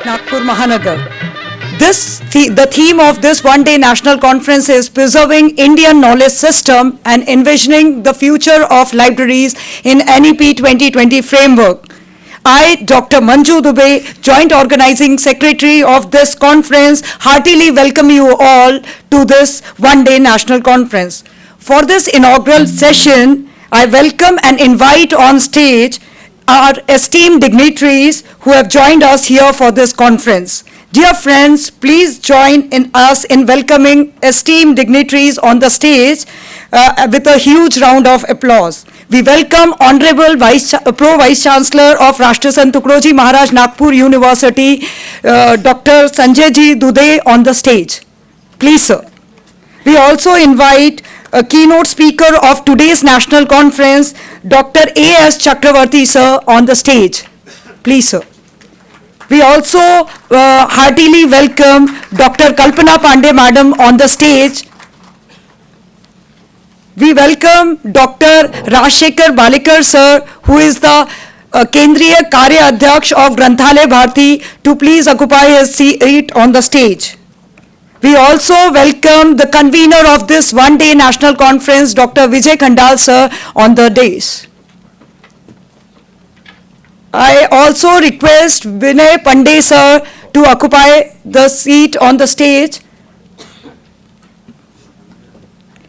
Nagpur Mahanagar. The theme of this one-day national conference is preserving Indian knowledge system and envisioning the future of libraries in NEP 2020 framework. I, Dr. Manju Dubey, Joint Organizing Secretary of this conference, heartily welcome you all to this one-day national conference. For this inaugural session, I welcome and invite on stage our esteemed dignitaries who have joined us here for this conference. Dear friends, please join in us in welcoming esteemed dignitaries on the stage with a huge round of applause. We welcome Honorable Pro Vice Chancellor of Rashtrasant Tukaroji Maharaj Nagpur University, Dr. Sanjay Ji Dude on the stage. Please, sir. We also invite a keynote speaker of today's national conference, Dr. A.S. Chakravarti, sir, on the stage. Please, sir. We also heartily welcome Dr. Kalpana Pandey, madam, on the stage. We welcome Dr. Rajshekhar Balekar, sir, who is the Kendriya Karya Adhyaksh of Granthalaya Bharati, to please occupy his seat on the stage. We also welcome the convener of this one-day national conference, Dr. Vijay Khandal, sir, on the dais. I also request Vinay Pandey, sir, to occupy the seat on the stage.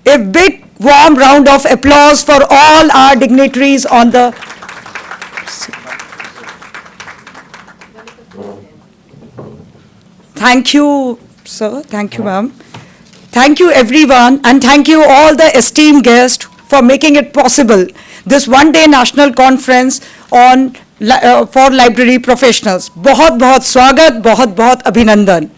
A big warm round of applause for all our dignitaries on the Thank you, sir. Thank you, ma'am. Thank you, everyone, and thank you all the esteemed guests for making it possible, this one-day national conference on for library professionals. बहुत स्वागत, बहुत अभिनंदन.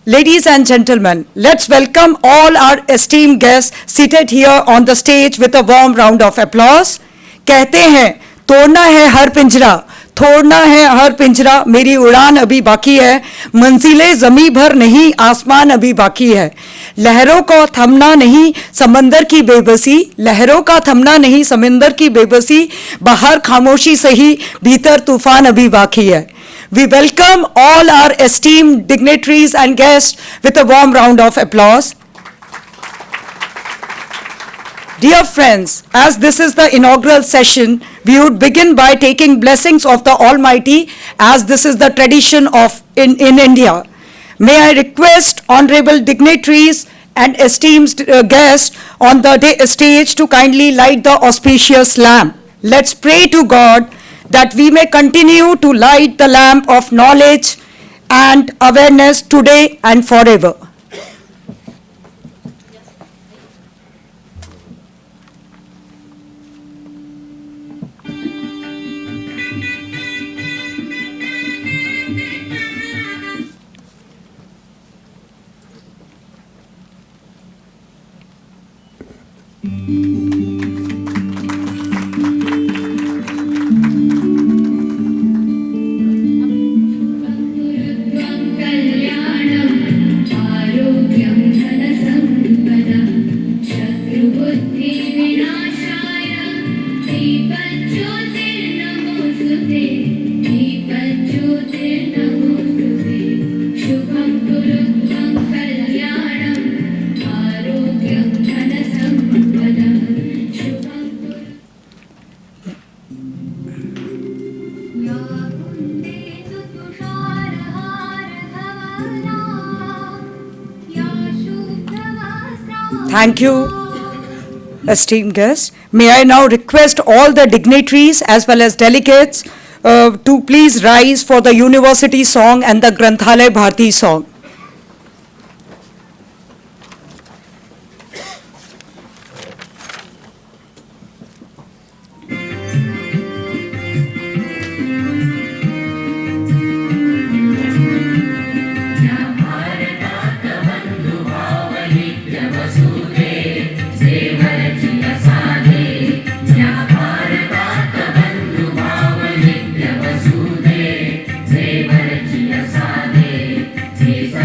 Ladies and gentlemen, let's welcome all our esteemed guests seated here on the stage with a warm round of applause. कहते हैं, तोड़ना है हर पिंजरा, छोड़ना है हर पिंजरा, मेरी उड़ान अभी बाकी है, मंजिलें ज़मीं भर नहीं, आसमान अभी बाकी है. लहरों को थमना नहीं समंदर की बेबसी, लहरों का थमना नहीं समंदर की बेबसी, बाहर खामोशी सही, भीतर तूफान अभी बाकी है. We welcome all our esteemed dignitaries and guests with a warm round of applause. Dear friends, as this is the inaugural session, we would begin by taking blessings of the Almighty, as this is the tradition of in India. May I request honorable dignitaries and esteemed guests on the stage to kindly light the auspicious lamp. Let's pray to God that we may continue to light the lamp of knowledge and awareness today and forever. Thank you, esteemed guests. May I now request all the dignitaries as well as delegates to please rise for the university song and the Granthalaya Bharati song. Jesus.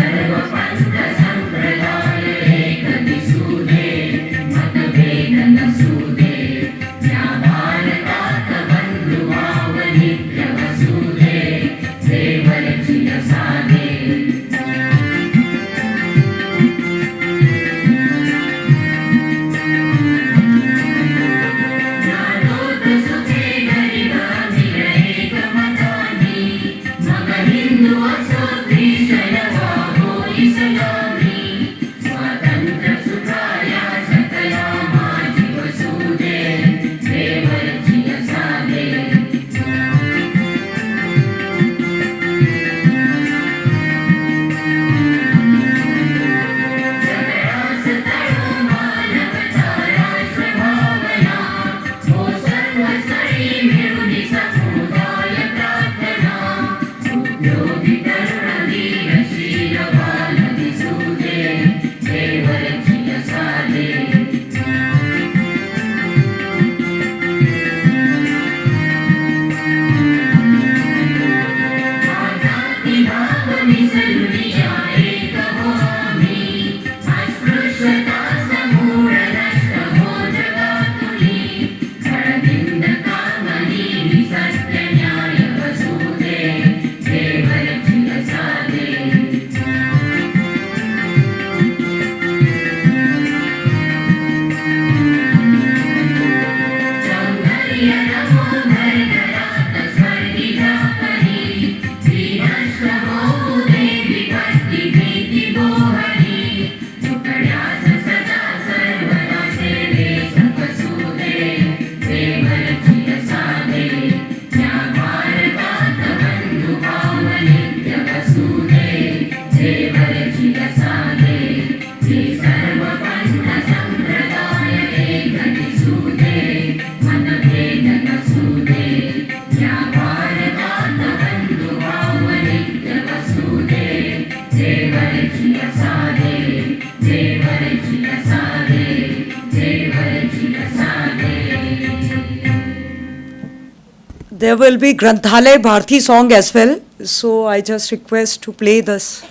There will be Granthalay Bharti song as well. So I just request to play this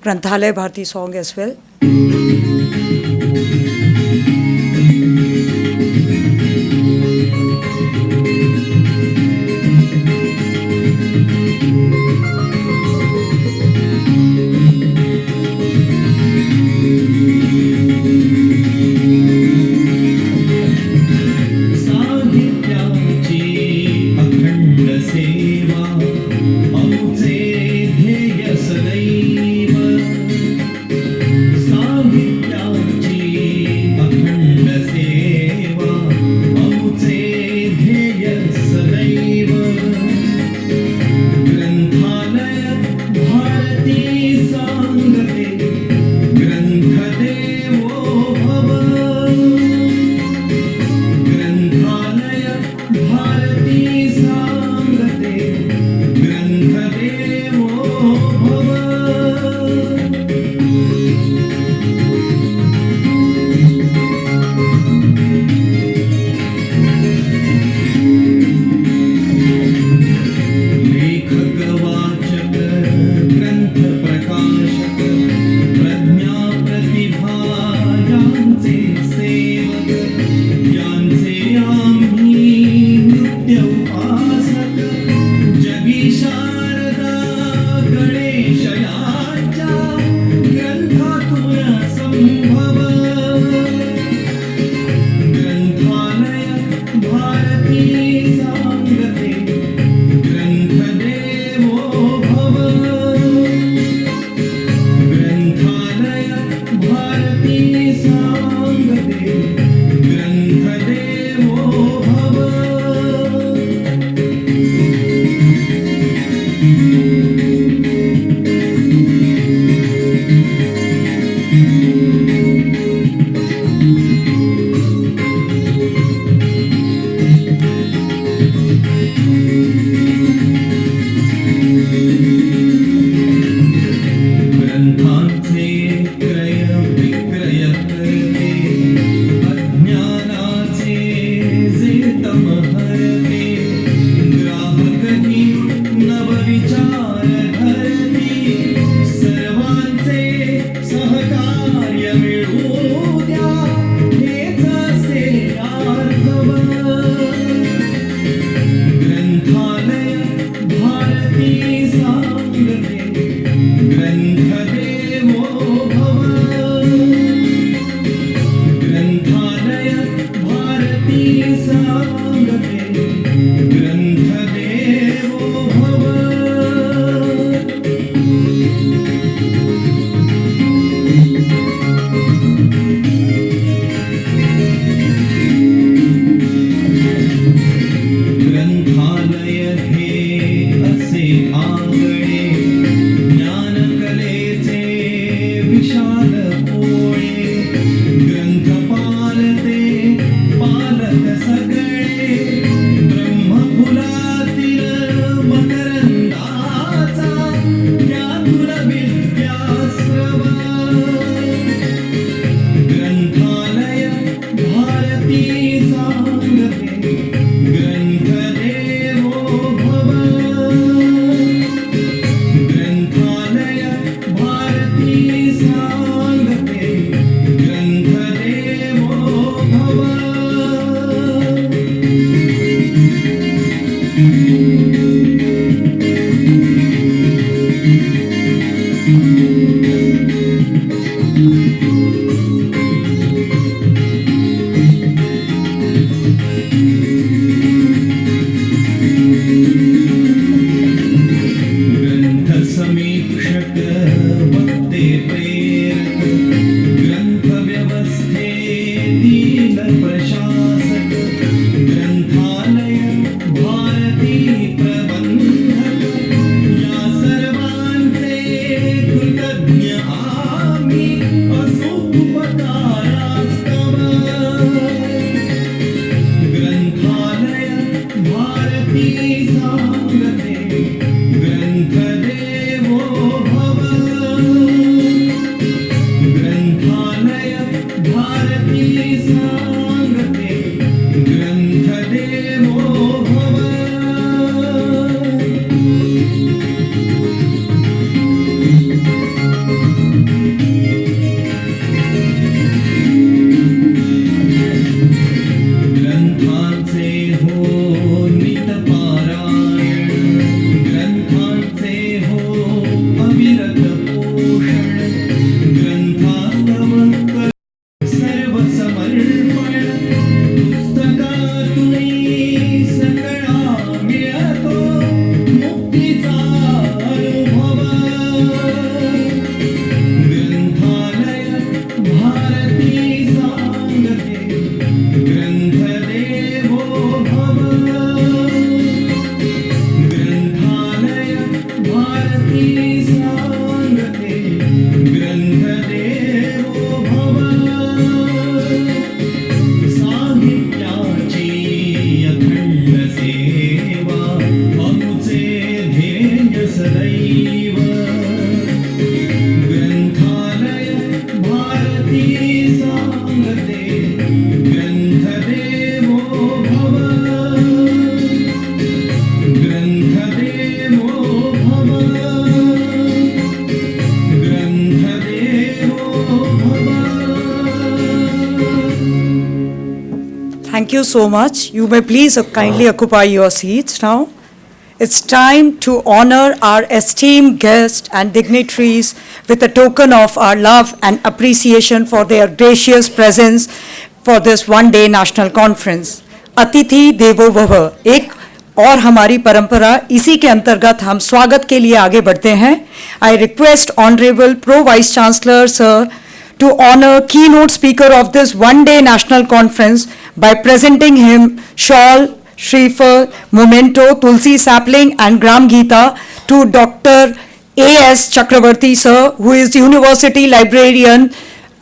Granthalay Bharti song as well. साहित्याची समीक्षक वक्ते प्रेरक ग्रंथ व्यवस्थेतील प्रशासक ग्रंथालय भारती प्रबंधक या सर्वांचे कृतज्ञ आम्ही असो उपकारास्तव ग्रंथालय भारती सांगते ग्रंथदेवो भव ग्रंथालय भारती सांगते ग्रंथदेवो भव ग्रंथांचे हो नितपारायण ग्रंथांचे हो अविरत पोषण ग्रंथास्तव कर सर्व समर्पण पुस्तकातुनी सकळा मिळतो मुक्तीचा अनुभव ग्रंथालय भारती सांगते ग्रंथदेवो भव ग्रंथालय भारती सांगते ग्रंथदेवो भव साहित्याची अखंड सेवा अमुचे ध्येय सदैव ग्रंथालय भारती सांगते ग्रंथदेवो भव ग्रंथदेवो भव ग्रंथदेवो भव Thank you so much. You may please kindly occupy your seats now. It's time to honor our esteemed guests and dignitaries with a token of our love and appreciation for their gracious presence for this one-day national conference. अतिथि देवो भव एक और हमारी परंपरा, इसी के अंतर्गत हम स्वागत के लिए आगे बढ़ते हैं. I request Honorable Pro Vice Chancellor Sir to honor keynote speaker of this one-day national conference by presenting him shawl, shrifal, memento, tulsi sapling and gram gita to Dr. A.S. Chakravarti sir, who is the University Librarian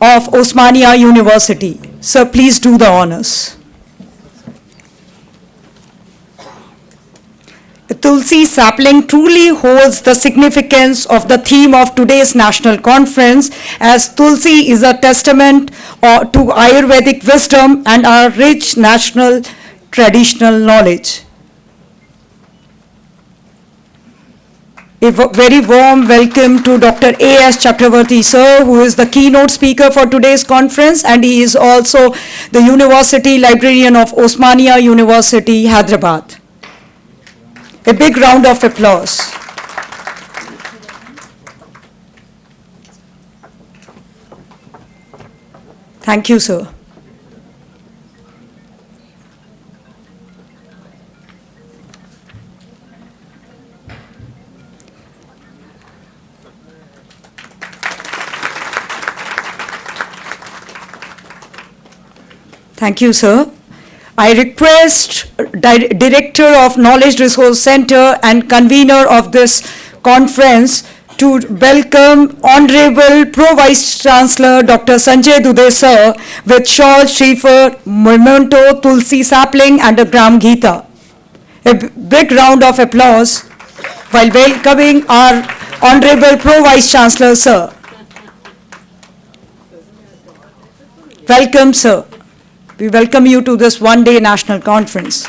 of Osmania University. Sir, please do the honors. The Tulsi sapling truly holds the significance of the theme of today's national conference, as Tulsi is a testament to Ayurvedic wisdom and our rich national traditional knowledge. A very warm welcome to Dr. A.S. Chakravarti sir, who is the keynote speaker for today's conference, and he is also the University Librarian of Osmania University, Hyderabad. A big round of applause. Thank you, sir. Thank you, sir. I request Director of Knowledge Resource Center and convener of this conference to welcome Honorable Pro Vice Chancellor Dr. Sanjay Dubey sir with shawl, shrifa, memento, tulsi sapling and a gram gita. A big round of applause while welcoming our Honorable Pro Vice Chancellor sir. Welcome, sir. We welcome you to this one-day national conference.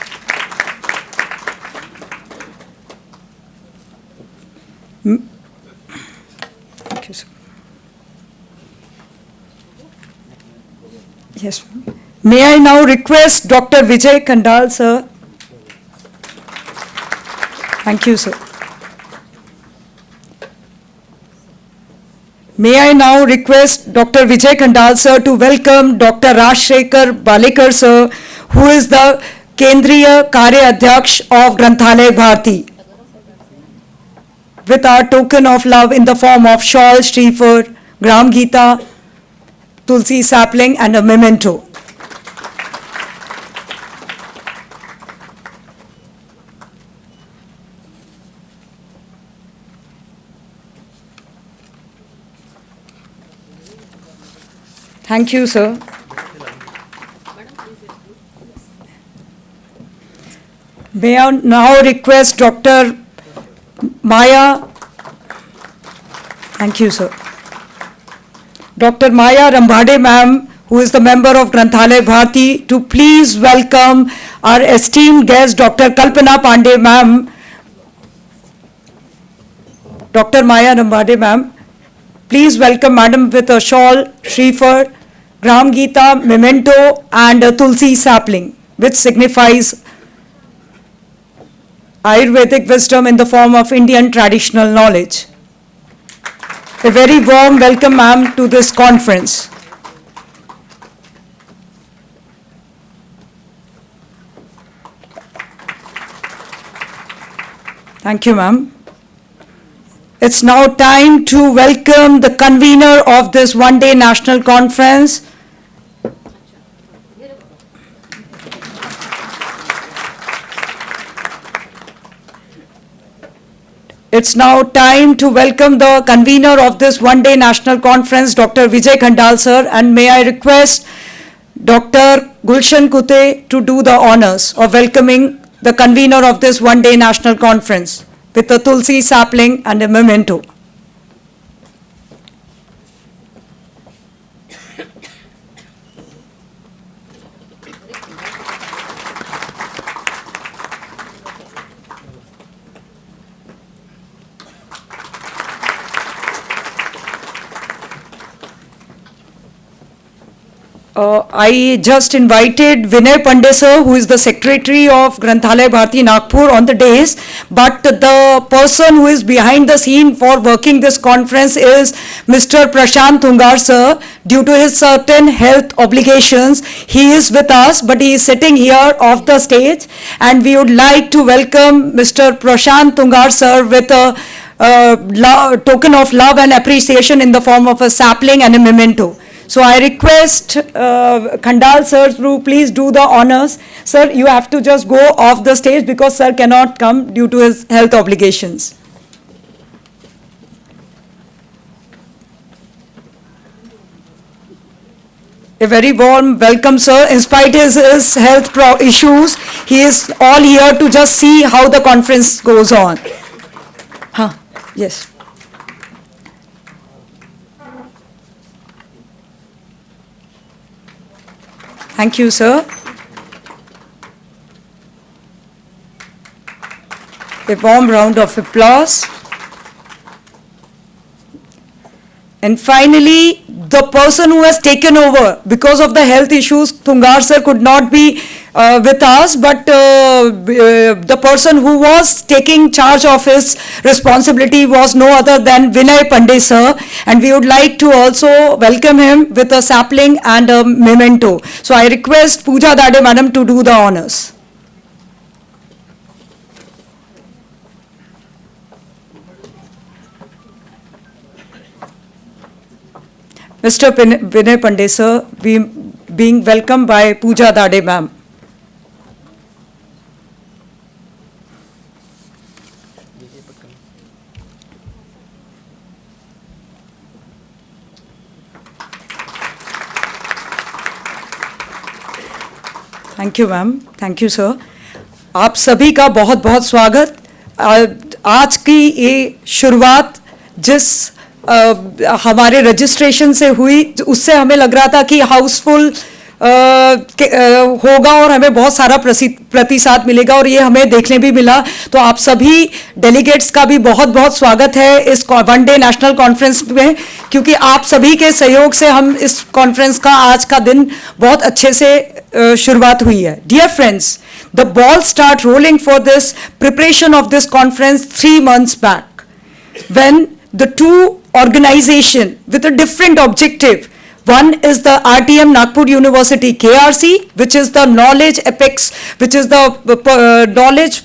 Thank you, sir. Yes. May I now request Dr. Vijay Kandal, sir. Thank you, sir. May I now request Dr. Vijay Kandal sir to welcome Dr. Rajshekhar Balekar sir, who is the Kendriya Karya Adhyaksh of Granthalaya Bharati. with our token of love in the form of shawl, Shrifar, Gram Gita, Tulsi sapling and a memento. Thank you, sir. May I now request Dr. Maya, thank you, sir. Dr. Maya Rambhade ma'am, who is the member of Granthalaya Bharati, to please welcome our esteemed guest, Dr. Kalpana Pandey ma'am. Dr. Maya Rambhade ma'am, please welcome madam with a shawl, Shrifar, Gram Gita, memento and a Tulsi sapling, which signifies Ayurvedic wisdom in the form of Indian traditional knowledge. A very warm welcome, ma'am, to this conference. Thank you, ma'am. It's now time to welcome the convener of this one-day national conference. It's now time to welcome the convener of this one-day national conference, Dr. Vijay Khandal sir, and may I request Dr. Gulshan Kute to do the honors of welcoming the convener of this one-day national conference with a Tulsi sapling and a memento. I just invited Vinay Pandey sir, who is the secretary of Granthalaya Bharati Nagpur on the days, but the person who is behind the scene for working this conference is Mr. Prashant Tungar sir. Due to his certain health obligations, he is with us, but he is sitting here off the stage, and we would like to welcome Mr. Prashant Tungar sir with a token of love and appreciation in the form of a sapling and a memento. So I request Khandal sir to please do the honors. Sir, you have to just go off the stage because sir cannot come due to his health obligations. A very warm welcome, sir. In spite of his health issues, he is all here to just see how the conference goes on. Yes. Thank you, sir. A warm round of applause. And finally, the person who has taken over because of the health issues, Tungar sir could not be with us, but the person who was taking charge of his responsibility was no other than Vinay Pandey sir, and we would like to also welcome him with a sapling and a memento. So I request Pooja Dade madam to do the honors. Mr. Vinay Pandey sir, being welcomed by Pooja Dade ma'am. Thank you ma'am, thank you sir. आप सभी का बहुत बहुत स्वागत. आज की ये शुरुआत जिस हमारे रजिस्ट्रेशन से हुई, उससे हमें लग रहा था कि हाउसफुल होगा और हमें बहुत सारा प्रतिसाद मिलेगा, और ये हमें देखने भी मिला. तो आप सभी डेलीगेट्स का भी बहुत बहुत स्वागत है इस वन डे नेशनल कॉन्फ्रेंस में, क्योंकि आप सभी के सहयोग से हम इस कॉन्फ्रेंस का आज का दिन बहुत अच्छे से शुरुआत हुई है. Dear friends, the ball start rolling for this preparation of this conference 3 months बैक, when the two organization with a different objective. One is the RTM Nagpur University KRC, which is the knowledge apex, which is the knowledge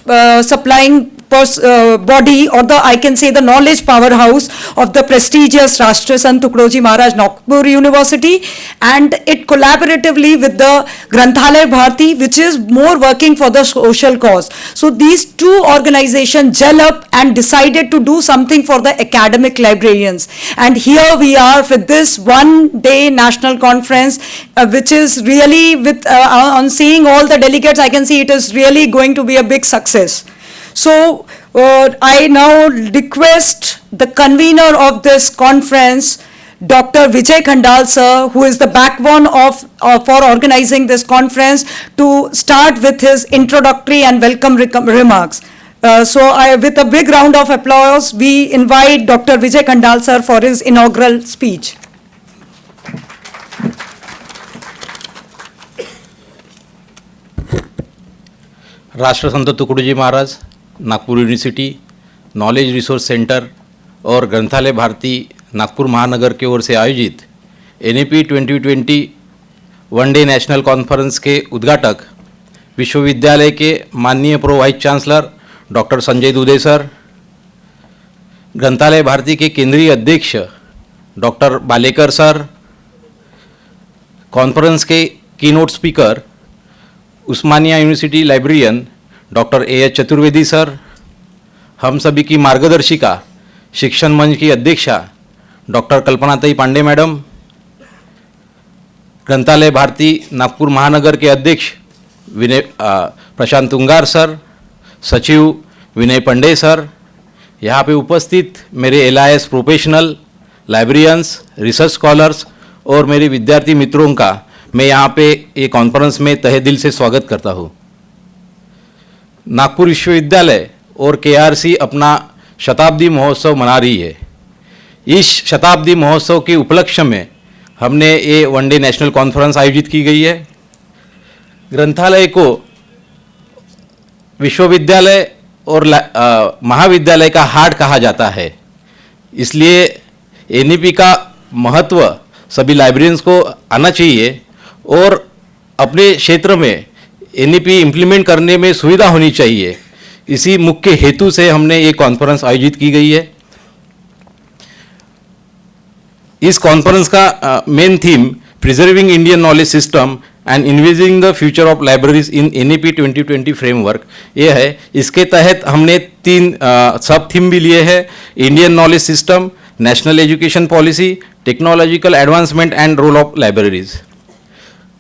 supplying body, or the, I can say, the knowledge powerhouse of the prestigious Rashtra Sant Tukroji Maharaj Nagpur University, and it collaboratively with the Granthalaya Bharati, which is more working for the social cause. So these two organizations gel up and decided to do something for the academic librarians. And here we are with this one-day national conference, which is really, with on seeing all the delegates, I can see it is really going to be a big success. So I now request the convener of this conference, Dr. Vijay Khandal sir, who is the backbone for organizing this conference, to start with his introductory and welcome remarks. With a big round of applause, we invite Dr. Vijay Khandal sir for his inaugural speech. Rashtra Sant Tukdoji Maharaj Nagpur university, knowledge resource centre और ग्रंथालय भारती नागपुर महानगर की ओर से आयोजित NEP 2020 one day national conference के उद्घाटक विश्वविद्यालय के माननीय pro vice chancellor doctor Sanjay Dudhe sir, Granthalaya Bharati के केंद्रीय अध्यक्ष डॉक्टर बालेकर सर, कॉन्फ्रेंस के keynote speaker Osmania university librarian doctor A.H. Chaturvedi sir, हम सभी की मार्गदर्शिका शिक्षण मंच की अध्यक्षा डॉक्टर कल्पनाताई पांडे मैडम, ग्रंथालय भारती नागपुर महानगर के अध्यक्ष प्रशांत तुंगार सर, सचिव विनय पंडे सर, यहाँ पे उपस्थित मेरे LIS professional, librarians, research scholars और मेरे विद्यार्थी मित्रों का मैं यहाँ पे ये कॉन्फ्रेंस में तहे दिल से स्वागत करता हूँ। नागपुर विश्वविद्यालय और KRC अपना शताब्दी महोत्सव मना रही है। इस शताब्दी महोत्सव के उपलक्ष्य में हमने ये वन डे नेशनल कॉन्फ्रेंस आयोजित की गई है। ग्रंथालय को विश्वविद्यालय और महाविद्यालय का हार्ट कहा जाता है, इसलिए NEP का महत्व सभी लाइब्रेरियंस को आना चाहिए और अपने क्षेत्र में NEP इम्प्लीमेंट करने में सुविधा होनी चाहिए। इसी मुख्य हेतु से हमने ये कॉन्फ्रेंस आयोजित की गई है। इस कॉन्फ्रेंस का main theme preserving Indian knowledge system and envisioning the future of libraries in NEP 2020 framework ये है। इसके तहत हमने 3 सब थीम भी लिए हैं: Indian knowledge system, national education policy, technological advancement and role of libraries.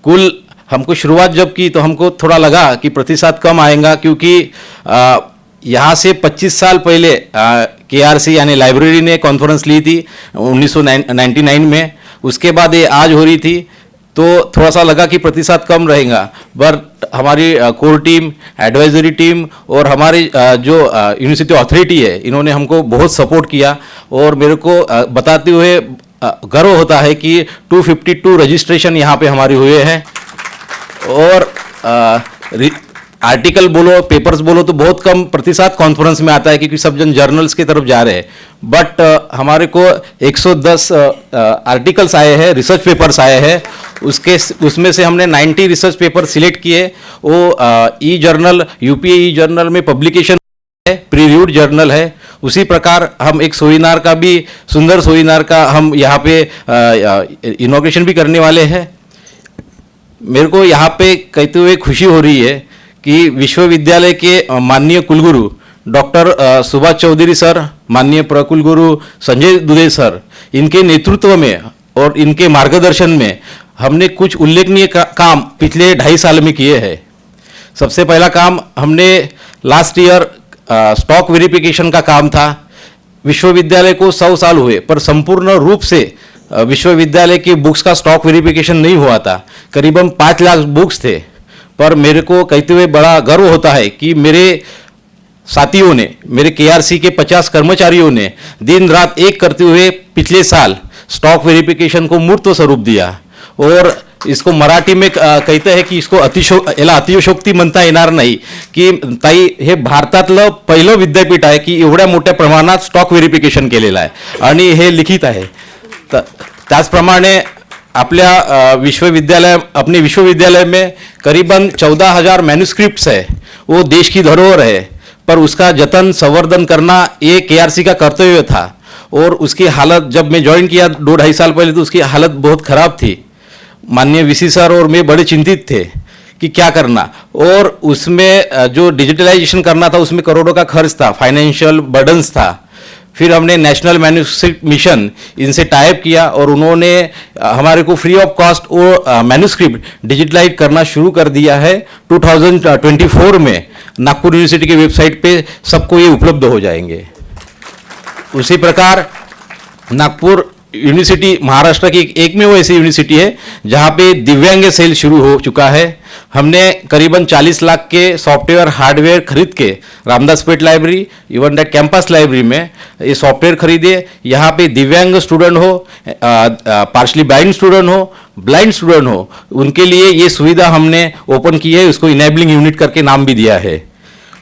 कुल हमको शुरुआत जब की तो हमको थोड़ा लगा कि प्रतिशत कम आएगा, क्योंकि यहाँ से 25 साल पहले KRC यानी लाइब्रेरी ने कॉन्फ्रेंस ली थी 1999 में। उसके बाद ये आज हो रही थी, तो थोड़ा सा लगा कि प्रतिशत कम रहेगा। बट हमारी कोर टीम, एडवाइजरी टीम और हमारी जो यूनिवर्सिटी अथॉरिटी है, इन्होंने हमको बहुत सपोर्ट किया और मेरे को बताते हुए गर्व होता है कि 252 रजिस्ट्रेशन यहाँ पे हमारे हुए हैं। और आर्टिकल बोलो, पेपर्स बोलो तो बहुत कम प्रतिशत कॉन्फ्रेंस में आता है, क्योंकि सब जन जर्नल्स की तरफ जा रहे हैं। बट हमारे को 110 आर्टिकल्स आए हैं, रिसर्च पेपर्स आए हैं। उसमें से हमने 90 रिसर्च पेपर सिलेक्ट किए। वो ई जर्नल, UPA ई जर्नल में पब्लिकेशन है, प्री रिव्यूड जर्नल है। उसी प्रकार हम एक सोइनार का भी, सुंदर सोइनार का हम यहाँ पे इनॉग्रेशन भी करने वाले हैं। मेरे को यहाँ पे कहते हुए खुशी हो रही है कि विश्वविद्यालय के माननीय कुलगुरु डॉक्टर सुभाष चौधरी सर, माननीय प्रकुलगुरु संजय दुधे सर, इनके नेतृत्व में और इनके मार्गदर्शन में हमने कुछ उल्लेखनीय काम पिछले 2.5 साल में किए हैं। सबसे पहला काम हमने लास्ट ईयर स्टॉक वेरिफिकेशन का काम था। विश्वविद्यालय को 100 साल हुए, पर संपूर्ण रूप से विश्वविद्यालय की बुक्स का स्टॉक वेरिफिकेशन नहीं हुआ था। करीबन 5 लाख बुक्स थे। पर मेरे को कहते हुए बड़ा गर्व होता है कि मेरे साथियों ने, मेरे KRC के 50 कर्मचारियों ने दिन रात एक करते हुए पिछले साल स्टॉक वेरिफिकेशन को मूर्त स्वरूप दिया। और इसको मराठी में कहते हैं की इसको अतिशयोक्ती म्हणता येणार नाही की ताई हे भारतातलं पहिलं विद्यापीठ आहे की एवढ्या मोठ्या प्रमाणात स्टॉक व्हेरिफिकेशन केलेलं आहे आणि हे लिखित आहे। त्याचप्रमाणे आपल्या अपने विश्वविद्यालय में करीबन 14,000 मैन्युस्क्रिप्ट्स है। वो देश की धरोहर है, पर उसका जतन संवर्धन करना ये केआरसी का कर्तव्य था। और उसकी हालत, जब मैं ज्वाइन किया 2-2.5 साल पहले, तो उसकी हालत बहुत ख़राब थी। माननीय वीसी सर और मैं बड़े चिंतित थे कि क्या करना, और उसमें जो डिजिटलाइजेशन करना था उसमें करोड़ों का खर्च था, फाइनेंशियल बर्डन्स था। फिर हमने नेशनल मैन्युस्क्रिप्ट मिशन इनसे टाइप किया और उन्होंने हमारे को फ्री ऑफ कॉस्ट वो मैन्युस्क्रिप्ट डिजिटलाइज करना शुरू कर दिया है। 2024 में नागपुर यूनिवर्सिटी की वेबसाइट पे सबको ये उपलब्ध हो जाएंगे। उसी प्रकार नागपुर यूनिवर्सिटी महाराष्ट्र की एकमेव ऐसी यूनिवर्सिटी है जहाँ पे दिव्यांग सेल शुरू हो चुका है। हमने करीबन 40 लाख के सॉफ्टवेयर हार्डवेयर खरीद के Ramdaspeth library, even that campus library में ये सॉफ्टवेयर खरीदे। यहाँ पे दिव्यांग स्टूडेंट हो, पार्शली ब्लाइंड स्टूडेंट हो, ब्लाइंड स्टूडेंट हो, उनके लिए ये सुविधा हमने ओपन की है। उसको इनेबलिंग यूनिट करके नाम भी दिया है।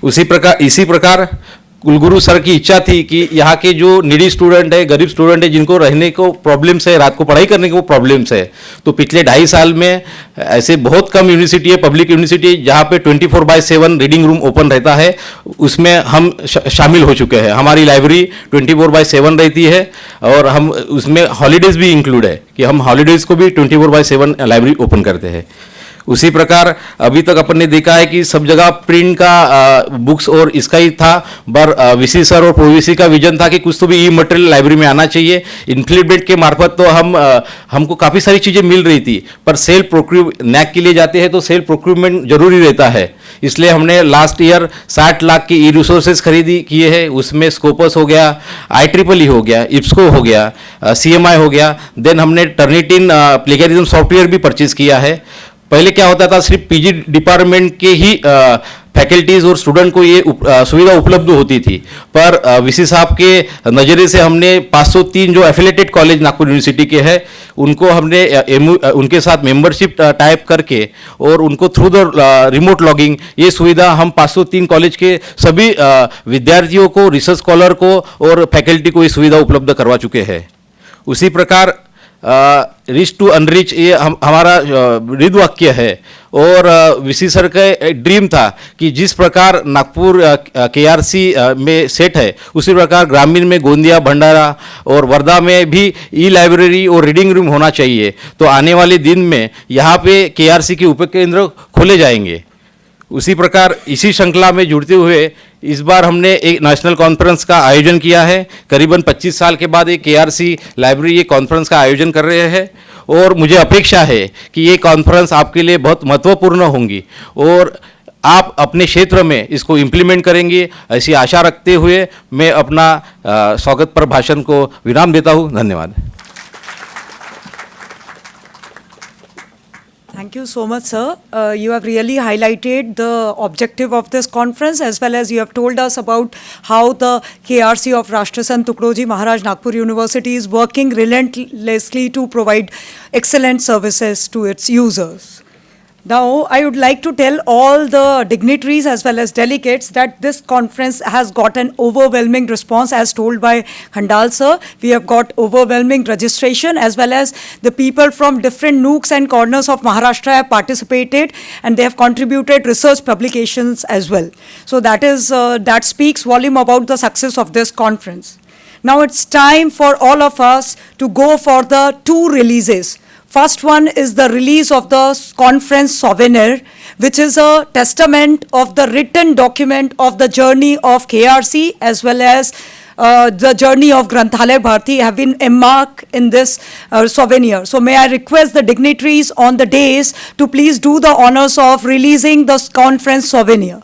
इसी प्रकार कुलगुरु सर की इच्छा थी कि यहाँ के जो नीडी स्टूडेंट है, गरीब स्टूडेंट है, जिनको रहने को प्रॉब्लम्स है, रात को पढ़ाई करने को प्रॉब्लम्स है, तो पिछले 2.5 साल में ऐसे बहुत कम यूनिवर्सिटी है, पब्लिक यूनिवर्सिटी, जहाँ पे 24/7 रीडिंग रूम ओपन रहता है। उसमें हम शामिल हो चुके हैं। हमारी लाइब्रेरी 24/7 रहती है और हम उसमें हॉलीडेज भी इंक्लूड है कि हम हॉलीडेज को भी 24/7 लाइब्रेरी ओपन करते हैं। उसी प्रकार अभी तक अपन ने देखा है कि सब जगह प्रिंट का बुक्स और इसका ही था, पर वीसी सर और प्रोवीसी का विजन था कि कुछ तो भी ई मटेरियल लाइब्रेरी में आना चाहिए। इन्फ्लिमेंट के मार्फत तो हमको काफ़ी सारी चीज़ें मिल रही थी, पर सेल्फ प्रोक्यूर नैक के लिए जाते हैं तो सेल्फ प्रोक्यूरमेंट जरूरी रहता है। इसलिए हमने लास्ट ईयर 60 लाख की ई रिसोर्सेज खरीदी किए हैं। उसमें स्कोपस हो गया, IEEE हो गया, इप्सको हो गया, CMI हो गया। देन हमने टर्निटिन प्लेगरिज्म सॉफ्टवेयर भी परचेज किया है। पहले क्या होता था, सिर्फ पीजी डिपार्टमेंट के ही फैकल्टीज और स्टूडेंट को ये सुविधा उपलब्ध होती थी, पर वीसी साहब के नज़रिए से हमने 503 जो एफिलेटेड कॉलेज नागपुर यूनिवर्सिटी के हैं उनको हमने उनके साथ मेंबरशिप टाइप करके और उनको थ्रू द रिमोट लॉगिंग ये सुविधा हम 503 कॉलेज के सभी विद्यार्थियों को, रिसर्च स्कॉलर को और फैकल्टी को ये सुविधा उपलब्ध करवा चुके हैं। उसी प्रकार रिच टू अनरिच ये हमारा ब्रीद वाक्य है। और वीसी सर का एक ड्रीम था कि जिस प्रकार नागपुर केआरसी में सेट है, उसी प्रकार ग्रामीण में गोंदिया, भंडारा और वर्धा में भी ई लाइब्रेरी और रीडिंग रूम होना चाहिए। तो आने वाले दिन में यहाँ पे केआरसी के उपकेंद्र खोले जाएंगे। उसी प्रकार इसी श्रृंखला में जुड़ते हुए इस बार हमने एक नेशनल कॉन्फ्रेंस का आयोजन किया है। करीबन 25 साल के बाद एक केआरसी लाइब्रेरी ये कॉन्फ्रेंस का आयोजन कर रहे हैं और मुझे अपेक्षा है कि ये कॉन्फ्रेंस आपके लिए बहुत महत्वपूर्ण होंगी और आप अपने क्षेत्र में इसको इम्प्लीमेंट करेंगे, ऐसी आशा रखते हुए मैं अपना स्वागत पर भाषण को विराम देता हूँ। धन्यवाद। Thank you so much, sir. You have really highlighted the objective of this conference as well as you have told us about how the KRC of Rashtrasant Tukroji Maharaj Nagpur University is working relentlessly to provide excellent services to its users. Now, I would like to tell all the dignitaries as well as delegates that this conference has got an overwhelming response as told by Khandal sir. We have got overwhelming registration as well as the people from different nooks and corners of Maharashtra have participated and they have contributed research publications as well. So that speaks volume about the success of this conference. Now it's time for all of us to go for the 2 releases. First one is the release of the conference souvenir, which is a testament of the written document of the journey of KRC as well as the journey of Granthalaya Bharati have been embarked in this souvenir. So may I request the dignitaries on the dais to please do the honors of releasing the conference souvenir.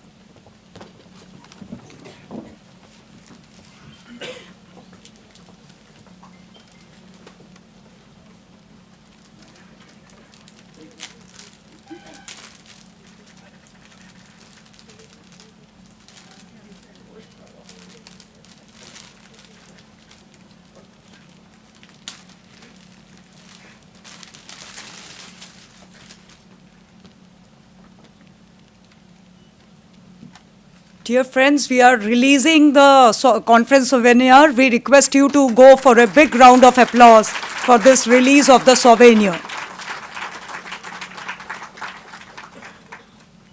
Dear friends, we are releasing the conference souvenir. We request you to go for a big round of applause for this release of the souvenir.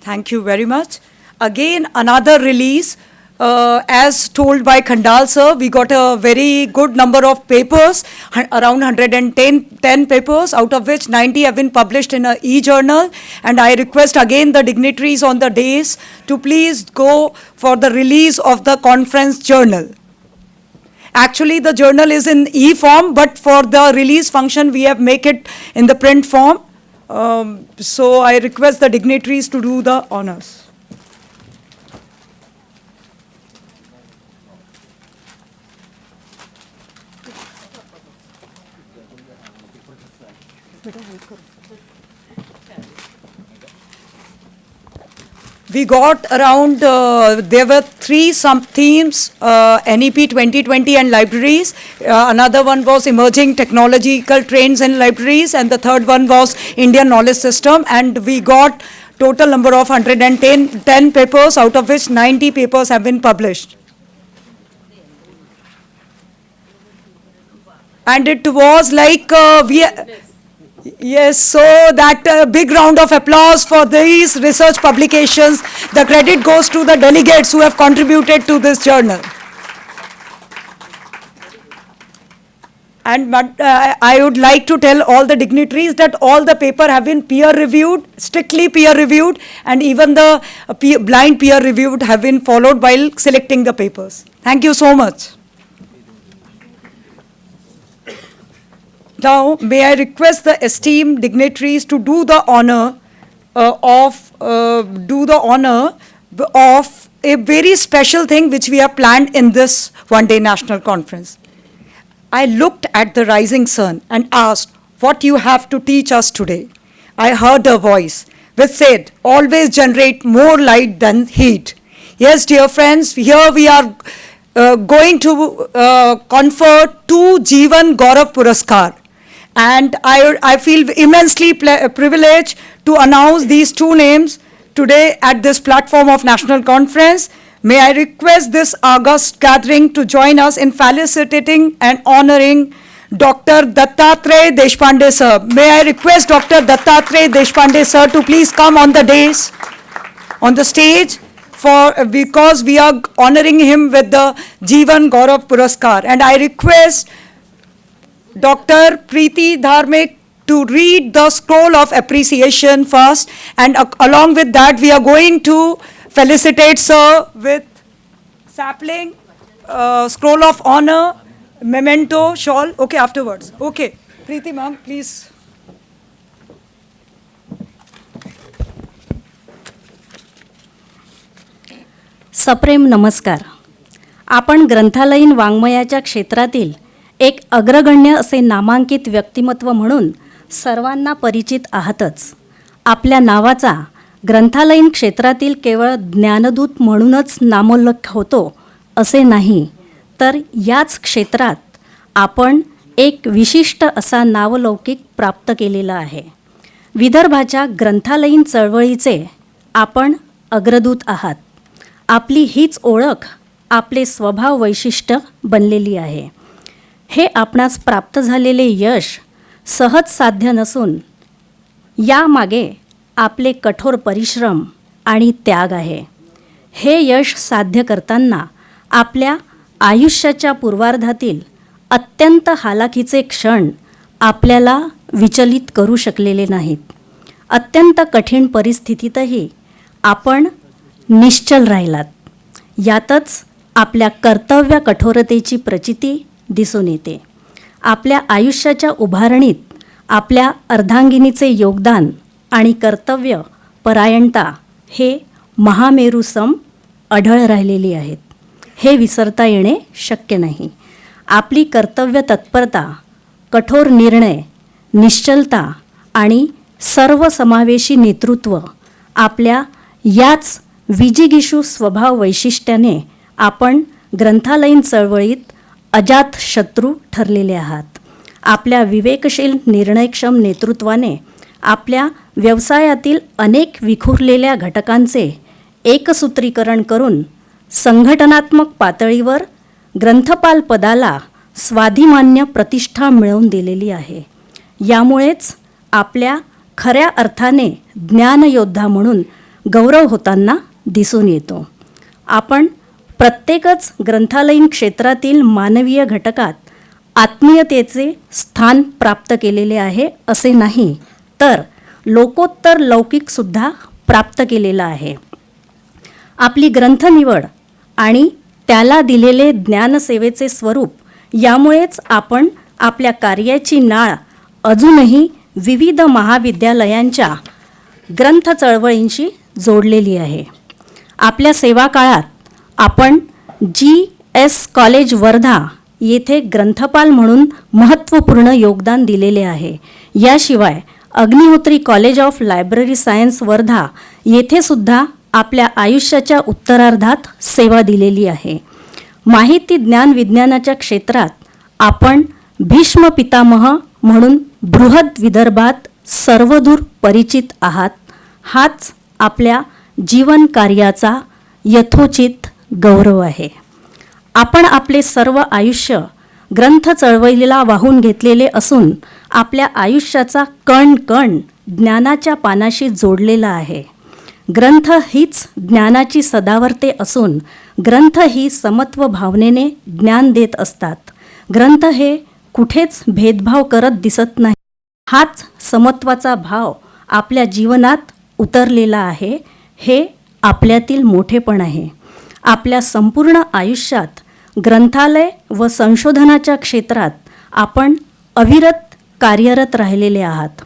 Thank you very much. Again, another release as told by Khandal sir, we got a very good number of papers, around 110 papers, out of which 90 have been published in a e-journal. And I request again the dignitaries on the dais to please go for the release of the conference journal. Actually, the journal is in e-form, but for the release function, we have make it in the print form. So I request the dignitaries to do the honors. We got around, there were three themes, NEP 2020 and libraries. Another one was emerging technological trends in libraries, and the third one was Indian knowledge system. And we got total number of 110 papers, out of which 90 papers have been published. And it was like yes, so that big round of applause for these research publications. The credit goes to the delegates who have contributed to this journal. And I would like to tell all the dignitaries that all the paper have been peer reviewed, strictly peer reviewed, and even the blind peer reviewed have been followed while selecting the papers. Thank you so much. Now, may I request the esteemed dignitaries to do the honor of a very special thing which we have planned in this one-day national conference. I looked at the rising sun and asked, "What you have to teach us today?" I heard a voice which said, "Always generate more light than heat." Yes, dear friends, here we are going to confer 2 Jeevan Gaurav Puraskar. And I feel immensely privileged to announce these 2 names today at this platform of national conference. May I request this august gathering to join us in felicitating and honoring Dr. Dattatreya Deshpande sir. May I request Dr. Dattatreya Deshpande sir to please come on the dais, on the stage, because we are honoring him with the Jeevan Gaurav Puraskar. And I request Dr. Preeti Dharmik to read the scroll of appreciation first, and along with that we are going to felicitate sir with sapling, scroll of honor, memento, shawl. Okay, afterwards. Okay, Preeti ma'am, please. सप्रेम नमस्कार. आपण ग्रंथालयीन वाङ्मयाच्या क्षेत्रातील एक अग्रगण्य असे नामांकित व्यक्तिमत्व म्हणून सर्वांना परिचित आहातच. आपल्या नावाचा ग्रंथालयीन क्षेत्रातील केवळ ज्ञानदूत म्हणूनच नामोल्लेख होतो असे नाही, तर याच क्षेत्रात आपण एक विशिष्ट असा नावलौकिक प्राप्त केलेला आहे. विदर्भाच्या ग्रंथालयीन चळवळीचे आपण अग्रदूत आहात. आपली हीच ओळख आपले स्वभाव वैशिष्ट्य बनलेली आहे. हे आपणास प्राप्त झालेले यश सहज साध्य नसून यामागे आपले कठोर परिश्रम आणि त्याग आहे. हे यश साध्य करताना आपल्या आयुष्याच्या पूर्वार्धातील अत्यंत हालाखीचे क्षण आपल्याला विचलित करू शकलेले नाहीत. अत्यंत कठीण परिस्थितीतही आपण निश्चल राहिलात. यातच आपल्या कर्तव्य कठोरतेची प्रचिती दिसून येते. आपल्या आयुष्याच्या उभारणीत आपल्या अर्धांगिनीचे योगदान आणि कर्तव्य परायणता हे महामेरूसम अढळ राहिलेली आहेत. हे विसरता येणे शक्य नाही. आपली कर्तव्य तत्परता, कठोर निर्णय, निश्चलता आणि सर्वसमावेशी नेतृत्व आपल्या याच विजिगीषू स्वभाव वैशिष्ट्याने आपण ग्रंथालयीन चळवळीत अजात शत्रू ठरलेले आहात. आपल्या विवेकशील निर्णयक्षम नेतृत्वाने आपल्या व्यवसायातील अनेक विखुरलेल्या घटकांचे एकसूत्रीकरण करून संघटनात्मक पातळीवर ग्रंथपाल पदाला स्वाभिमान्य प्रतिष्ठा मिळवून दिलेली आहे. यामुळेच आपल्या खऱ्या अर्थाने ज्ञानयोद्धा म्हणून गौरव होताना दिसून येतो. आपण प्रत्येकच ग्रंथालयीन क्षेत्रातील मानवीय घटकात आत्मीयतेचे स्थान प्राप्त केलेले आहे असे नाही, तर लोकोत्तर लौकिकसुद्धा प्राप्त केलेला आहे. आपली ग्रंथ निवड आणि त्याला दिलेले ज्ञानसेवेचे स्वरूप यामुळेच आपण आपल्या कार्याची नाळ अजूनही विविध महाविद्यालयांच्या ग्रंथ चळवळींशी जोडलेली आहे. आपल्या सेवा काळात आपण GS कॉलेज वर्धा येथे ग्रंथपाल म्हणून महत्त्वपूर्ण योगदान दिलेले आहे. याशिवाय Agnihotri college of library science Wardha येथे सुद्धा आपल्या आयुष्याच्या उत्तरार्धात सेवा दिलेली आहे. माहिती ज्ञान विज्ञानाच्या क्षेत्रात आपण भीष्म पितामह म्हणून बृहद विदर्भात सर्वदूर परिचित आहात. हाच आपल्या जीवन कार्याचा यथोचित गौरव आहे. आपण आपले सर्व आयुष्य ग्रंथ चळवळीला वाहून घेतलेले असून आपल्या आयुष्याचा कण कण ज्ञानाच्या पानाशी जोडलेला आहे. ग्रंथ हीच ज्ञानाची सदावर्ते असून ग्रंथ ही समत्व भावनेने ज्ञान देत असतात. ग्रंथ हे कुठेच भेदभाव करत दिसत नाही. हाच समत्वाचा भाव आपल्या जीवनात उतरलेला आहे. हे आपल्यातील मोठेपण आहे. आपल्या संपूर्ण आयुष्यात ग्रंथालय व संशोधनाच्या क्षेत्रात आपण अविरत कार्यरत राहिलेले आहात.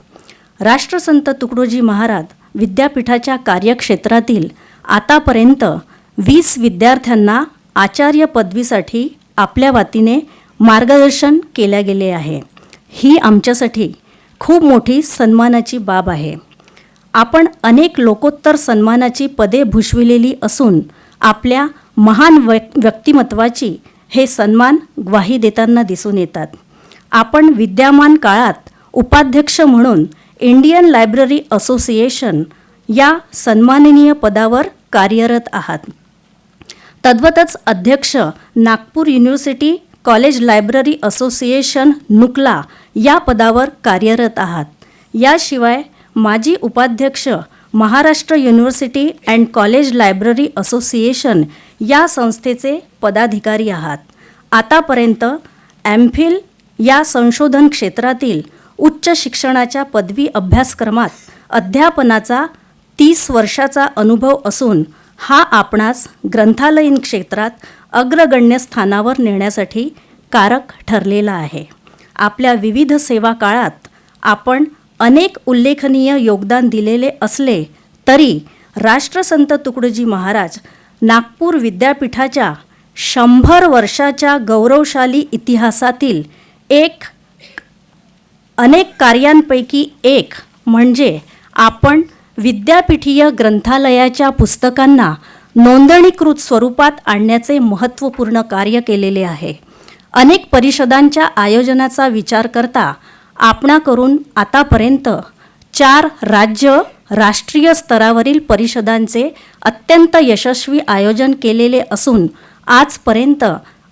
राष्ट्रसंत तुकडोजी महाराज विद्यापीठाच्या कार्यक्षेत्रातील आतापर्यंत 20 विद्यार्थ्यांना आचार्य पदवीसाठी आपल्या वतीने मार्गदर्शन केले गेले आहे. ही आमच्यासाठी खूप मोठी सन्मानाची बाब आहे. आपण अनेक लोकोत्तर सन्मानाची पदे भूषविलेली असून आपल्या महान व्यक्तिमत्वाची हे सन्मान ग्वाही देताना दिसून येतात. आपण विद्यमान काळात उपाध्यक्ष म्हणून इंडियन लायब्ररी असोसिएशन या सन्माननीय पदावर कार्यरत आहात. तद्वतच अध्यक्ष Nagpur university college library association नुकला या पदावर कार्यरत आहात. याशिवाय माजी उपाध्यक्ष Maharashtra university and college library association या संस्थेचे पदाधिकारी आहात. आतापर्यंत MPhil या संशोधन क्षेत्रातील उच्च शिक्षणाच्या पदवी अभ्यासक्रमात अध्यापनाचा 30 वर्षाचा अनुभव असून हा आपणास ग्रंथालयीन क्षेत्रात अग्रगण्य स्थानावर नेण्यासाठी कारक ठरलेला आहे. आपल्या विविध सेवा काळात आपण अनेक उल्लेखनीय योगदान दिलेले असले तरी राष्ट्रसंत तुकडोजी महाराज नागपूर विद्यापीठाच्या 100 वर्षाच्या गौरवशाली इतिहासातील अनेक कार्यांपैकी एक म्हणजे आपण विद्यापीठीय ग्रंथालयाच्या पुस्तकांना नोंदणीकृत स्वरूपात आणण्याचे महत्त्वपूर्ण कार्य केलेले आहे. अनेक परिषदांच्या आयोजनाचा विचार करता आपणाकडून आतापर्यंत 4 राज्य राष्ट्रीय स्तरावरील परिषदांचे अत्यंत यशस्वी आयोजन केलेले असून आजपर्यंत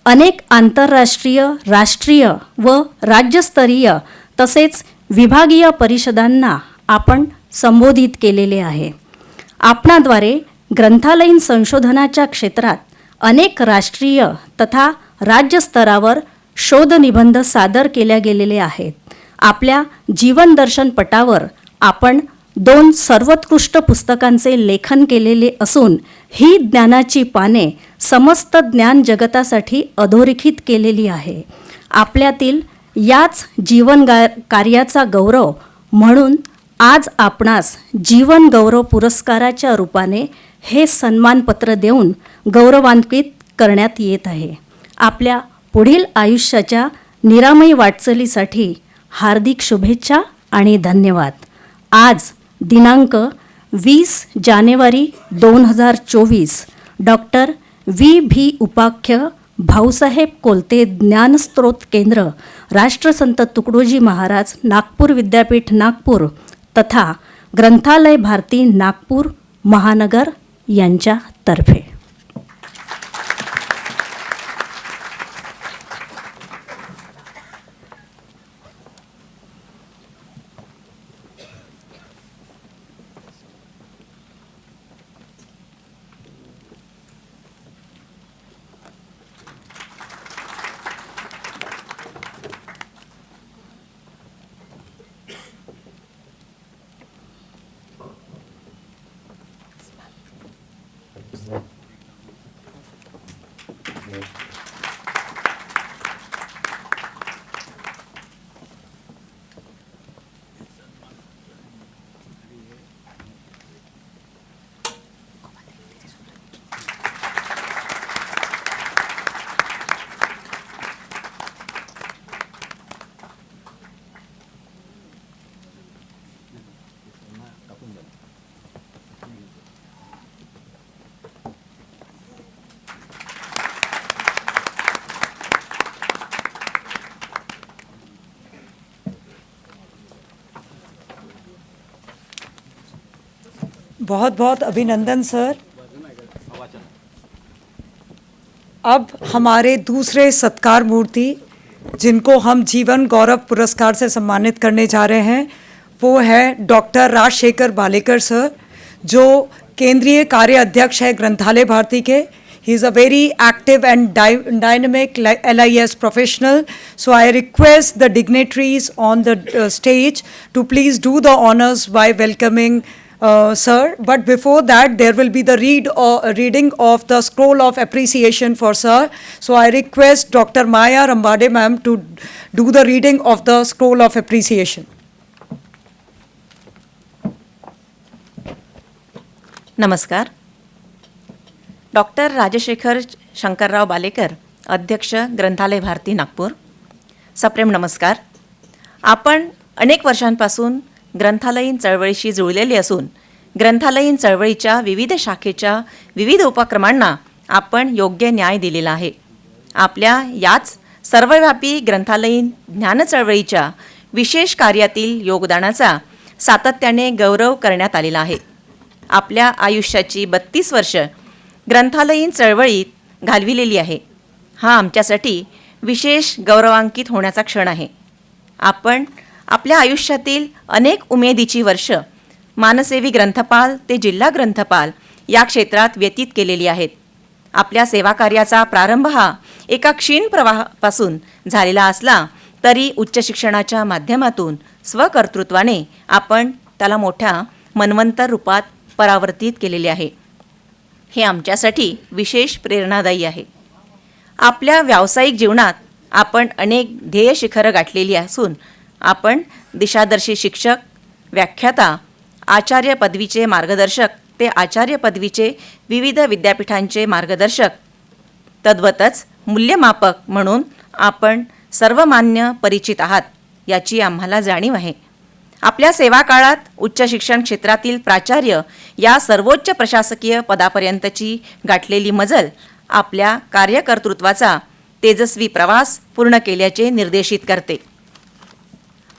अनेक आंतरराष्ट्रीय, राष्ट्रीय व राज्यस्तरीय तसेच विभागीय परिषदांना आपण संबोधित केलेले आहे. आपणाद्वारे ग्रंथालयीन संशोधनाच्या क्षेत्रात अनेक राष्ट्रीय तथा राज्यस्तरावर शोधनिबंध सादर केल्या गेलेले आहेत. आपल्या जीवनदर्शन पटावर आपण 2 सर्वोत्कृष्ट पुस्तकांचे लेखन केलेले असून ही ज्ञानाची पाने समस्त ज्ञान जगतासाठी अधोरेखित केलेली आहे. आपल्यातील याच जीवन कार्याचा गौरव म्हणून आज आपणास जीवन गौरव पुरस्काराच्या रूपाने हे सन्मानपत्र देऊन गौरवान्वित करण्यात येत आहे. आपल्या पुढील आयुष्याच्या निरामयी वाटचालीसाठी हार्दिक शुभेच्छा आणि धन्यवाद. आज दिनांक 20 जानेवारी 2024 डॉक्टर V.V. उपाख्य भाऊसाहेब कोलते ज्ञानस्रोत केंद्र राष्ट्रसंत तुकडोजी महाराज नागपूर विद्यापीठ नागपूर तथा ग्रंथालय भारती नागपूर महानगर यांच्यातर्फे. बहुत बहुत अभिनंदन सर। अब हमारे दूसरे सत्कार मूर्ति जिनको हम जीवन गौरव पुरस्कार से सम्मानित करने जा रहे हैं वो है डॉक्टर राजशेखर बालेकर सर, जो केंद्रीय कार्य अध्यक्ष है ग्रंथालय भारती के। He is a very active and dynamic LIS professional. So I request the dignitaries on the stage to please do the honors by welcoming sir. But before that, there will be the reading of the scroll of appreciation for sir. So I request Dr. Maya Rambade ma'am to do the reading of the scroll of appreciation. नमस्कार. Doctor Rajshekhar Shankarrao Balekar, अध्यक्ष ग्रंथालय भारती नागपूर. सप्रेम नमस्कार. आपण अनेक वर्षांपासून ग्रंथालयीन चळवळीशी जुळलेली असून ग्रंथालयीन चळवळीच्या विविध शाखेच्या विविध उपक्रमांना आपण योग्य न्याय दिलेला आहे. आपल्या याच सर्वव्यापी ग्रंथालयीन ज्ञान चळवळीच्या विशेष कार्यातील योगदानाचा सातत्याने गौरव करण्यात आलेला आहे. आपल्या आयुष्याची 32 वर्ष ग्रंथालयीन चळवळीत घालविलेली आहे. हा आमच्यासाठी विशेष गौरवान्वित होण्याचा क्षण आहे. आपण आपल्या आयुष्यातील अनेक उमेदीची वर्ष मानसेवी ग्रंथपाल ते जिल्हा ग्रंथपाल या क्षेत्रात व्यतीत केलेली आहेत. आपल्या सेवाकार्याचा प्रारंभ हा एका क्षीण प्रवाहापासून झालेला असला तरी उच्च शिक्षणाच्या माध्यमातून स्वकर्तृत्वाने आपण त्याला मोठ्या मनवंतर रूपात परावर्तित केलेले आहे. हे आमच्यासाठी विशेष प्रेरणादायी आहे. आपल्या व्यावसायिक जीवनात आपण अनेक ध्येय शिखरं गाठलेली असून आपण दिशादर्शी शिक्षक, व्याख्याता, आचार्य पदवीचे मार्गदर्शक ते आचार्य पदवीचे विविध विद्यापीठांचे मार्गदर्शक, तद्वतच मूल्यमापक म्हणून आपण सर्वमान्य परिचित आहात याची आम्हाला जाणीव आहे. आपल्या सेवा काळात उच्च शिक्षण क्षेत्रातील प्राचार्य या सर्वोच्च प्रशासकीय पदापर्यंतची गाठलेली मजल आपल्या कार्यकर्तृत्वाचा तेजस्वी प्रवास पूर्ण केल्याचे निर्देशित करते.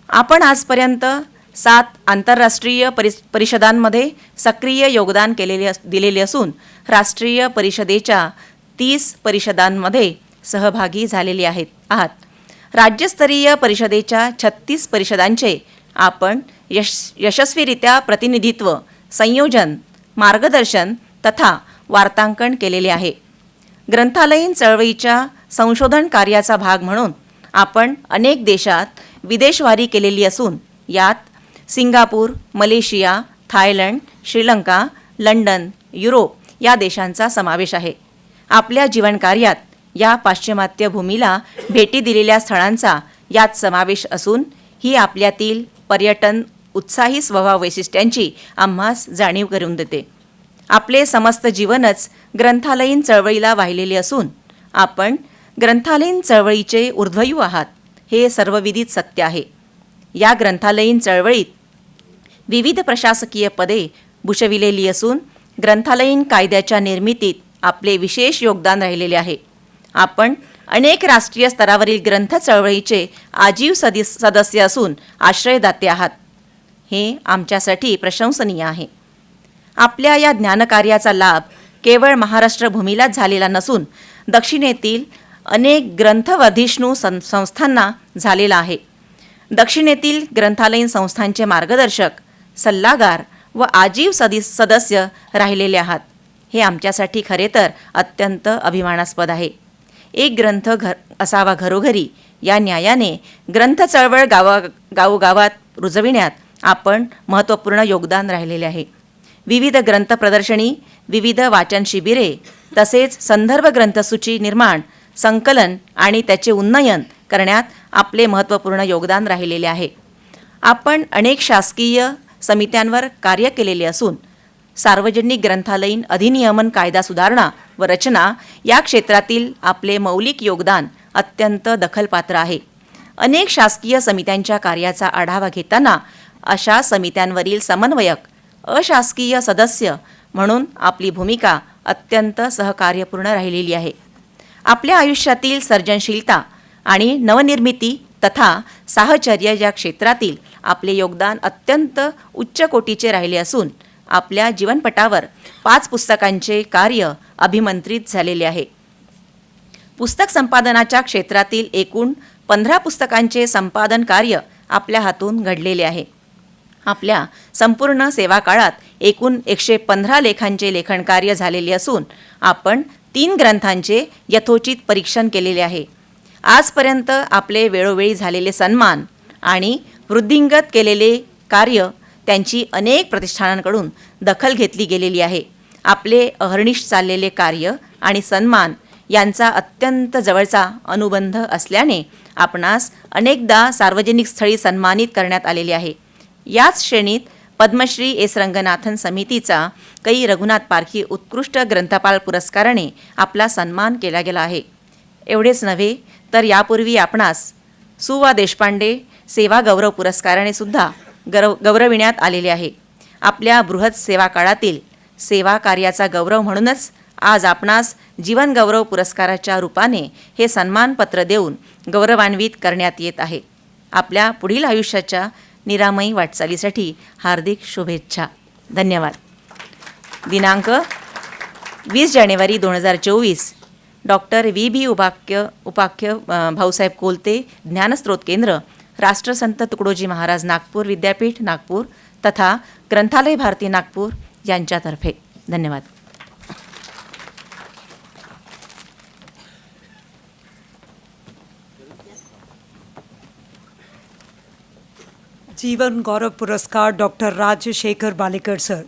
आपण आजपर्यंत 7 आंतरराष्ट्रीय परिषदांमध्ये सक्रिय योगदान दिलेले असून राष्ट्रीय परिषदेच्या 30 परिषदांमध्ये सहभागी झालेले आहात. राज्यस्तरीय परिषदेच्या 36 परिषदांचे आपण यशस्वीरित्या प्रतिनिधित्व, संयोजन, मार्गदर्शन तथा वार्तांकन केलेले आहे. ग्रंथालयीन चळवळीच्या संशोधन कार्याचा भाग म्हणून आपण अनेक देशात विदेशवारी केलेली असून यात Singapore, Malaysia, Thailand, Sri Lanka, London, Europe या देशांचा समावेश आहे. आपल्या जीवनकार्यात या पाश्चिमात्य भूमीला भेटी दिलेल्या स्थळांचा यात समावेश असून ही आपल्यातील पर्यटन उत्साही स्वभाव वैशिष्ट्यांची आम्हास जाणीव करून देते. आपले समस्त जीवनच ग्रंथालयीन चळवळीला वाहिलेले असून आपण ग्रंथालयीन चळवळीचे ऊर्ध्वयू आहात हे सर्वविदित सत्य आहे. या ग्रंथालयीन चळवळीत विविध प्रशासकीय पदे भूषविलेली असून ग्रंथालयीन कायद्याच्या निर्मितीत आपले विशेष योगदान राहिलेले आहे. आपण अनेक राष्ट्रीय स्तरावरील ग्रंथ चळवळीचे आजीव सदस्य असून आश्रयदाते आहात. हे आमच्यासाठी प्रशंसनीय आहे. आपल्या या ज्ञानकार्याचा लाभ केवळ महाराष्ट्र भूमीलाच झालेला नसून दक्षिणेतील अनेक ग्रंथवर्धिष्णू संस्थांना झालेला आहे. दक्षिणेतील ग्रंथालयीन संस्थांचे मार्गदर्शक, सल्लागार व आजीव सदस्य राहिलेले आहात. हे आमच्यासाठी खरे तर अत्यंत अभिमानास्पद आहे. एक ग्रंथ असावा घरोघरी या न्यायाने ग्रंथ चळवळ गावोगावात रुजविण्यात आपण महत्त्वपूर्ण योगदान राहिलेले आहे. विविध ग्रंथ प्रदर्शनी, विविध वाचन शिबिरे तसेच संदर्भ ग्रंथसूची निर्माण, संकलन आणि त्याचे उन्नयन करण्यात आपले महत्त्वपूर्ण योगदान राहिलेले आहे. आपण अनेक शासकीय समित्यांवर कार्य केलेले असून सार्वजनिक ग्रंथालयीन अधिनियमन कायदा सुधारणा व रचना या क्षेत्रातील आपले मौलिक योगदान अत्यंत दखलपात्र आहे. अनेक शासकीय समित्यांच्या कार्याचा आढावा घेताना अशा समित्यांवरील समन्वयक, अशासकीय सदस्य म्हणून आपली भूमिका अत्यंत सहकार्यपूर्ण राहिलेली आहे. आपल्या आयुष्यातील सर्जनशीलता आणि नवनिर्मिती तथा साहचर्य या क्षेत्रातील आपले योगदान अत्यंत उच्च कोटीचे राहिले असून आपल्या जीवनपटावर 5 पुस्तकांचे कार्य अभिमंत्रित झालेले आहे. पुस्तक संपादनाच्या क्षेत्रातील एकूण 15 पुस्तकांचे संपादन कार्य आपल्या हातून घडलेले आहे. आपल्या संपूर्ण सेवा काळात एकूण 115 लेखांचे लेखन कार्य झालेले असून आपण 3 ग्रंथांचे यथोचित परीक्षण केलेले आहे. आजपर्यंत आपले वेळोवेळी झालेले सन्मान आणि वृद्धिंगत केलेले कार्य त्यांची अनेक प्रतिष्ठानांकडून दखल घेतली गेलेली आहे. आपले अहर्निश चाललेले कार्य आणि सन्मान यांचा अत्यंत जवळचा अनुबंध असल्याने आपणास अनेकदा सार्वजनिक स्थळी सन्मानित करण्यात आलेले आहे. याच श्रेणीत पद्मश्री एस रंगनाथन समितीचा कै रघुनाथ पारखी उत्कृष्ट ग्रंथपाल पुरस्काराने आपला सन्मान केला गेला आहे. एवढेच नव्हे तर यापूर्वी आपणास सुवा देशपांडे सेवा गौरव पुरस्काराने सुद्धा गौरविण्यात आलेले आहे. आपल्या बृहत सेवा काळातील सेवा कार्याचा गौरव म्हणूनच आज आपणास जीवन गौरव पुरस्काराच्या रूपाने हे सन्मानपत्र देऊन गौरवान्वित करण्यात येत आहे. आपल्या पुढील आयुष्याच्या निरामयी वाटचालीसाठी हार्दिक शुभेच्छा. धन्यवाद. दिनांक 20 जानेवारी 2024 डॉक्टर V.B. उपाख्य भाऊसाहेब कोलते ज्ञानस्रोत केंद्र, राष्ट्रसंत तुकडोजी महाराज नागपूर विद्यापीठ नागपूर तथा ग्रंथालय भारती नागपूर यांच्यातर्फे. धन्यवाद. जीवन गौरव पुरस्कार डॉक्टर राजशेखर बालेकर सर.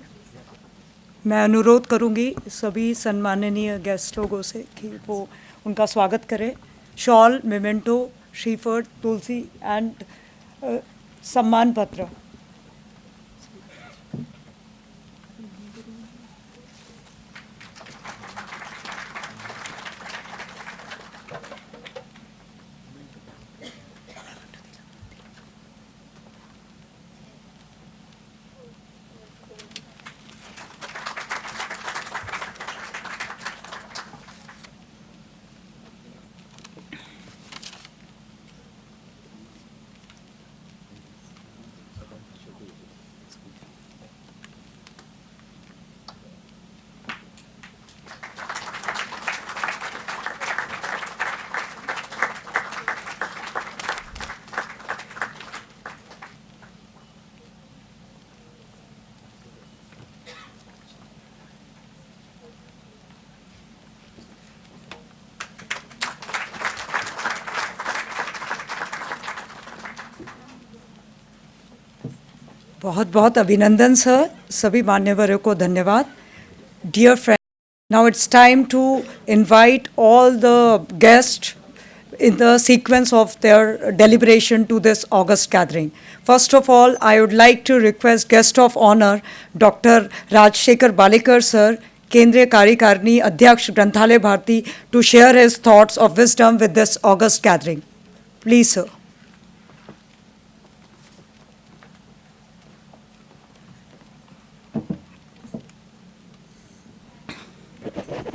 मैं अनुरोध करूंगी सभी सम्माननीय गेस्ट लोगों से कि वो उनका स्वागत करें. शॉल, मेमेंटो, श्रीफल, तुलसी एंड सम्मान पत्र. बहुत बहुत अभिनंदन सर. सभी मान्यवरों को धन्यवाद. Dear friends, now it's time to invite all the guests in the sequence of their deliberation to this August gathering. First of all, I would like to request guest of honor Dr. Rajshekhar Balekar sir, Kendriya कार्यकारिणी अध्यक्ष ग्रंथालय Bharti, to share his thoughts of wisdom with this August gathering. Please sir.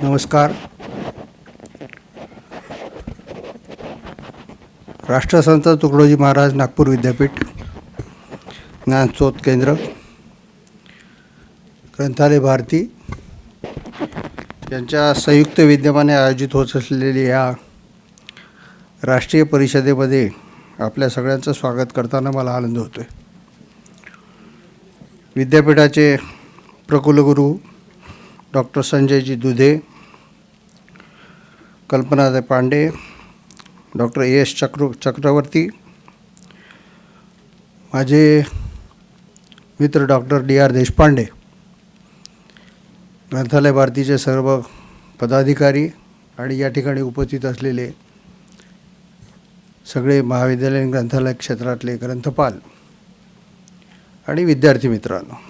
नमस्कार. राष्ट्रसंत तुकडोजी महाराज नागपूर विद्यापीठ ज्ञानस्रोत केंद्र, ग्रंथालय भारती यांच्या संयुक्त विद्यमाने आयोजित होत असलेली या राष्ट्रीय परिषदेमध्ये आपल्या सगळ्यांचं स्वागत करताना मला आनंद होतो आहे. विद्यापीठाचे प्रकुलगुरू डॉक्टर संजयजी दुधे, कल्पनाताई पांडे, डॉक्टर एस चक्रवर्ती, माझे मित्र डॉक्टर DR देशपांडे, ग्रंथालय भारतीचे सर्व पदाधिकारी आणि या ठिकाणी उपस्थित असलेले सगळे महाविद्यालयीन ग्रंथालय क्षेत्रातले ग्रंथपाल आणि विद्यार्थी मित्रांनो,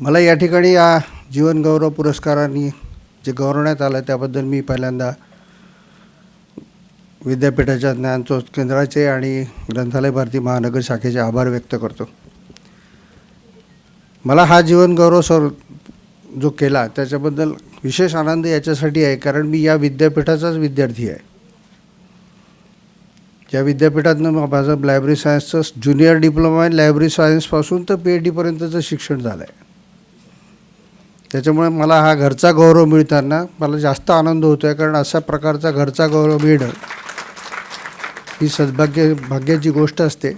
मला या ठिकाणी या जीवन गौरव पुरस्कारांनी जे गौरवण्यात आलं त्याबद्दल मी पहिल्यांदा विद्यापीठाच्या ज्ञानस्रोत केंद्राचे आणि ग्रंथालय भारती महानगर शाखेचे आभार व्यक्त करतो. मला हा जीवन गौरव जो केला त्याच्याबद्दल विशेष आनंद याच्यासाठी आहे कारण मी या विद्यापीठाचाच विद्यार्थी आहे ज्या विद्यापीठातनं माझं लायब्ररी सायन्सचं ज्युनियर डिप्लोमा इन लायब्ररी सायन्सपासून तर PhD पर्यंतचं शिक्षण झालं आहे. त्याच्यामुळे मला हा घरचा गौरव मिळताना मला जास्त आनंद होतो आहे, कारण अशा प्रकारचा घरचा गौरव मिळणं ही भाग्याची गोष्ट असते.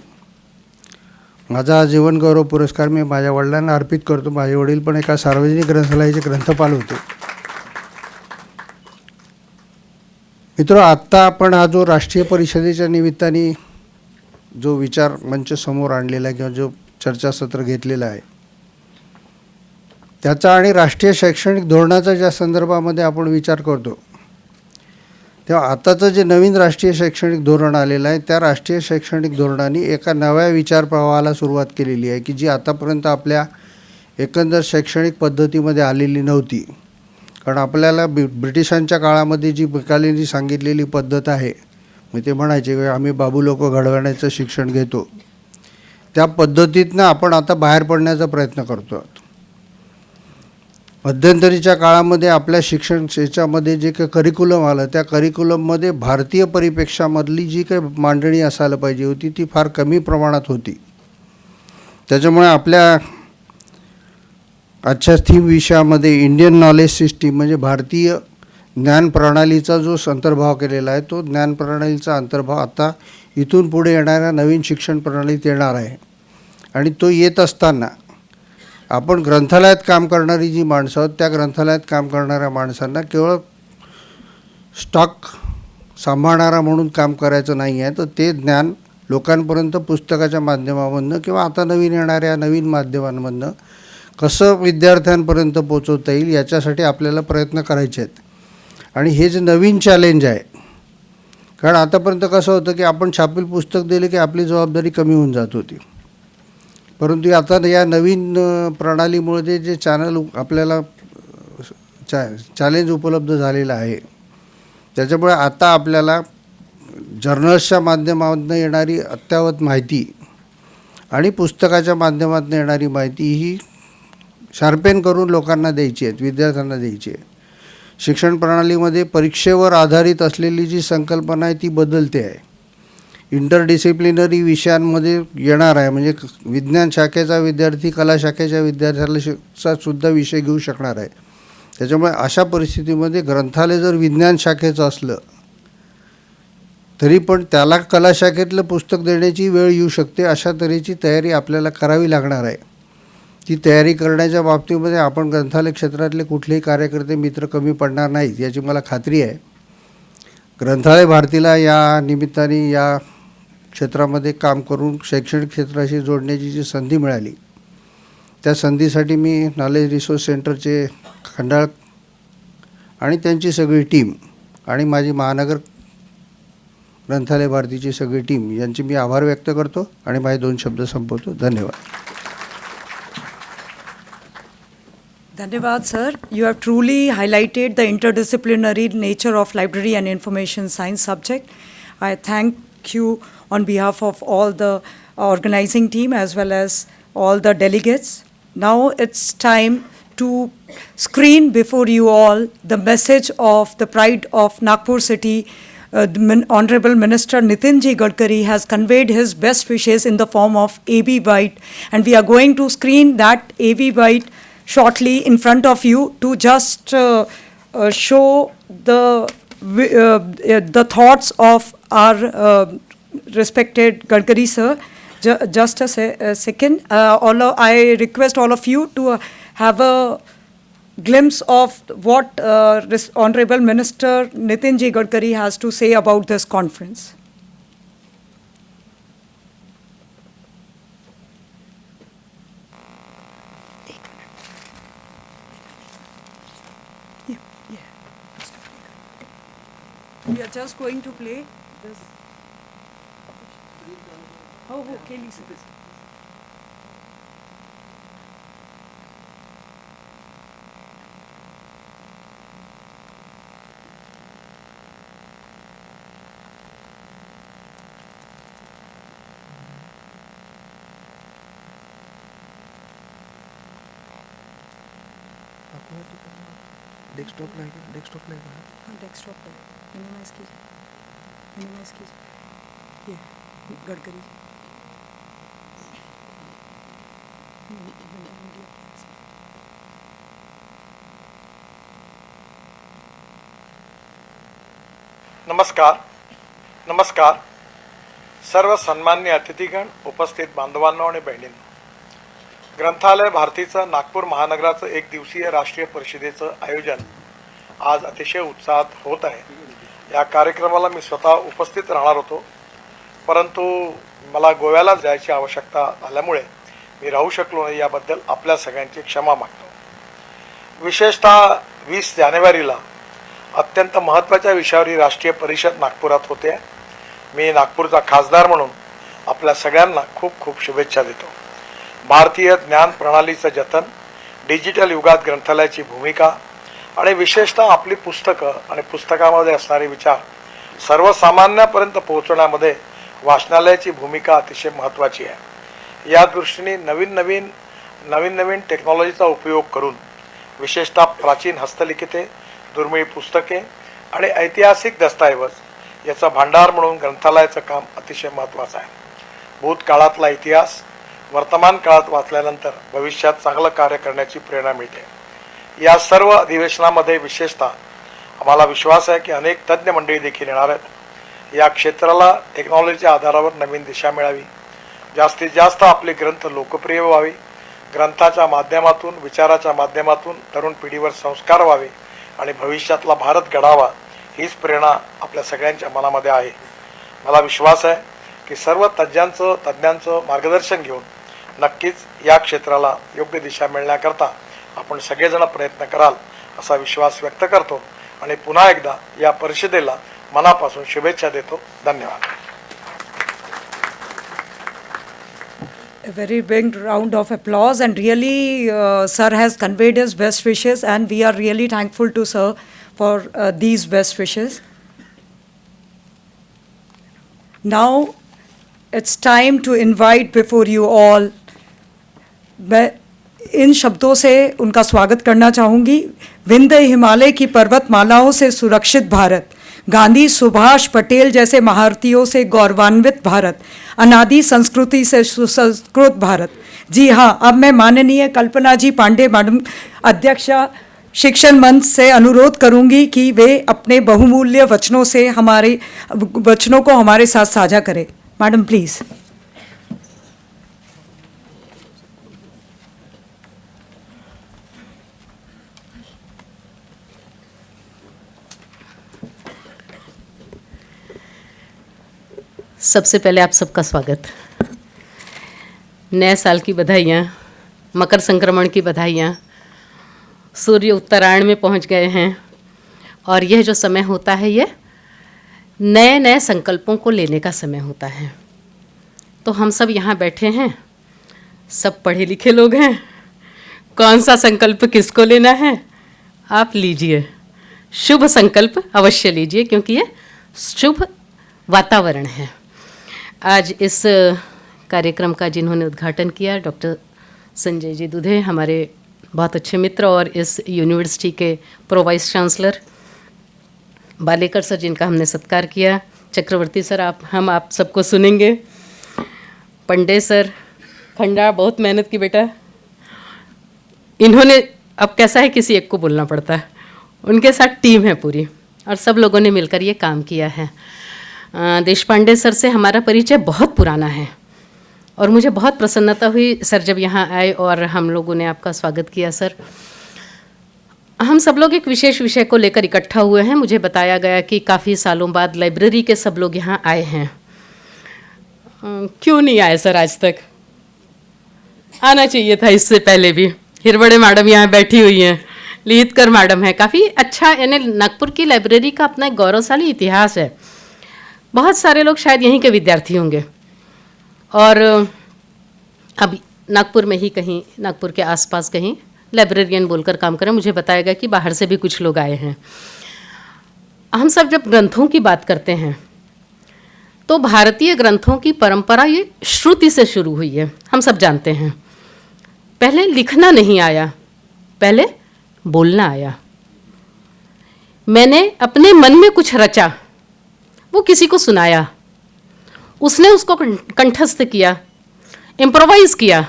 माझा हा जीवन गौरव पुरस्कार मी माझ्या वडिलांना अर्पित करतो. माझे वडील पण एका सार्वजनिक ग्रंथालयाचे ग्रंथपाल होते. मित्र, आत्ता आपण हा जो राष्ट्रीय परिषदेच्या निमित्ताने जो विचार मंच समोर आणलेला आहे किंवा जो चर्चासत्र घेतलेला आहे, त्याचा आणि राष्ट्रीय शैक्षणिक धोरणाचा ज्या संदर्भामध्ये आपण विचार करतो, तेव्हा आताचं जे नवीन राष्ट्रीय शैक्षणिक धोरण आलेलं आहे, त्या राष्ट्रीय शैक्षणिक धोरणाने एका नव्या विचार प्रवाहाला सुरुवात केलेली आहे की जी आतापर्यंत आपल्या एकंदर शैक्षणिक पद्धतीमध्ये आलेली नव्हती. कारण आपल्याला ब्रिटिशांच्या काळामध्ये जी बकालींनी सांगितलेली पद्धत आहे, मग ते म्हणायचे की आम्ही बाबू लोक घडवण्याचं शिक्षण घेतो, त्या पद्धतीतनं आपण आता बाहेर पडण्याचा प्रयत्न करतो आहोत. मध्यंतरीच्या काळामध्ये आपल्या शिक्षण याच्यामध्ये जे काही करिक्युलम आलं, त्या करिक्युलममध्ये भारतीय परिप्रेक्षामधली जी काही मांडणी असायला पाहिजे होती ती फार कमी प्रमाणात होती. त्याच्यामुळे आपल्या आजच्या थीम विषयामध्ये इंडियन नॉलेज सिस्टीम म्हणजे भारतीय ज्ञान प्रणालीचा जो अंतर्भाव केलेला आहे, तो ज्ञान प्रणालीचा अंतर्भाव आता इथून पुढे येणाऱ्या नवीन शिक्षण प्रणालीत येणार आहे. आणि तो येत असताना आपण ग्रंथालयात काम करणारी जी माणसं आहोत, त्या ग्रंथालयात काम करणाऱ्या माणसांना केवळ स्टॉक सांभाळणारा म्हणून काम करायचं नाही आहे, तर ते ज्ञान लोकांपर्यंत पुस्तकाच्या माध्यमामधनं किंवा आता नवीन येणाऱ्या नवीन माध्यमांमधनं कसं विद्यार्थ्यांपर्यंत पोचवता येईल याच्यासाठी आपल्याला प्रयत्न करायचे आहेत. आणि हे जे नवीन चॅलेंज आहे, कारण आतापर्यंत कसं होतं की आपण छापील पुस्तक दिले की आपली जबाबदारी कमी होऊन जात होती. परंतु आता या नवीन प्रणालीमुळे जे चॅनल आपल्याला चॅलेंज उपलब्ध झालेलं आहे, त्याच्यामुळे आता आपल्याला जर्नल्सच्या माध्यमातून येणारी अत्यावत माहिती आणि पुस्तकाच्या माध्यमातून येणारी माहिती ही शार्पेन करून लोकांना द्यायची आहेत, विद्यार्थ्यांना द्यायची आहे. शिक्षण प्रणालीमध्ये परीक्षेवर आधारित असलेली जी संकल्पना आहे ती बदलते आहे. इंटरडिसिप्लिनरी विषयांमध्ये येणार आहे, म्हणजे विज्ञान शाखेचा विद्यार्थी कला शाखेच्या विद्यार्थ्याला सुद्धा विषय घेऊ शकणार आहे. त्याच्यामुळे अशा परिस्थितीमध्ये ग्रंथालय जर विज्ञान शाखेचं असलं तरी पण त्याला कला शाखेतलं पुस्तक देण्याची वेळ येऊ शकते. अशा तऱ्हेची तयारी आपल्याला करावी लागणार आहे. ती तयारी करण्याच्या बाबतीमध्ये आपण ग्रंथालय क्षेत्रातले कुठलेही कार्यकर्ते मित्र कमी पडणार नाहीत याची मला खात्री आहे. ग्रंथालय भारतीला या निमित्ताने या क्षेत्रामध्ये काम करून शैक्षणिक क्षेत्राशी जोडण्याची जी संधी मिळाली, त्या संधीसाठी मी नॉलेज रिसोर्स सेंटरचे खंडाळ आणि त्यांची सगळी टीम आणि माझी महानगर ग्रंथालय भारतीची सगळी टीम यांचे मी आभार व्यक्त करतो आणि माझे 2 शब्द संपवतो. धन्यवाद. Dhanyavad, sir. You have truly highlighted the interdisciplinary nature of library and information science subject. I thank you on behalf of all the organizing team as well as all the delegates. Now it's time to screen before you all the message of the pride of Nagpur city. Honorable Minister Nitin Ji Gadkari has conveyed his best wishes in the form of AB Bite, and we are going to screen that AB Bite shortly in front of you to just show the thoughts of our respected Gadkari sir. Just a second. I request all of you to have a glimpse of what Honorable Minister Nitin Ji Gadkari has to say about this conference. We are just going to play this. Oh, okay, Lisa. Desktop लाएगा हाँ, desktop पर minimise कीजिए. गडकरी नमस्कार नमस्कार सर्व सन्मान्य अतिथीगण, उपस्थित बांधवांनो आणि बहिणींनो, ग्रंथालय भारतीचं नागपूर महानगराचं एक दिवसीय राष्ट्रीय परिषदेचं आयोजन आज अतिशय उत्साहात होत आहे. या कार्यक्रमाला मी स्वतः उपस्थित राहणार होतो, परंतु मला गोव्याला जायची आवश्यकता आल्यामुळे मी राहू शकलो नाही. याबद्दल आपल्या सगळ्यांची क्षमा मागतो. विशेषतः 20 जानेवारीला अत्यंत महत्त्वाच्या विषयावर ही राष्ट्रीय परिषद नागपुरात होते. मी नागपूरचा खासदार म्हणून आपल्या सगळ्यांना खूप खूप शुभेच्छा देतो. भारतीय ज्ञान प्रणालीचं जतन, डिजिटल युगात ग्रंथालयाची भूमिका आणि विशेषतः आपली पुस्तकं आणि पुस्तकामध्ये असणारे विचार सर्वसामान्यापर्यंत पोहोचवण्यामध्ये वाचनालयाची भूमिका अतिशय महत्त्वाची आहे. या दृष्टीने नवीन टेक्नॉलॉजीचा उपयोग करून विशेषतः प्राचीन हस्तलिखिते, दुर्मिळ पुस्तके आणि ऐतिहासिक दस्तऐवज याचा भांडार म्हणून ग्रंथालयाचं काम अतिशय महत्त्वाचं आहे. भूतकाळातला इतिहास वर्तमान काळात वाचल्यानंतर भविष्यात चांगलं कार्य करण्याची प्रेरणा मिळते. या सर्व अधिवेशनामध्ये विशेषतः आम्हाला विश्वास आहे की अनेक तज्ज्ञ मंडळी देखील येणार आहेत. या क्षेत्राला टेक्नॉलॉजीच्या आधारावर नवीन दिशा मिळावी, जास्तीत जास्त आपले ग्रंथ लोकप्रिय व्हावे, ग्रंथाच्या माध्यमातून, विचाराच्या माध्यमातून तरुण पिढीवर संस्कार व्हावे आणि भविष्यातला भारत घडावा, हीच प्रेरणा आपल्या सगळ्यांच्या मनामध्ये आहे. मला विश्वास आहे की सर्व तज्ज्ञांचं मार्गदर्शन घेऊन नक्कीच या क्षेत्राला योग्य दिशा मिळण्याकरता आपण सगळेजण प्रयत्न कराल असा विश्वास व्यक्त करतो आणि पुन्हा एकदा या परिषदेला मनापासून शुभेच्छा देतो. धन्यवाद. A very big round of applause, and really sir has conveyed his best wishes, and we are really thankful to sir for these best wishes. Now it's time to invite before you all. मैं इन शब्दों से उनका स्वागत करना चाहूँगी. विंध्य हिमालय की पर्वतमालाओं से सुरक्षित भारत, गांधी सुभाष पटेल जैसे महारथियों से गौरवान्वित भारत, अनादि संस्कृति से सुसंस्कृत भारत. जी हाँ, अब मैं माननीय कल्पना जी पांडे मैडम अध्यक्षा शिक्षण मंच से अनुरोध करूंगी कि वे अपने बहुमूल्य वचनों से हमारे वचनों को हमारे साथ साझा करें. Madam please. सबसे पहले आप सबका स्वागत. नए साल की बधाइयाँ, मकर संक्रमण की बधाइयाँ. सूर्य उत्तरायण में पहुंच गए हैं और यह जो समय होता है ये नए नए संकल्पों को लेने का समय होता है. तो हम सब यहाँ बैठे हैं, सब पढ़े लिखे लोग हैं. कौन सा संकल्प किसको लेना है आप लीजिए. शुभ संकल्प अवश्य लीजिए क्योंकि ये शुभ वातावरण है. आज इस कार्यक्रम का जिन्होंने उद्घाटन किया, डॉक्टर संजय जी दुधे, हमारे बहुत अच्छे मित्र, और इस यूनिवर्सिटी के pro vice chancellor Balekar sir जिनका हमने सत्कार किया, चक्रवर्ती सर हम आप सबको सुनेंगे, पंडे सर, खंडा, बहुत मेहनत की बेटा. इन्होंने, अब कैसा है किसी एक को बोलना पड़ता है, उनके साथ टीम है पूरी और सब लोगों ने मिलकर ये काम किया है. देशपांडे सर से हमारा परिचय बहुत पुराना है और मुझे बहुत प्रसन्नता हुई सर जब यहाँ आए और हम लोगों ने आपका स्वागत किया. सर, हम सब लोग एक विशेष विषय को लेकर इकट्ठा हुए हैं. मुझे बताया गया कि काफ़ी सालों बाद लाइब्रेरी के सब लोग यहाँ आए हैं. क्यों नहीं आए सर आज तक? आना चाहिए था इससे पहले भी. हिरवड़े मैडम यहाँ बैठी हुई हैं, लीदकर मैडम है. काफ़ी अच्छा, यानी नागपुर की लाइब्रेरी का अपना एक गौरवशाली इतिहास है. बहुत सारे लोग शायद यहीं के विद्यार्थी होंगे और अब नागपुर में ही कहीं, नागपुर के आसपास कहीं लाइब्रेरियन बोलकर काम करें. मुझे बताया गया कि बाहर से भी कुछ लोग आए हैं. हम सब जब ग्रंथों की बात करते हैं तो भारतीय ग्रंथों की परंपरा ये श्रुति से शुरू हुई है, हम सब जानते हैं. पहले लिखना नहीं आया, पहले बोलना आया. मैंने अपने मन में कुछ रचा, वो किसी को सुनाया, उसने उसको कंठस्थ किया, इम्प्रोवाइज किया,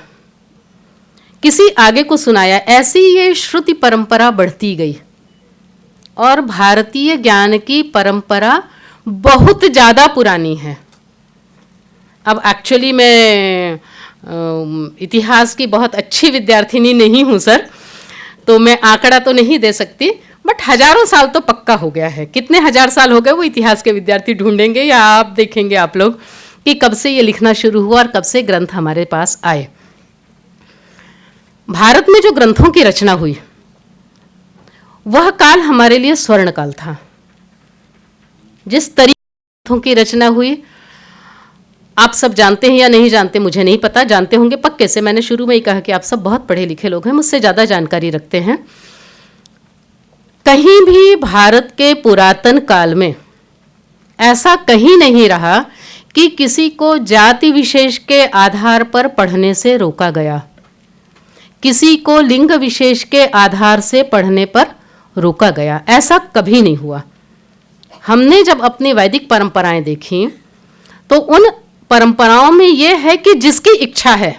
किसी आगे को सुनाया। ऐसी ये श्रुति परंपरा बढ़ती गई और भारतीय ज्ञान की परंपरा बहुत ज़्यादा पुरानी है। अब एक्चुअली मैं इतिहास की बहुत अच्छी विद्यार्थिनी नहीं हूँ सर, तो मैं आंकड़ा तो नहीं दे सकती, बट हजारों साल तो पक्का हो गया है। कितने हजार साल हो गए वो इतिहास के विद्यार्थी ढूंढेंगे या आप देखेंगे आप लोग कि कब से ये लिखना शुरू हुआ और कब से ग्रंथ हमारे पास आए। भारत में जो ग्रंथों की रचना हुई वह काल हमारे लिए स्वर्ण काल था। जिस तरीके ग्रंथों की रचना हुई आप सब जानते हैं या नहीं जानते मुझे नहीं पता, जानते होंगे पक्के से। मैंने शुरू में ही कहा कि आप सब बहुत पढ़े लिखे लोग हैं, मुझसे ज़्यादा जानकारी रखते हैं। कहीं भी भारत के पुरातन काल में ऐसा कहीं नहीं रहा कि किसी को जाति विशेष के आधार पर पढ़ने से रोका गया, किसी को लिंग विशेष के आधार से पढ़ने पर रोका गया। ऐसा कभी नहीं हुआ। हमने जब अपनी वैदिक परंपराएं देखी तो उन परंपराओं में यह है कि जिसकी इच्छा है,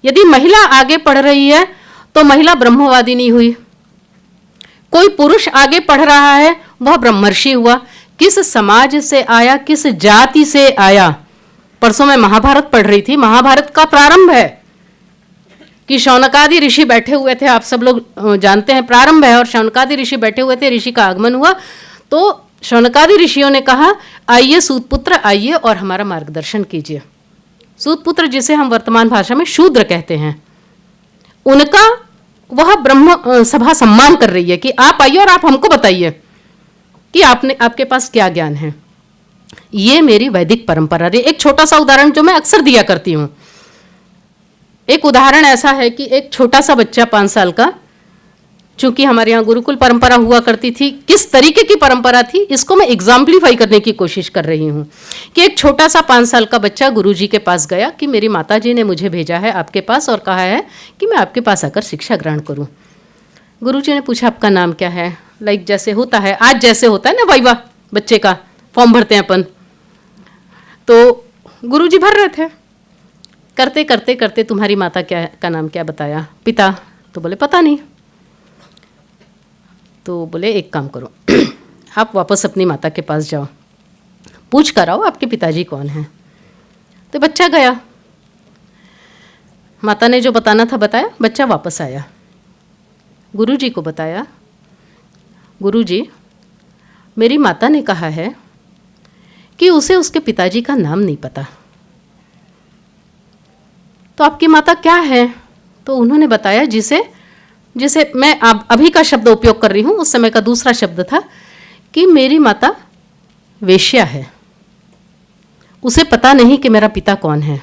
यदि महिला आगे पढ़ रही है तो महिला ब्रह्मवादी नहीं हुई, कोई पुरुष आगे पढ़ रहा है वह ब्रह्मर्षि हुआ। किस समाज से आया, किस जाति से आया। परसों मैं महाभारत पढ़ रही थी, महाभारत का प्रारंभ है कि शौनकादि ऋषि बैठे हुए थे, आप सब लोग जानते हैं प्रारंभ है, और शौनकादि ऋषि बैठे हुए थे, ऋषि का आगमन हुआ तो शौनकादि ऋषियों ने कहा आइए सूतपुत्र आइए और हमारा मार्गदर्शन कीजिए। सूतपुत्र जिसे हम वर्तमान भाषा में शूद्र कहते हैं, उनका वह ब्रह्म सभा सम्मान कर रही है कि आप आइए और आप हमको बताइए कि आपके पास क्या ज्ञान है। ये मेरी वैदिक परंपरा रही। एक छोटा सा उदाहरण जो मैं अक्सर दिया करती हूँ, एक उदाहरण ऐसा है कि एक छोटा सा बच्चा 5 साल का, चूंकि हमारे यहाँ गुरुकुल परंपरा हुआ करती थी, किस तरीके की परंपरा थी इसको मैं एग्जाम्पलीफाई करने की कोशिश कर रही हूँ कि एक छोटा सा 5 साल का बच्चा गुरुजी के पास गया कि मेरी माताजी ने मुझे भेजा है आपके पास और कहा है कि मैं आपके पास आकर शिक्षा ग्रहण करूँ। गुरुजी ने पूछा आपका नाम क्या है, लाइक जैसे होता है आज जैसे होता है ना वाइवा, बच्चे का फॉर्म भरते हैं अपन, तो गुरुजी भर रहे थे। करते करते करते तुम्हारी माता का नाम क्या बताया, पिता, तो बोले पता नहीं। तो बोले एक काम करो आप वापस अपनी माता के पास जाओ, पूछ कर आओ आपके पिताजी कौन हैं। तो बच्चा गया, माता ने जो बताना था बताया, बच्चा वापस आया, गुरुजी को बताया, गुरुजी मेरी माता ने कहा है कि उसे उसके पिताजी का नाम नहीं पता, तो आपकी माता क्या है। तो उन्होंने बताया जिसे मैं अभी का शब्द उपयोग कर रही हूँ, उस समय का दूसरा शब्द था कि मेरी माता वेश्या है, उसे पता नहीं कि मेरा पिता कौन है,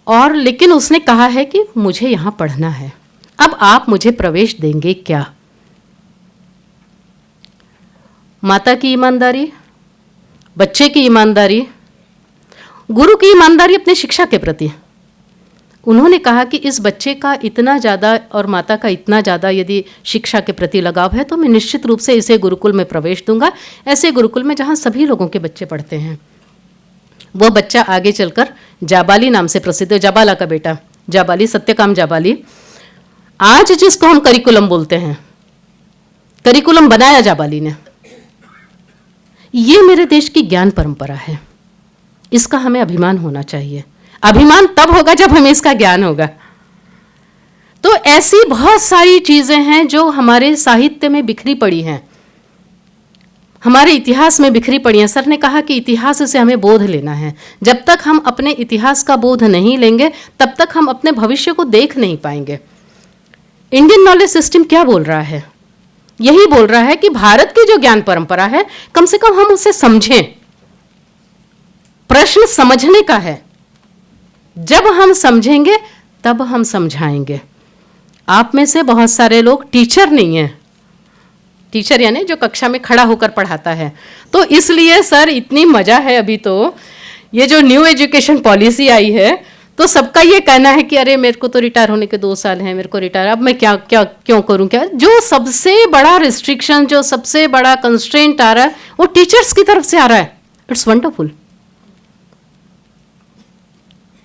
और लेकिन उसने कहा है कि मुझे यहाँ पढ़ना है, अब आप मुझे प्रवेश देंगे क्या। माता की ईमानदारी, बच्चे की ईमानदारी, गुरु की ईमानदारी अपने शिक्षा के प्रति। उन्होंने कहा कि इस बच्चे का इतना ज़्यादा और माता का इतना ज़्यादा यदि शिक्षा के प्रति लगाव है तो मैं निश्चित रूप से इसे गुरुकुल में प्रवेश दूंगा, ऐसे गुरुकुल में जहाँ सभी लोगों के बच्चे पढ़ते हैं। वह बच्चा आगे चलकर जाबाली नाम से प्रसिद्ध है, जाबाला का बेटा जाबाली, सत्यकाम जाबाली, आज जिसको हम करिकुलम बोलते हैं, करिकुलम बनाया जाबाली ने। ये मेरे देश की ज्ञान परंपरा है, इसका हमें अभिमान होना चाहिए। अभिमान तब होगा जब हमें इसका ज्ञान होगा। तो ऐसी बहुत सारी चीजें हैं जो हमारे साहित्य में बिखरी पड़ी हैं, हमारे इतिहास में बिखरी पड़ी हैं। सर ने कहा कि इतिहास से हमें बोध लेना है। जब तक हम अपने इतिहास का बोध नहीं लेंगे तब तक हम अपने भविष्य को देख नहीं पाएंगे। इंडियन नॉलेज सिस्टम क्या बोल रहा है? यही बोल रहा है कि भारत की जो ज्ञान परंपरा है कम से कम हम उसे समझें। प्रश्न समझने का है, जब हम समझेंगे तब हम समझाएंगे। आप में से बहुत सारे लोग टीचर नहीं हैं, टीचर यानी जो कक्षा में खड़ा होकर पढ़ाता है, तो इसलिए सर इतनी मजा है। अभी तो ये जो न्यू एजुकेशन पॉलिसी आई है तो सबका ये कहना है कि अरे मेरे को तो रिटायर होने के 2 साल हैं, मेरे को रिटायर, अब मैं क्यों करूं क्या। जो सबसे बड़ा रिस्ट्रिक्शन, जो सबसे बड़ा कंस्ट्रेंट आ रहा है वो टीचर्स की तरफ से आ रहा है। It's wonderful.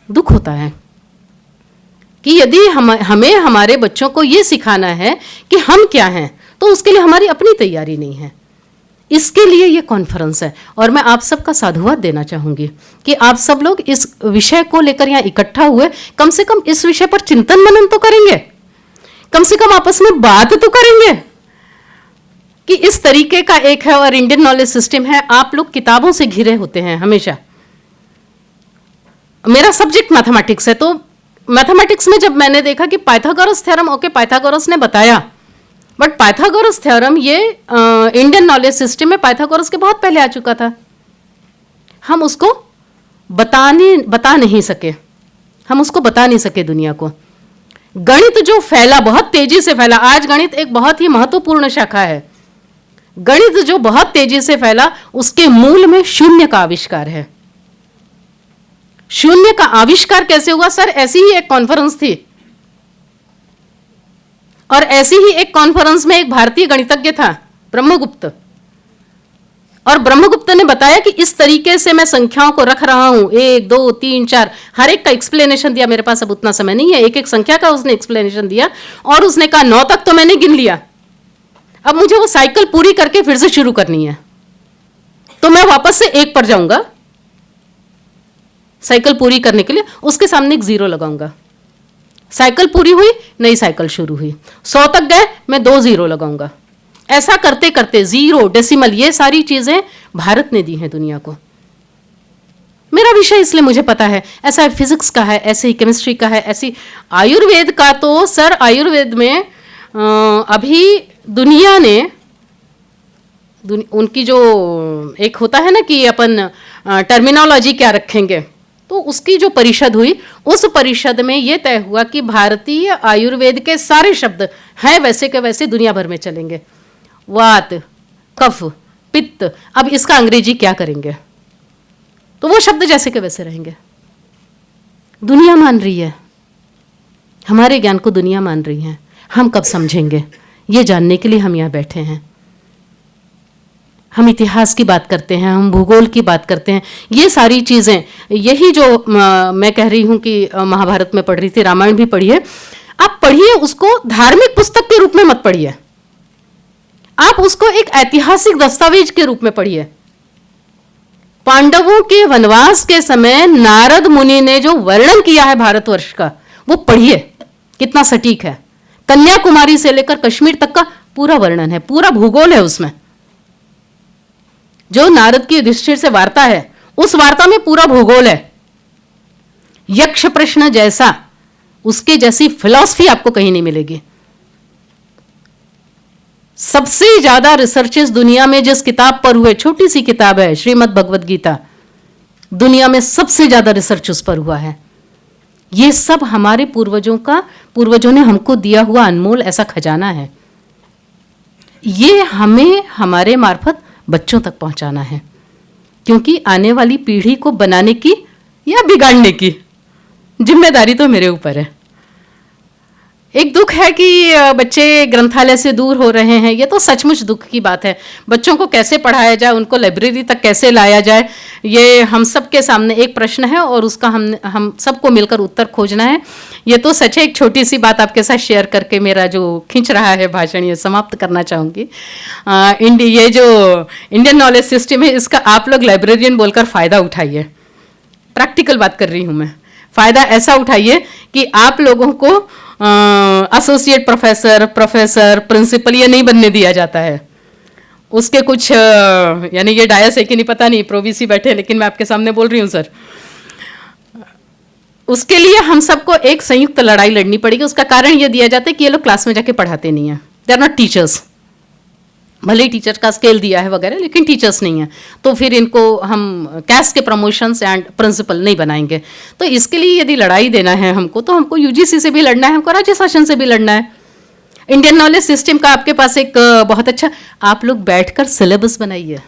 दुख होता है कि यदि हमें हमारे बच्चों को ये सिखाना है कि हम क्या हैं, तो उसके लिए हमारी अपनी तैयारी नहीं है। इसके लिए ये कॉन्फ्रेंस है और मैं आप सबका साधुवाद देना चाहूँगी कि आप सब लोग इस विषय को लेकर यहाँ इकट्ठा हुए, कम से कम इस विषय पर चिंतन मनन तो करेंगे, कम से कम आपस में बात तो करेंगे कि इस तरीके का एक है और इंडियन नॉलेज सिस्टम है। आप लोग किताबों से घिरे होते हैं हमेशा। मेरा सब्जेक्ट मैथमेटिक्स है, तो मैथमेटिक्स में जब मैंने देखा कि पाइथागोरस थ्योरम, ओके पाइथागोरस ने बताया, बट पाइथागोरस थ्योरम ये इंडियन नॉलेज सिस्टम में पाइथागोरस के बहुत पहले आ चुका था। हम उसको बता नहीं सके, हम उसको बता नहीं सके दुनिया को। गणित जो फैला, बहुत तेजी से फैला, आज गणित एक बहुत ही महत्वपूर्ण शाखा है। गणित जो बहुत तेजी से फैला, उसके मूल में शून्य का आविष्कार है। शून्य का आविष्कार कैसे हुआ सर? ऐसी ही एक कॉन्फ्रेंस थी और ऐसी ही एक कॉन्फ्रेंस में एक भारतीय गणितज्ञ था, ब्रह्मगुप्त, और ब्रह्मगुप्त ने बताया कि इस तरीके से मैं संख्याओं को रख रहा हूं, 1 2 3 4, हर एक का एक्सप्लेनेशन दिया। मेरे पास अब उतना समय नहीं है, एक एक संख्या का उसने एक्सप्लेनेशन दिया और उसने कहा 9 तक तो मैंने गिन लिया, अब मुझे वो साइकिल पूरी करके फिर से शुरू करनी है, तो मैं वापस से 1 पर जाऊंगा साइकिल पूरी करने के लिए, उसके सामने एक 0 लगाऊंगा। साइकिल पूरी हुई, नई साइकिल शुरू हुई। 100 तक गए, मैं 2 0 लगाऊंगा। ऐसा करते करते 0, डेसिमल, ये सारी चीजें भारत ने दी हैं दुनिया को। मेरा विषय इसलिए मुझे पता है, ऐसा फिजिक्स का है, ऐसे ही केमिस्ट्री का है, ऐसी आयुर्वेद का तो सर, आयुर्वेद में अभी दुनिया ने उनकी जो एक होता है ना कि अपन टर्मिनोलॉजी क्या रखेंगे, तो उसकी जो परिषद हुई, उस परिषद में यह तय हुआ कि भारतीय आयुर्वेद के सारे शब्द हैं वैसे के वैसे दुनिया भर में चलेंगे। वात, कफ, पित्त, अब इसका अंग्रेजी क्या करेंगे, तो वो शब्द जैसे के वैसे रहेंगे। दुनिया मान रही है, हमारे ज्ञान को दुनिया मान रही है। हम कब समझेंगे, ये जानने के लिए हम यहाँ बैठे हैं। हम इतिहास की बात करते हैं, हम भूगोल की बात करते हैं, ये सारी चीज़ें, यही जो मैं कह रही हूँ कि महाभारत में पढ़ रही थी, रामायण भी पढ़िए, आप पढ़िए उसको धार्मिक पुस्तक के रूप में मत पढ़िए, आप उसको एक ऐतिहासिक दस्तावेज के रूप में पढ़िए। पांडवों के वनवास के समय नारद मुनि ने जो वर्णन किया है भारतवर्ष का, वो पढ़िए, कितना सटीक है। कन्याकुमारी से लेकर कश्मीर तक का पूरा वर्णन है, पूरा भूगोल है उसमें। जो नारद की युधिष्ठिर से वार्ता है, उस वार्ता में पूरा भूगोल है। यक्ष प्रश्न जैसा, उसके जैसी फिलॉसफी आपको कहीं नहीं मिलेगी। सबसे ज्यादा रिसर्चेस दुनिया में जिस किताब पर हुए, छोटी सी किताब है श्रीमद् भगवद गीता, दुनिया में सबसे ज्यादा रिसर्च उस पर हुआ है। ये सब हमारे पूर्वजों ने हमको दिया हुआ अनमोल ऐसा खजाना है। ये हमें हमारे मार्फत बच्चों तक पहुंचाना है, क्योंकि आने वाली पीढ़ी को बनाने की या बिगाड़ने की जिम्मेदारी तो मेरे ऊपर है। एक दुख है कि बच्चे ग्रंथालय से दूर हो रहे हैं, ये तो सचमुच दुख की बात है। बच्चों को कैसे पढ़ाया जाए, उनको लाइब्रेरी तक कैसे लाया जाए, ये हम सब के सामने एक प्रश्न है और उसका हम सबको मिलकर उत्तर खोजना है। ये तो सच है। एक छोटी सी बात आपके साथ शेयर करके मेरा जो खिंच रहा है भाषण ये समाप्त करना चाहूँगी। ये जो इंडियन नॉलेज सिस्टम है, इसका आप लोग लाइब्रेरियन बोलकर फ़ायदा उठाइए। प्रैक्टिकल बात कर रही हूँ मैं। फ़ायदा ऐसा उठाइए कि आप लोगों को एसोसिएट प्रोफेसर, प्रिंसिपल ये नहीं बनने दिया जाता है। उसके कुछ यानी ये डायस है कि नहीं पता नहीं, प्रोवीसी बैठे, लेकिन मैं आपके सामने बोल रही हूँ सर। उसके लिए हम सबको एक संयुक्त लड़ाई लड़नी पड़ेगी। उसका कारण ये दिया जाता है कि ये लोग क्लास में जाके पढ़ाते नहीं हैं, दे आर नॉट टीचर्स। भले ही टीचर का स्केल दिया है वगैरह, लेकिन टीचर्स नहीं है, तो फिर इनको हम कैस्ट के प्रमोशंस एंड प्रिंसिपल नहीं बनाएंगे। तो इसके लिए यदि लड़ाई देना है हमको, तो हमको यूजीसी से भी लड़ना है, हमको राज्य शासन से भी लड़ना है। इंडियन नॉलेज सिस्टम का आपके पास एक बहुत अच्छा, आप लोग बैठकर सिलेबस बनाइए,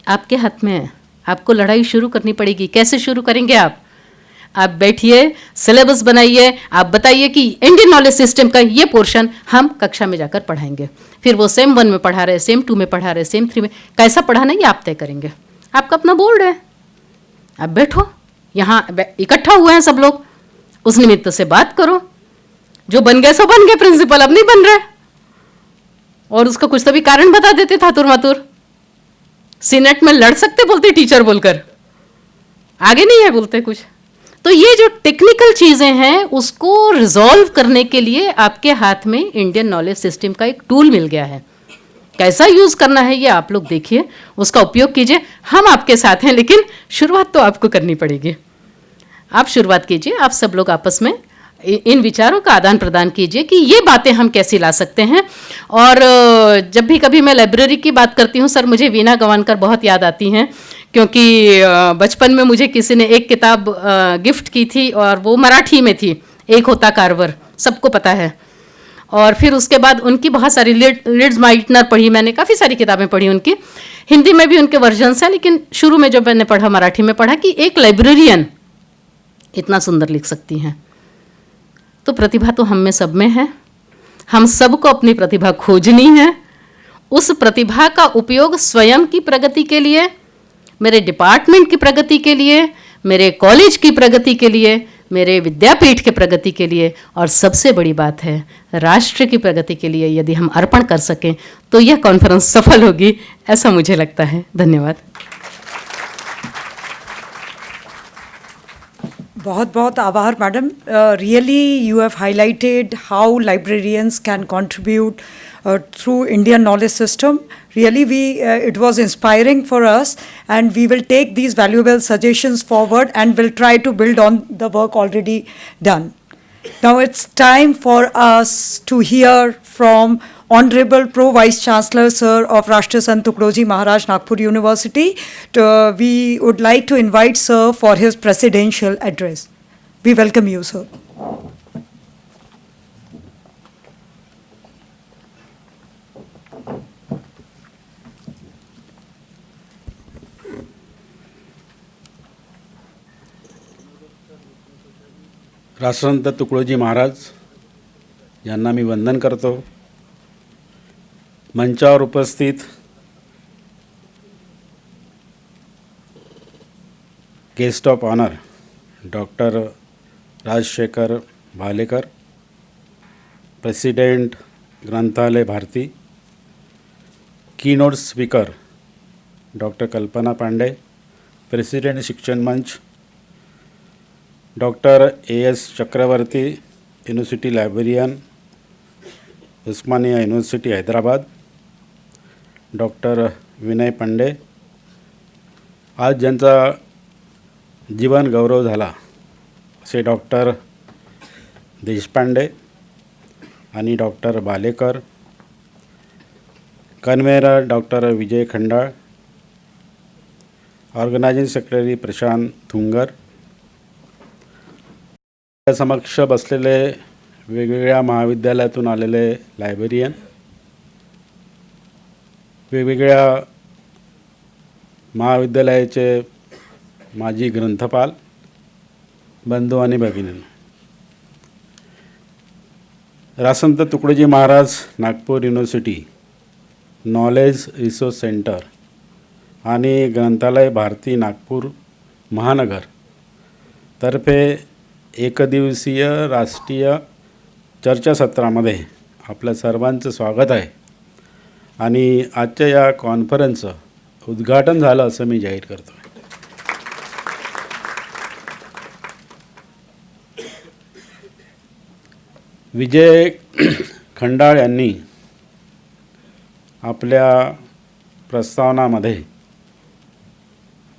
आपके हाथ में है। आपको लड़ाई शुरू करनी पड़ेगी। कैसे शुरू करेंगे आप बैठिए, सिलेबस बनाइए, आप बताइए कि इंडियन नॉलेज सिस्टम का ये पोर्शन हम कक्षा में जाकर पढ़ाएंगे। फिर वो सेम 1 में पढ़ा रहे, सेम 2 में पढ़ा रहे, सेम 3 में, कैसा पढ़ाना ये आप तय करेंगे। आपका अपना बोर्ड है, आप बैठो, यहाँ इकट्ठा हुए हैं सब लोग, उस निमित्त से बात करो। जो बन गए सो बन गए, प्रिंसिपल अब नहीं बन रहे, और उसका कुछ तो भी कारण बता देते थातुर मातुर। सीनेट में लड़ सकते बोलते टीचर बोलकर, आगे नहीं है बोलते कुछ। तो ये जो टेक्निकल चीज़ें हैं उसको रिजॉल्व करने के लिए आपके हाथ में इंडियन नॉलेज सिस्टम का एक टूल मिल गया है। कैसा यूज़ करना है ये आप लोग देखिए, उसका उपयोग कीजिए। हम आपके साथ हैं, लेकिन शुरुआत तो आपको करनी पड़ेगी। आप शुरुआत कीजिए, आप सब लोग आपस में इन विचारों का आदान प्रदान कीजिए कि ये बातें हम कैसी ला सकते हैं। और जब भी कभी मैं लाइब्रेरी की बात करती हूँ सर, मुझे वीना गवानकर बहुत याद आती हैं, क्योंकि बचपन में मुझे किसी ने एक किताब गिफ्ट की थी और वो मराठी में थी, एक होता कारवर, सबको पता है। और फिर उसके बाद उनकी बहुत सारी लिड्स माइटनर पढ़ी मैंने, काफ़ी सारी किताबें पढ़ी उनकी, हिंदी में भी उनके वर्जन्स हैं, लेकिन शुरू में जब मैंने पढ़ा मराठी में पढ़ा कि एक लाइब्रेरियन इतना सुंदर लिख सकती हैं। तो प्रतिभा तो हम में सब में है, हम सबको अपनी प्रतिभा खोजनी है। उस प्रतिभा का उपयोग स्वयं की प्रगति के लिए, मेरे डिपार्टमेंट की प्रगति के लिए, मेरे कॉलेज की प्रगति के लिए, मेरे विद्यापीठ के प्रगति के लिए, और सबसे बड़ी बात है राष्ट्र की प्रगति के लिए यदि हम अर्पण कर सकें तो यह कॉन्फ्रेंस सफल होगी, ऐसा मुझे लगता है। धन्यवाद। बहुत बहुत आभार madam. Really you have highlighted how librarians can contribute through Indian knowledge system. Really it was inspiring for us, and we will take these valuable suggestions forward and will try to build on the work already done. Now it's time for us to hear from Honorable Pro Vice Chancellor Sir of Rashtriya Sant Tukadoji Maharaj Nagpur University. We would like to invite Sir for his presidential address. We welcome you, Sir. राष्ट्रसंत तुकडोजी महाराज यांना मी वंदन करतो. मंचावर उपस्थित guest of honour doctor Rajshekhar Bhalekar, president Granthalaya Bharati, keynote speaker doctor Kalpana Pande, president Shikshan Manch doctor A.S. Chakravarti, university librarian, Osmania university Hyderabad, doctor Vinay Pande, आज ज्यांचा जीवन गौरव झाला असे डॉक्टर देशपांडे आणि doctor Balekar, convener doctor Vijay Khandal, organizing secretary Prashant Thungar, समक्ष बसलेले वेगवेगळ्या महाविद्यालयातून आलेले लायब्रेरियन, वेगवेगळ्या महाविद्यालयाचे माजी ग्रंथपाल, बंधू आणि भगिनींनो, Rashtrasant Tukdoji Maharaj Nagpur university knowledge resource centre आणि ग्रंथालय भारती नागपूर महानगर तर्फे एकदिवसीय राष्ट्रीय चर्चासत्रामध्ये आपल्या सर्वांचं स्वागत आहे. आणि आजच्या या कॉन्फरन्सचं उद्घाटन झालं असं मी जाहीर करतो. विजय खंडाळ यांनी आपल्या प्रस्तावनामध्ये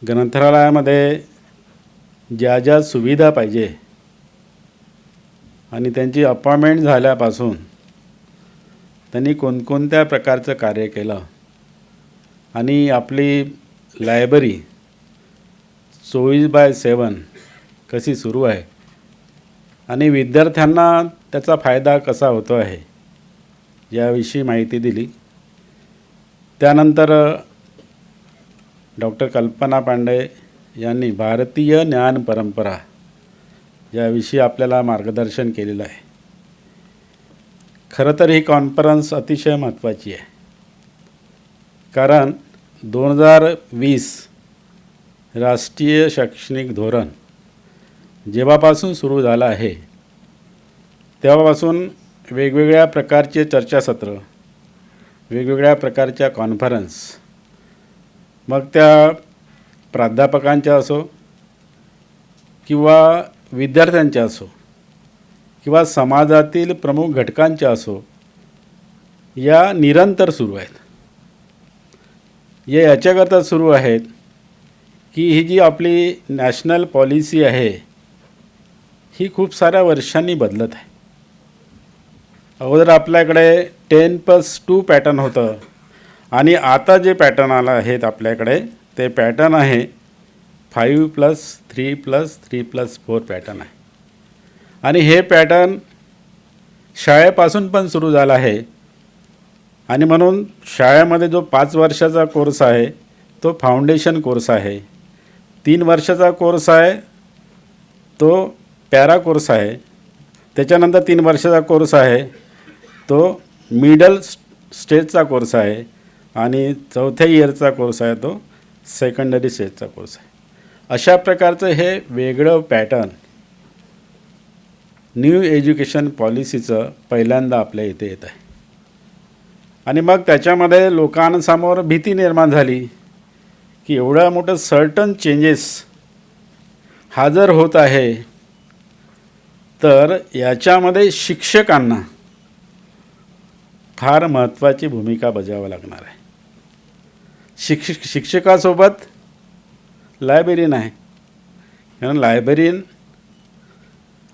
ग्रंथालयामध्ये ज्या ज्या सुविधा पाहिजे आणि त्यांची अपॉइंटमेंट झाल्यापासून त्यांनी कोणकोणत्या प्रकारचं कार्य केलं आणि आपली लायब्ररी 24/7 कशी सुरू आहे आणि विद्यार्थ्यांना त्याचा फायदा कसा होतो आहे याविषयी माहिती दिली. त्यानंतर डॉक्टर कल्पना पांडे यांनी भारतीय ज्ञान परंपरा याविषयी आपल्याला मार्गदर्शन केलेलं आहे. खरं तर ही कॉन्फरन्स अतिशय महत्त्वाची आहे, कारण 2020 राष्ट्रीय शैक्षणिक धोरण जेव्हापासून सुरू झालं आहे तेव्हापासून वेगवेगळ्या प्रकारचे चर्चासत्र, वेगवेगळ्या प्रकारच्या कॉन्फरन्स, मग त्या प्राध्यापकांच्या असो किंवा विद्यार्थ्यांच्या असो किंवा समाजातील प्रमुख घटकांच्या असो, या निरंतर सुरू आहेत. याच्याकरता सुरू आहेत की ही जी आपली नॅशनल पॉलिसी आहे ही खूप साऱ्या वर्षांनी बदलत आहे. अगोदर आपल्याकडे 10+2 पॅटर्न होतं आणि आता जे पॅटर्न आलं आहेत आपल्याकडे ते पॅटर्न आहे 5+3+3+4 पॅटर्न आहे. आणि हे पॅटर्न शाळेपासून पण सुरू झालं आहे. आणि म्हणून शाळेमध्ये जो 5 वर्षाचा कोर्स आहे तो फाउंडेशन कोर्स आहे, 3 वर्षाचा कोर्स आहे तो पॅरा कोर्स आहे, त्याच्यानंतर 3 वर्षाचा कोर्स आहे तो मिडल स्टेजचा कोर्स आहे आणि 4थ्या इयरचा कोर्स आहे तो सेकंडरी स्टेजचा कोर्स आहे. अशा प्रकारचं हे वेगळं पॅटर्न न्यू एज्युकेशन पॉलिसीचं पहिल्यांदा आपल्या इथे येत आहे. आणि मग त्याच्यामध्ये लोकांसमोर भीती निर्माण झाली की एवढं मोठं सर्टन चेंजेस हा जर होत आहे तर याच्यामध्ये शिक्षकांना फार महत्त्वाची भूमिका बजावावी लागणार आहे. शिक्षकासोबत लायब्रेरियन आहे, कारण लायब्रेरियन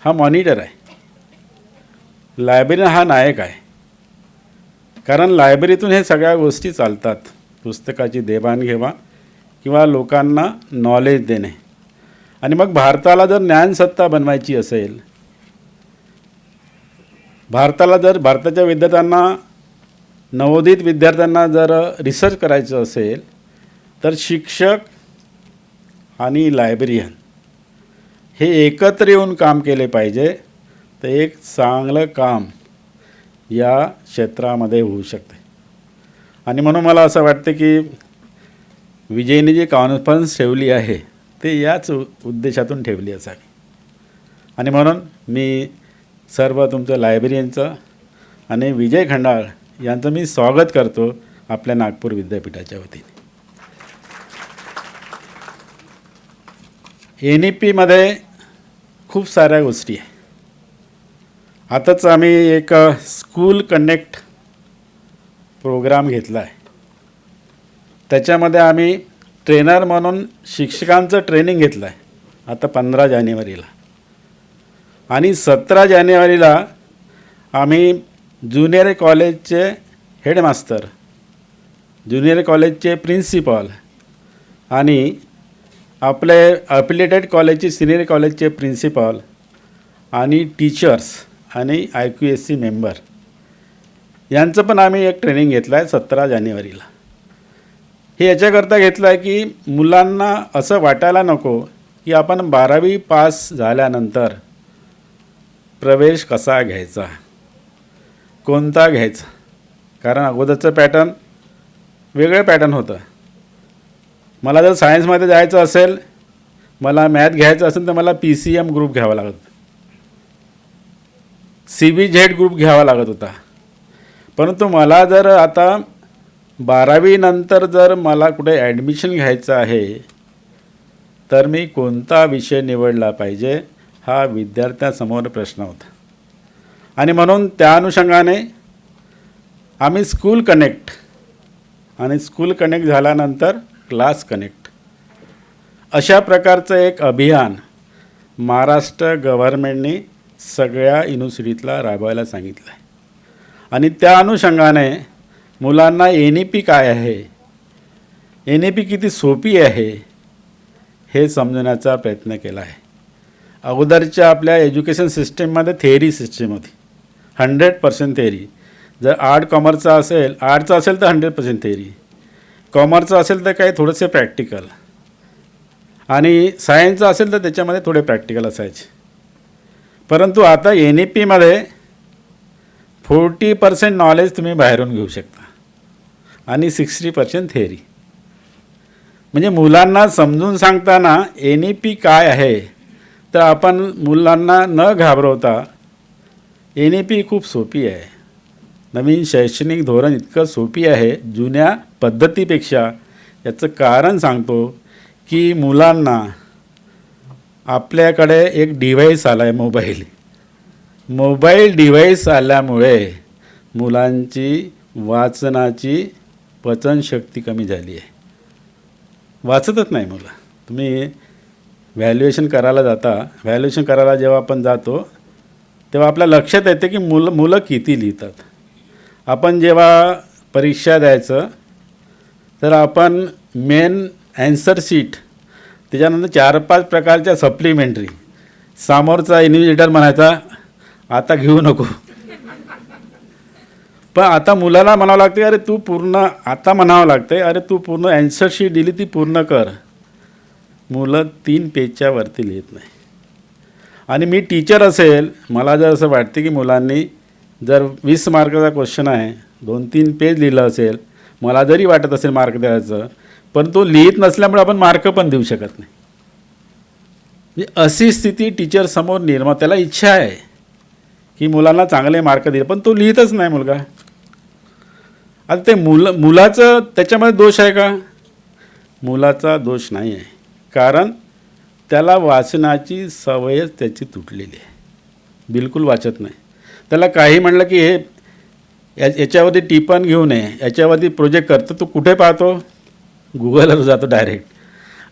हा मॉनिटर आहे, लायब्रेरियन हा नायक आहे. कारण लायब्ररीतून हे सगळ्या गोष्टी चालतात, पुस्तकाची देवाणघेवाण किंवा लोकांना नॉलेज देणे. आणि मग भारताला जर ज्ञानसत्ता बनवायची असेल, भारताच्या विद्यार्थ्यांना, नवोदित विद्यार्थ्यांना जर रिसर्च करायचं असेल तर शिक्षक आणि लायब्रेरियन हे एकत्र येऊन काम केले पाहिजे, तर एक चांगलं काम या क्षेत्रामध्ये होऊ शकते. आणि म्हणून मला असं वाटतं की विजयने जी कॉन्फरन्स ठेवली आहे ते याच उद्देशातून ठेवली असावी. आणि म्हणून मी सर्व तुमचं लायब्रेरियनचं आणि विजय खंडाळ यांचं मी स्वागत करतो आपल्या नागपूर विद्यापीठाच्या वतीने. NEPमध्ये खूप साऱ्या गोष्टी आहे. आताच आम्ही एक स्कूल कनेक्ट प्रोग्राम घेतला आहे. त्याच्यामध्ये आम्ही ट्रेनर म्हणून शिक्षकांचं ट्रेनिंग घेतलं आहे आता 15 जानेवारीला. आणि 17 जानेवारीला आम्ही ज्युनियर कॉलेजचे हेडमास्टर, ज्युनियर कॉलेजचे प्रिन्सिपल आणि आपले अफिलिएटेड कॉलेजचे सिनियर कॉलेजचे प्रिन्सिपल आणि टीचर्स आणि IQSC मेंबर यांचं पण आम्ही एक ट्रेनिंग घेतलं आहे 17 जानेवारीला. हे याच्याकरता घेतलं आहे की मुलांना असं वाटायला नको की आपण 12वी पास झाल्यानंतर प्रवेश कसा घ्यायचा, कोणता घ्यायचा. कारण अगोदरचं पॅटर्न वेगळं पॅटर्न होतं. मला जर सायन्समध्ये जायचं असेल, मला मॅथ घ्यायचं असेल तर मला PCM ग्रुप घ्यावा लागत, CBZ ग्रुप घ्यावा लागत होता. परंतु मला जर आता 12वी नंतर जर मला कुठे ॲडमिशन घ्यायचं आहे तर मी कोणता विषय निवडला पाहिजे हा विद्यार्थ्यांसमोर प्रश्न होता. आणि म्हणून त्या अनुषंगाने आम्ही स्कूल कनेक्ट आणि स्कूल कनेक्ट झाल्यानंतर क्लास कनेक्ट अशा प्रकारचं एक अभियान महाराष्ट्र गव्हर्नमेंटने सगळ्या युनिव्हर्सिटीतला राबवायला सांगितलं आहे. आणि त्या अनुषंगाने मुलांना NEP काय आहे, NEP किती सोपी आहे हे समजण्याचा प्रयत्न केला आहे. अगोदरच्या आपल्या एज्युकेशन सिस्टीममध्ये थेअरी सिस्टीम होती, 100% थेअरी. जर आर्टचा असेल तर 100% थेअरी, कॉमर्सचं असेल तर काही थोडेसे प्रॅक्टिकल, आणि सायन्सचं असेल तर त्याच्यामध्ये थोडे प्रॅक्टिकल असायचे. परंतु आता NEPमध्ये 40% नॉलेज तुम्ही बाहेरून घेऊ शकता आणि 60% थेअरी. म्हणजे मुलांना समजून सांगताना NEP काय आहे तर आपण मुलांना न घाबरवता NEP खूप सोपी आहे. नवीन शैक्षणिक धोरण इतकं सोपी आहे जुन्या पद्धतीपेक्षा. याचं कारण सांगतो की मुलांना आपल्याकडे एक डिव्हाइस आला आहे, मोबाईल डिव्हाइस आल्यामुळे मुलांची वाचनाची पचनशक्ती कमी झाली आहे. वाचतच नाही मुलं. तुम्ही व्हॅल्युएशन करायला जेव्हा आपण जातो तेव्हा आपल्या लक्षात येते की मुलं किती लिहितात. आपण जेव्हा परीक्षा द्यायचं तर आपण मेन ॲन्सर शीट, त्याच्यानंतर 4-5 प्रकारच्या सप्लिमेंटरी. समोरचा इन्व्हिजिलेटर म्हणायचा आता घेऊ नको, पण आता मुलाला म्हणावं लागते अरे तू पूर्ण, आता म्हणावं लागते अरे तू पूर्ण ॲन्सर शीट दिली ती पूर्ण कर. मुलं 3 पेजच्या वरती लिहित नाही. आणि मी टीचर असेल, मला जर असं वाटते की मुलांनी जर 20 मार्काचा क्वेश्चन आहे 2-3 पेज लिहिलं असेल, मला जरी वाटत असेल मार्क द्यायचं, पण तो लिहित नसल्यामुळे आपण मार्क पण देऊ शकत नाही. म्हणजे अशी स्थिती टीचरसमोर निर्माण, त्याला इच्छा आहे की मुलांना चांगले मार्क दिले पण तो लिहितच नाही मुलगा. आता ते मुलाचं त्याच्यामध्ये दोष आहे का? मुलाचा दोष नाही आहे, कारण त्याला वाचनाची सवयच त्याची तुटलेली आहे. बिलकुल वाचत नाही. त्याला काही म्हणलं की हे याच्यावरती टिपण घेऊन ये, याच्यावरती प्रोजेक्ट करतो, तो कुठे पाहतो? गुगलवर जातो डायरेक्ट.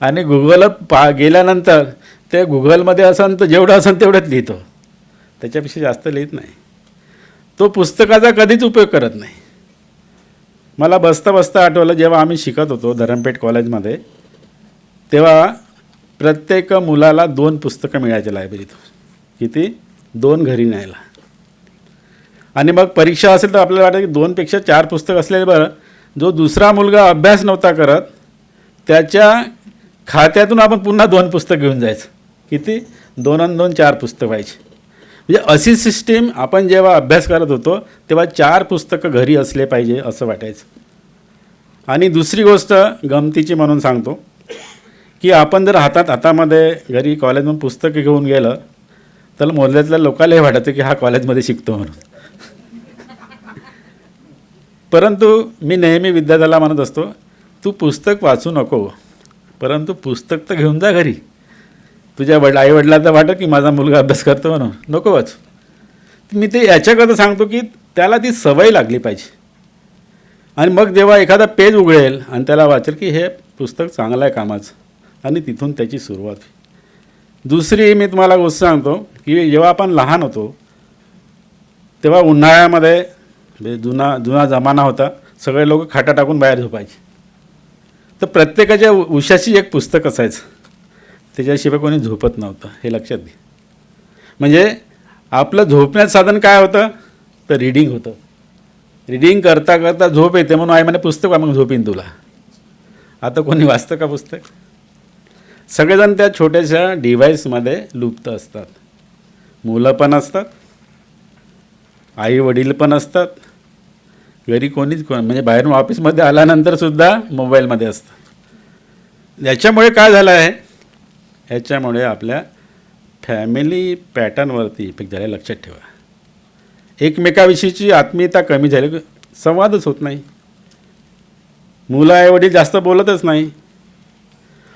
आणि गुगलवर गेल्यानंतर ते गुगलमध्ये असेल तर जेवढं असेल तेवढंच लिहितो, त्याच्यापेक्षा जास्त लिहित नाही. तो पुस्तकाचा कधीच उपयोग करत नाही. मला बसता आठवलं जेव्हा आम्ही शिकत होतो धरमपेठ कॉलेजमध्ये, तेव्हा प्रत्येक मुलाला 2 पुस्तकं मिळायचे लायब्ररीतून. किती? 2 घरी न्यायला. आणि मग परीक्षा असेल तर आपल्याला वाटतं की 2पेक्षा 4 पुस्तक असलेले बरं. जो दुसरा मुलगा अभ्यास नव्हता करत त्याच्या खात्यातून आपण पुन्हा 2 पुस्तक घेऊन जायचं. किती? 2 आणि 2 4 पुस्तक व्हायची. म्हणजे अशी सिस्टीम आपण जेव्हा अभ्यास करत होतो तेव्हा 4 पुस्तकं घरी असले पाहिजे असं वाटायचं. आणि दुसरी गोष्ट गमतीची म्हणून सांगतो की आपण जर हातामध्ये घरी कॉलेजमधून पुस्तकं घेऊन गेलं तर मोहल्ल्यातल्या लोकांना हे वाटायचं की हा कॉलेजमध्ये शिकतो म्हणून. परंतु मी नेहमी विद्यार्थ्याला म्हणत असतो, तू पुस्तक वाचू नको, परंतु पुस्तक तर घेऊन जा घरी. तुझ्या आईवडिलांना वाटत की माझा मुलगा अभ्यास करतो म्हणून, नको वाचू. मी ते याच्याकरता सांगतो की त्याला ती सवय लागली पाहिजे. आणि मग जेव्हा एखादा पेज उघडेल आणि त्याला वाचेल की हे पुस्तक चांगलं आहे कामाचं, आणि तिथून त्याची सुरुवात. दुसरी मी तुम्हाला गोष्ट सांगतो की जेव्हा आपण लहान होतो तेव्हा उन्हाळ्यामध्ये जुना जमाना होता, सगळे लोक खाटा टाकून बाहेर झोपायचे. तर प्रत्येकाच्या उशाशी एक पुस्तक असायचं, त्याच्याशिवाय कोणी झोपत नव्हतं, हे लक्षात घे. म्हणजे आपलं झोपण्याचं साधन काय होतं? तर रीडिंग होतं. रीडिंग करता करता झोप येते म्हणून आई म्हणे पुस्तक मग झोपीन तुला. आता कोणी वाचतं का पुस्तक? सगळेजण त्या छोट्याशा डिव्हाइसमध्ये लुप्त असतात. मुलं पण असतात, आई वडील पण असतात, घरी कोण म्हणजे बाहेरून ऑफिसमध्ये आल्यानंतरसुद्धा मोबाईलमध्ये असतं. याच्यामुळे काय झालं आहे? ह्याच्यामुळे आपल्या फॅमिली पॅटर्नवरती इफेक्ट झाला. लक्षात ठेवा, एकमेकाविषयीची आत्मीयता कमी झाली, संवादच होत नाही, मुलं आई वडील जास्त बोलतच नाही.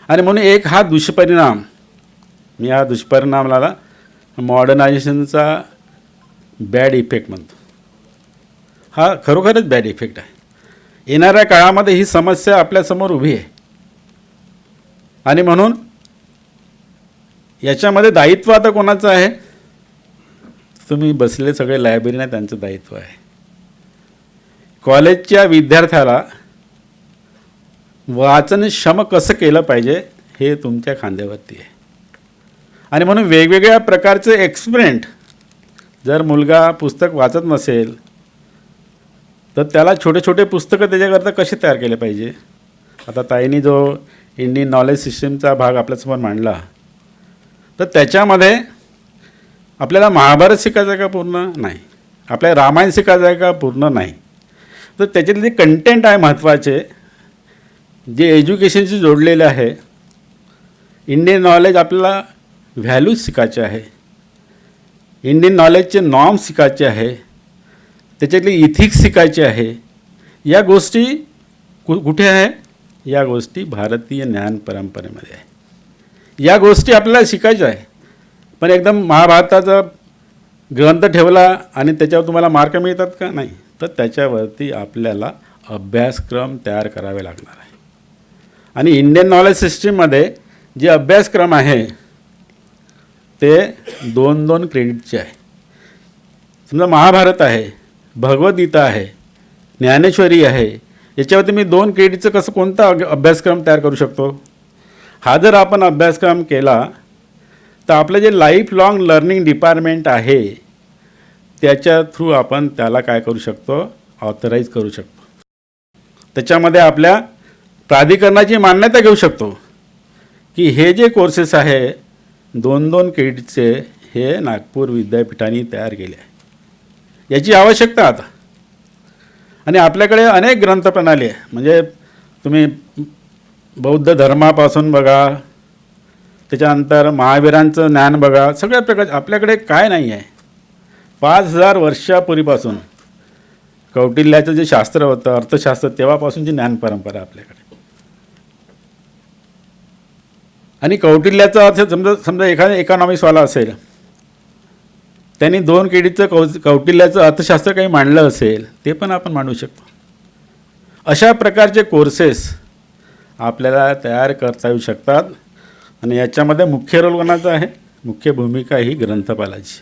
आणि म्हणून एक हा दुष्परिणाम, मी हा दुष्परिणामाला मॉडर्नायझेशनचा बॅड इफेक्ट म्हणतो. हा खरोखरच बॅड इफेक्ट आहे. येणाऱ्या काळामध्ये ही समस्या आपल्यासमोर उभी आहे. आणि म्हणून याच्यामध्ये दायित्व आता कोणाचं आहे? तुम्ही बसलेले सगळे लायब्ररीने त्यांचं दायित्व आहे. कॉलेजच्या विद्यार्थ्याला वाचनक्षम कसं केलं पाहिजे हे तुमच्या खांद्यावरती आहे. आणि म्हणून वेगवेगळ्या प्रकारचे एक्सपेरिमेंट, जर मुलगा पुस्तक वाचत नसेल तर त्याला छोटे छोटे पुस्तकं त्याच्याकरता कसे तयार केले पाहिजे. आता ताईंनी जो इंडियन नॉलेज सिस्टीमचा भाग आपल्यासमोर मांडला, तर त्याच्यामध्ये आपल्याला महाभारत शिकायचं आहे का? पूर्ण नाही. आपल्याला रामायण शिकायचं आहे का? पूर्ण नाही. तर त्याच्यातले जे कंटेंट आहे महत्त्वाचे जे एज्युकेशनशी जोडलेलं आहे, इंडियन नॉलेज आपल्याला व्हॅल्यूज शिकायचे आहे, इंडियन नॉलेजचे नॉर्म्स शिकायचे आहे, त्याच्यातले इथिक्स शिकायचे आहे. या गोष्टी कुठे आहे? या गोष्टी भारतीय ज्ञान परंपरेमध्ये आहे. या गोष्टी आपल्याला शिकायच्या आहे. पण एकदम महाभारताचा ग्रंथ ठेवला आणि त्याच्यावर तुम्हाला मार्क मिळतात का? नाही. तर त्याच्यावरती आपल्याला अभ्यासक्रम तयार करावे लागणार आहे. आणि इंडियन नॉलेज सिस्टीममध्ये जे अभ्यासक्रम आहे ते 2-2 क्रेडिटचे आहे. समजा महाभारत आहे, भगवद्गीता आहे, ज्ञानेश्वरी आहे, याच्यावरती मी 2 क्रेडिटचं कसं कोणता अभ्यासक्रम तयार करू शकतो? हा जर आपण अभ्यासक्रम केला तर आपलं जे लाईफ लाँग लर्निंग डिपार्टमेंट आहे त्याच्या थ्रू आपण त्याला काय करू शकतो? ऑथराईज करू शकतो. त्याच्यामध्ये आपल्या प्राधिकरणाची मान्यता घेऊ शकतो की हे जे कोर्सेस आहे 2-2 क्रेडिटचे हे नागपूर विद्यापीठाने तयार केले आहे. याची आवश्यकता आता. आणि आपल्याकडे अनेक ग्रंथप्रणाली आहे. म्हणजे तुम्ही बौद्ध धर्मापासून बघा, त्याच्यानंतर महावीरांचं ज्ञान बघा, सगळ्या प्रकारचे आपल्याकडे काय नाही आहे. 5000 वर्षापूर्वीपासून कौटिल्याचं जे शास्त्र होतं, अर्थशास्त्र, तेव्हापासूनची ज्ञान परंपरा आपल्याकडे. आणि कौटिल्याचा अर्थ समजा एखादा इकॉनॉमिक्सवाला असेल, त्यांनी 2 क्रेडिटचं कौटिल्याचं अर्थशास्त्र काही मांडलं असेल, ते पण आपण मांडू शकतो. अशा प्रकारचे कोर्सेस आपल्याला तयार करता येऊ शकतात. आणि याच्यामध्ये मुख्य रोल कोणाचा आहे? मुख्य भूमिका ही ग्रंथपालाची.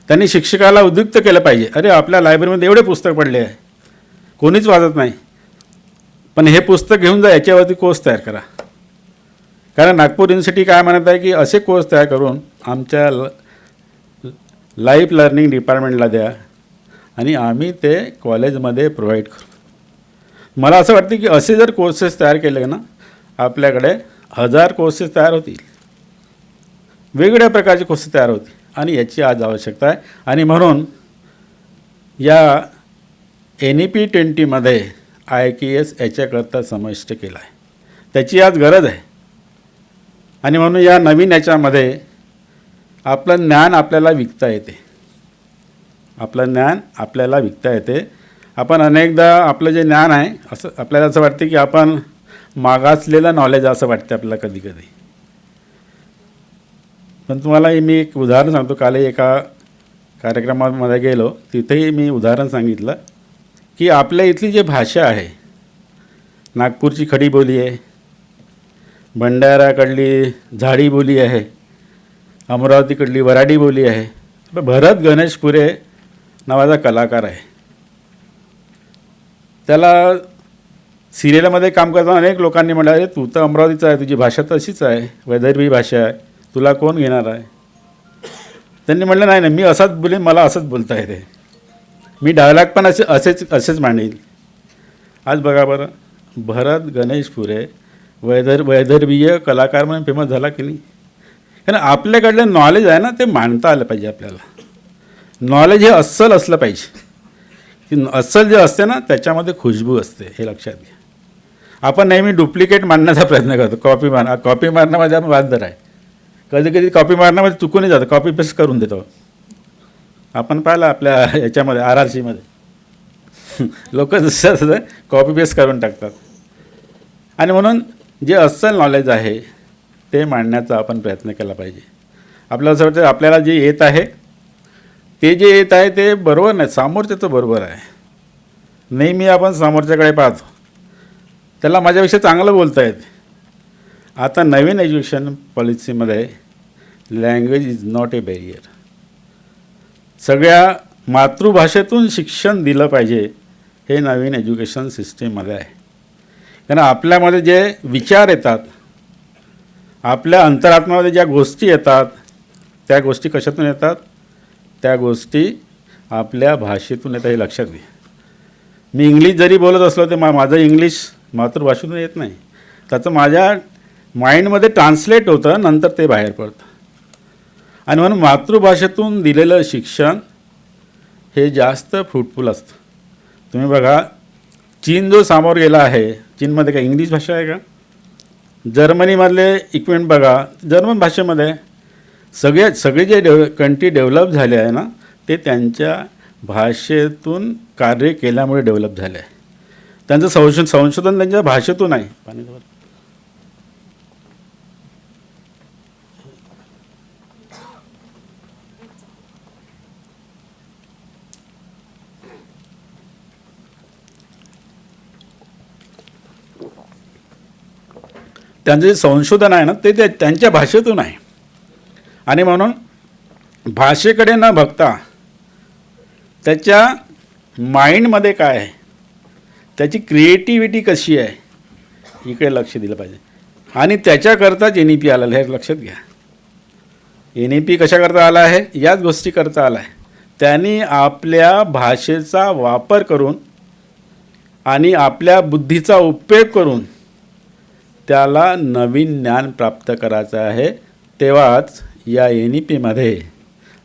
त्यांनी शिक्षकाला उद्युक्त केलं पाहिजे. अरे आपल्या लायब्ररीमध्ये एवढे पुस्तक पडले आहे, कोणीच वाचत नाही, पण हे पुस्तक घेऊन जा, याच्यावरती कोर्स तयार करा. कारण नागपूर युनिव्हर्सिटी काय म्हणत आहे की असे कोर्स तयार करून आमच्या लाईफ लर्निंग डिपार्टमेंटला द्या आणि आम्ही ते कॉलेजमध्ये प्रोव्हाइड करू. मला असं वाटतं की असे जर कोर्सेस तयार केले ना, आपल्याकडे 1000 कोर्सेस तयार होतील, वेगवेगळ्या प्रकारचे कोर्सेस तयार होतील. आणि याची आज आवश्यकता आहे. आणि म्हणून या NEP 20मध्ये IKS याच्याकरता समाविष्ट केला आहे. त्याची आज गरज आहे. आणि म्हणून या नवीन याच्यामध्ये आपलं ज्ञान आपल्याला विकता येते. आपलं ज्ञान आपल्याला विकता येते. आपण अनेकदा आपलं जे ज्ञान आहे असं आपल्याला असं वाटते की आपण मागासलेलं नॉलेज असं वाटतं आपल्याला कधी कधी. पण तुम्हाला मी एक उदाहरण सांगतो. काल एका कार्यक्रमामध्ये गेलो, तिथेही मी उदाहरण सांगितलं की आपल्या इथली जी भाषा आहे, नागपूरची खडी बोली आहे, भंडाराकडली झाडी बोली आहे, अमरावतीकडली वराडी बोली आहे. भरत गणेशपुरे नावाचा कलाकार आहे. त्याला सिरियलमध्ये काम करताना अनेक लोकांनी म्हटलं, अरे तू तर अमरावतीचा आहे, तुझी भाषा तशीच आहे, वैदर्भी भाषा आहे, तुला कोण घेणार आहे? त्यांनी म्हटलं नाही नाही, मी असंच बोलेन, मला असंच बोलता येते, मी डायलॉग पण असेच मांडेल. आज बघा बरं, भरत गणेशपुरे वैदर्भीय कलाकार म्हणून फेमस झाला की नाही? कारण आपल्याकडलं नॉलेज आहे ना, ते मांडता आलं पाहिजे आपल्याला. नॉलेज हे अस्सल असलं पाहिजे. की अस्सल जे असते ना, त्याच्यामध्ये खुशबू असते, हे लक्षात घ्या. आपण नेहमी डुप्लिकेट मांडण्याचा प्रयत्न करतो, कॉपी मारण्यामध्ये आपण वादर आहे. कधी कधी कॉपी मारण्यामध्ये चुकूनही जातं, कॉपी पेस्ट करून देतो. आपण पाहिलं आपल्या याच्यामध्ये RRCमध्ये लोक जसं कॉपी पेस्ट करून टाकतात. आणि म्हणून जे अस्सल नॉलेज आहे ते मांडण्याचा आपण प्रयत्न केला पाहिजे. आपल्याला असं वाटतं आपल्याला जे येत आहे ते जे येत आहे ते बरोबर नाही, समोरच्याचं बरोबर आहे. नेहमी आपण समोरच्याकडे पाहतो, त्याला माझ्यापेक्षा चांगलं बोलता येते. आता नवीन एज्युकेशन पॉलिसीमध्ये language is not a barrier. सगळ्या मातृभाषेतून शिक्षण दिलं पाहिजे, हे नवीन एज्युकेशन सिस्टीममध्ये आहे. कारण आपल्यामध्ये जे विचार येतात, आपल्या अंतरात्म्यामध्ये ज्या गोष्टी येतात, त्या गोष्टी कशातून येतात? त्या गोष्टी आपल्या भाषेतून येतात, हे लक्षात घ्या. मी इंग्लिश जरी बोलत असलो तर माझं इंग्लिश मातृभाषेतून येत नाही, त्याचं माझ्या माइंडमध्ये ट्रान्सलेट होतं, नंतर ते बाहेर पडतं. आणि म्हणून मातृभाषेतून दिलेलं शिक्षण हे जास्त फ्रुटफुल असतं. तुम्ही बघा, चीन जो सामोर गेला आहे, चीनमध्ये काय इंग्लिश भाषा आहे का? जर्मनीमधले इक्विपमेंट बघा, जर्मन भाषेमध्ये सगळे जे कंट्री डेव्हलप झाले आहे ना, ते त्यांच्या भाषेतून कार्य केल्यामुळे डेव्हलप झाले आहे. त्यांचं संशोधन त्यांच्या भाषेतून आहे. त्यांचं जे संशोधन आहे ना, ते त्यांच्या भाषेतून आहे. आणि म्हणून भाषेकडे न बघता त्याच्या माइंडमध्ये काय आहे, त्याची क्रिएटिव्हिटी कशी आहे, इकडे लक्ष दिलं पाहिजे. आणि त्याच्याकरताच NEP आलेलं आहे, लक्षात घ्या. NEP कशाकरता आला आहे? याच गोष्टीकरता आला आहे. त्यांनी आपल्या भाषेचा वापर करून आणि आपल्या बुद्धीचा उपयोग करून त्याला नवीन ज्ञान प्राप्त करायचं आहे. तेव्हाच या NEPमध्ये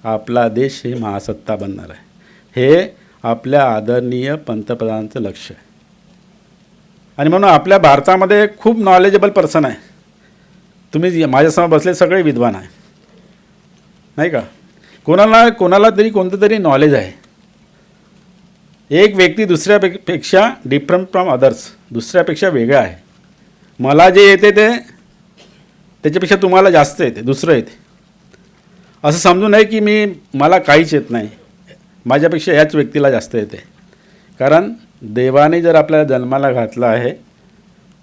आपला देश ही महासत्ता बनणार आहे. हे आपल्या आदरणीय पंतप्रधानांचं लक्ष आहे. आणि म्हणून आपल्या भारतामध्ये खूप नॉलेजेबल पर्सन आहे. तुम्ही माझ्यासमोर बसले सगळे विद्वान आहे, नाही का? कोणाला तरी कोणतं तरी नॉलेज आहे. एक व्यक्ती दुसऱ्यापेक्षा डिफरंट फ्रॉम अदर्स, दुसऱ्यापेक्षा वेगळा आहे. मला जे येते ते त्याच्यापेक्षा तुम्हाला जास्त येते, दुसरं येते. असं समजू नये की मला काहीच येत नाही, माझ्यापेक्षा याच व्यक्तीला जास्त येते. कारण देवाने जर आपल्याला जन्माला घातला आहे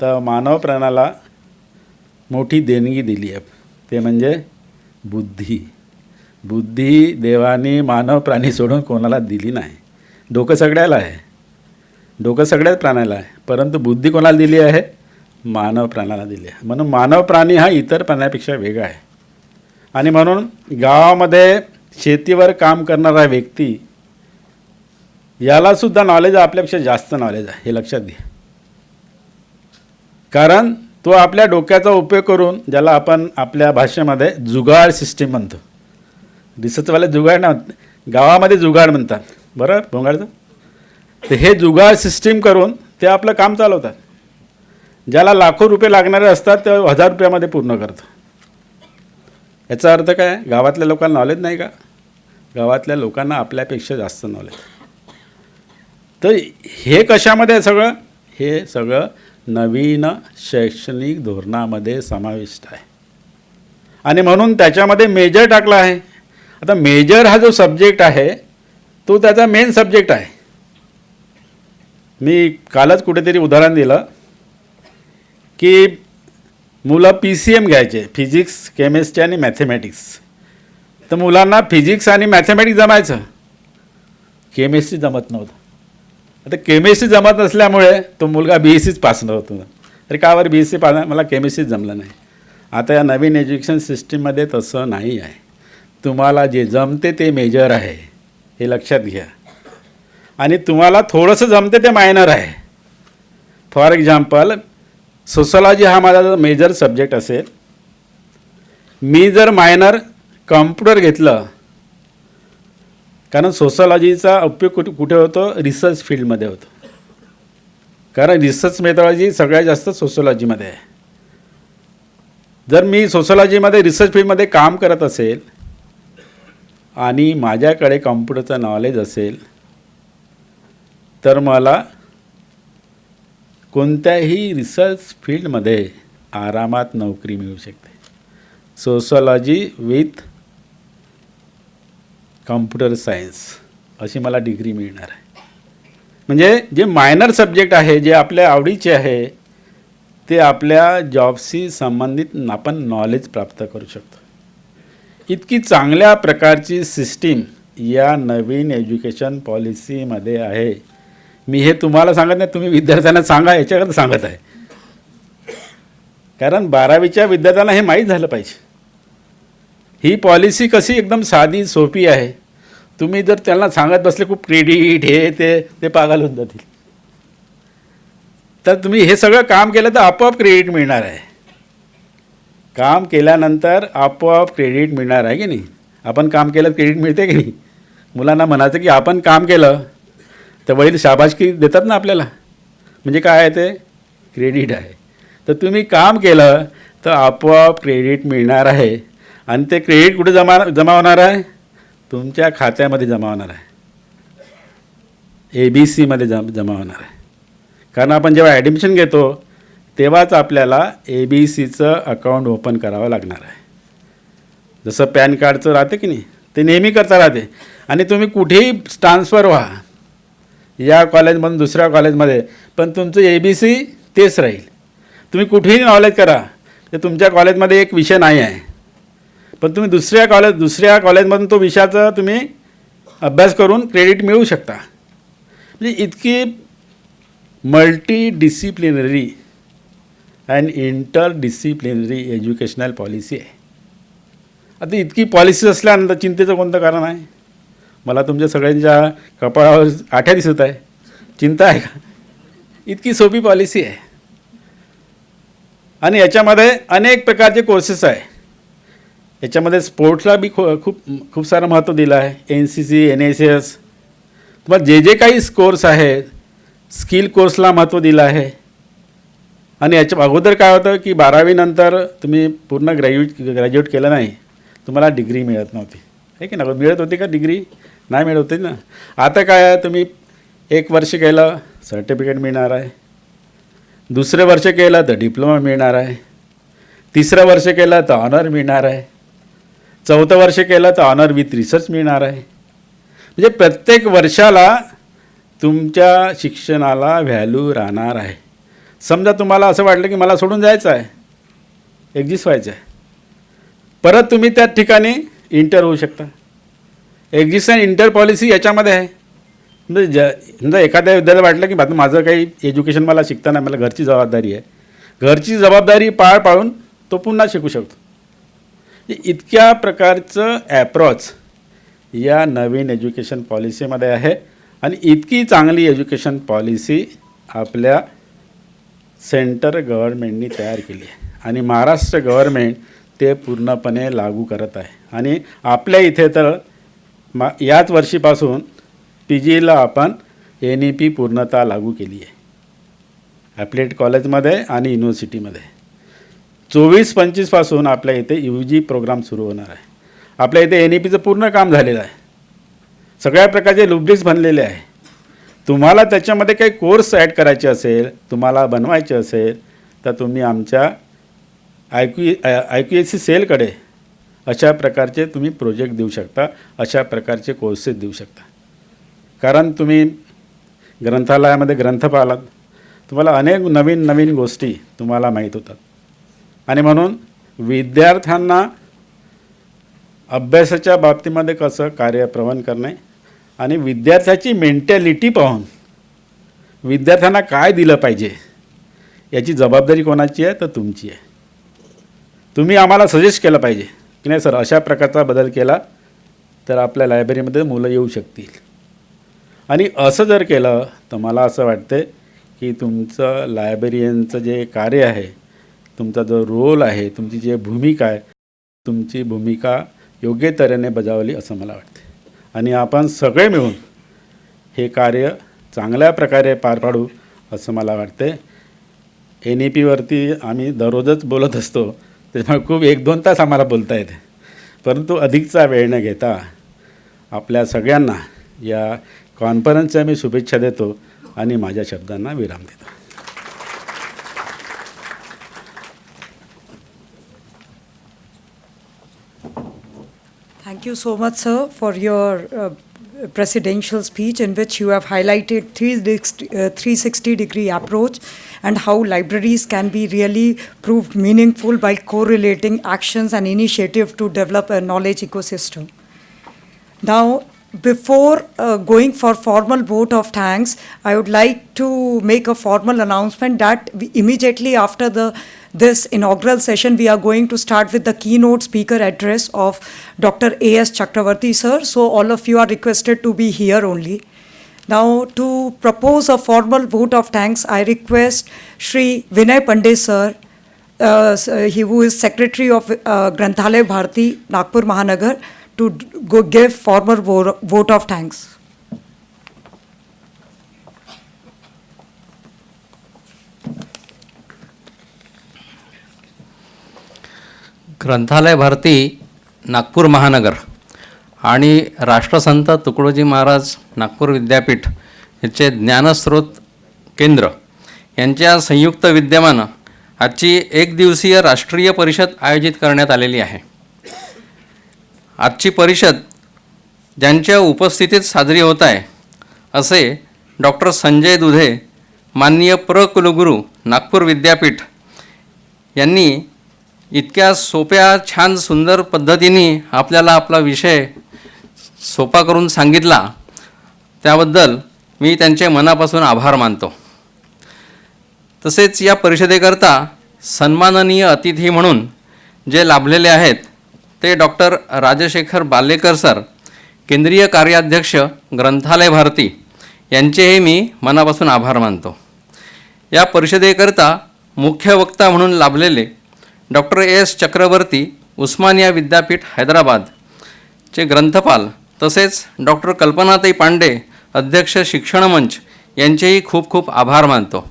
तर मानव प्राण्याला मोठी देणगी दिली आहे, ते म्हणजे बुद्धी. बुद्धी देवाने मानव प्राणी सोडून कोणाला दिली नाही. डोकं सगळ्याला आहे, डोकं सगळ्याच प्राण्याला आहे, परंतु बुद्धी कोणाला दिली आहे? मानव प्राण्याला दिली आहे. म्हणून मानव प्राणी हा इतर प्राण्यापेक्षा वेगळा आहे. आणि म्हणून गावामध्ये शेतीवर काम करणारा व्यक्ती यालासुद्धा नॉलेज आपल्यापेक्षा जास्त नॉलेज आहे, हे लक्षात घ्या. कारण तो आपल्या डोक्याचा उपयोग करून, ज्याला आपण आपल्या भाषेमध्ये जुगाड सिस्टीम म्हणतो, रिसर्चवाले जुगाड ना, गावामध्ये जुगाड म्हणतात, बरं भोंगाडचं. तर हे जुगाड सिस्टीम करून ते आपलं काम चालवतात. ज्याला लाखो रुपये लागणारे असतात ते 1000 रुपयामध्ये पूर्ण करतो. याचा अर्थ काय? गावातल्या लोकांना नॉलेज नाही का? गावातल्या लोकांना आपल्यापेक्षा जास्त नॉलेज. तर हे कशामध्ये आहे सगळं? हे सगळं नवीन शैक्षणिक धोरणामध्ये समाविष्ट आहे. आणि म्हणून त्याच्यामध्ये मेजर टाकला आहे. आता मेजर हा जो सब्जेक्ट आहे तो त्याचा मेन सब्जेक्ट आहे. मी कालच कुठेतरी उदाहरण दिलं की मुलं PCM घ्यायचे, फिजिक्स, केमिस्ट्री आणि मॅथमॅटिक्स. तर मुलांना फिजिक्स आणि मॅथमॅटिक्स जमायचं, केमिस्ट्री जमत नव्हतं. आता केमिस्ट्री जमत नसल्यामुळे तो मुलगा BSCच पास नव्हतो. अरे का बरं BSC पास? मला केमिस्ट्रीच जमलं नाही. आता या नवीन एज्युकेशन सिस्टीममध्ये तसं नाही आहे. तुम्हाला जे जमते ते मेजर आहे, हे लक्षात घ्या. आणि तुम्हाला थोडंसं जमते ते मायनर आहे. फॉर एक्झाम्पल, सोशॉलॉजी हा माझा मेजर सब्जेक्ट असेल, मी जर मायनर कॉम्प्युटर घेतलं, कारण सोशॉलॉजीचा उपयोग कुठे होतो? रिसर्च फील्डमध्ये होतो. कारण रिसर्च मेथॉलॉजी सगळ्यात जास्त सोशॉलॉजीमध्ये आहे. जर मी सोशॉलॉजीमध्ये रिसर्च फील्डमध्ये काम करत असेल आणि माझ्याकडे कॉम्प्युटरचं नॉलेज असेल तर मला कोणत्याही रिसर्च फील्डमध्ये आरामात नोकरी मिळू शकते. सोशॉलॉजी विथ कॉम्प्युटर सायन्स अशी मला डिग्री मिळणार आहे. म्हणजे जे मायनर सब्जेक्ट आहे, जे आपल्या आवडीचे आहे, ते आपल्या जॉबशी संबंधित आपण नॉलेज प्राप्त करू शकतो. इतकी चांगल्या प्रकारची सिस्टीम या नवीन एज्युकेशन पॉलिसीमध्ये आहे. मी हे तुम्हाला सांगत नाही, तुम्ही विद्यार्थ्यांना सांगा, याच्याकरता सांगत आहे. कारण 12वीच्या विद्यार्थ्यांना हे माहीत झालं पाहिजे. ही पॉलिसी कशी एकदम साधी सोपी आहे. तुम्ही जर त्यांना सांगत बसले खूप क्रेडिट हे ते पागल होऊन जातील. तर तुम्ही हे सगळं काम केलं तर आपोआप क्रेडिट मिळणार आहे. काम केल्यानंतर आपोआप क्रेडिट मिळणार आहे की नाही? आपण काम केलं क्रेडिट मिळते की नाही? मुलांना म्हणायचं की आपण काम केलं तर वडील शाबासकी देतात ना आपल्याला. म्हणजे काय आहे ते? क्रेडिट आहे. तर तुम्ही काम केलं तर आपोआप क्रेडिट मिळणार आहे आणि ते क्रेडिट कुठे जमा होणार आहे? तुमच्या खात्यामध्ये जमा होणार आहे, ABCमध्ये जमा होणार आहे. कारण आपण जेव्हा ॲडमिशन घेतो तेव्हाच आपल्याला ABCचं अकाउंट ओपन करावं लागणार आहे. जसं पॅन कार्डचं राहते की नाही, ते नेहमी करता राहते. आणि तुम्ही कुठेही ट्रान्सफर व्हा या कॉलेजमधून दुसऱ्या कॉलेजमध्ये, पण तुमचं ABC तेच राहील. तुम्ही कुठेही नॉलेज करा, तर तुमच्या कॉलेजमध्ये एक विषय नाही आहे, पण तुम्ही दुसऱ्या कॉलेजमधून तो विषयाचा तुम्ही अभ्यास करून क्रेडिट मिळवू शकता. म्हणजे इतकी multi disciplinary and interdisciplinary educational policy आहे. आता इतकी पॉलिसी असल्यानंतर चिंतेचं कोणतं कारण आहे? मला तुमच्या सगळ्यांच्या कपाळावर आठ्या दिसत आहे. चिंता आहे का? इतकी सोपी पॉलिसी आहे. आणि याच्यामध्ये अनेक प्रकारचे कोर्सेस आहे. याच्यामध्ये स्पोर्ट्सला बी खूप सारं महत्त्व दिलं आहे. NCC, NSS, तुम्हाला जे काही कोर्स आहे, स्किल कोर्सला महत्त्व दिलं आहे. आणि याच्या अगोदर काय होतं की 12वी नंतर तुम्ही पूर्ण ग्रॅज्युएट केलं नाही, तुम्हाला डिग्री मिळत नव्हती, आहे की नाही? मिळत होती का डिग्री? नाही मिळत होती ना. आता काय आहे, तुम्ही 1 वर्ष केलं सर्टिफिकेट मिळणार आहे, दुसरं वर्ष केलं तर डिप्लोमा मिळणार आहे, तिसरं वर्ष केलं तर ऑनर मिळणार आहे, चौथं वर्ष केलं तर ऑनर विथ रिसर्च मिळणार आहे. म्हणजे प्रत्येक वर्षाला तुमच्या शिक्षणाला व्हॅल्यू राहणार आहे. समजा तुम्हाला असं वाटलं की मला सोडून जायचं आहे, एक्झिस्ट व्हायचं आहे, परत तुम्ही त्या ठिकाणी इंटर होऊ शकता. एक्झिस्ट अँड इंटर पॉलिसी याच्यामध्ये आहे. म्हणजे समजा एखाद्या विद्यार्थ्याला वाटलं की माझं काही एज्युकेशन मला शिकता नाही, मला घरची जबाबदारी आहे, घरची जबाबदारी पार पाडून तो पुन्हा शिकू शकतो. इतक्या प्रकारचं ॲप्रोच या नवीन एज्युकेशन पॉलिसीमध्ये आहे. आणि इतकी चांगली एज्युकेशन पॉलिसी आपल्या सेंटर गव्हर्नमेंटनी तयार केली आहे आणि महाराष्ट्र गव्हर्नमेंट ते पूर्णपणे लागू करत आहे. आणि आपल्या इथे तर याच वर्षीपासून PGला आपण NEP पूर्णतः लागू केली आहे ॲप्लेट कॉलेजमध्ये आणि युनिव्हर्सिटीमध्ये. 24-25 पासून आपल्या इथे UG प्रोग्राम सुरू होणार आहे. आपल्या इथे NEPचं पूर्ण काम झालेलं आहे, सगळ्या प्रकारचे रुब्रिक्स बनलेले आहे. तुम्हाला त्याच्यामध्ये काही कोर्स ॲड करायचे असेल, तुम्हाला बनवायचे असेल, तर तुम्ही आमच्या IQAC सेलकडे अशा प्रकारचे तुम्ही प्रोजेक्ट देऊ शकता, अशा प्रकारचे कोर्सेस देऊ शकता. कारण तुम्ही ग्रंथालयामध्ये ग्रंथ पाहिलात, तुम्हाला अनेक नवीन गोष्टी तुम्हाला माहीत होतात. आणि म्हणून विद्यार्थ्यांना अभ्यासाच्या बाबतीमध्ये कसं कार्यप्रवन करणे आणि विद्यार्थ्याची मेंटॅलिटी पाहून विद्यार्थ्यांना काय दिलं पाहिजे याची जबाबदारी कोणाची आहे? तर तुमची आहे. तुम्ही आम्हाला सजेस्ट केलं पाहिजे की नाही सर अशा प्रकारचा बदल केला तर आपल्या लायब्ररीमध्ये मुलं येऊ शकतील. आणि असं जर केलं तर मला असं वाटतं की तुमचं लायब्ररियनचं जे कार्य आहे, तुमचा जो रोल आहे, तुमची जी भूमिका आहे, तुमची भूमिका योग्य तऱ्हेने बजावली असं मला वाटते. आणि आपण सगळे मिळून हे कार्य चांगल्या प्रकारे पार पाडू असं मला वाटते. NEPवरती आम्ही दररोजच बोलत असतो, त्याच्यामुळे खूप 1-2 तास आम्हाला बोलता येते, परंतु अधिकचा वेळ न घेता आपल्या सगळ्यांना या कॉन्फरन्सच्या मी शुभेच्छा देतो आणि माझ्या शब्दांना विराम देतो. Thank you so much, sir, for your presidential speech in which you have highlighted 360-degree approach and how libraries can be really proved meaningful by correlating actions and initiative to develop a knowledge ecosystem. Now, before going for formal vote of thanks, I would like to make a formal announcement that immediately after this inaugural session, we are going to start with the keynote speaker address of Dr. A.S. Chakravarti, sir. So all of you are requested to be here only. Now, to propose a formal vote of thanks, I request Shri Vinay Pandey, sir, who is Secretary of Granthalaya Bharati, Nagpur Mahanagar, to go give formal vote of thanks. ग्रंथालय भारती नागपूर महानगर आणि राष्ट्रसंत तुकडोजी महाराज नागपूर विद्यापीठ याचे ज्ञानस्रोत केंद्र यांच्या संयुक्त विद्यमानं आजची एक दिवसीय राष्ट्रीय परिषद आयोजित करण्यात आलेली आहे. आजची परिषद ज्यांच्या उपस्थितीत साजरी होत आहे असे डॉक्टर संजय दुधे, माननीय कुलगुरू नागपूर विद्यापीठ यांनी इतक्या सोप्या, छान, सुंदर पद्धतीने आपल्याला आपला विषय सोपा करून सांगितला, त्याबद्दल मी त्यांचे मनापासून आभार मानतो. तसेच या परिषदेकरता सन्माननीय अतिथी म्हणून जे लाभलेले आहेत ते डॉक्टर राजशेखर बालेकर सर, केंद्रीय कार्याध्यक्ष ग्रंथालय भारती यांचेही मी मनापासून आभार मानतो. या परिषदेकरता मुख्य वक्ता म्हणून लाभलेले डॉक्टर एस चक्रवर्ती, उस्मानिया विद्यापीठ हैदराबादचे ग्रंथपाल, तसेच डॉक्टर कल्पनाताई पांडे, अध्यक्ष शिक्षण मंच यांचेही खूप खूप आभार मानतो.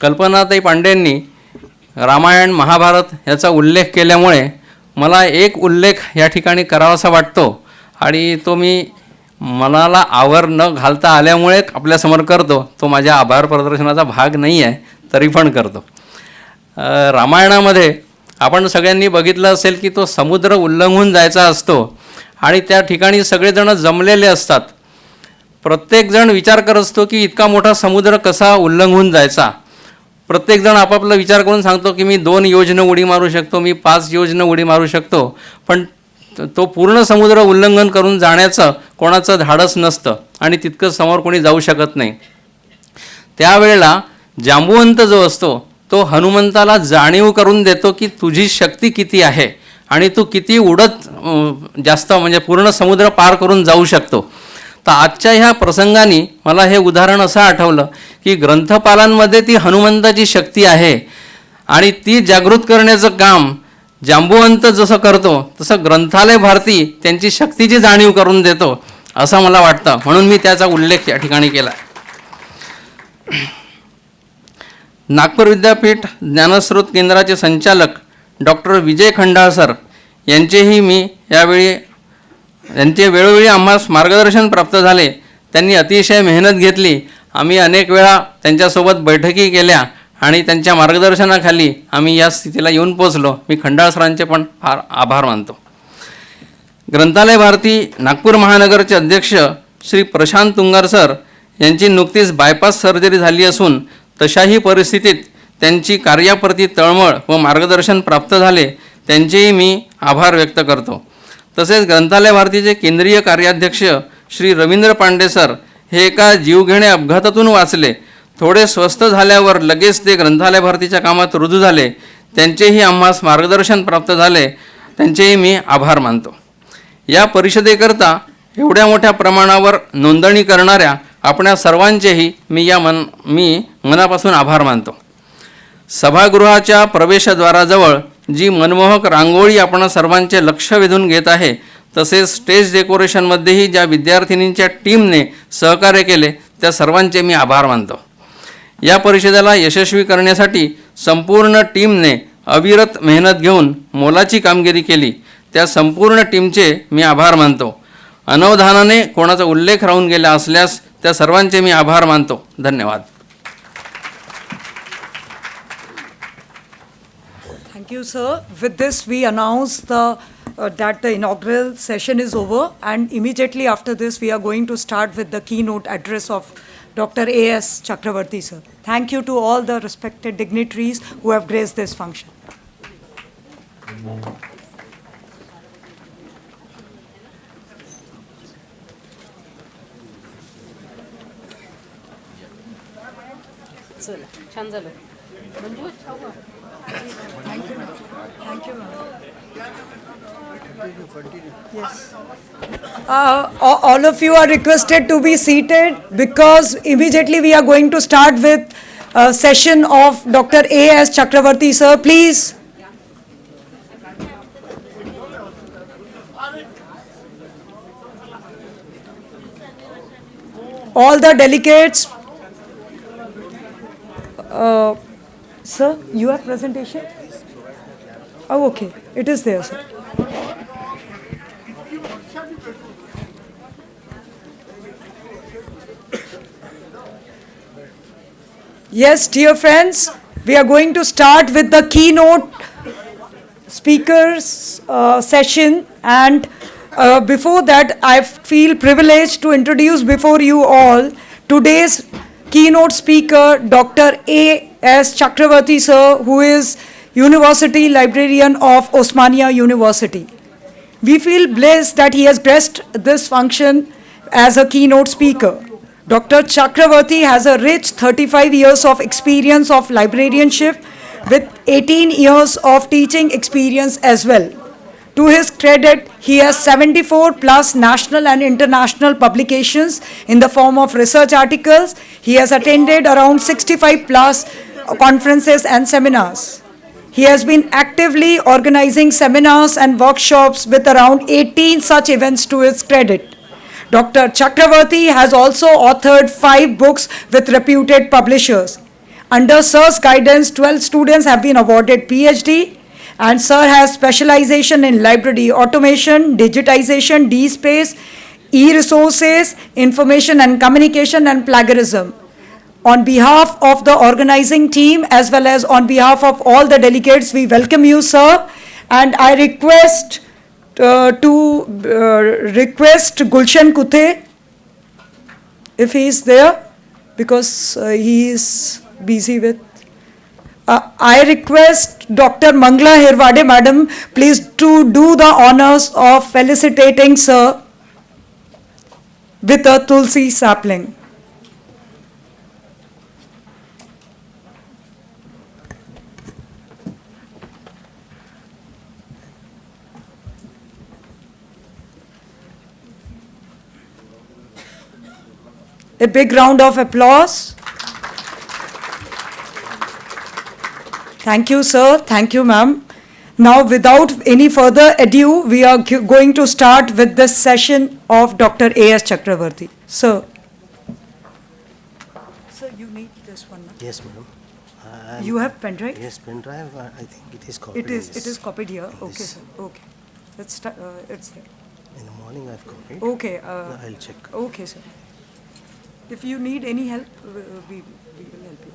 कल्पनाताई पांडेंनी रामायण महाभारत याचा उल्लेख केल्यामुळे मला एक उल्लेख या ठिकाणी करावासा वाटतो आणि तो मी मनाला आवर न घालता आल्यामुळे आपल्यासमोर करतो. तो माझ्या आभार प्रदर्शनाचा भाग नाही आहे, तरी पण करतो. रामायणामध्ये आपण सगळ्यांनी बघितलं असेल की तो समुद्र उल्लंघून जायचा असतो आणि त्या ठिकाणी सगळेजण जमलेले असतात. प्रत्येकजण विचार करत असतो की इतका मोठा समुद्र कसा उल्लंघून जायचा. प्रत्येकजण आपापला विचार करून सांगतो की मी 2 योजनं उडी मारू शकतो, मी 5 योजनं उडी मारू शकतो, पण तो पूर्ण समुद्र उल्लंघन करून जाण्याचं कोणाचं धाडस नसतं आणि तितकं समोर कोणी जाऊ शकत नाही. त्यावेळेला जांबुवंत जो असतो तो हनुमंताला जाणीव करून देतो की तुझी शक्ती किती आहे आणि तू किती उडत जास्त म्हणजे पूर्ण समुद्र पार करून जाऊ शकतो. तर आजच्या ह्या प्रसंगाने मला हे उदाहरण असं आठवलं की ग्रंथपालांमध्ये ती हनुमंताची शक्ती आहे आणि ती जागृत करण्याचं काम जांबुवंत जसं करतो तसं ग्रंथालय भारती त्यांची शक्तीची जाणीव करून देतो असं मला वाटतं. म्हणून मी त्याचा उल्लेख या ठिकाणी केला. नागपूर विद्यापीठ ज्ञानस्रोत केंद्राचे संचालक डॉक्टर विजय खंडाळ सर यांचेही मी यावेळी यांचे वेळोवेळी आम्हास मार्गदर्शन प्राप्त झाले. त्यांनी अतिशय मेहनत घेतली. आम्ही अनेक वेळा त्यांच्यासोबत बैठकी केल्या आणि त्यांच्या मार्गदर्शनाखाली आम्ही या स्थितीला येऊन पोचलो. मी खंडाळ सरांचे पण फार आभार मानतो. ग्रंथालय भारती नागपूर महानगरचे अध्यक्ष श्री प्रशांत तुंगार सर यांची नुकतीच बायपास सर्जरी झाली असून तशाही परिस्थितीत त्यांची कार्याप्रती तळमळ व मार्गदर्शन प्राप्त झाले, त्यांचेही मी आभार व्यक्त करतो. तसेच ग्रंथालय भारतीचे केंद्रीय कार्याध्यक्ष श्री रवींद्र पांडे सर हे एका जीवघेण्या अपघातातून वाचले. थोडे स्वस्थ झाल्यावर लगेच ते ग्रंथालय भारतीच्या कामात रुजू झाले. त्यांचेही आम्हास मार्गदर्शन प्राप्त झाले, त्यांचेही मी आभार मानतो. या परिषदेकरता एवढ्या मोठ्या प्रमाणावर नोंदणी करणाऱ्या आपणा सर्वांचेही मी मनापासून आभार मानतो. सभागृहाच्या प्रवेशद्वाराजवळ जी मनमोहक रांगोळी आपण सर्वांचे लक्ष वेधून घेत आहे, तसेच स्टेज डेकोरेशनमध्येही ज्या विद्यार्थिनींच्या टीमने सहकार्य केले त्या सर्वांचे मी आभार मानतो. या परिषदेला यशस्वी करण्यासाठी संपूर्ण टीमने अविरत मेहनत घेऊन मोलाची कामगिरी केली. त्या संपूर्ण टीमचे मी आभार मानतो. अनवधानाने कोणाचा उल्लेख राहून गेला असल्यास त्या सर्वांचे मी आभार मानतो. धन्यवाद. Thank you, sir. With this, we announce that the inaugural session is over, and immediately after this, we are going to start with the keynote address of Dr. A.S. Chakravarti, sir. Thank you to all the respected dignitaries who have graced this function. चला, छान झालं. Thank you, ma'am. Yes. All of you are requested to be seated because immediately we are going to start with a session of Dr. A.S. Chakravarti, sir. Please. All the delegates. Sir, you have presentation? Oh, okay. It is there, sir. Yes, dear friends, we are going to start with the keynote speakers session, and before that I feel privileged to introduce before you all today's keynote speaker, Dr. A.S. Chakravarti sir, who is University Librarian of Osmania University. We feel blessed that he has graced this function as a keynote speaker. Dr. Chakravarti has a rich 35 years of experience of librarianship with 18 years of teaching experience as well. To his credit, he has 74 plus national and international publications in the form of research articles. He has attended around 65 plus conferences and seminars. He has been actively organizing seminars and workshops with around 18 such events to his credit. Dr. Chakravarti has also authored 5 books with reputed publishers. Under Sir's guidance, 12 students have been awarded PhD, and Sir has specialization in library automation, digitization, DSpace, e-resources, information and communication, and plagiarism. On behalf of the organizing team as well as on behalf of all the delegates, we welcome you, sir, and I request request Gulshan Kuthe, if he is there, because he is busy with. I request Dr. Mangla Hirwade, madam, please to do the honors of felicitating sir with a Tulsi sapling. A big round of applause. Thank you, sir. Thank you, ma'am. Now, without any further ado, we are going to start with this session of Dr. A.S. Chakravarti. Sir. Sir, you need this one, no? Yes, madam. You have pen drive? Yes, pen drive. I think it is copied. It is copied here. Okay, sir. Okay. Let's start. It's there. In the morning, I've copied. Okay. I'll check. Okay, sir. If you need any help, we will help you.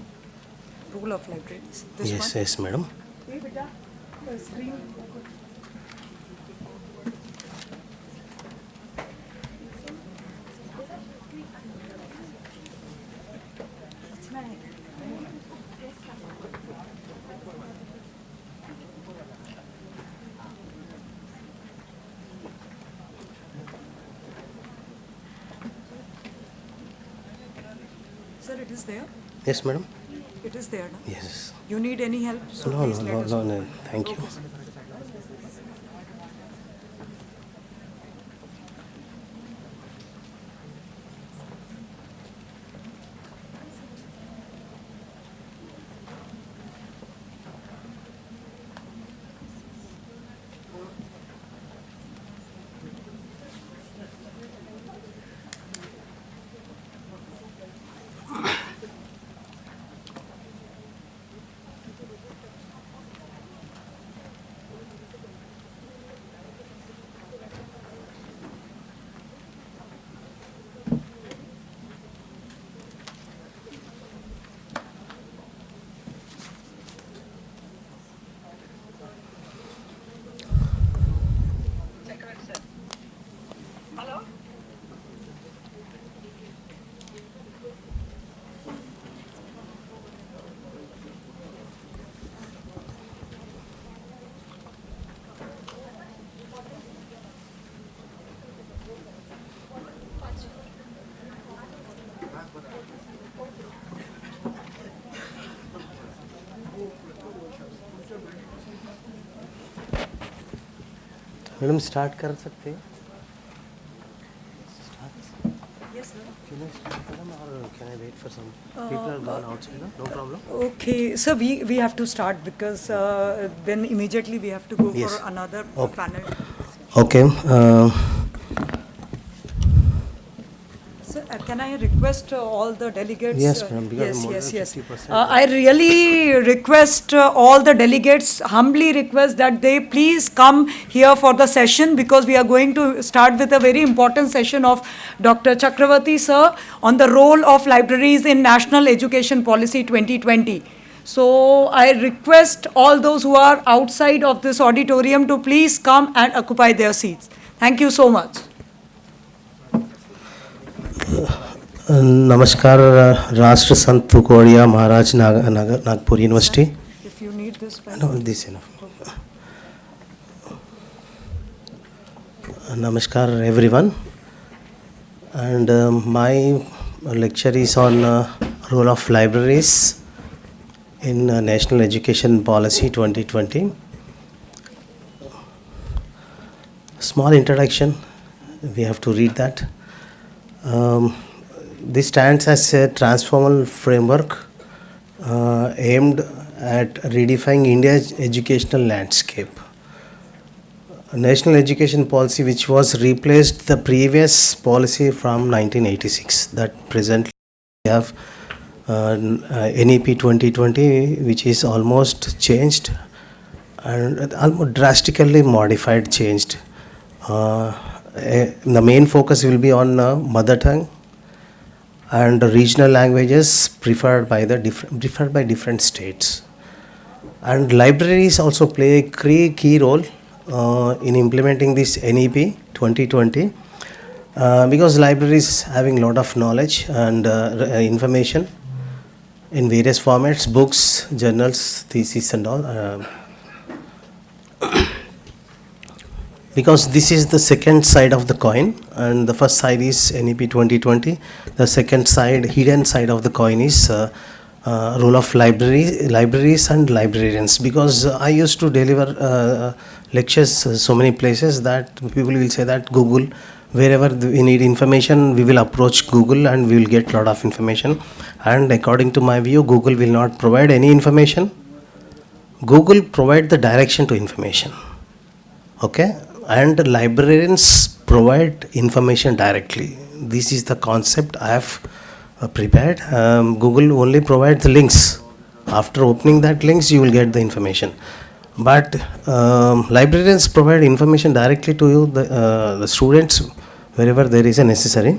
Rule of libraries. This Yes, one? yes, madam. Hey, beta, the screen. Sir, it is there. Yes, madam. It is there, no? Yes. You need any help? So No, please no, let no, us no, know. no. Thank you. Okay, sir. Madam start कर सकते हैं Yes, sir. Can I start, madam, or can I wait for some people are gone outside? No problem. Okay, sir, we have to start because then immediately we have to go Yes. for another Okay. panel. Okay. Sir, at Can I request all the delegates? Yes, ma'am, because Yes, more yes, than yes. 50%. I really request all the delegates, humbly request that they please come here for the session, because we are going to start with a very important session of Dr. Chakravarti sir on the role of libraries in National Education Policy 2020. So I request all those who are outside of this auditorium to please come and occupy their seats. Thank you so much. नमस्कार Rashtra Sant Tukdoji Maharaj Nagpur university. If you need this pen. No, this enough. Namaskar everyone, and my lecture is on role of libraries in National Education Policy 2020. Small introduction, we have to read that. This stands as a transformational framework aimed at redefining India's educational landscape. National Education Policy, which was replaced the previous policy from 1986, that presently we have NEP 2020, which is almost changed and almost drastically modified, changed. The main focus will be on mother tongue and regional languages preferred by different states. And libraries also play a key role in implementing this NEP 2020 because libraries having a lot of knowledge and information in various formats, books, journals, theses and all. Because this is the second side of the coin, and the first side is NEP 2020. The second side, hidden side of the coin, is role of libraries and librarians. Because I used to deliver lectures so many places that people will say that Google, wherever we need information, we will approach Google and we will get a lot of information. And according to my view, Google will not provide any information. Google provide the direction to information. Okay? And librarians provide information directly. This is the concept I have prepared. Google only provides the links. After opening that links, you will get the information. But librarians provide information directly to you, the students, wherever there is a necessary.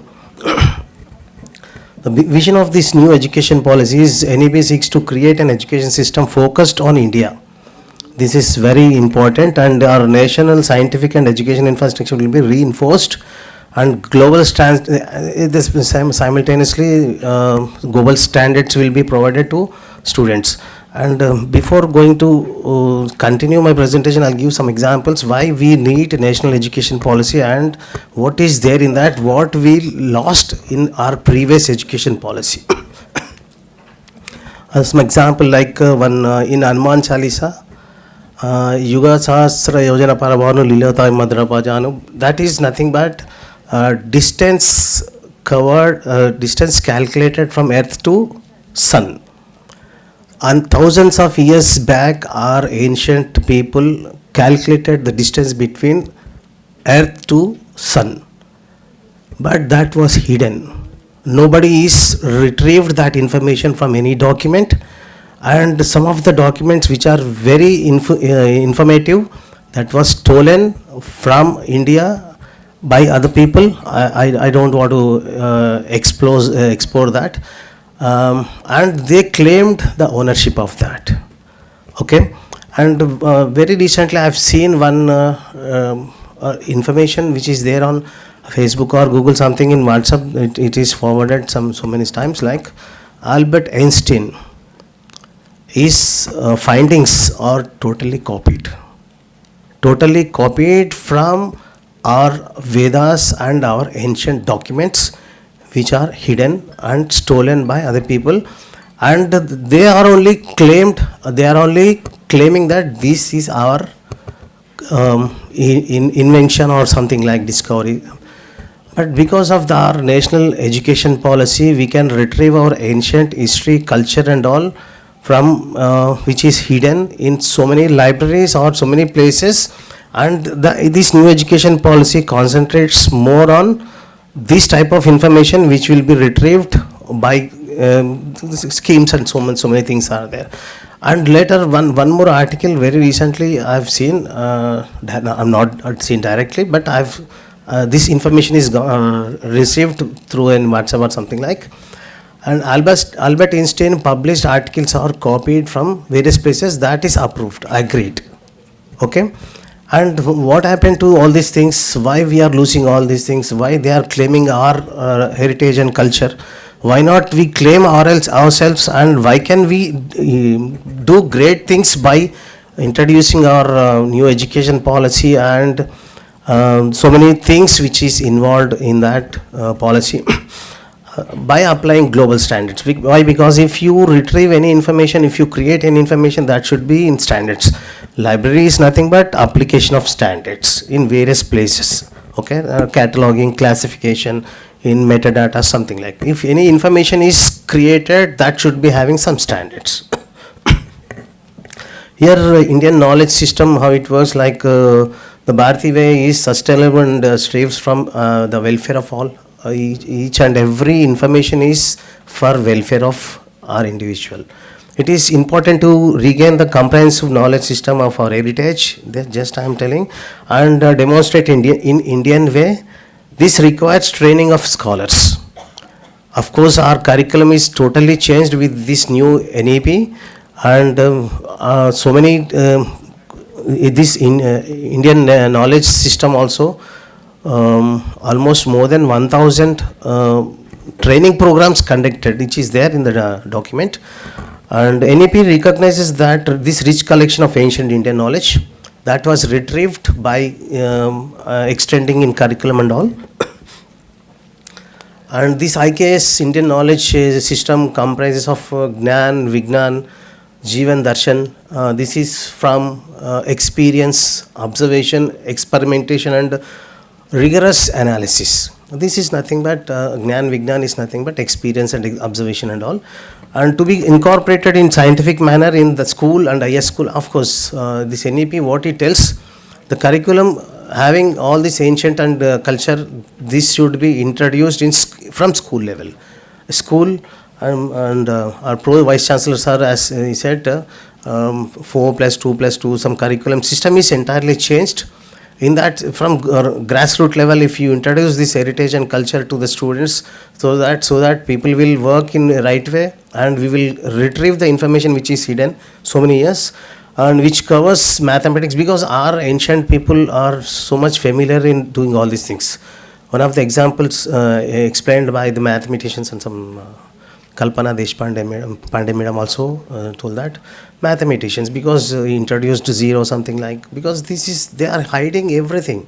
The vision of this new education policy is NEP seeks to create an education system focused on India. This is very important, and our national scientific and education infrastructure will be reinforced, and global simultaneously global standards will be provided to students. And before going to continue my presentation, I'll give some examples why we need national education policy and what is there in that, what we lost in our previous education policy. As an example, like one in Hanuman Chalisa, Yuga Sahasra Yojana Parabhanu Lilata Madrapajanu, that is nothing but distance covered, distance calculated from earth to sun. And thousands of years back, our ancient people calculated the distance between earth to sun. But that was hidden. Nobody is retrieved that information from any document. And some of the documents which are very informative, that was stolen from India by other people. I don't want to explore that. And they claimed the ownership of that. Okay, and very recently I have seen one information which is there on Facebook or Google, something in WhatsApp. It is forwarded so many times, like Albert Einstein. His findings are totally copied from our Vedas and our ancient documents, which are hidden and stolen by other people, and they are only claiming that this is our invention or something like discovery. But because of our national education policy, we can retrieve our ancient history, culture and all from which is hidden in so many libraries or so many places. And this new education policy concentrates more on this type of information which will be retrieved by schemes and so many things are there. And later one more article very recently I've seen, I'm not seen directly, but I've this information is received through a WhatsApp or something like. And Albert Einstein published articles are copied from various places, that is approved, agreed. Okay? And what happened to all these things? Why we are losing all these things? Why they are claiming our heritage and culture? Why not we claim ourselves, and why can we do great things by introducing our new education policy and so many things which is involved in that policy by applying global standards. Why? Because if you retrieve any information, if you create any information, that should be in standards. Library is nothing but application of standards in various places. Okay, cataloging, classification, in metadata, something like. If any information is created, that should be having some standards. Here, Indian knowledge system, how it works, like the Bharati way is sustainable and strives from the welfare of all. Each and every information is for welfare of our individual. It is important to regain the comprehensive knowledge system of our heritage, just I am telling, and demonstrate in Indian way. This requires training of scholars. Of course, our curriculum is totally changed with this new NEP, and so many this Indian knowledge system also. Almost more than 1,000 training programs conducted, which is there in the document. And NEP recognizes that this rich collection of ancient Indian knowledge that was retrieved by extending in curriculum and all. And this IKS Indian knowledge system comprises of Gnan, Vignan, Jivan Darshan. This is from experience, observation, experimentation and rigorous analysis. This is nothing but Gnan Vignan is nothing but experience and observation and all, and to be incorporated in scientific manner in the school and IS school. Of course, this NEP, what it tells, the curriculum having all this ancient and culture, this should be introduced in from school level. School and our pro vice chancellor sir, as he said, 4+2+2, some curriculum system is entirely changed. In that, from grassroots level, if you introduce this heritage and culture to the students, so that people will work in the right way, and we will retrieve the information which is hidden so many years, and which covers mathematics, because our ancient people are so much familiar in doing all these things. One of the examples explained by the mathematicians and some Kalpana Pandey madam also told that mathematicians, because introduced zero something like, because this is, they are hiding everything.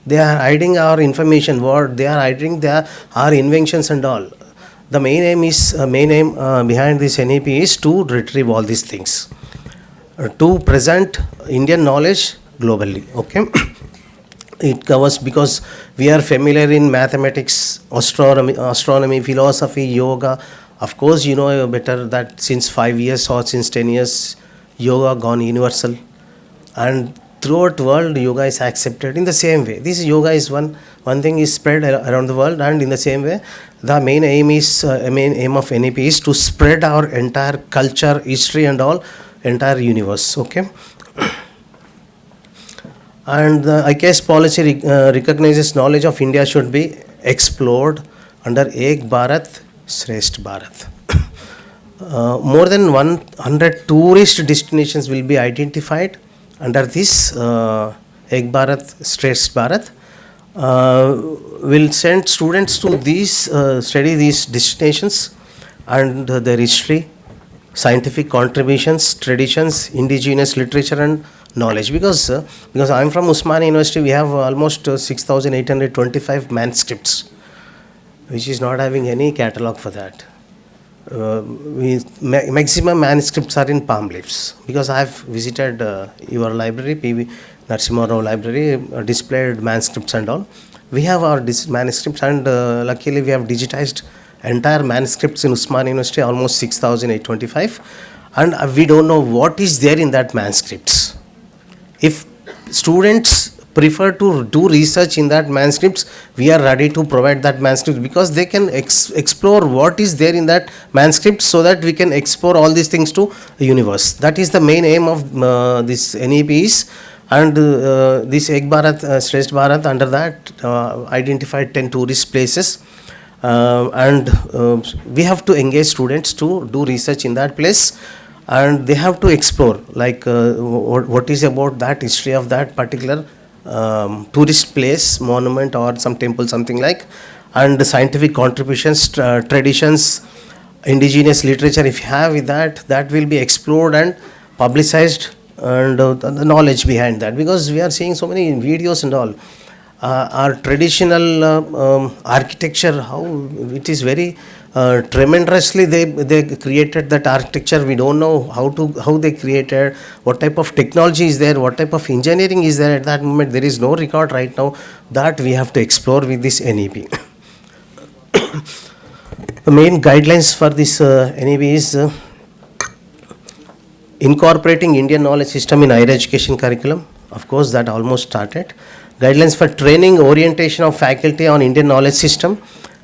They are hiding our information, what they are hiding, our inventions and all. The main aim is behind this NEP is to retrieve all these things, to present Indian knowledge globally. Okay. It covers, because we are familiar in mathematics, astronomy, philosophy, yoga. Of course, you know better that since 5 years or since 10 years, yoga gone universal, and throughout world yoga is accepted in the same way. This yoga is one thing is spread around the world, and in the same way, the main aim of NEP is to spread our entire culture, history, and all entire universe. Okay. And the IKS policy recognizes knowledge of India should be explored under Ek Bharat, Shrestha Bharat. More than 100 tourist destinations will be identified under this Ek Bharat, Shrestha Bharat. Will send students to these study these destinations and their history, scientific contributions, traditions, indigenous literature and knowledge. Because I am from Usmania University, we have almost 6,825 manuscripts, which is not having any catalog for that. Maximum manuscripts are in palm leaves, because I have visited your library, P.V. Narasimha Rao library, displayed manuscripts and all. We have our manuscripts, and luckily we have digitized entire manuscripts in Usmania University, almost 6,825, and we don't know what is there in that manuscripts. If students prefer to do research in that manuscripts, we are ready to provide that manuscript, because they can explore what is there in that manuscript, so that we can explore all these things to the universe. That is the main aim of this NEPs. And this Ek Bharat, Shresth Bharat, under that identified 10 tourist places. And we have to engage students to do research in that place, and they have to explore like what is about that history of that particular tourist place, monument or some temple, something like, and the scientific contributions, traditions, indigenous literature. If you have with that, that will be explored and publicized, and the knowledge behind that, because we are seeing so many videos and all. Our traditional architecture, how it is very tremendously they created that architecture. We don't know how they created, what type of technology is there, what type of engineering is there at that moment. There is no record right now. That we have to explore with this NEP. The main guidelines for this NEP is incorporating Indian knowledge system in higher education curriculum. Of course, that almost started. Guidelines for training, orientation of faculty on Indian knowledge system.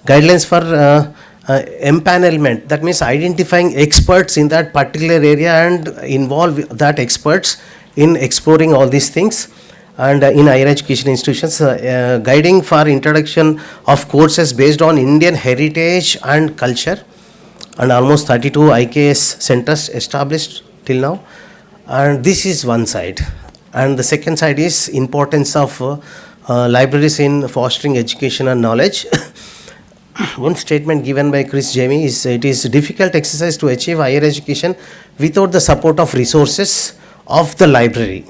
Guidelines for empanelment, that means identifying experts in that particular area and involve that experts in exploring all these things. And in higher education institutions, guiding for introduction of courses based on Indian heritage and culture, and almost 32 IKS centers established till now. And this is one side. And the second side is importance of libraries in fostering education and knowledge. One statement given by Chris Jamie is, it is difficult exercise to achieve higher education without the support of resources of the library,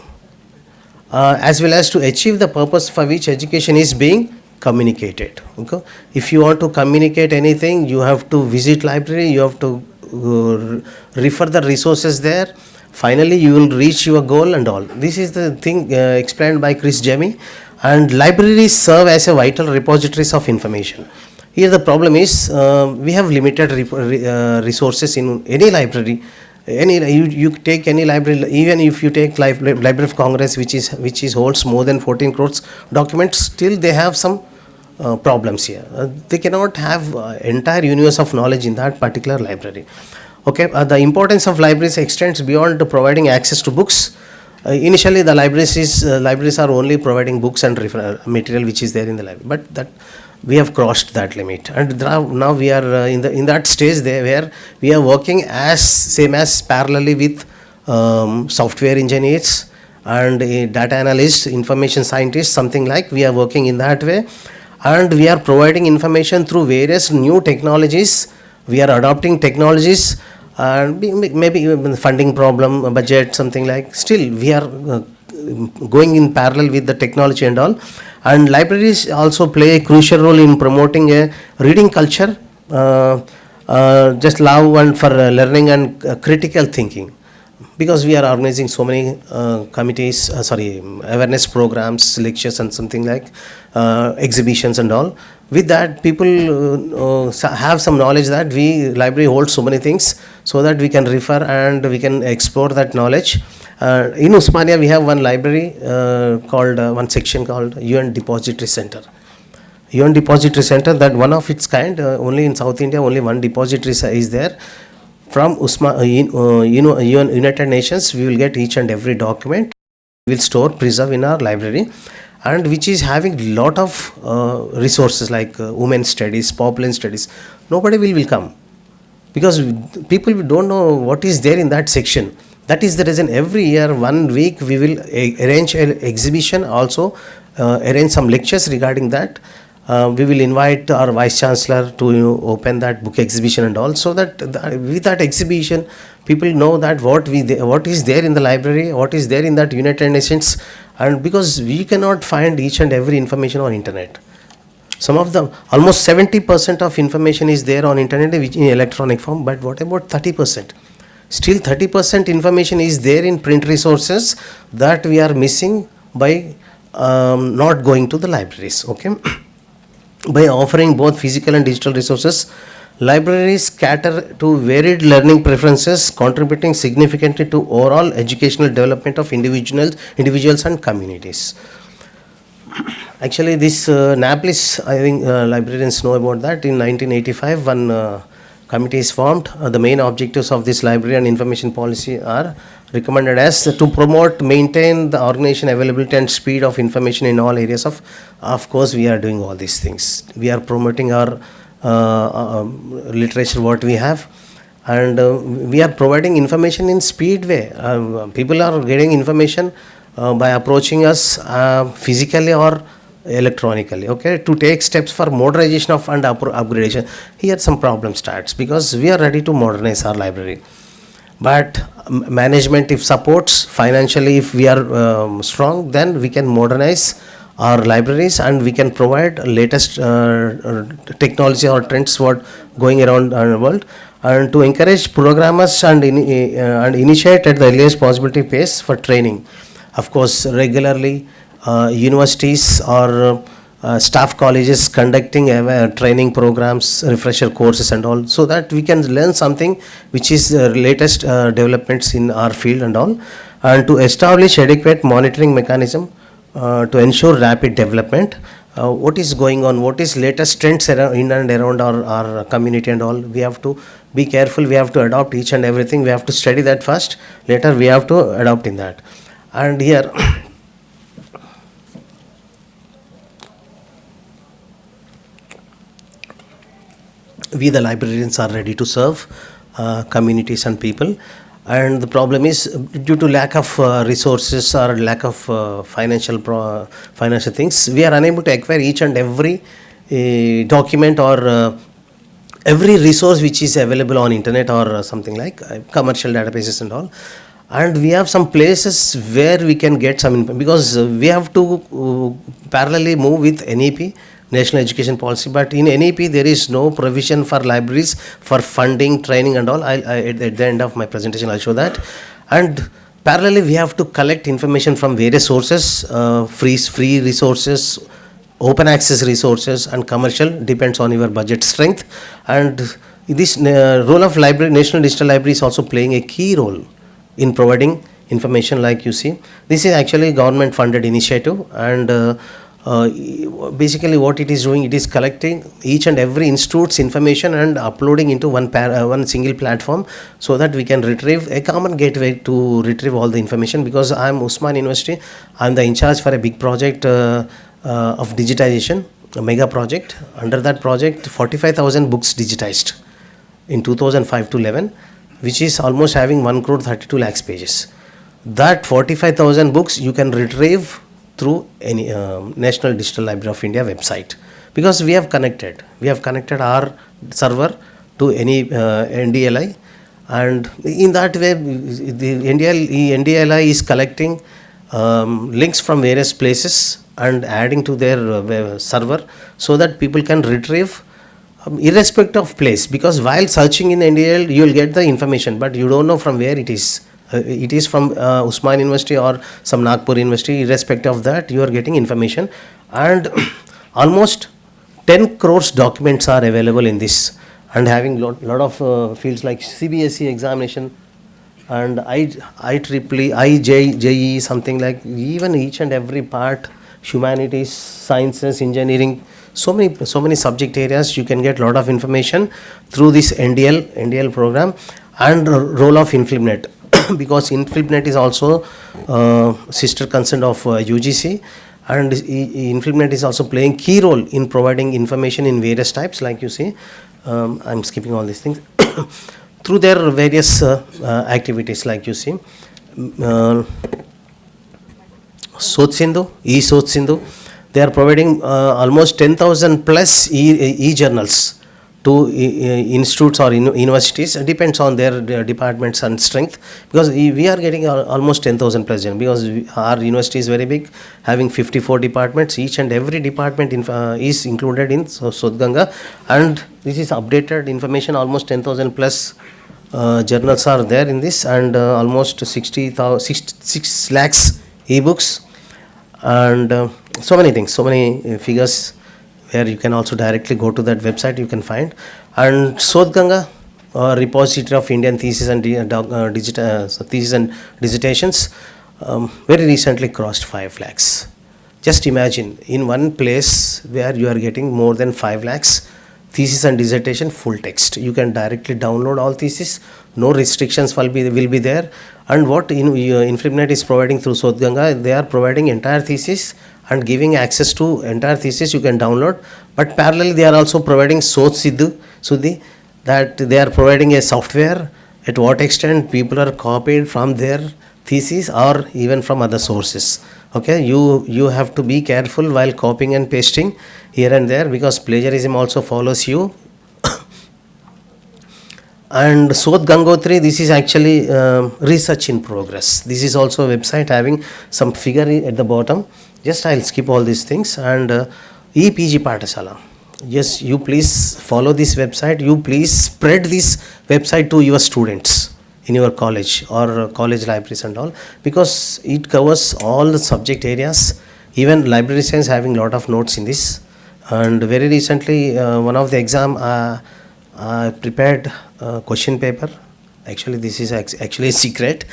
as well as to achieve the purpose for which education is being communicated. Okay? If you want to communicate anything, you have to visit library, you have to refer the resources there. Finally, you will reach your goal and all. This is the thing explained by Chris Jamie. And libraries serve as a vital repositories of information. Here the problem is we have limited resources in any library. You take any library, even if you take Library of Congress, which holds more than 14 crores documents, still they have some problems here. They cannot have entire universe of knowledge in that particular library. Okay, the importance of libraries extends beyond providing access to books. Initially, the libraries are only providing books and material which is there in the library, but that we have crossed that limit, and now we are in that stage there where we are working as parallelly with software engineers and data analysts, information scientists, something like. We are working in that way, and we are providing information through various new technologies. We are adopting technologies, and maybe even funding problem, budget, something like. Still, we are going in parallel with the technology and all. And libraries also play a crucial role in promoting a reading culture, just love and for learning and critical thinking. Because we are organizing so many committees, awareness programs, lectures and something like exhibitions and all. With that, people have some knowledge that library holds so many things, so that we can refer and we can explore that knowledge. In Usmania, we have one library one section called UN Depository Center. UN Depository Center, that one of its kind, only in South India, only one depository is there. From United Nations, we will get each and every document. We will store, preserve in our library, and which is having lot of resources like women's studies, population studies. Nobody will come, because people don't know what is there in that section. That is the reason every year, 1 week, we will arrange an exhibition, also arrange some lectures regarding that. We will invite our Vice Chancellor to open that book exhibition and all, so that with that exhibition, people know that what is there in the library, what is there in that United Nations, and because we cannot find each and every information on internet. Some of them, almost 70% of information is there on internet in electronic form, but what about 30%? Still 30% information is there in print resources that we are missing by not going to the libraries. Okay. By offering both physical and digital resources, libraries cater to varied learning preferences, contributing significantly to overall educational development of individuals and communities. Actually, this NAPLIS, I think librarians know about that. In 1985, one committee is formed. The main objectives of this library and information policy are recommended as to promote, maintain the organization availability and speed of information in all areas of course, we are doing all these things. We are promoting our literature, what we have, and we are providing information in speed way. People are getting information by approaching us physically or electronically, okay, to take steps for modernization of and upgradation. Here some problem starts because we are ready to modernize our library, but management if supports financially, if we are strong, then we can modernize our libraries and we can provide latest technology or trends what going around the world, and to encourage programmers and initiate at the earliest possibility pace for training. Of course, regularly universities or staff colleges conducting training programs, refresher courses and all, so that we can learn something which is latest developments in our field and all, and to establish adequate monitoring mechanism to ensure rapid development. What is going on, what is latest trends around, in and around our community and all, we have to be careful, we have to adopt each and everything, we have to study that first, later we have to adopt in that. And here we the librarians are ready to serve communities and people, and the problem is due to lack of resources or lack of financial things, we are unable to acquire each and every document or every resource which is available on internet or something like commercial databases and all. And we have some places where we can get some because we have to parallelly move with NEP, National Education Policy, but in NEP there is no provision for libraries for funding, training and all. At the end of my presentation I'll show that. And parallelly we have to collect information from various sources, free resources, open access resources and commercial, depends on your budget strength. And this role of library, National Digital Library is also playing a key role in providing information. Like you see, this is actually government funded initiative, and basically what it is doing, it is collecting each and every institute's information and uploading into one single platform, so that we can retrieve a common gateway to retrieve all the information. Because I am Usman University, I am the in charge for a big project of digitization, a mega project. Under that project 45,000 books digitized in 2005 to 11, which is almost having 1 crore 32 lakhs pages. That 45,000 books you can retrieve through any National Digital Library of India website, because we have connected our server to any NDLI, and in that way the NDLI is collecting links from various places and adding to their server, so that people can retrieve irrespective of place. Because while searching in NDL you will get the information, but you don't know from where it is. It is from Usman University or some Nagpur University. Irrespective of that, you are getting information, and almost 10 crores documents are available in this, and having lot of fields like CBSE examination and IEEE, JEE, something like, even each and every part, humanities, sciences, engineering, so many subject areas you can get lot of information through this NDL program. And role of InfilmNet because InfilmNet is also sister concern of UGC, and InfilmNet is also playing key role in providing information in various types, like you see. I'm skipping all these things through their various activities, like you see. Sodh Sindhu, they are providing almost 10,000 plus e-journals to institutes or universities. It depends on their departments and strength, because we are getting almost 10,000 plus, because our university is very big, having 54 departments. Each and every department is included in Sodh Ganga, and this is updated information. Almost 10,000 plus journals are there in this, and almost 6 lakhs e-books, and so many things, so many figures, where you can also directly go to that website, you can find. And Sodh Ganga, repository of Indian thesis and thesis and dissertations, very recently crossed 5 lakhs. Just imagine, in one place where you are getting more than 5 lakhs, thesis and dissertation full text. You can directly download all thesis, no restrictions will be there. And what Infibnet is providing through Sodhganga, they are providing entire thesis and giving access to entire thesis you can download. But parallelly, they are also providing Sudhi, that they are providing a software at what extent people are copied from their thesis or even from other sources. Okay, you have to be careful while copying and pasting here and there, because plagiarism also follows you. And Sodh Gangotri, this is actually research in progress. This is also a website having some figure at the bottom. Just I'll skip all these things. And EPG Patasala. Yes, you please follow this website. You please spread this website to your students in your college or college libraries and all, because it covers all the subject areas. Even library science having lot of notes in this. And very recently, one of the exam I prepared question paper. Actually, this is actually a secret,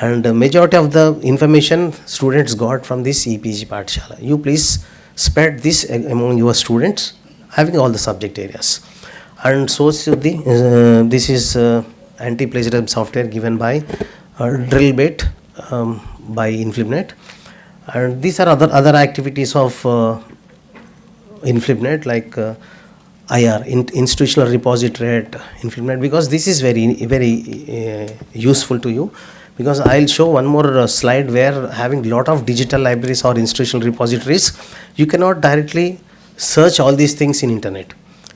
and majority of the information students got from this EPG Pathshala. You please spread this among your students having all the subject areas. And so this is anti-plagiarism software given by Drillbit by Infibnet. And these are other activities of Infibnet, like IR, institutional repository at Infibnet, because this is very useful to you. Because I'll show one more slide where having lot of digital libraries or institutional repositories, you cannot directly search all these things in internet.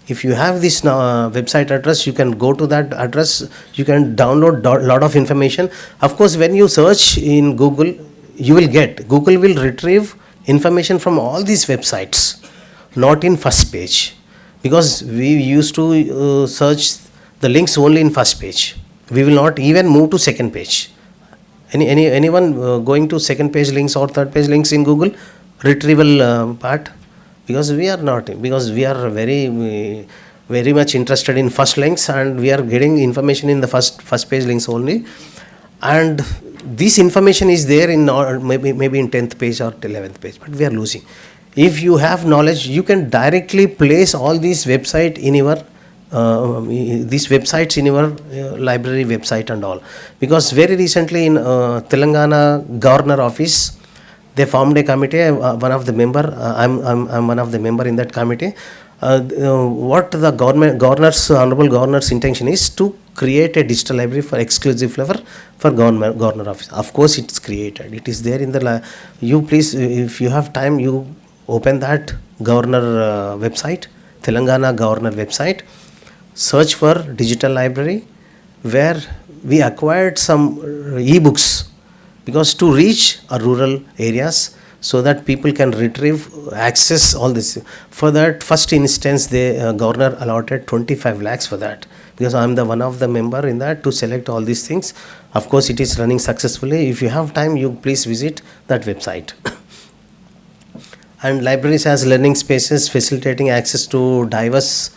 If you have this website address, you can go to that address, you can download lot of information. Of course, when you search in Google, Google will retrieve information from all these websites, not in first page. Because we used to search the links only in first page. We will not even move to second page. Anyone going to second page links or third page links in Google retrieval part? Because we are not, because we are very much interested in first links, and we are getting information in the first page links only. And this information is there in maybe in 10th page or 11th page, but we are losing. If you have knowledge, you can directly place all these websites in your library website and all. Because very recently in Telangana Governor Office, they formed a committee. One of the member, I'm one of the member in that committee. What the honorable governor's intention is to create a digital library for exclusive flavor for governor office. Of course, it's created. It is there in the. You please, if you have time, you open that governor website, Telangana governor website. Search for digital library, where we acquired some e-books, because to reach rural areas, so that people can retrieve, access all this. For that first instance, the governor allotted 25 lakhs for that, because I am the one of the member in that to select all these things. Of course, it is running successfully. If you have time, you please visit that website. And libraries as learning spaces, facilitating access to diverse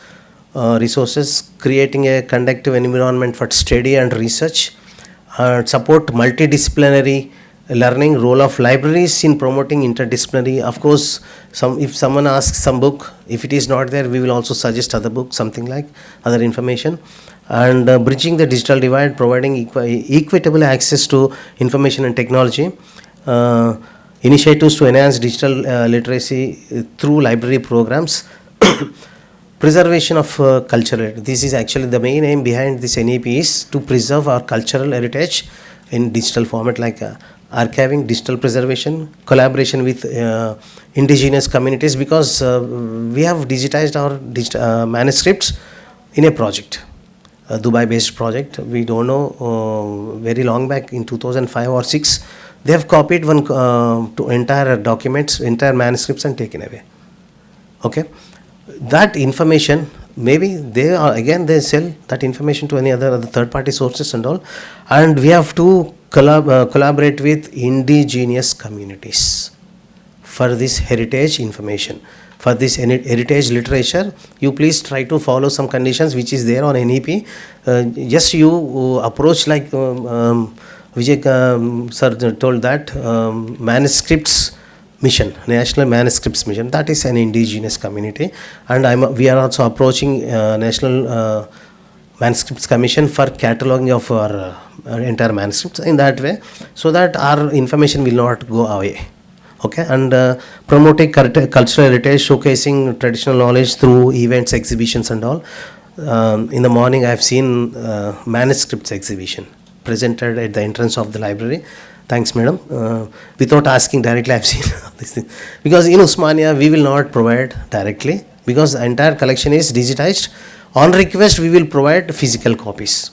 resources, creating a conducive environment for study and research, support multidisciplinary learning, role of libraries in promoting interdisciplinary. Of course, if someone asks some book, if it is not there, we will also suggest other books, something like other information. And bridging the digital divide, providing equitable access to information and technology. Initiatives to enhance digital literacy through library programs. Preservation of cultural heritage. This is actually the main aim behind this NEP, is to preserve our cultural heritage in digital format, like archiving, digital preservation, collaboration with indigenous communities, because we have digitized our manuscripts in a project, a Dubai-based project. We don't know, very long back in 2005 or 6, they have copied one to entire documents, entire manuscripts, and taken away. Okay. That information, maybe they sell that information to any other third-party sources and all, and we have to collaborate with indigenous communities for this heritage information, for this heritage literature. You please try to follow some conditions which is there on NEP. Just you approach like Vijay sir told that manuscripts mission, National Manuscripts Mission. That is an indigenous community, and we are also approaching National Manuscripts Commission for cataloging of our entire manuscripts in that way, so that our information will not go away. Okay, and promoting cultural heritage, showcasing traditional knowledge through events, exhibitions, and all. In the morning, I have seen manuscripts exhibition presented at the entrance of the library. Thanks, madam. Without asking directly, I have seen all these things. Because in Usmania, we will not provide directly, because the entire collection is digitized. On request, we will provide physical copies,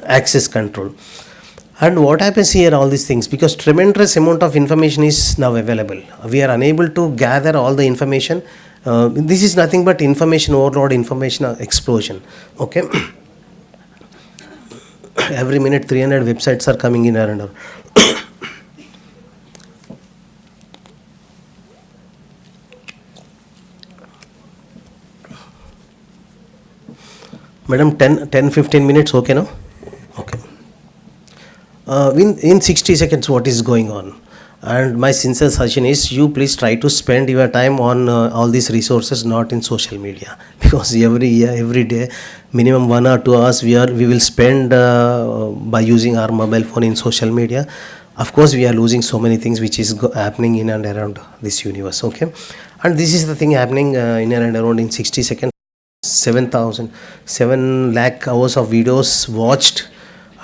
access control. And what happens here, all these things, because tremendous amount of information is now available. We are unable to gather all the information. This is nothing but information overload, information explosion. Okay. Every minute 300 websites are coming in and out. Madam, 10-15 minutes, okay now? Okay. In 60 seconds, what is going on? And my sincere suggestion is, you please try to spend your time on all these resources, not in social media, because every year, every day, minimum 1 or 2 hours we will spend by using our mobile phone in social media. Of course, we are losing so many things which is happening in and around this universe. Okay, and this is the thing happening in and around in 60 seconds. 7 lakh hours of videos watched,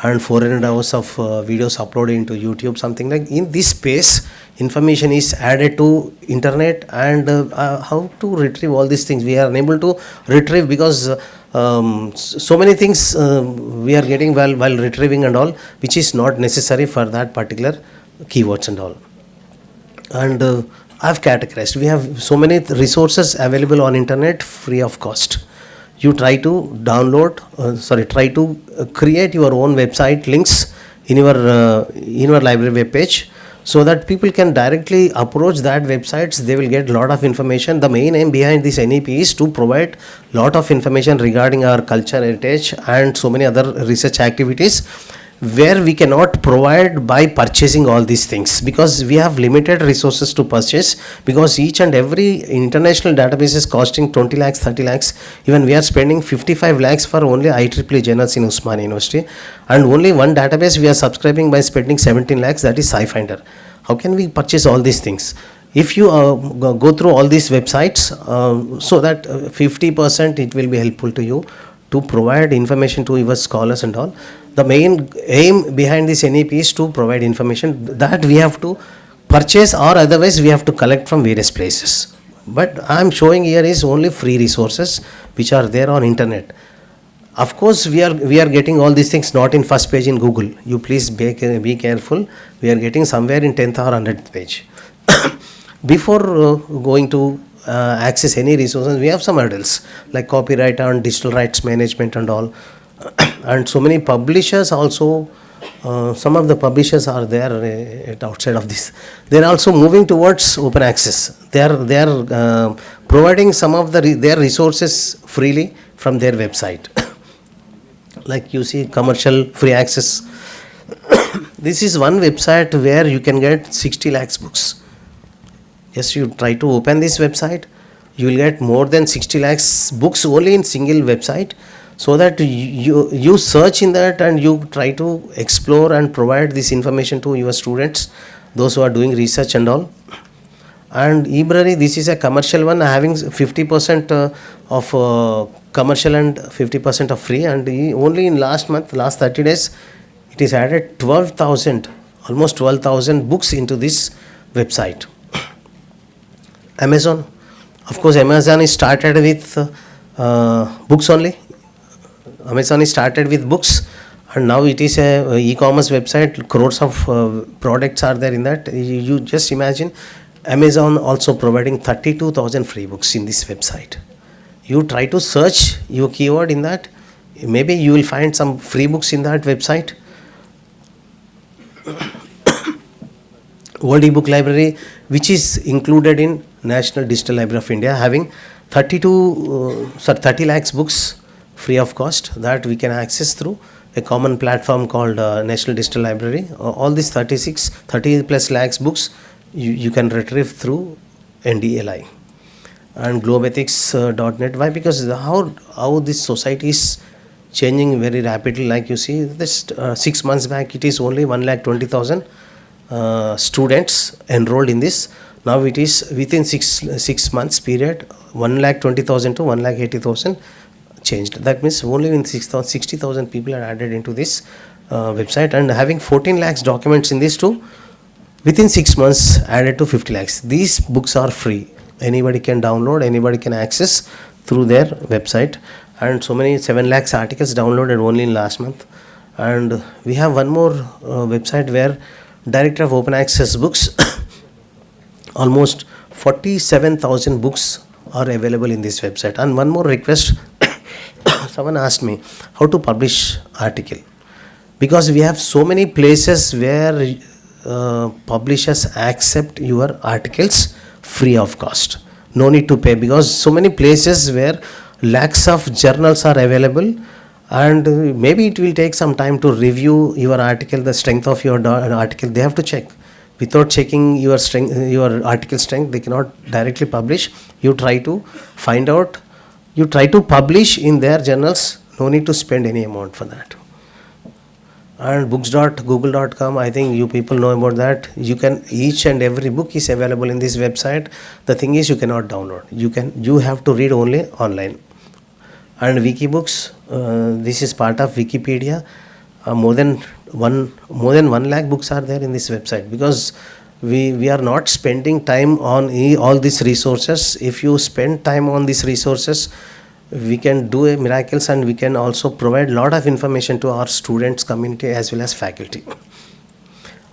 and 400 hours of videos uploaded into YouTube, something like. In this space, information is added to internet, and how to retrieve all these things, we are unable to retrieve, because so many things we are getting while retrieving and all, which is not necessary for that particular keywords and all. And I've categorized, we have so many resources available on internet free of cost. You try to download, try to create your own website links in your library web page, so that people can directly approach that websites. They will get lot of information. The main aim behind this NEP is to provide lot of information regarding our culture, heritage, and so many other research activities, where we cannot provide by purchasing all these things, because we have limited resources to purchase, because each and every international database is costing 20 lakhs, 30 lakhs. Even we are spending 55 lakhs for only IEEE journals in Usmania University, and only one database we are subscribing by spending 17 lakhs, that is SciFinder. How can we purchase all these things? If you go through all these websites, so that 50% it will be helpful to you to provide information to your scholars and all. The main aim behind this NEP is to provide information that we have to purchase, or otherwise we have to collect from various places. But I am showing here is only free resources which are there on internet. Of course, we are getting all these things not in first page in Google. You please be careful. We are getting somewhere in 10th or 100th page. Before going to access any resources, we have some hurdles like copyright and digital rights management and all. And so many publishers also, some of the publishers are there outside of this. They are also moving towards open access. They are providing some of their resources freely from their website. Like you see, commercial free access. This is one website where you can get 60 lakhs books. Yes, you try to open this website, you will get more than 60 lakhs books only in single website. So that you search in that and you try to explore and provide this information to your students, those who are doing research and all. And eBrary, this is a commercial one, having 50% of commercial and 50% of free. And only in last 30 days, it is added 12,000, almost 12,000 books into this website. Amazon, of course, Amazon is started with books only. Amazon is started with books, and now it is a e-commerce website. Crores of products are there in that. You just imagine, Amazon also providing 32,000 free books in this website. You try to search your keyword in that, maybe you will find some free books in that website. World eBook Library, which is included in National Digital Library of India, having 30 lakhs books free of cost that we can access through a common platform called National Digital Library. All these 30 plus lakhs books you can retrieve through NDLI and globeethics.net. Why? Because how this society is changing very rapidly. Like you see, this 6 months back, it is only 1,20,000 students enrolled in this. Now it is within six months period, 1,20,000 to 1,80,000 changed. That means only in 60,000 people are added into this website, and having 14 lakhs documents in this too. Within 6 months added to 50 lakhs. These books are free. Anybody can download, anybody can access through their website. And so many 7 lakhs articles downloaded only in last month. And we have one more website where Director of Open Access Books, almost 47,000 books are available in this website. And one more request, someone asked me how to publish article. Because we have so many places where publishers accept your articles free of cost. No need to pay, because so many places where lakhs of journals are available, and maybe it will take some time to review your article, the strength of your article. They have to check. Without checking your strength, your article strength, they cannot directly publish. You try to find out, you try to publish in their journals. No need to spend any amount for that. And books.google.com, I think you people know about that. You can, each and every book is available in this website. The thing is, you cannot download. You have to read only online. And Wikibooks, this is part of Wikipedia. More than 1 lakh books are there in this website, because we are not spending time on all these resources. If you spend time on these resources, we can do miracles, and we can also provide a lot of information to our students, community, as well as faculty.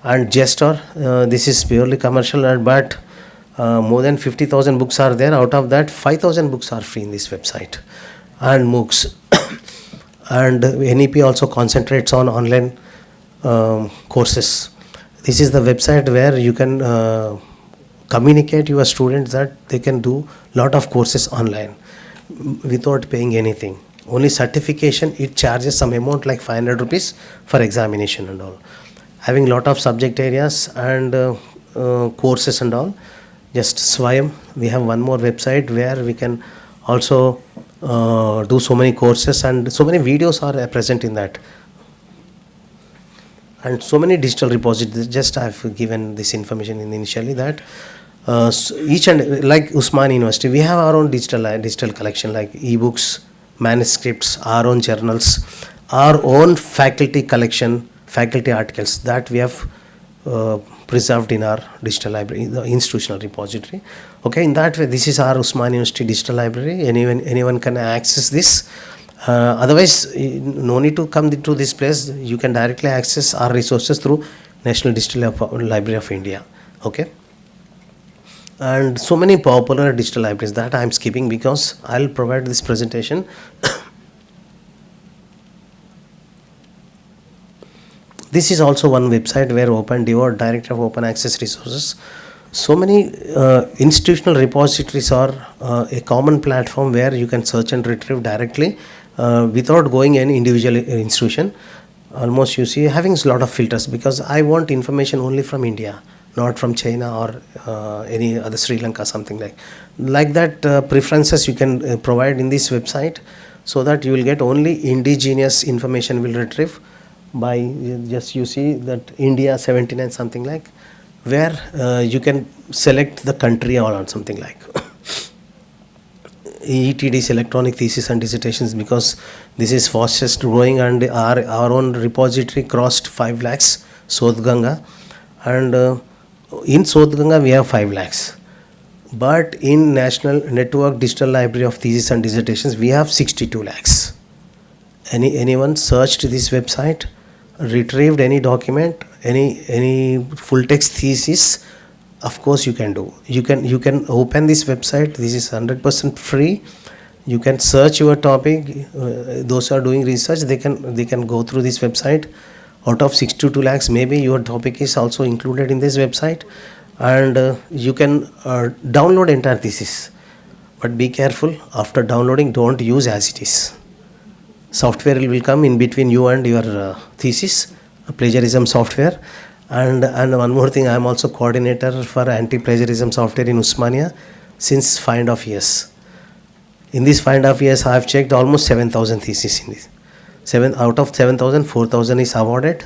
And Gestor, this is purely commercial, but more than 50,000 books are there. Out of that, 5,000 books are free in this website. And MOOCs. And NEP also concentrates on online courses. This is the website where you can communicate your students that they can do lot of courses online without paying anything. Only certification, it charges some amount like 500 rupees for examination and all. Having lot of subject areas and courses and all. Just Swayam, we have one more website where we can also do so many courses, and so many videos are present in that. And so many digital repositories. Just I have given this information initially that each and like Usman University, we have our own digital collection like ebooks, manuscripts, our own journals, our own faculty collection, faculty articles that we have preserved in our digital library, the institutional repository. Okay, in that way, this is our Usman University digital library. Anyone can access this. Otherwise, no need to come to this place. You can directly access our resources through National Digital Library of India. Okay. And so many popular digital libraries that I am skipping because I'll provide this presentation. This is also one website where OpenDevo, Director of Open Access Resources. So many institutional repositories are a common platform where you can search and retrieve directly without going any individual institution. Almost you see having a lot of filters, because I want information only from India, not from China or any other Sri Lanka, something like that. Preferences you can provide in this website, so that you will get only indigenous information will retrieve by just you see that India 79 something like, where you can select the country or something like. ETD's electronic thesis and dissertations, because this is fastest growing, and our own repository crossed 5 lakhs, Sodh Ganga, and in Sodh Ganga we have 5 lakhs. But in National Network Digital Library of Thesis and Dissertations we have 62 lakhs. Anyone searched this website, retrieved any document, any full text thesis, of course you can do. You can open this website. This is 100% free. You can search your topic. Those who are doing research, they can go through this website. Out of 62 lakhs, maybe your topic is also included in this website, and you can download entire thesis. But be careful, after downloading, don't use as it is. Software will come in between you and your thesis, a plagiarism software, And one more thing, I am also coordinator for anti-plagiarism software in Usmania since 5.5 years. In these 5.5 years, I have checked almost 7,000 theses in this. Out of 7,000, 4,000 is awarded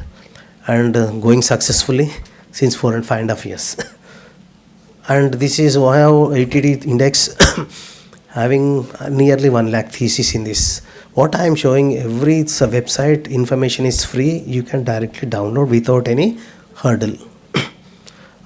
and going successfully since 5.5 years. And this is why our ATD index having nearly 1 lakh theses in this. What I am showing, every website information is free. You can directly download without any hurdle.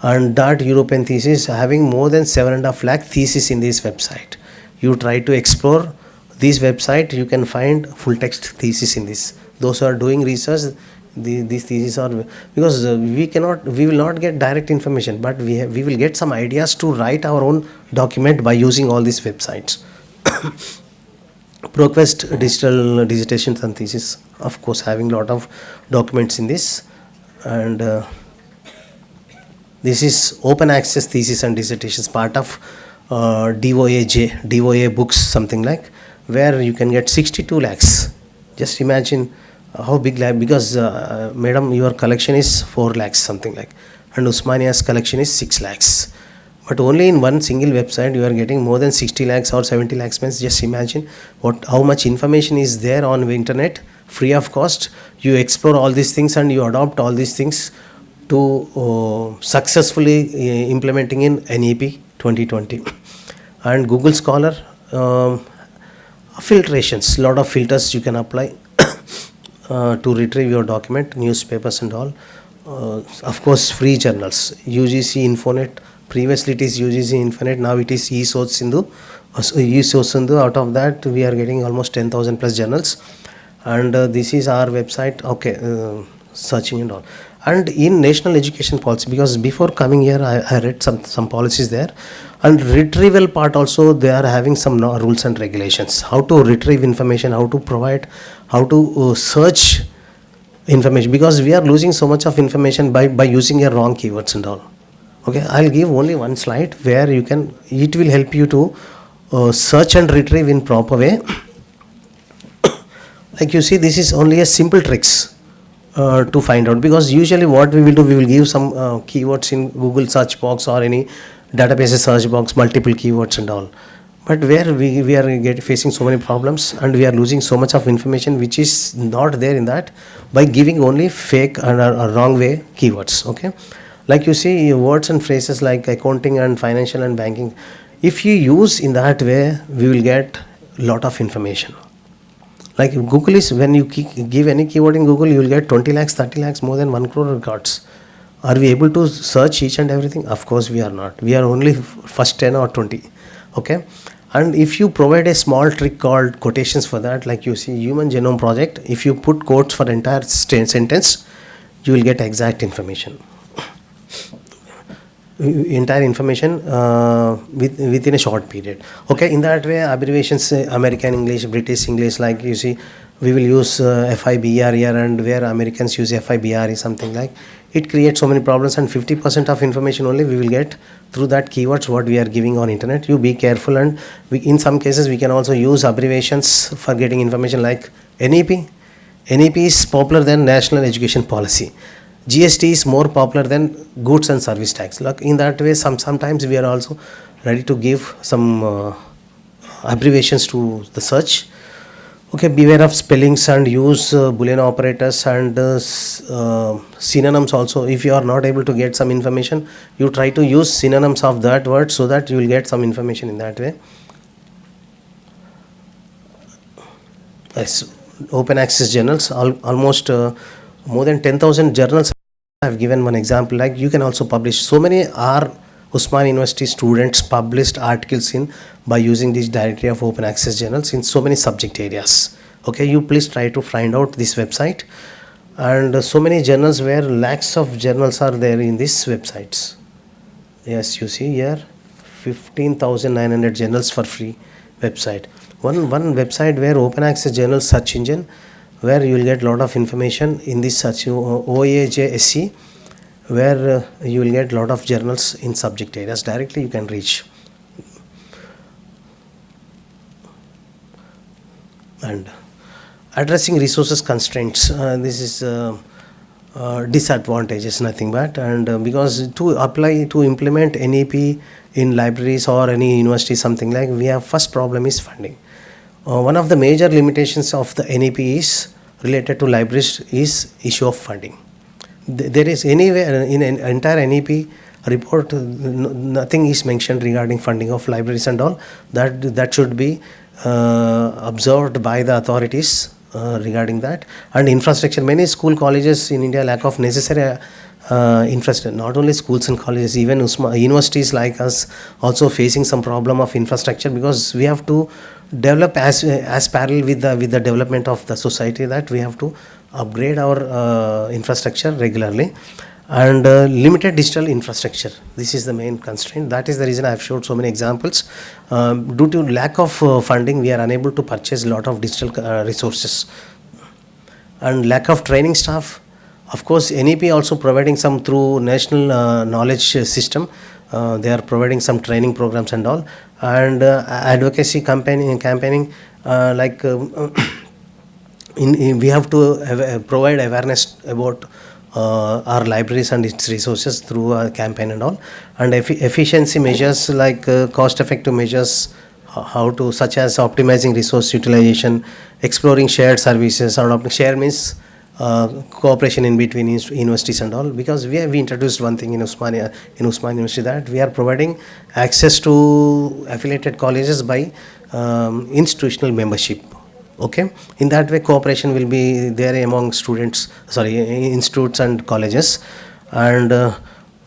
And that European thesis having more than 7.5 lakh theses in this website. You try to explore this website, you can find full text thesis in this. Those who are doing research, these theses are, because we will not get direct information, but we will get some ideas to write our own document by using all these websites. ProQuest digital dissertations and thesis, of course, having lot of documents in this. And this is open access thesis and dissertations, part of DOA books, something like, where you can get 62 lakhs. Just imagine how big lab, because madam, your collection is 4 lakhs, something like, and Usmania's collection is 6 lakhs. But only in one single website you are getting more than 60 lakhs or 70 lakhs means, just imagine how much information is there on the internet, free of cost. You explore all these things and you adopt all these things to successfully implementing in NEP 2020. And Google Scholar, filtrations, lot of filters you can apply to retrieve your document, newspapers and all. Of course, free journals, UGC Infonet. Previously it is UGC Infonet, now it is eSource Sindhu. Out of that we are getting almost 10,000 plus journals. And this is our website, okay, searching and all. And in national education policy, because before coming here I read some policies there, and retrieval part also they are having some rules and regulations, how to retrieve information, how to provide, how to search information, because we are losing so much of information by using your wrong keywords and all. Okay, I'll give only one slide where it will help you to search and retrieve in proper way. Like you see, this is only a simple tricks to find out, because usually what we will do, we will give some keywords in Google search box or any database search box, multiple keywords and all. But where we are facing so many problems and we are losing so much of information which is not there in that, by giving only fake and wrong way keywords. Okay, like you see words and phrases like accounting and financial and banking, if you use in that way, we will get lot of information. Like Google is, when you give any keyword in Google, you will get 20 lakhs, 30 lakhs, more than 1 crore records. Are we able to search each and everything? Of course we are not. We are only first 10 or 20. Okay. And if you provide a small trick called quotations for that, like you see Human Genome Project, if you put quotes for entire sentence, you will get exact information. Entire information within a short period. Okay, in that way, abbreviations, American English, British English, like you see, we will use FIBR here, and where Americans use FIBR is something like, it creates so many problems, and 50% of information only we will get through that keywords what we are giving on internet. You be careful, and in some cases we can also use abbreviations for getting information, like NEP. NEP is popular than National Education Policy. GST is more popular than goods and service tax. Like in that way, sometimes we are also ready to give some abbreviations to the search. Okay, beware of spellings and use Boolean operators and synonyms also. If you are not able to get some information, you try to use synonyms of that word so that you will get some information in that way. Yes, open access journals, almost more than 10,000 journals. I have given one example, like you can also publish. So many are Usman University students published articles by using this directory of open access journals in so many subject areas. Okay, you please try to find out this website. And so many journals, where lakhs of journals are there in these websites. Yes, you see here 15,900 journals for free website. One website where open access journal search engine, where you will get lot of information in this search OAJSC, where you will get lot of journals in subject areas. Directly you can reach. And addressing resources constraints, this is disadvantages, nothing but. And because to implement NEP in libraries or any university, something like, we have first problem is funding. One of the major limitations of the NEP is related to libraries is issue of funding. There is anywhere in an entire NEP report, nothing is mentioned regarding funding of libraries and all. That should be observed by the authorities regarding that. And infrastructure, many school colleges in India lack of necessary infrastructure. Not only schools and colleges, even universities like us also facing some problem of infrastructure, because we have to develop as parallel with the development of the society, that we have to upgrade our infrastructure regularly. And limited digital infrastructure, this is the main constraint. That is the reason I have showed so many examples. Due to lack of funding, we are unable to purchase a lot of digital resources. And lack of training staff. Of course, NEP also providing some through national knowledge system. They are providing some training programs and all. And advocacy campaigning like we have to provide awareness about our libraries and its resources through a campaign and all. And efficiency measures like cost effective measures, how to, such as optimizing resource utilization, exploring shared services. Or share means cooperation in between universities and all, because we introduced one thing in Usman University, that we are providing access to affiliated colleges by institutional membership. Okay, in that way cooperation will be there among institutes and colleges. And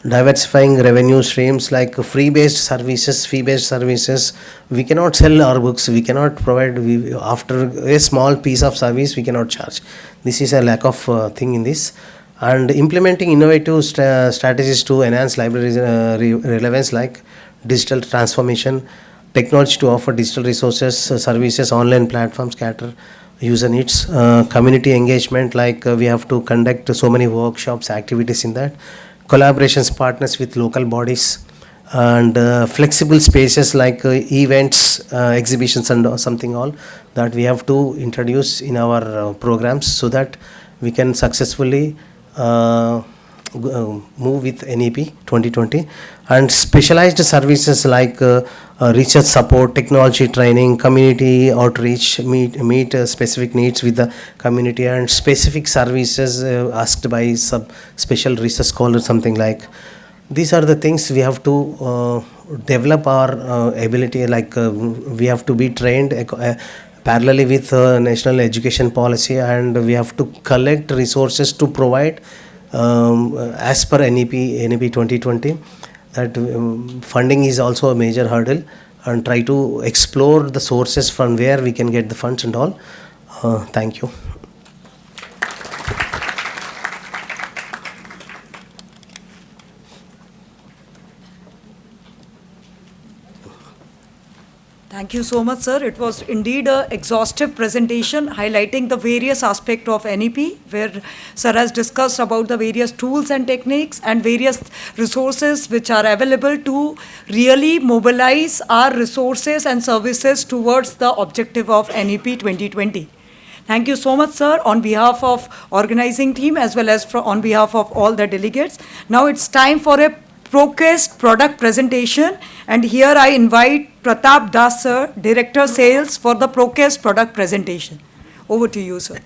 diversifying revenue streams like fee-based services. We cannot sell our books, we cannot provide, after a small piece of service we cannot charge. This is a lack of thing in this. And implementing innovative strategies to enhance library relevance, like digital transformation, technology to offer digital resources, services, online platforms cater user needs, community engagement, like we have to conduct so many workshops, activities in that, collaborations, partners with local bodies, and flexible spaces like events, exhibitions and something all that we have to introduce in our programs, so that we can successfully move with NEP 2020. And specialized services like research support, technology training, community outreach, meet specific needs with the community, and specific services asked by some special research scholar, something like. These are the things we have to develop our ability, like we have to be trained parallelly with national education policy, and we have to collect resources to provide as per NEP 2020. That funding is also a major hurdle, and try to explore the sources from where we can get the funds and all. Thank you. Thank you so much, sir. It was indeed an exhaustive presentation highlighting the various aspects of NEP, where sir has discussed about the various tools and techniques and various resources which are available to really mobilize our resources and services towards the objective of NEP 2020. Thank you so much, sir, on behalf of organizing team as well as on behalf of all the delegates. Now it's time for a Procast product presentation, and here I invite Pratap Das, sir, Director Sales, for the Procast product presentation. Over to you, sir.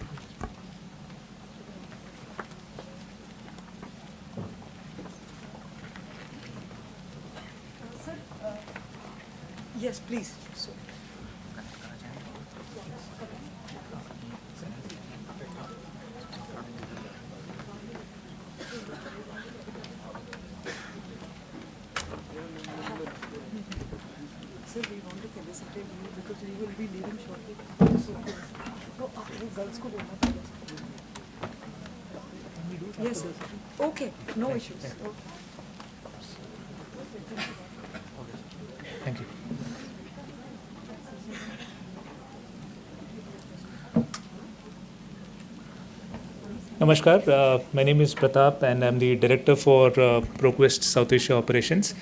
Yes, please. Yes, sir. Okay, no issues. Okay. Thank you. Namaskar, my name is Pratap and I'm the Director for ProQuest South Asia Operations.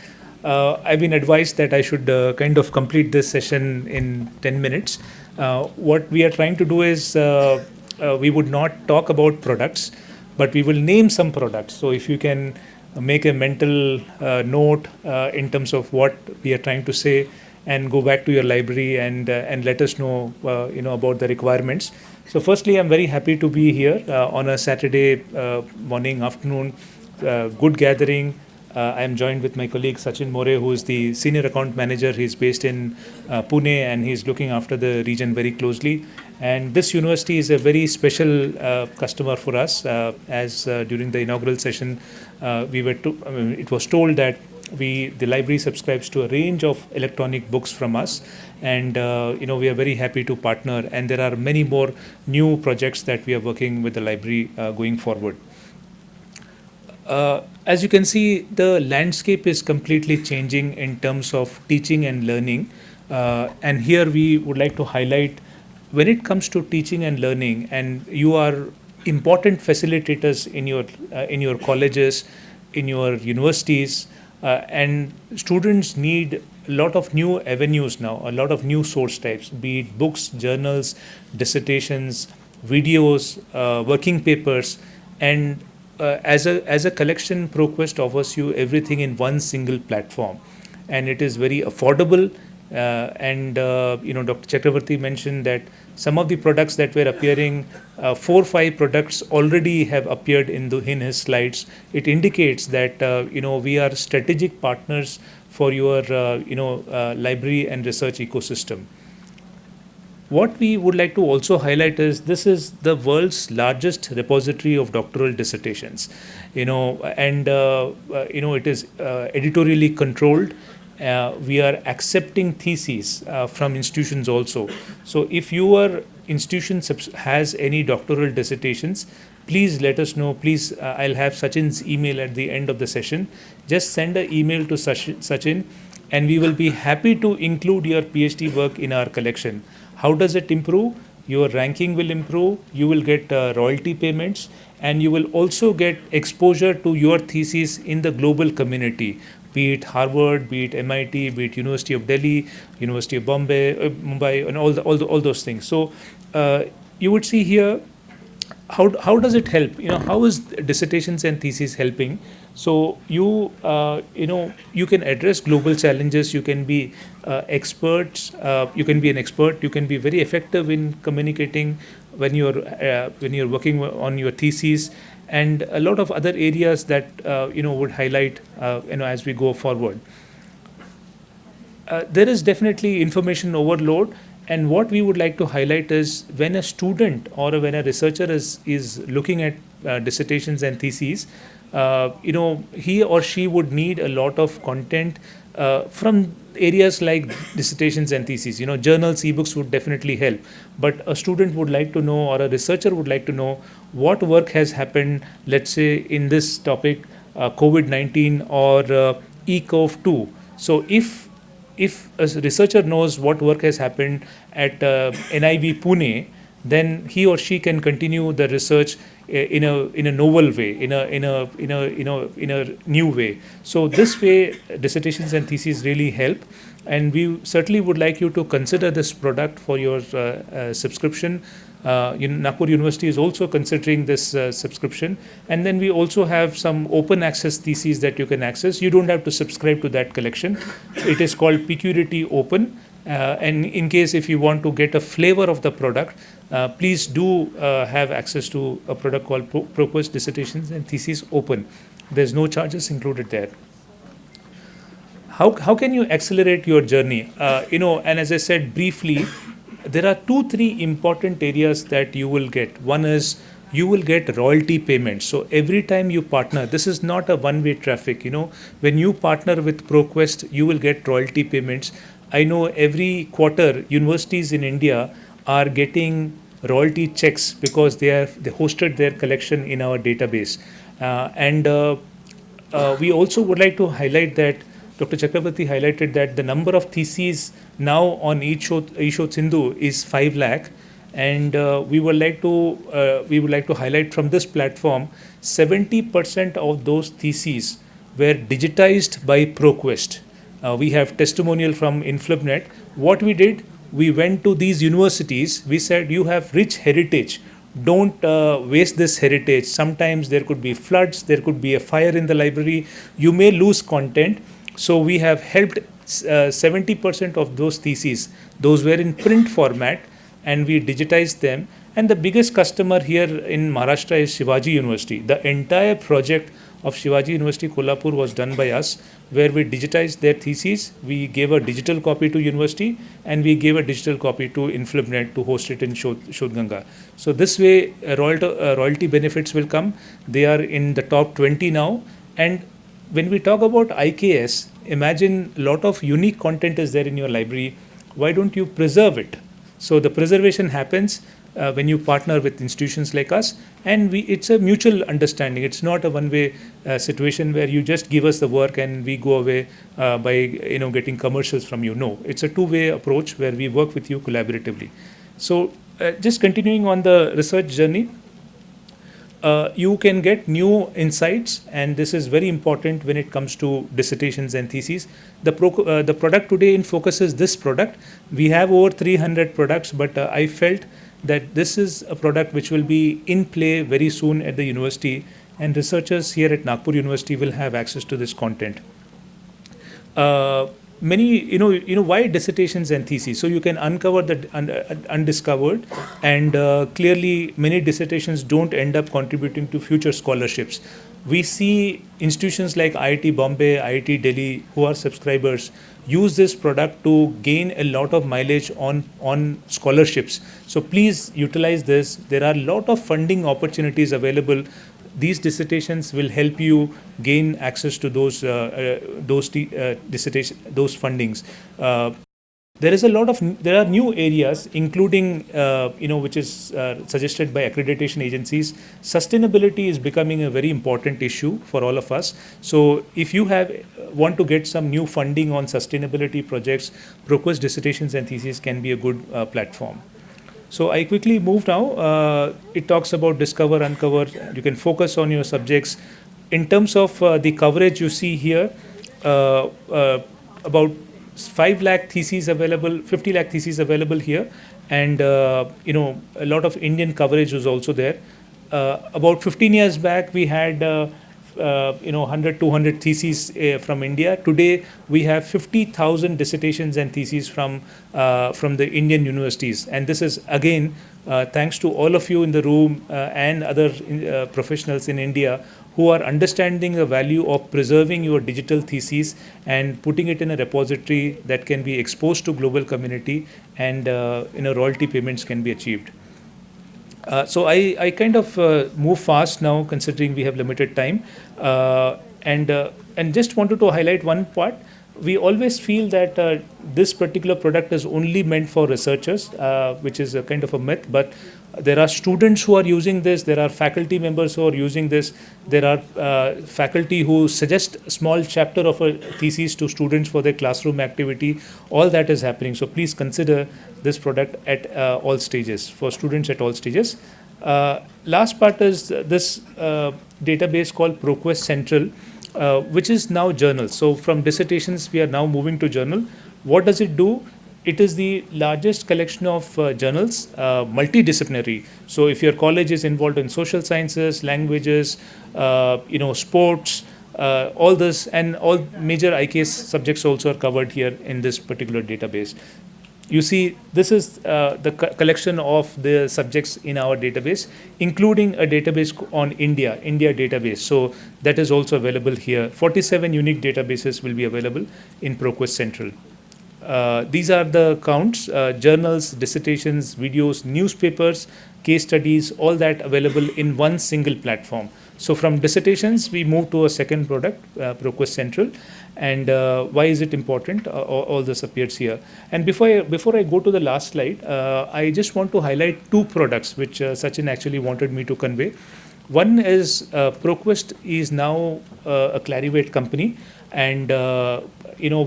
I've been advised that I should kind of complete this session in 10 minutes. What we are trying to do is we would not talk about products. but we will name some products. So if you can make a mental note in terms of what we are trying to say, and go back to your library and let us know about the requirements. So firstly, I'm very happy to be here on a Saturday morning, afternoon, good gathering. I'm joined with my colleague Sachin More, who is the senior account manager. He's based in Pune, and he's looking after the region very closely. And this university is a very special customer for us, as during the inaugural session, it was told that the library subscribes to a range of electronic books from us, and we are very happy to partner. And there are many more new projects that we are working with the library going forward. As you can see, the landscape is completely changing in terms of teaching and learning. And here we would like to highlight, when it comes to teaching and learning, and you are important facilitators in your colleges, in your universities, and students need a lot of new avenues now, a lot of new source types, be it books, journals, dissertations, videos, working papers, and as a collection, ProQuest offers you everything in one single platform, and it is very affordable. And Dr. Chakravarti mentioned that some of the products that were appearing, 4 or 5 products already have appeared in his slides. It indicates that we are strategic partners for your library and research ecosystem. What we would like to also highlight is this is the world's largest repository of doctoral dissertations, and it is editorially controlled. We are accepting theses from institutions also. So if your institution has any doctoral dissertations, please let us know. Please, I'll have Sachin's email at the end of the session. Just send an email to Sachin, and we will be happy to include your PhD work in our collection. How does it improve? Your ranking will improve, you will get royalty payments, and you will also get exposure to your thesis in the global community, be it Harvard, be it MIT, be it University of Delhi, University of Bombay, Mumbai, and all those things. So you would see here, how does it help? How is dissertations and theses helping? So you can address global challenges. You can be experts. You can be an expert. You can be very effective in communicating when you're working on your theses, and a lot of other areas that would highlight as we go forward. There is definitely information overload. And what we would like to highlight is, when a student or when a researcher is looking at dissertations and theses, he or she would need a lot of content from areas like dissertations and theses. Journals, ebooks would definitely help. But a student would like to know, or a researcher would like to know, what work has happened, let's say, in this topic, COVID-19 or eCOV2. So if a researcher knows what work has happened at NIV Pune, then he or she can continue the research in a novel way, in a new way. So this way, dissertations and theses really help, and we certainly would like you to consider this product for your subscription. Nagpur University is also considering this subscription, and then we also have some open access theses that you can access. You don't have to subscribe to that collection. It is called PQRT Open, and in case if you want to get a flavor of the product, please do have access to a product called ProQuest Dissertations and Theses Open. There's no charges included there. How can you accelerate your journey? And as I said briefly, there are 2-3 important areas that you will get. One is, you will get royalty payments. So every time you partner, this is not a one-way traffic. When you partner with ProQuest, you will get royalty payments. I know every quarter universities in India are getting royalty checks because they hosted their collection in our database. And we also would like to highlight that Dr. Chakravarti highlighted that the number of theses now on eShod Sindhu is 5 lakh, and we would like to highlight from this platform, 70% of those theses were digitized by ProQuest. We have testimonial from InflubNet. What we did, we went to these universities. We said, you have rich heritage don't waste this heritage. Sometimes there could be floods, there could be a fire in the library, you may lose content. So we have helped 70% of those theses, those were in print format, and we digitized them. And the biggest customer here in Maharashtra is Shivaji University. The entire project of Shivaji University Kolhapur was done by us, where we digitized their theses, we gave a digital copy to university, and we gave a digital copy to InflibNet to host it in Shodhganga. So this way, royalty benefits will come. They are in the top 20 now. And when we talk about IKS, imagine a lot of unique content is there in your library. Why don't you preserve it? So the preservation happens when you partner with institutions like us, and it's a mutual understanding. It's not a one-way situation where you just give us the work and we go away by getting commercials from you. No, it's a two-way approach where we work with you collaboratively. So just continuing on the research journey, you can get new insights, and this is very important when it comes to dissertations and theses. The product today in focus is this product. We have over 300 products, but I felt that this is a product which will be in play very soon at the university, and researchers here at Nagpur University will have access to this content. Many, why dissertations and theses? So you can uncover the undiscovered, and clearly many dissertations don't end up contributing to future scholarships. We see institutions like IIT Bombay, IIT Delhi, who are subscribers, use this product to gain a lot of mileage on scholarships. So please utilize this. There are a lot of funding opportunities available. These dissertations will help you gain access to those fundings. There are new areas, including which is suggested by accreditation agencies. Sustainability is becoming a very important issue for all of us. So if you want to get some new funding on sustainability projects, ProQuest dissertations and theses can be a good platform. So I quickly move now. It talks about discover, uncover. You can focus on your subjects. In terms of the coverage, you see here about 5 lakh theses available, 50 lakh theses available here, and a lot of Indian coverage was also there. About 15 years back, we had 100, 200 theses from India. Today, we have 50,000 dissertations and theses from the Indian universities, and this is again thanks to all of you in the room and other professionals in India who are understanding the value of preserving your digital theses and putting it in a repository that can be exposed to global community, and royalty payments can be achieved. So I kind of move fast now, considering we have limited time, and just wanted to highlight one part. We always feel that this particular product is only meant for researchers, which is a kind of a myth, but there are students who are using this, there are faculty members who are using this, there are faculty who suggest a small chapter of a thesis to students for their classroom activity. All that is happening. So please consider this product at all stages, for students at all stages. Last part is this database called ProQuest Central, which is now journals. So from dissertations, we are now moving to journal. What does it do? It is the largest collection of journals, multidisciplinary. So if your college is involved in social sciences, languages, sports, all this, and all major IKS subjects also are covered here in this particular database. You see, this is the collection of the subjects in our database, including a database on India database. So that is also available here. 47 unique databases will be available in ProQuest Central. These are the counts: journals, dissertations, videos, newspapers, case studies, all that available in one single platform. So from dissertations, we move to a second product, ProQuest Central. And why is it important? All this appears here. And before I go to the last slide, I just want to highlight 2 products which Sachin actually wanted me to convey. One is ProQuest is now a Clarivate company, and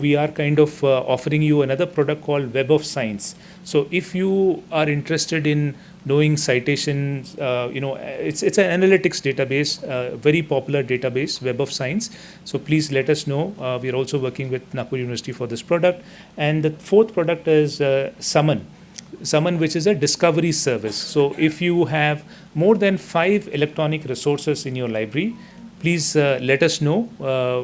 we are kind of offering you another product called Web of Science. So if you are interested in knowing citations, it's an analytics database, very popular database, Web of Science. So please let us know. We are also working with Nagpur University for this product. And the fourth product is Summon. Summon, which is a discovery service. So if you have more than 5 electronic resources in your library, please let us know.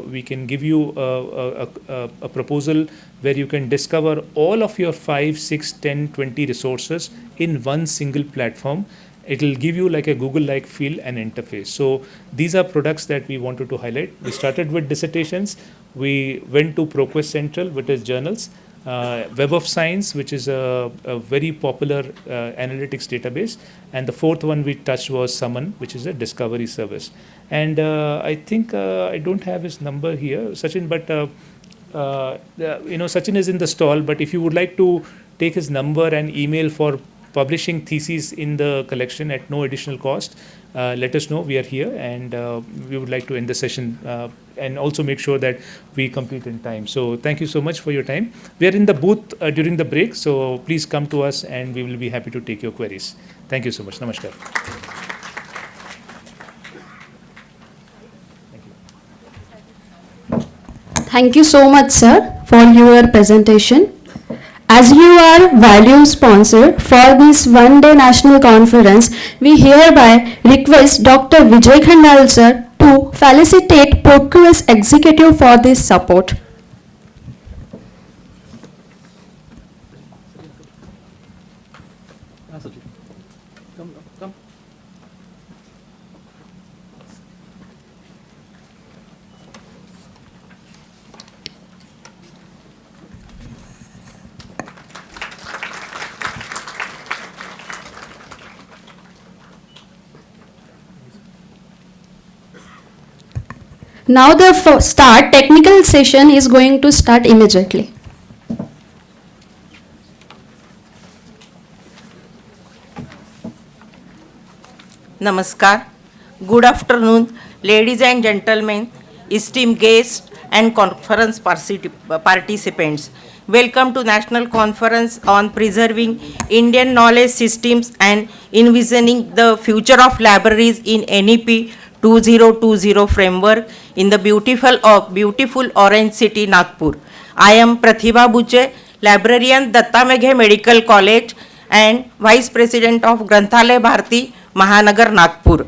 We can give you a proposal where you can discover all of your 5, 6, 10, 20 resources in one single platform. It will give you like a Google-like feel and interface. So these are products that we wanted to highlight. We started with dissertations. We went to ProQuest Central, which is journals. Web of Science, which is a very popular analytics database. And the fourth one we touched was Summon, which is a discovery service. And I think I don't have his number here, Sachin, but Sachin is in the stall. But if you would like to take his number and email for publishing theses in the collection at no additional cost, let us know. We are here, and we would like to end the session and also make sure that we complete in time. So thank you so much for your time. We are in the booth during the break, so please come to us and we will be happy to take your queries. Thank you so much. Namaskar. Thank you so much, sir, for your presentation. As you are valued sponsor for this one-day national conference, we hereby request Dr. Vijay Khandal, sir, to felicitate ProQuest Executive for this support. Now the technical session is going to start immediately. Namaskar. Good afternoon, ladies and gentlemen, esteemed guests and conference participants. Welcome to National Conference on Preserving Indian Knowledge Systems and Envisioning the Future of Libraries in NEP 2020 framework in the beautiful Orange City, Nagpur. I am Pratibha Buche, librarian Datta Meghe Medical College and Vice President of Granthalaya Bharati, Mahanagar, Nagpur.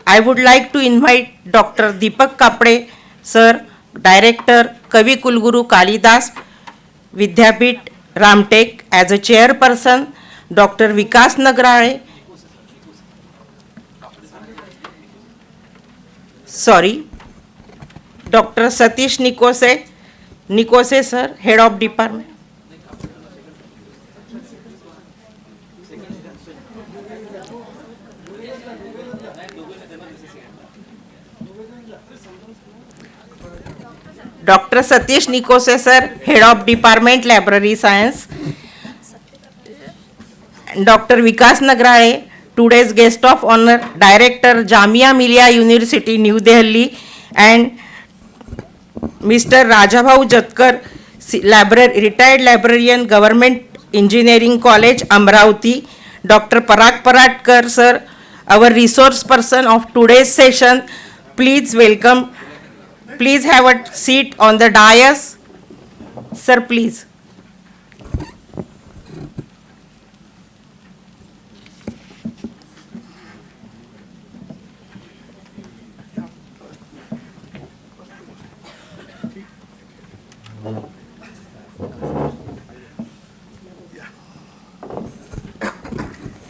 I would like to invite Dr. Deepak Kapde, Sir, Director, Kavi Kulguru Kalidas, Vidyapit, Ramtek, as a chairperson, Dr. Vikas Nagrale, Dr. Satish Nikose, sir, Head of Department. Dr. Satish Nikose, sir, Head of Department, Library Science. Dr. Vikas Nagrale, today's guest of honor, Director, Jamia Millia University, New Delhi, and Mr. Rajabhau Jatkar, retired librarian, Government Engineering College, Amravati. Dr. Parag Paratkar, sir, our resource person of today's session. Please welcome. Please have a seat on the dais. Sir, please.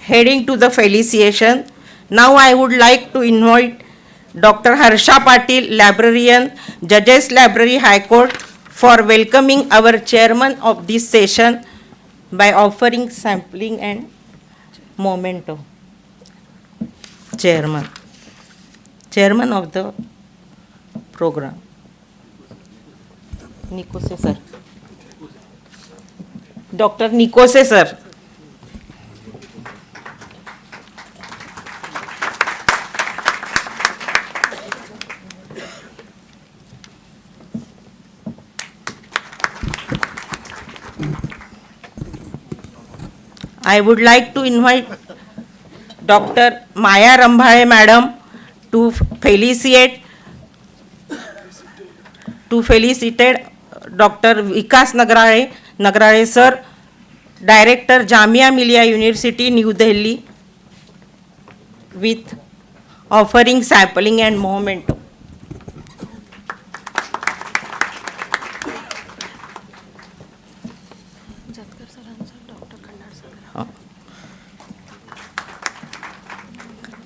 Heading to the felicitation, now I would like to invite Dr. Harsha Patil, librarian, Judges Library, High Court, for welcoming our chairman of this session by offering sampling and memento. Chairman of the program. Nikose, sir. Dr. Nikose, sir. I would like to invite Dr. Maya Rambhale, madam, to felicitate Dr. Vikas Nagrale, sir, Director, Jamia Millia University, New Delhi, with offering sampling and memento.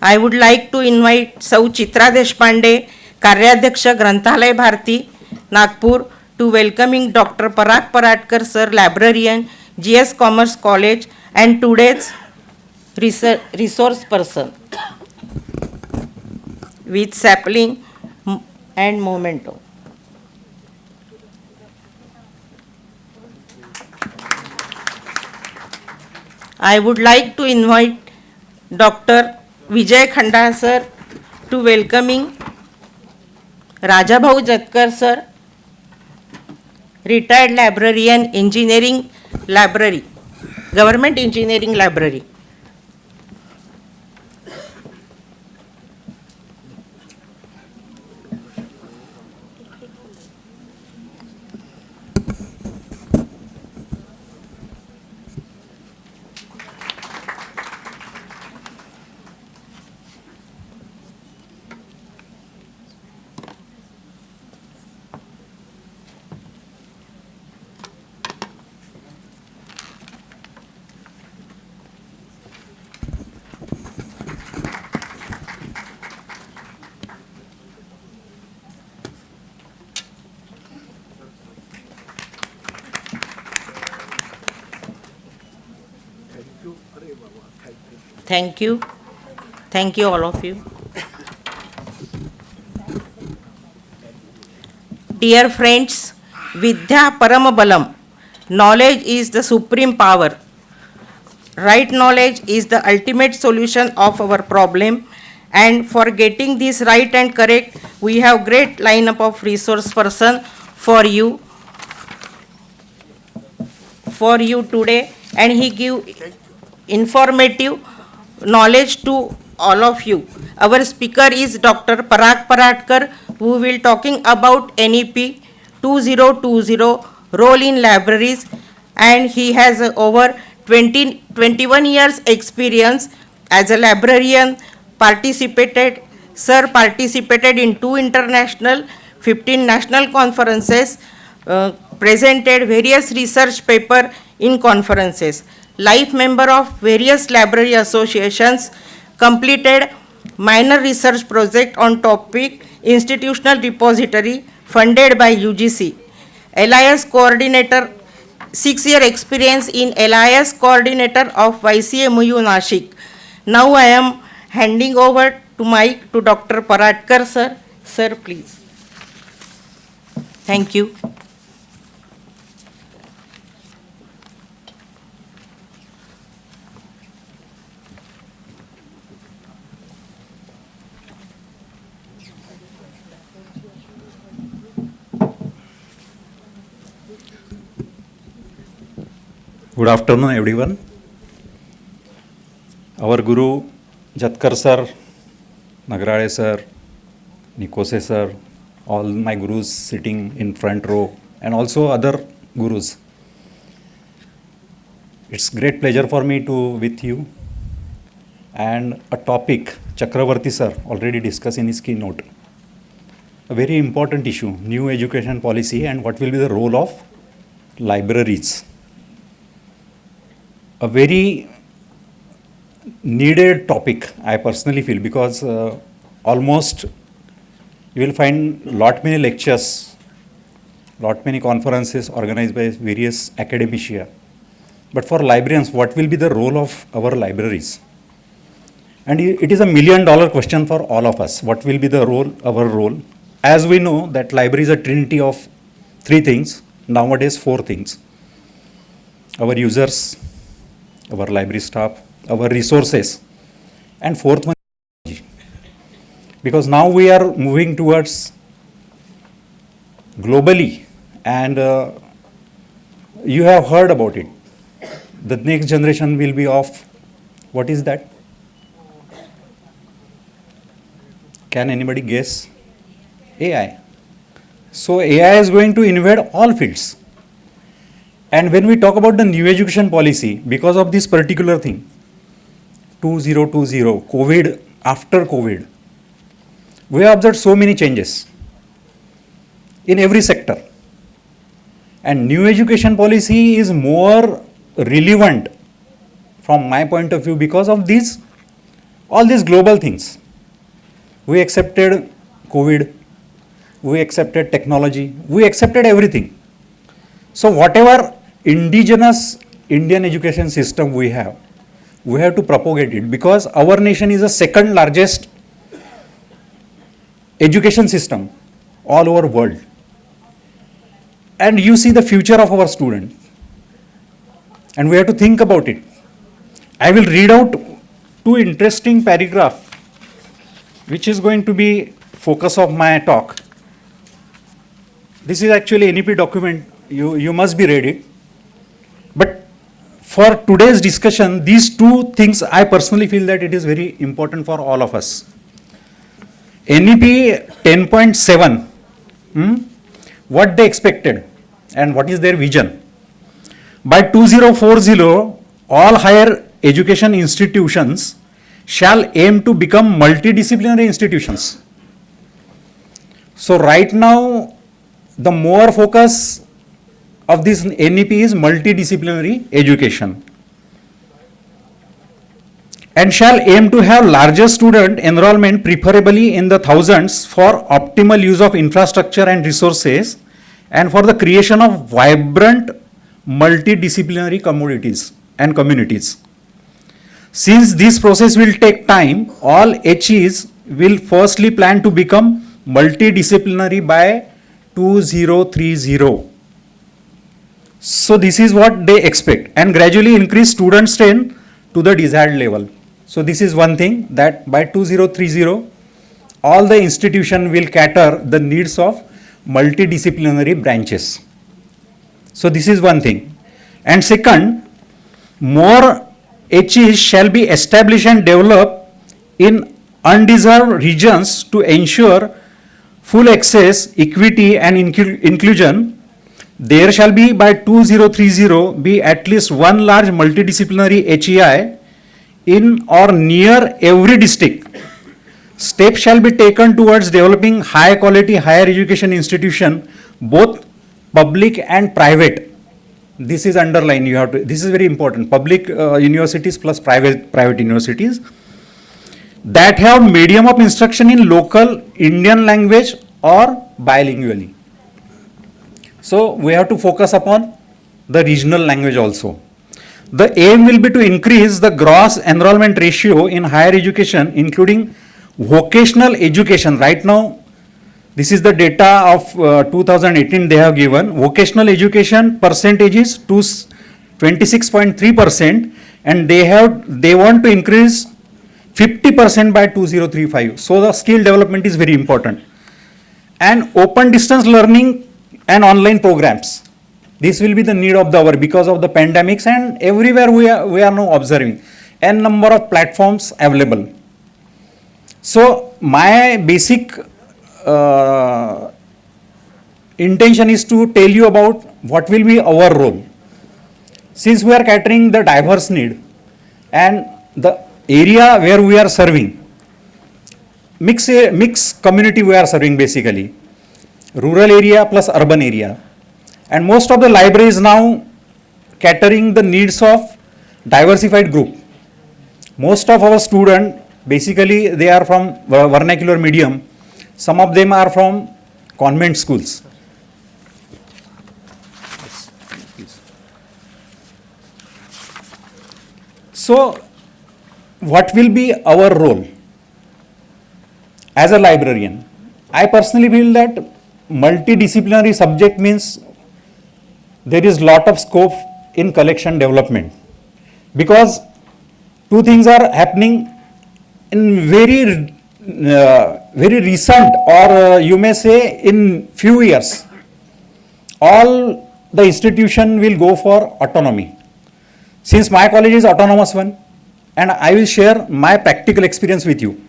I would like to invite Sau Chitra Deshpande, Karyaध्यक्ष ग्रंथालय Bharti, Nagpur, to welcoming Dr. Parag Paratkar Sir, Librarian, GS Commerce College, and today's resource person with sapling and memento. I would like to invite Dr. Vijay Khanda Sir to welcoming Rajabhau Jatkar Sir, retired librarian, engineering library, government engineering library. Thank you. Thank you, all of you. Dear friends, Vidya Paramabalam, knowledge is the supreme power. Right knowledge is the ultimate solution of our problem, and for getting this right and correct, we have great lineup of resource person for you today, and he give informative knowledge to all of you. Our speaker is Dr. Parag Paratkar, who will talking about NEP 2020 role in libraries, and he has over 21 years experience as a librarian. Sir participated in 2 international, 15 national conferences, presented various research paper in conferences, life member of various library associations, completed minor research project on topic institutional repository funded by UGC, LIS coordinator, 6-year experience in LIS coordinator of YCMU Nashik. Now I am handing over to mic to Dr. Paratkar sir. Sir, please. Thank you. Good afternoon, everyone. Our Guru Jatkar sir, Nagrale sir, Nikose sir, all my gurus sitting in front row, and also other gurus. It's great pleasure for me to with you. And a topic Chakravarti sir already discussed in his keynote. A very important issue, new education policy and what will be the role of libraries. A very needed topic, I personally feel, because almost you will find lot many lectures, lot many conferences organized by various academia. But for librarians, what will be the role of our libraries? And it is $1 million question for all of us. What will be the role, our role? As we know that library is a trinity of 3 things, nowadays 4 things. Our users, our library staff, our resources, and 4th one, because now we are moving towards globally, and you have heard about it. The next generation will be of, what is that? Can anybody guess? AI. So AI is going to invade all fields. And when we talk about the new education policy, because of this particular thing, 2020, COVID, after COVID, we have observed so many changes in every sector. And new education policy is more relevant from my point of view because of these, all these global things. We accepted COVID, we accepted technology, we accepted everything. So whatever indigenous Indian education system we have to propagate it, because our nation is the second largest education system all over world. And you see the future of our student, and we have to think about it. I will read out two interesting paragraphs which is going to be focus of my talk. This is actually NEP document, you must be read it. But for today's discussion, these two things I personally feel that it is very important for all of us. NEP 10.7, what they expected and what is their vision. By 2040, all higher education institutions shall aim to become multidisciplinary institutions. So right now, the more focus of this NEP is multidisciplinary education, and shall aim to have larger student enrollment, preferably in the thousands, for optimal use of infrastructure and resources, and for the creation of vibrant multidisciplinary communities. Since this process will take time, all HEs will firstly plan to become multidisciplinary by 2030. So this is what they expect, and gradually increase student strength to the desired level. So this is one thing, that by 2030, all the institution will cater the needs of multidisciplinary branches. So this is one thing. And second, more HEs shall be established and developed in undeserved regions to ensure full access, equity and inclusion. There shall be by 2030 be at least one large multidisciplinary HEI in or near every district. Steps shall be taken towards developing high quality higher education institution, both public and private. This is underlined, this is very important, public universities plus private universities, that have medium of instruction in local Indian language or bilingually. So we have to focus upon the regional language also. The aim will be to increase the gross enrollment ratio in higher education, including vocational education. Right now, this is the data of 2018 they have given. Vocational education percentage is 26.3%, and they want to increase 50% by 2035. So the skill development is very important. And open distance learning and online programs. This will be the need of the hour because of the pandemics, and everywhere we are now observing n number of platforms available. So my basic intention is to tell you about what will be our role. Since we are catering the diverse need and the area where we are serving, mixed community we are serving basically, rural area plus urban area. And most of the libraries now catering the needs of diversified group. Most of our students, basically they are from vernacular medium. Some of them are from convent schools. So what will be our role as a librarian? I personally feel that multidisciplinary subject means there is lot of scope in collection development, because two things are happening in very recent, or you may say in few years. All the institution will go for autonomy. Since my college is autonomous one, and I will share my practical experience with you.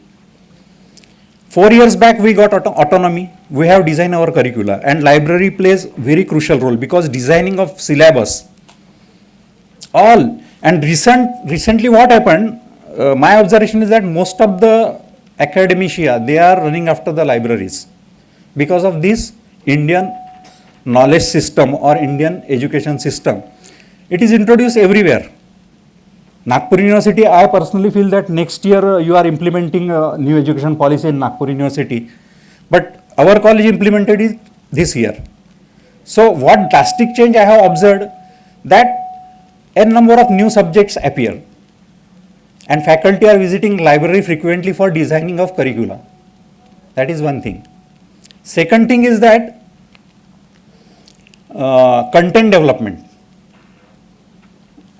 4 years back we got autonomy, we have designed our curricula, and library plays very crucial role because designing of syllabus All. And recently what happened, my observation is that most of the academia, they are running after the libraries because of this Indian knowledge system or Indian education system. It is introduced everywhere. Nagpur University, I personally feel that next year you are implementing a new education policy in Nagpur University, but our college implemented it this year. So what drastic change I have observed, that a number of new subjects appear and faculty are visiting library frequently for designing of curricula. That is one thing. Second thing is that content development.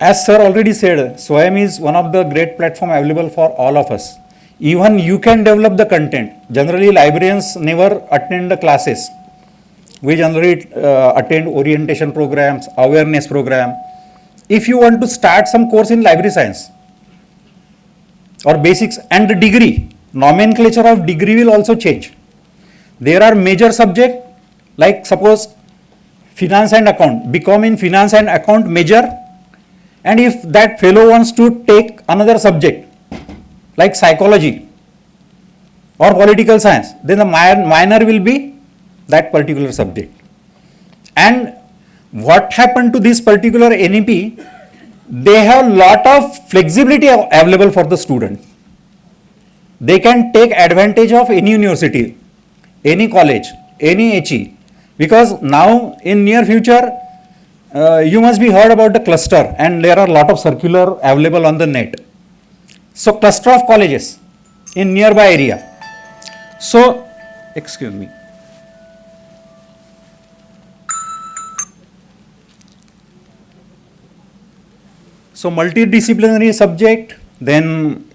As sir already said, SWAYAM is one of the great platform available for all of us. Even you can develop the content. Generally librarians never attend the classes. We generally attend orientation programs, awareness program. If you want to start some course in library science or basics and the degree, nomenclature of degree will also change. There are major subject like suppose finance and account, become in finance and account major, and if that fellow wants to take another subject like psychology or political science, then the minor will be that particular subject. And what happened to this particular NEP, they have lot of flexibility available for the student. They can take advantage of any university, any college, any HE, because now in near future you must be heard about the cluster, and there are lot of circular available on the net. So cluster of colleges in nearby area. So, excuse me. So multidisciplinary subject, then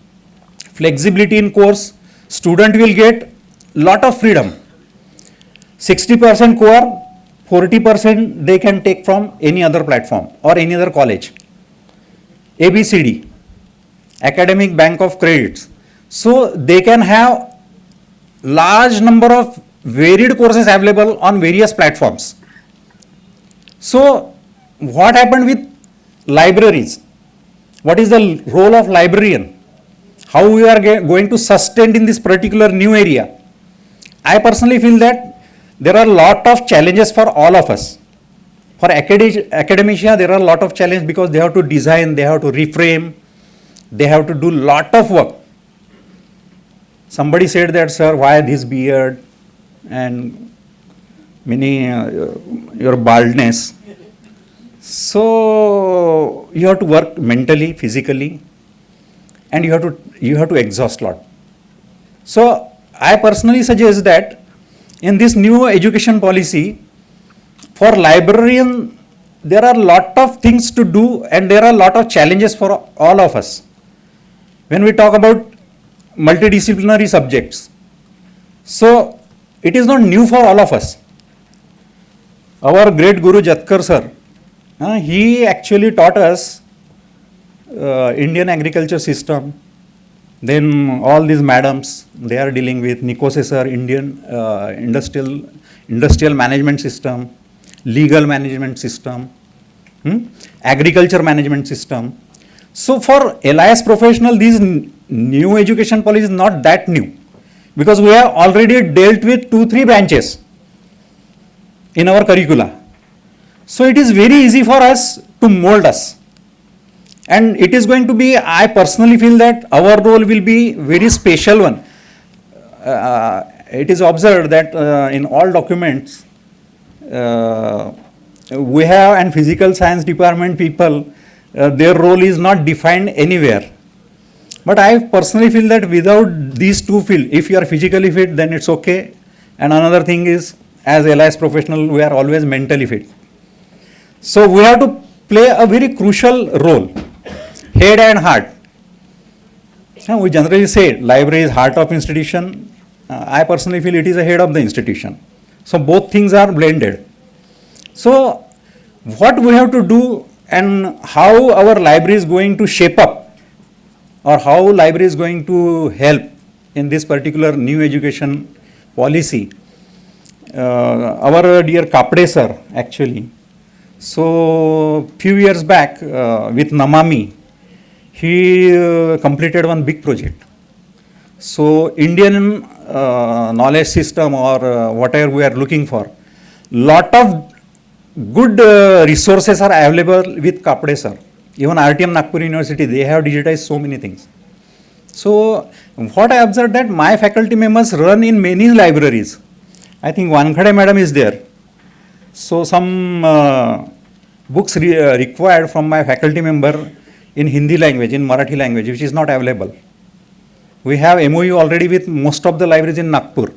flexibility in course, student will get lot of freedom. 60% core, 40% they can take from any other platform or any other college. ABCD, academic bank of credits. So they can have large number of varied courses available on various platforms. So what happened with libraries? What is the role of librarian? How we are going to sustain in this particular new area? I personally feel that there are a lot of challenges for all of us. For academia, there are a lot of challenges because they have to design, they have to reframe, they have to do lot of work. Somebody said that, sir, why this beard and many your baldness? So you have to work mentally, physically, and you have to exhaust a lot. So I personally suggest that in this new education policy, for librarian, there are a lot of things to do and there are a lot of challenges for all of us. When we talk about multidisciplinary subjects, so it is not new for all of us. Our great Guru Jatkar sir, he actually taught us Indian agriculture system. Then all these madams, they are dealing with Nikose sir, Indian industrial management system, legal management system, agriculture management system. So for LIS professional, this new education policy is not that new, because we have already dealt with 2-3 branches in our curricula. So it is very easy for us to mold us. And it is going to be, I personally feel that our role will be very special one. It is observed that in all documents, we have and physical science department people, their role is not defined anywhere. But I personally feel that without these two fields, if you are physically fit, then it's okay. And another thing is, as LIS professional, we are always mentally fit. So we have to play a very crucial role, head and heart. We generally say library is heart of institution. I personally feel it is the head of the institution. So both things are blended. So what we have to do and how our library is going to shape up, or how library is going to help in this particular new education policy. Our dear Kapde sir actually So few years back with Namami, he completed one big project. So Indian knowledge system or whatever we are looking for, lot of good resources are available with Kapde sir. Even RTM Nagpur University, they have digitized so many things. So what I observed that my faculty members run in many libraries. I think Wankhade madam is there. So some books required from my faculty member in Hindi language, in Marathi language, which is not available. We have MOU already with most of the libraries in Nagpur.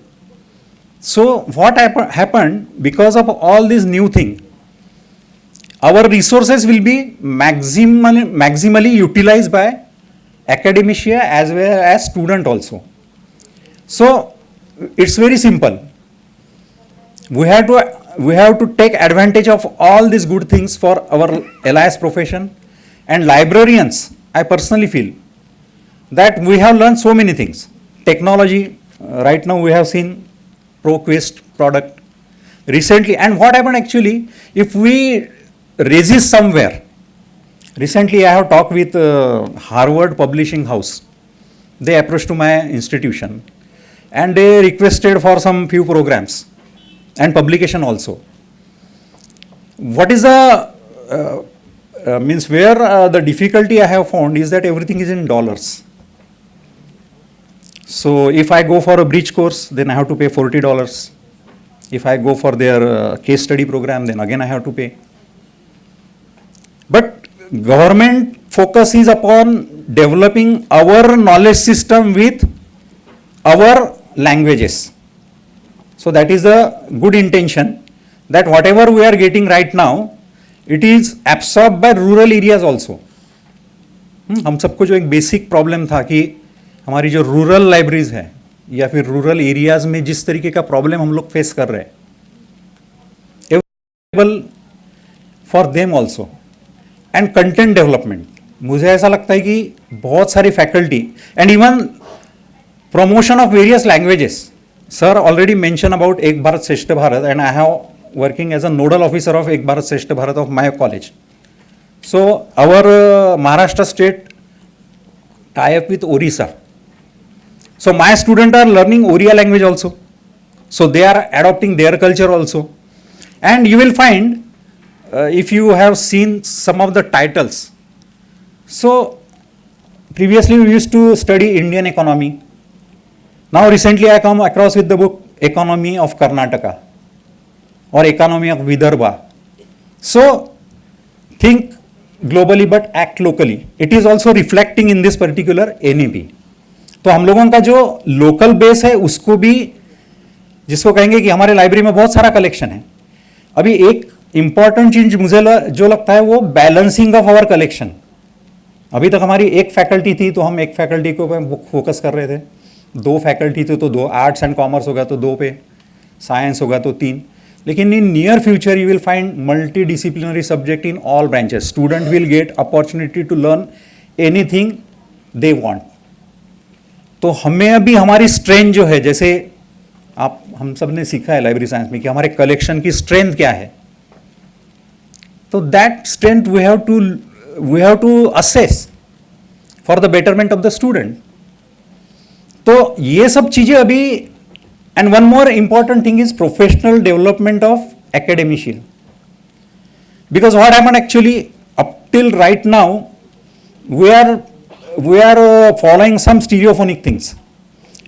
So what happened, because of all these new things, our resources will be maximally utilized by academia as well as student also. So it's very simple. We have to take advantage of all these good things for our LIS profession. And librarians, I personally feel that we have learned so many things. Technology, right now we have seen ProQuest product recently. And what happened actually, if we resist somewhere, recently I have talked with Harvard Publishing House. They approached to my institution and they requested for some few programs and publication also. What is the means where the difficulty I have found is that everything is in dollars. So if I go for a bridge course, then I have to pay $40. If I go for their case study program, then again I have to pay. But government focus is upon developing our knowledge system with our languages. So that is a good intention, that whatever we are getting right now, it is absorbed by rural areas also. हम सबको जो एक basic problem था कि हमारी जो rural libraries है या फिर रूरल एरियाज में जिस तरीके का प्रॉब्लम हम लोग फेस कर रहे हैं, available for them also. And content development, मुझे ऐसा लगता है कि बहुत सारी faculty and even promotion of various languages. Sir already mention about एक भारत श्रेष्ठ Bharat and I have working as a nodal officer of Ek Bharat Shrestha Bharat of my college. So our Maharashtra state tie up with Orissa. So my students are learning Oriya language also. So they are adopting their culture also. And you will find, if you have seen some of the titles. So previously we used to study Indian economy. Now recently I come across with the book Economy of Karnataka or Economy of Vidarbha. So think globally but act locally. It is also reflecting in this particular NEP. तो हम लोगों का जो local base है उसको भी, जिसको कहेंगे कि हमारे लाइब्रेरी में बहुत सारा कलेक्शन है. अभी एक इंपॉर्टेंट चीज मुझे जो लगता है वो बैलेंसिंग ऑफ आवर कलेक्शन. अभी तक हमारी एक फैकल्टी थी तो हम एक फैकल्टी को फोकस कर रहे थे, दो फैकल्टी थी तो दो, आर्ट्स एंड कॉमर्स होगा तो दो पे, साइंस होगा तो तीन. लेकिन in near future you will find multi disciplinary subject in all branches. Student will get opportunity to learn anything they want. तो हमें अभी हमारी स्ट्रेंथ जो है, जैसे आप हम सब ने सीखा है लाइब्रेरी साइंस में कि हमारे कलेक्शन की स्ट्रेंथ क्या है, तो that strength we have to assess for the betterment of the student. तो ये सब चीजें अभी. And one more important thing is professional development of academician. Because what happened actually up till right now, we are following some stereophonic things,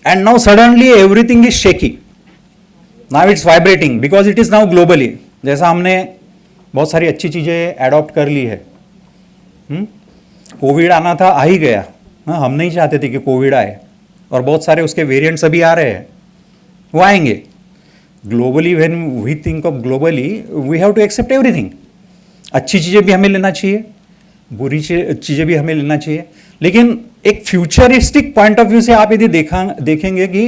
and now suddenly everything is shaky. Now it's vibrating because it is now globally. जैसा हमने बहुत सारी अच्छी चीजें adopt कर ली है. Covid आना था, आ ही गया. हम नहीं चाहते थे कि कोविड आए, और बहुत सारे उसके वेरिएंट्स अभी आ रहे हैं, वो आएंगे. Globally when we think of globally we have to accept everything. अच्छी चीज़ें भी हमें लेना चाहिए, बुरी चीज़ें भी हमें लेना चाहिए. लेकिन एक फ्यूचरिस्टिक पॉइंट ऑफ व्यू से आप यदि देखेंगे कि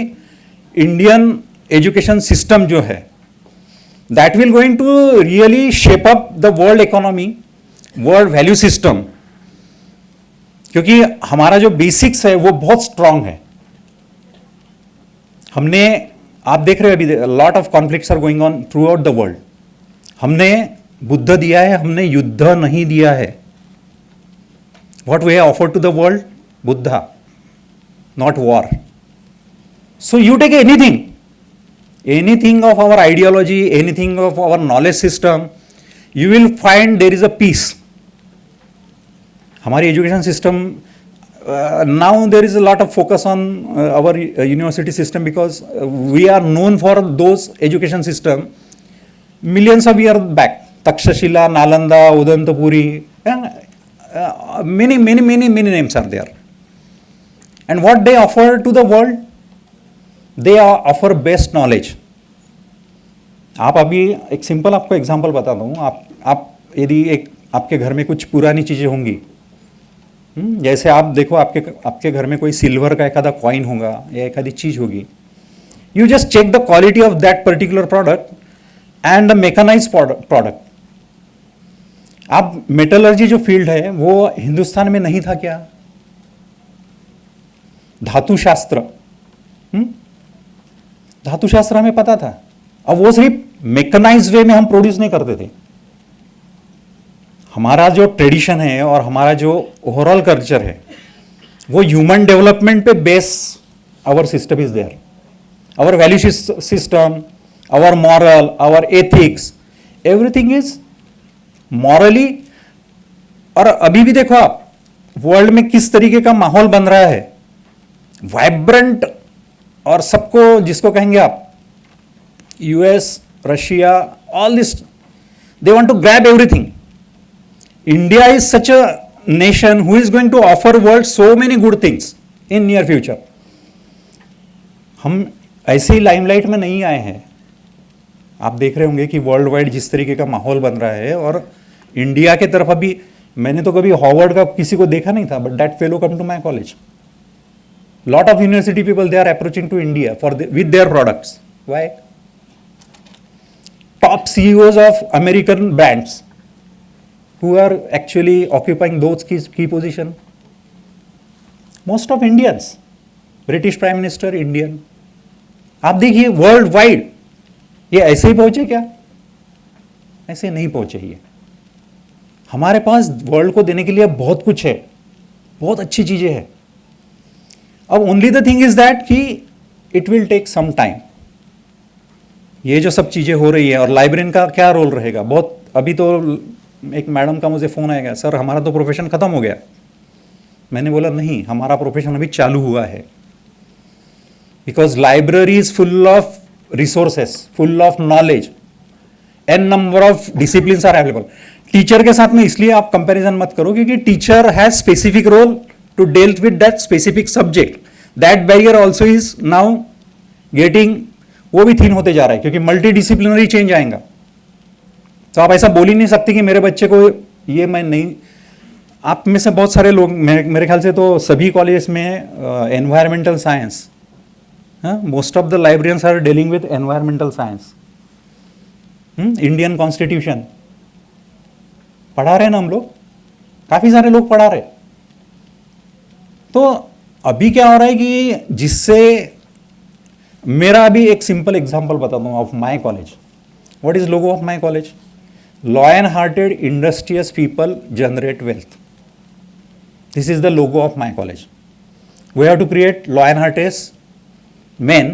इंडियन एजुकेशन सिस्टम जो है, that will going to really shape up the world economy, world value system. क्योंकि हमारा जो बेसिक्स है वो बहुत स्ट्रांग है. हमने, आप देख रहे हो अभी lot of conflicts are going on throughout the world. हमने बुद्ध दिया है, हमने युद्ध नहीं दिया है. What we have offered to the world? Buddha, not war. So you take anything of our ideology, anything of our knowledge system, you will find there is a peace. हमारी education system now there is a lot of focus on our university system because we are known for those education system millions of years back. Takshashila, Nalanda, Udantapuri, many names are there. And what they offer to the world? They offer best knowledge. आप अभी एक simple आपको example बता दूं, आप यदि एक आपके घर में कुछ पुरानी चीज़ें होंगी, जैसे आप देखो आपके घर में कोई सिल्वर का एखादा कॉइन होगा या एखादी चीज़ होगी, you just check the quality of that particular product and the mechanize product. आप मेटलर्जी जो फील्ड है वो हिंदुस्तान में नहीं था क्या? धातुशास्त्र हमें पता था. अब वो सिर्फ मैकेनाइज वे में हम प्रोड्यूस नहीं करते थे. हमारा जो ट्रेडिशन है और हमारा जो ओवरऑल कल्चर है वो ह्यूमन डेवलपमेंट पे base our system is there. Our value system, our moral, our ethics, everything is morally. और अभी भी देखो आप वर्ल्ड में किस तरीके का माहौल बन रहा है, वाइब्रेंट. और सबको जिसको कहेंगे आप US, Russia, all this they want to grab everything. India is such a nation who is going to offer world so many good things in near future. हम ऐसे ही लाइमलाइट में नहीं आए हैं. आप देख रहे होंगे कि वर्ल्ड वाइड जिस तरीके का माहौल बन रहा है और इंडिया के तरफ अभी मैंने तो कभी हार्वर्ड का किसी को देखा नहीं था, but that fellow come to my college. Lot of university people they are approaching to India for with their products. Why? Top CEOs of American brands who are actually occupying those key position. Most of Indians, British Prime Minister Indian. आप देखिए world wide ये ऐसे ही पहुंचे क्या? ऐसे नहीं पहुंचे. ये हमारे पास वर्ल्ड को देने के लिए बहुत कुछ है, बहुत अच्छी चीजें हैं. अब only the thing is that कि it will take some time. ये जो सब चीजें हो रही है और लाइब्रेरियन का क्या रोल रहेगा, बहुत अभी तो एक मैडम का मुझे फ़ोन आएगा, सर हमारा तो प्रोफेशन ख़त्म हो गया. मैंने बोला नहीं, हमारा प्रोफेशन अभी चालू हुआ है. Because library is full of resources, full of knowledge, an number of disciplines are available. Teacher के साथ में इसलिए आप कंपैरिजन मत करो क्योंकि teacher has specific role to deal with that specific subject. That barrier also is now getting, वो भी थिन होते जा रहा है क्योंकि मल्टी डिसिप्लिनरी चेंज आएगा. तो आप ऐसा बोल ही नहीं सकते कि मेरे बच्चे को ये मैं नहीं. आप में से बहुत सारे लोग, मेरे ख्याल से तो सभी कॉलेज में environmental science, most of the librarians are dealing with environmental science. Indian constitution पढ़ा रहे ना हम लोग, काफ़ी सारे लोग पढ़ा रहे. तो अभी क्या हो रहा है कि जिससे मेरा अभी एक सिंपल एग्जाम्पल बता दूँ of my college. What is logo of my college? Lion-hearted, industrious people generate wealth. This is the logo of my college. We have to create lion-hearted men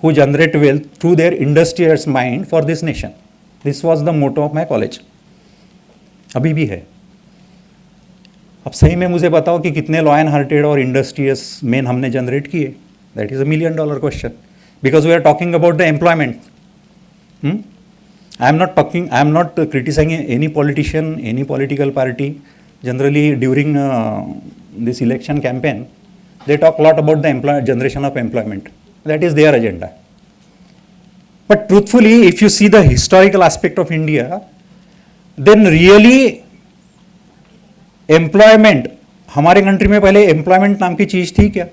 who generate wealth through their industrious mind for this nation. This was the motto of my college. अभी भी है. अब सही में मुझे बताओ कि कितने lion-hearted और industrious men हमने generate किए? That is $1 million question. Because we are talking about the employment. I am not criticizing any politician, any political party. Generally, during this election campaign, they talk a lot about the generation of employment. That is their agenda. But truthfully, if you see the historical aspect of India, then really employment, हमारे country में पहले employment नाम की चीज थी क्या?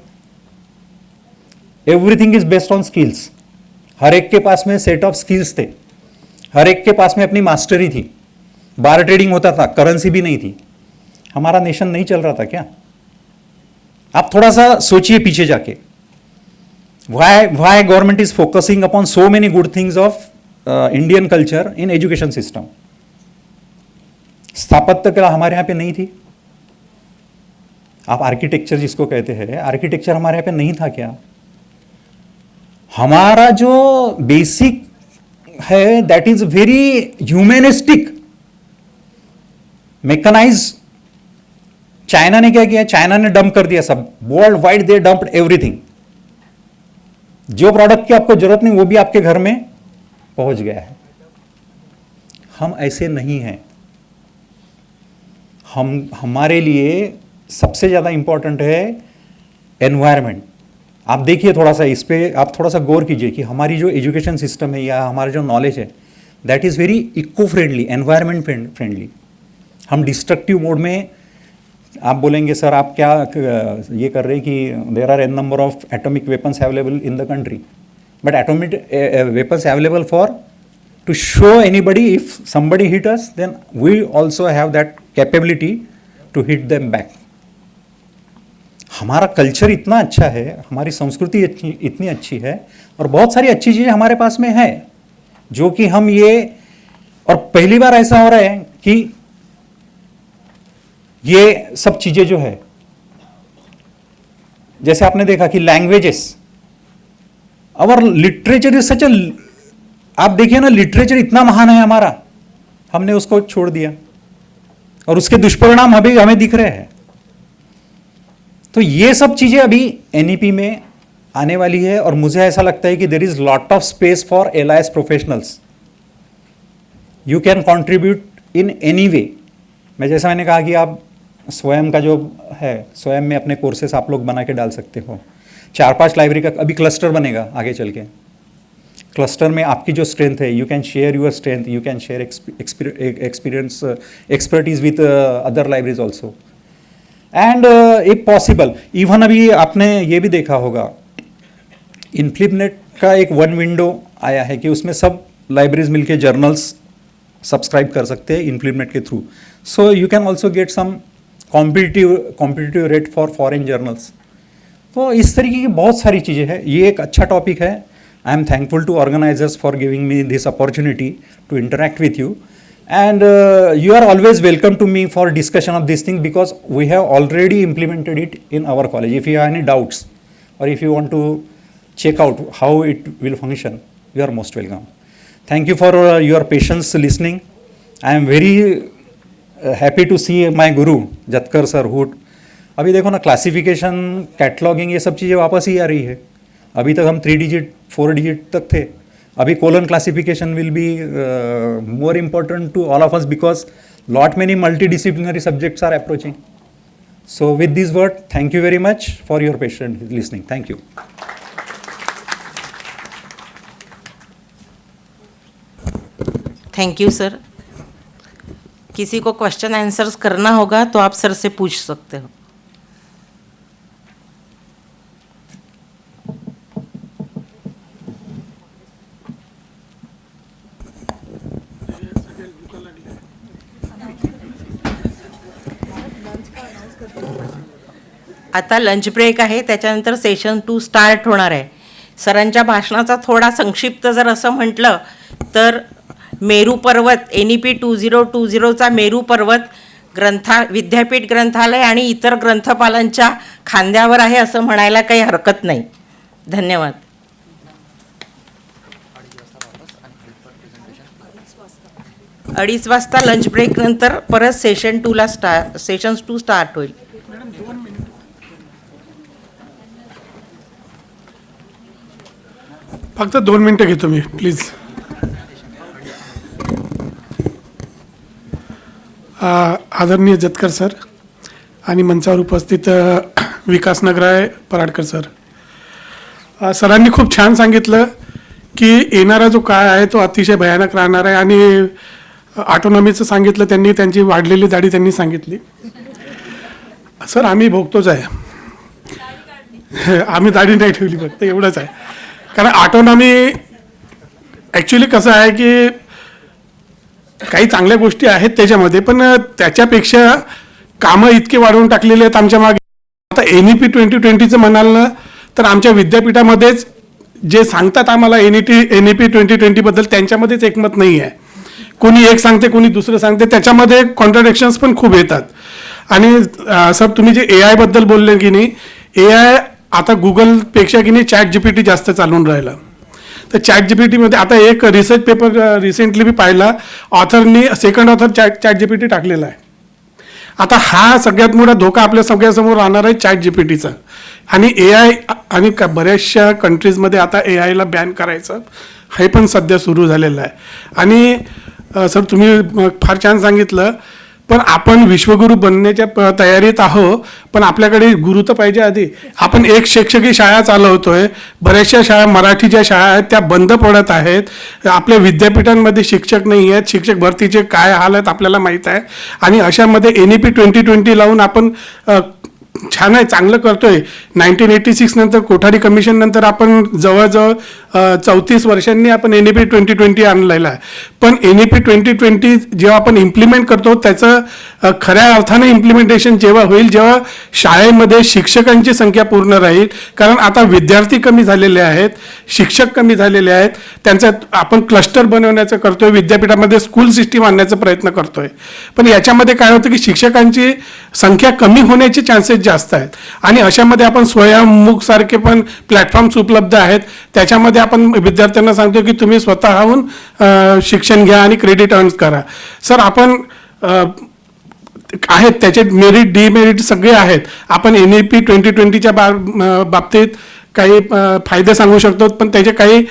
Everything is based on skills. हर एक के पास में सेट ऑफ स्किल्स थे, हर एक के पास में अपनी मास्टरी थी, बार ट्रेडिंग होता था, करेंसी भी नहीं थी. हमारा नेशन नहीं चल रहा था क्या? आप थोड़ा सा सोचिए पीछे जाके. Why government is focusing upon so many good things of Indian culture in education system? स्थापत्य कला हमारे यहाँ पे नहीं थी? आप आर्किटेक्चर जिसको कहते हैं, आर्किटेक्चर हमारे यहाँ पे नहीं था क्या? हमारा जो बेसिक है that is very humanistic, mechanise. China ने क्या किया? चाइना ने डंप कर दिया सब, वर्ल्ड वाइड दे डंप्ड एवरीथिंग। जो प्रोडक्ट की आपको जरूरत नहीं वो भी आपके घर में पहुंच गया है। हम ऐसे नहीं हैं। हमारे लिए सबसे ज़्यादा इंपॉर्टेंट है एनवायरनमेंट। आप देखिए थोड़ा सा इस पे आप थोड़ा सा गौर कीजिए कि हमारी जो एजुकेशन सिस्टम है या हमारा जो नॉलेज है that is very eco friendly, environment friendly. हम डिस्ट्रक्टिव मोड में, आप बोलेंगे सर आप क्या ये कर रहे हैं कि there are an number of atomic weapons available in the country, but atomic weapons available for to show anybody if somebody hit us, then we also have that capability to hit them back. हमारा culture इतना अच्छा है, हमारी संस्कृति इतनी अच्छी है और बहुत सारी अच्छी चीज़ें हमारे पास में है जो कि हम ये, और पहली बार ऐसा हो रहा है कि ये सब चीजें जो है, जैसे आपने देखा कि languages, our literature is such a, आप देखिए ना लिटरेचर इतना महान है हमारा, हमने उसको छोड़ दिया और उसके दुष्परिणाम अभी हमें दिख रहे हैं। तो ये सब चीजें अभी एनईपी में आने वाली है और मुझे ऐसा लगता है कि there is lot of space for allies professionals. You can contribute in any way. जैसा मैंने कहा कि आप स्वयं का जो है, स्वयं में अपने कोर्सेस आप लोग बना के डाल सकते हो। 4-5 लाइब्रेरी का अभी क्लस्टर बनेगा आगे चल के। क्लस्टर में आपकी जो स्ट्रेंथ है, you can share your strength, you can share experience, expertise with other libraries also. And if possible, even अभी आपने ये भी देखा होगा इनफ्लिपनेट का एक वन विंडो आया है कि उसमें सब लाइब्रेरीज मिलके जर्नल्स सब्सक्राइब कर सकते हैं इनफ्लिपनेट के through. So you can also get some competitive rate for foreign journals. तो इस तरीके की बहुत सारी चीज़ें हैं। ये एक अच्छा टॉपिक है। I am thankful to organizers for giving me this opportunity to interact with you, and you are always welcome to me for discussion of this thing because we have already implemented it in our college. If you have any doubts or if you want to check out how it will function, you are most welcome. Thank you for your patience listening. I am very happy to see my guru Jatkar sir who अभी देखो ना classification, cataloguing, ये सब चीज़ें वापस ही आ रही है। अभी तक हम 3 डिजिट 4 डिजिट तक थे, अभी colon classification will be more important to all of us because lot many multidisciplinary subjects are approaching. So with this word, thank you very much for your patient listening. Thank you. Thank you sir. किसी को question answers करना होगा तो आप sir से पूछ सकते हो। आता लंच ब्रेक आहे, त्याच्यानंतर सेशन 2 स्टार्ट होणार आहे। सरांच्या भाषणाचा थोडा संक्षिप्त जर असं म्हटलं तर मेरू पर्वत, NEP 2020चा मेरू पर्वत विद्यापीठ ग्रंथालय आणि इतर ग्रंथपालांच्या खांद्यावर आहे असं म्हणायला काही हरकत नाही। धन्यवाद। 2:30 वाजता लंच ब्रेक नंतर परत सेशन 2 स्टार्ट होईल। फक्त 2 मिनटं घेतो मी प्लीज। आदरणीय जतकर सर आणि मंचावर उपस्थित विकास नगराय पराडकर सर, सरांनी खूप छान सांगितलं की येणारा जो काळ आहे तो अतिशय भयानक राहणार आहे आणि ऑटोनॉमीचं सांगितलं त्यांनी, त्यांची वाढलेली दाढी त्यांनी सांगितली। सर आम्ही भोगतोच आहे, आम्ही दाढी नाही ठेवली, फक्त एवढंच आहे। कारण ऑटोनॉमी ॲक्च्युली कसं आहे की काही चांगल्या गोष्टी आहेत त्याच्यामध्ये, पण त्याच्यापेक्षा कामं इतके वाढवून टाकलेले आहेत आमच्या मागे। आता NEP 2020चं म्हणाल ना तर आमच्या विद्यापीठामध्येच जे सांगतात आम्हाला NEP 2020बद्दल त्यांच्यामध्येच एकमत नाही आहे। कोणी एक सांगते कोणी दुसरं सांगते, त्याच्यामध्ये कॉन्ट्राडिक्शन्स पण खूप येतात. आणि सर तुम्ही जे AI बद्दल बोलले की नाही, AI आता गुगलपेक्षा की नाही ChatGPT जास्त चालून राहिला. तर ChatGPT मध्ये आता एक रिसर्च पेपर रिसेंटली मी पाहिला, ऑथरनी सेकंड ऑथर ChatGPT टाकलेला आहे. आता हा सगळ्यात मोठा धोका आपल्या सगळ्यासमोर राहणार आहे ChatGPTचा. आणि AI आणि बऱ्याचशा कंट्रीजमध्ये आता AIला बॅन करायचं हे पण सध्या सुरू झालेलं आहे. आणि सर तुम्ही फार छान सांगितलं, पण आपण विश्वगुरू बनण्याच्या तयारीत आहो, पण आपल्याकडे गुरु तर पाहिजे आधी. आपण एक शिक्षकी शाळा चालवतोय, बऱ्याचशा शाळा मराठीच्या शाळा आहेत त्या बंद पडत आहेत. आपल्या विद्यापीठांमध्ये शिक्षक नाही आहेत, शिक्षक भरतीचे काय हाल आहेत आपल्याला माहीत आहे. आणि अशामध्ये NEP 2020 लावून आपण छान आहे, चांगलं करतोय. 1986 नंतर कोठारी कमिशन नंतर आपण जवळजवळ 34 वर्षांनी आपण NEP 2020 आणलेला आहे. पण NEP 2020 जेव्हा आपण इम्प्लिमेंट करतो त्याचं खऱ्या अर्थाने इम्प्लिमेंटेशन जेव्हा होईल, जेव्हा शाळेमध्ये शिक्षकांची संख्या पूर्ण राहील. कारण आता विद्यार्थी कमी झालेले आहेत, शिक्षक कमी झालेले आहेत, त्यांचं आपण क्लस्टर बनवण्याचं करतोय, विद्यापीठामध्ये स्कूल सिस्टीम आणण्याचा प्रयत्न करतोय. पण याच्यामध्ये काय होतं की शिक्षकांची संख्या कमी होण्याचे चान्सेस जास्त आहेत. आणि अशामध्ये आपण स्वयंमुख सारखे पण प्लॅटफॉर्म्स उपलब्ध आहेत, त्याच्यामध्ये आपण विद्यार्थ्यांना सांगतो की तुम्ही स्वतःहून शिक्षण घ्या आणि क्रेडिट अर्न करा. सर आपण आहेत त्याचे मेरिट डिमेरिट सगळे आहेत. आपण NEP 2020च्या बाबतीत काही फायदे सांगू शकतो, पण त्याचे काही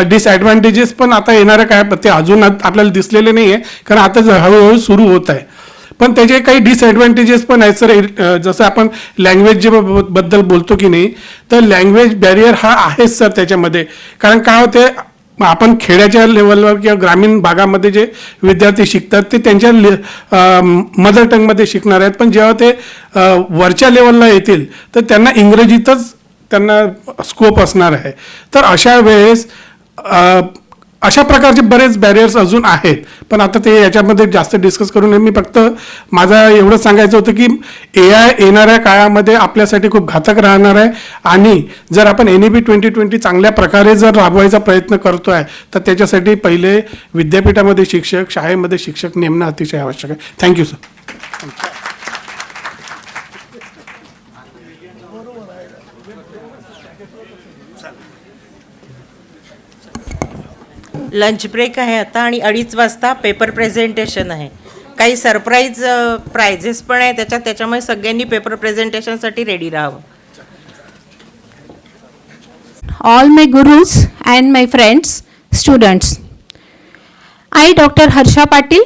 डिसएडव्हान्टेजेस पण आता येणाऱ्या काय ते अजून आपल्याला दिसलेले नाही आहे, कारण आता हळूहळू सुरू होत आहे. पण त्याचे काही डिसएडव्हान्टेजेस पण आहेत सर. जसं आपण लँग्वेज बद्दल बोलतो की नाही, तर लँग्वेज बॅरियर हा आहेच सर त्याच्यामध्ये. कारण काय होते, आपण खेड्याच्या लेवलवर किंवा ग्रामीण भागामध्ये जे विद्यार्थी शिकतात ते त्यांच्या मदर टंगमध्ये शिकणार आहेत, पण जेव्हा ते वरच्या लेवलला येतील तर त्यांना इंग्रजीतच त्यांना स्कोप असणार आहे. तर अशा वेळेस अशा प्रकारचे बरेच बॅरियर्स अजून आहेत, पण आता ते याच्यामध्ये जास्त डिस्कस करू नये. मी फक्त माझा एवढंच सांगायचं होतं की AI येणाऱ्या काळामध्ये आपल्यासाठी खूप घातक राहणार आहे. आणि जर आपण NEP 2020 चांगल्या प्रकारे जर राबवायचा प्रयत्न करतो आहे, तर त्याच्यासाठी पहिले विद्यापीठामध्ये शिक्षक, शाळेमध्ये शिक्षक नेमणं अतिशय आवश्यक आहे. Thank you sir. लंच ब्रेक आहे आता आणि 2:30 वाजता पेपर प्रेझेंटेशन आहे. काही सरप्राईज प्राइजेस पण आहे त्याच्यामुळे सगळ्यांनी पेपर प्रेझेंटेशनसाठी रेडी राहावं. All my gurus and my friends, students. I, Dr. Harsha Patil,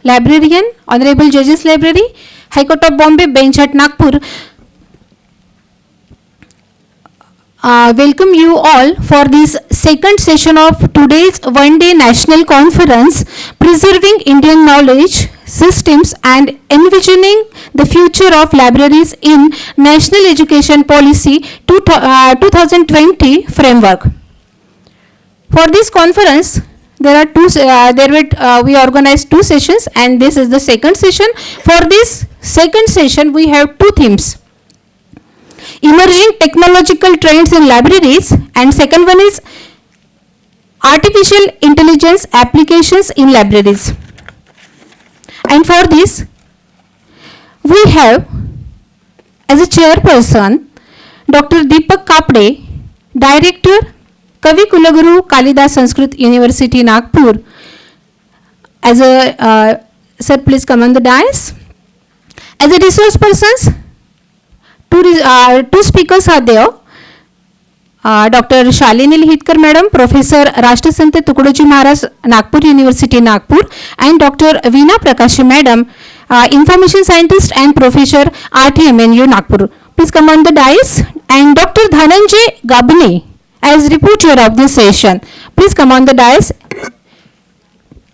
librarian, Honorable Judges Library, High Court of Bombay, Bench at Nagpur. Welcome you all for this second session of today's one-day national conference, Preserving Indian Knowledge Systems and Envisioning the Future of Libraries in National Education Policy 2020 Framework. For this conference, we organized two sessions, and this is the second session. For this second session, we have two themes: emerging technological trends in libraries, and second one is artificial intelligence applications in libraries. And for this, we have as a chairperson Dr. Deepak Kapde, Director, Kavi Kulaguru, Kalidas Sanskrit University, Nagpur. As a sir, please come on the dais. As a resource persons, two speakers are there. Dr. Shalini Lihitkar Madam, Professor Rashtrasant Tukadoji Maharaj, Nagpur University, Nagpur, and Dr. Veena Prakashi Madam, Information Scientist and Professor RTMNU, Nagpur. Please come on the dais. And Dr. Dhananjay Gabne as reporter of this session. Please come on the dais.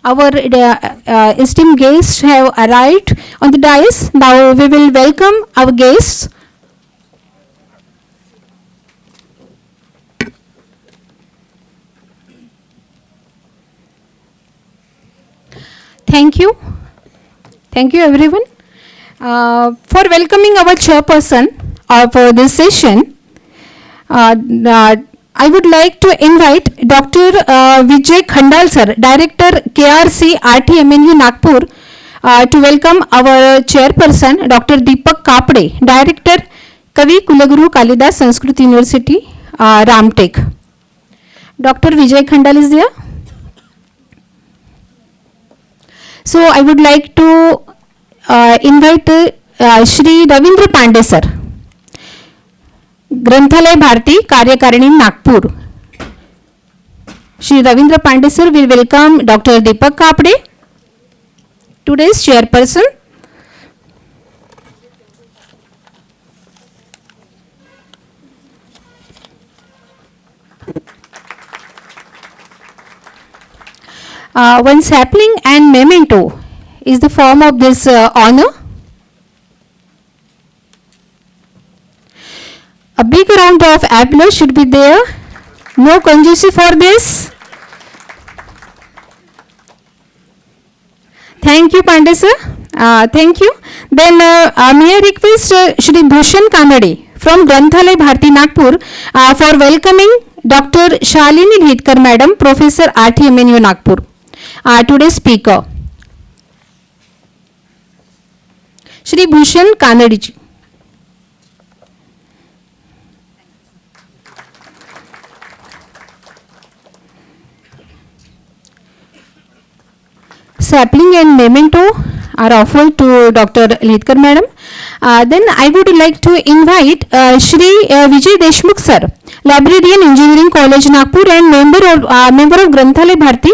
Our esteemed guests have arrived on the dais. Now we will welcome our guests. Thank you. Thank you everyone for welcoming our chairperson of this session. I would like to invite Dr. Vijay Khandal sir, Director KRC RTMNU Nagpur, to welcome our chairperson Dr. Deepak Kapde, Director Kavi Kulaguru Kalidas Sanskrit University, Ramtek. Dr. Vijay Khandal is there. So I would like to invite Shri Ravindra Pandey sir, ग्रंथालय भारती कार्यकारिणी Nagpur. Shri Ravindra Pandey sir will welcome Dr. Deepak Kapde, today's chairperson. One sapling and memento is the form of this honor. A big round of applause should be there. No conjuncture for this. Thank you, Pandey sir. Thank you. Then may I request Shri Bhushan Kanade from Granthalaya Bharati Nagpur for welcoming Dr. Shalini Lhitkar Madam, Professor RTMNU Nagpur, today's speaker. Shri Bhushan Kanade ji. Sapling and memento are offered to Dr. Lhitkar Madam. Then I would like to invite Shri Vijay Deshmukh sir, Librarian Engineering College Nagpur and member of Granthalaya Bharati.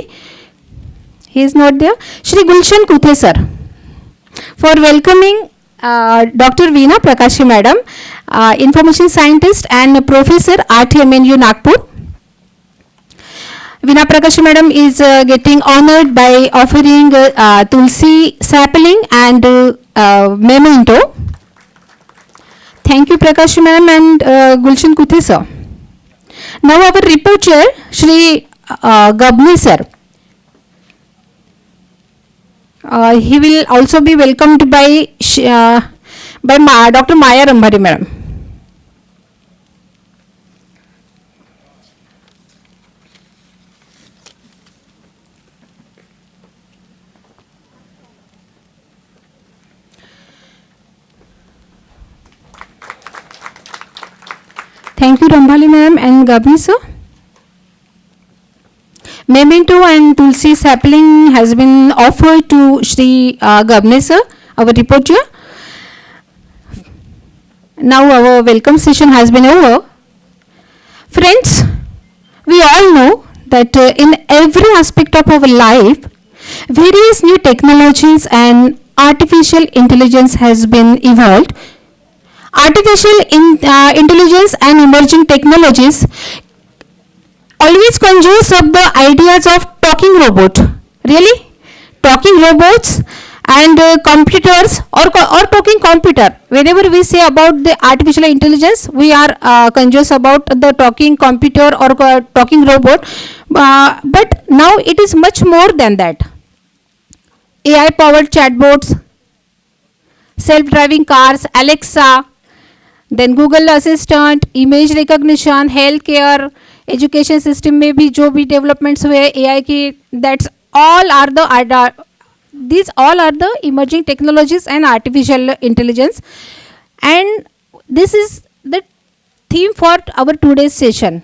He is not there. Shri Gulshan Kuthe sir for welcoming Dr. Veena Prakashi Madam, Information Scientist and Professor RTMNU Nagpur. Veena Prakashi Madam is getting honored by offering Tulsi sapling and memento. Thank you Prakashi Madam and Gulshan Kuthe sir. Now our report chair Shri Gabni sir. He will also be welcomed by Dr. Maya Rambhari Madam. Thank you Rambhali Madam and Gabni sir. Memento and Tulsi sapling has been offered to Shri Gabni sir, our report chair. Now our welcome session has been over. Friends, we all know that in every aspect of our life, various new technologies and artificial intelligence has been evolved. Artificial intelligence and emerging technologies always conjures up the ideas of talking robot. Really? Talking robots and computers or talking computer. Whenever we say about the artificial intelligence, we are conjures about the talking computer or talking robot. But now it is much more than that. AI powered chatbots, self-driving cars, Alexa, then Google Assistant, image recognition, healthcare, education system में भी जो भी developments हुए AI की, that's all are the these all are the emerging technologies and artificial intelligence, and this is the theme for our today's session.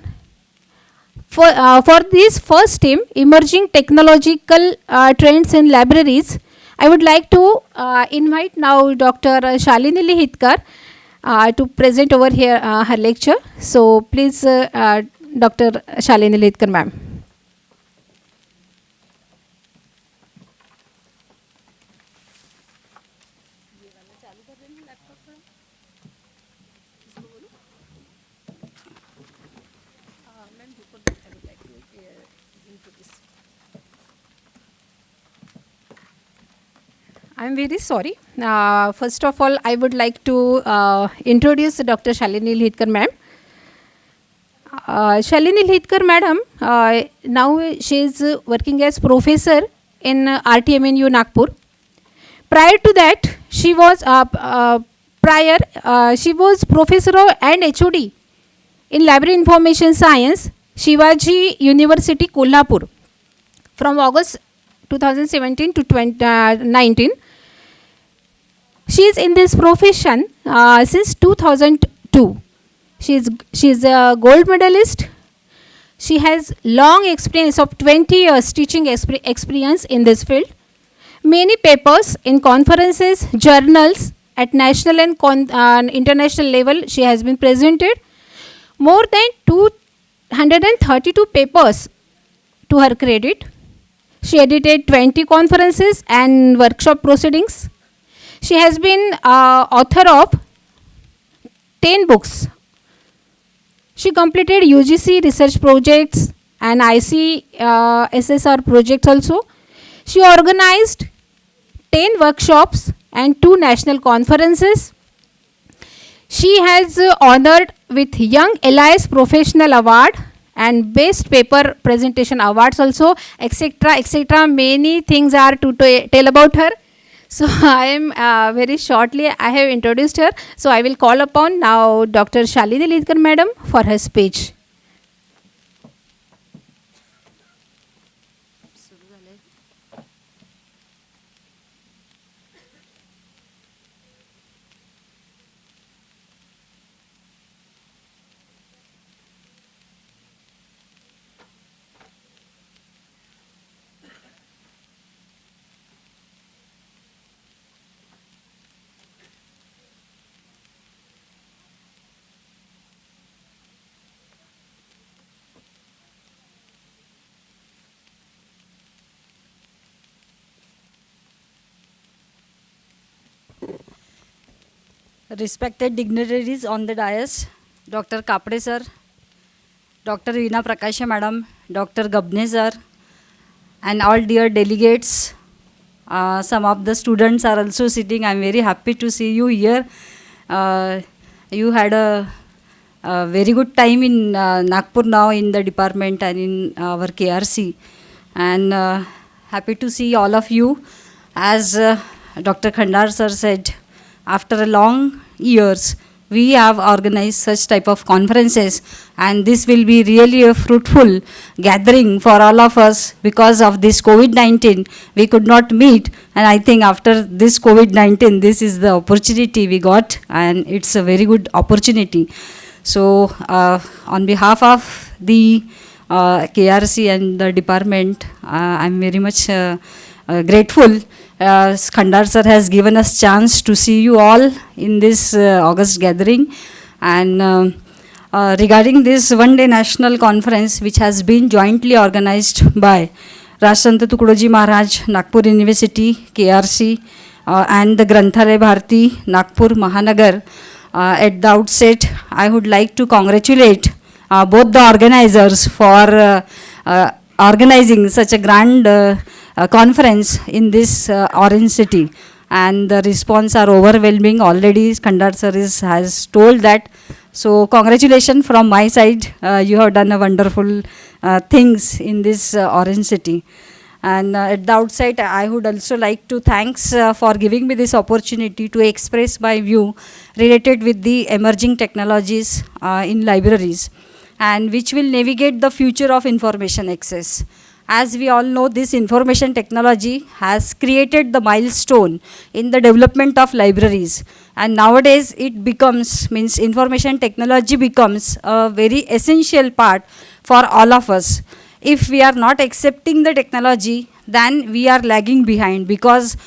For this first theme, emerging technological trends in libraries, I would like to invite now Dr. Shalini Lhitkar to present over here her lecture. So please Dr. Shalini Lhitkar ma'am. I am very sorry. First of all, I would like to introduce Dr. Shalini Lhitkar ma'am. Shalini Lhitkar madam, now she is working as professor in RTMNU Nagpur. Prior to that, she was professor and HOD in Library Information Science, Shivaji University, Kolhapur, from August 2017 to 2019. She is in this profession since 2002. She is a gold medalist. She has long experience of 20 years teaching experience in this field. Many papers in conferences, journals at national and international level she has been presented. More than 232 papers to her credit. She edited 20 conferences and workshop proceedings. She has been author of 10 books. She completed UGC research projects and ICSSR projects also. She organized 10 workshops and 2 national conferences. She has honored with Young Allies Professional Award and Best Paper Presentation Awards also, etc. etc. Many things are to tell about her. So I am very shortly, I have introduced her. So I will call upon now Dr. Shalini Lidkar Madam for her speech. Respected dignitaries on the dais, Dr. Kapde sir, Dr. Veena Prakasha madam, Dr. Gabne sir, and all dear delegates. Some of the students are also sitting. I am very happy to see you here. You had a very good time in Nagpur now in the department and in our KRC. And happy to see all of you. As Dr. Khandar sir said, after a long years, we have organized such type of conferences, and this will be really a fruitful gathering for all of us. Because of this COVID-19, we could not meet, and I think after this COVID-19, this is the opportunity we got, and it's a very good opportunity. So on behalf of the KRC and the department, I'm very much grateful. Khandar sir has given us chance to see you all in this August gathering. And regarding this one-day national conference, which has been jointly organized by Rashtrasant Tukdoji Maharaj, Nagpur University, KRC, and the Granthalaya Bharati, Nagpur Mahanagar, at the outset, I would like to congratulate both the organizers for organizing such a grand conference in this Orange City, and the response are overwhelming already. Khandar sir has told that. So congratulations from my side. You have done a wonderful things in this Orange City. And at the outset, I would also like to thanks for giving me this opportunity to express my view related with the emerging technologies in libraries, and which will navigate the future of information access. As we all know, this information technology has created the milestone in the development of libraries, and nowadays it becomes, means information technology becomes a very essential part for all of us. If we are not accepting the technology, then we are lagging behind, because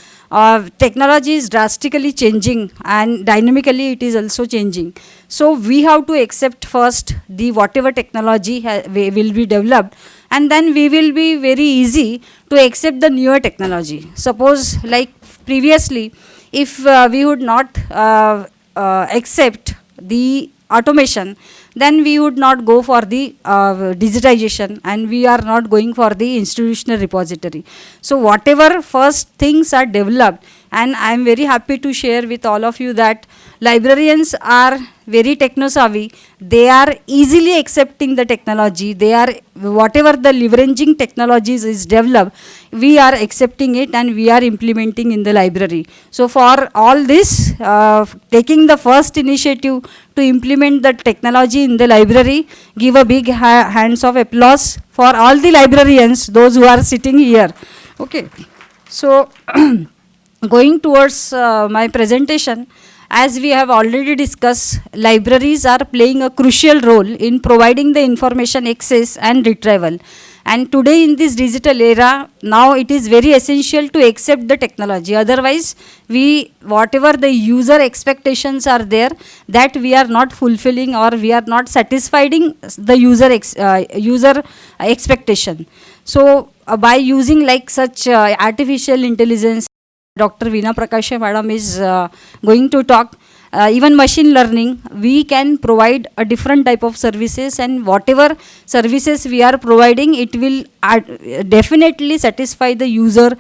technology is drastically changing and dynamically it is also changing. So we have to accept first the whatever technology will be developed, and then we will be very easy to accept the newer technology. Suppose like previously, if we would not accept the automation, then we would not go for the digitization, and we are not going for the institutional repository. So whatever first things are developed, and I am very happy to share with all of you that librarians are very techno savvy. They are easily accepting the technology. They are, whatever the leveraging technologies is developed, we are accepting it and we are implementing in the library. So for all this, taking the first initiative to implement the technology in the library, give a big hands of applause for all the librarians, those who are sitting here. Okay, so going towards my presentation, as we have already discussed, libraries are playing a crucial role in providing the information access and retrieval. And today in this digital era, now it is very essential to accept the technology. Otherwise, whatever the user expectations are there, that we are not fulfilling or we are not satisfying the user expectation. So by using like such artificial intelligence, Dr. Veena Prakasha madam is going to talk. Even machine learning, we can provide a different type of services, and whatever services we are providing, it will definitely satisfy the user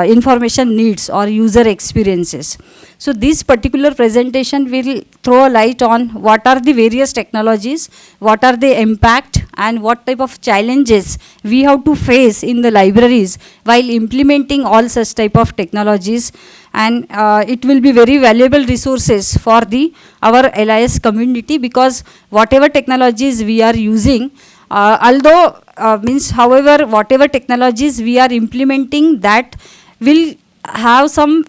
information needs or user experiences. So this particular presentation will throw a light on what are the various technologies, what are the impact, and what type of challenges we have to face in the libraries while implementing all such type of technologies. And it will be very valuable resources for our LIS community, because whatever technologies we are using, however, whatever technologies we are implementing, that will have some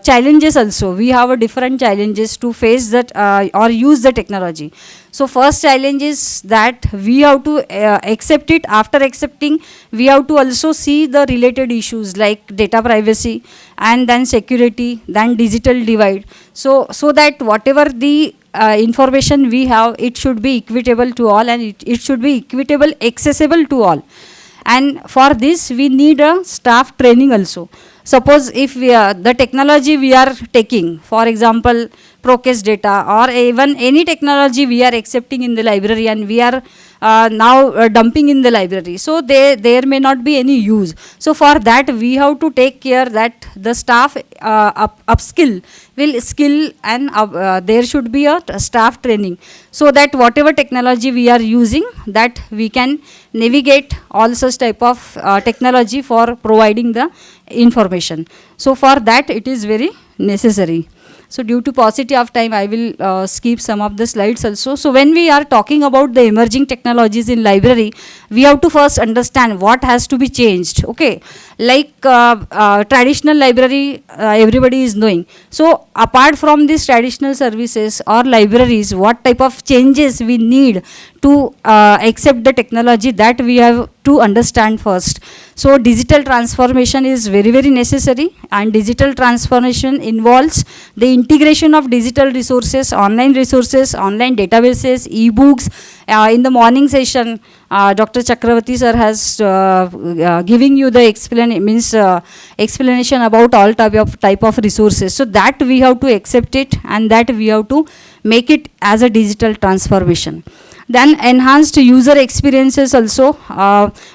challenges also. We have a different challenges to face that or use the technology. So first challenge is that we have to accept it. After accepting, we have to also see the related issues like data privacy, and then security, then digital divide. So that whatever the information we have, it should be equitable to all, and it should be equitable, accessible to all. And for this, we need a staff training also. Suppose if the technology we are taking, for example, Procase data or even any technology we are accepting in the library, and we are now dumping in the library, so there may not be any use. So for that, we have to take care that the staff upskill, will skill, and there should be a staff training, so that whatever technology we are using, that we can navigate all such type of technology for providing the information. So for that, it is very necessary. So due to paucity of time, I will skip some of the slides also. So when we are talking about the emerging technologies in library, we have to first understand what has to be changed. Okay, like traditional library, everybody is knowing. So apart from these traditional services or libraries, what type of changes we need to accept the technology, that we have to understand first. So digital transformation is very, very necessary, and digital transformation involves the integration of digital resources, online databases, e-books. In the morning session, Dr. Chakravarti sir has giving you the explanation about all type of resources. So that we have to accept it, and that we have to make it as a digital transformation. Then enhanced user experiences also,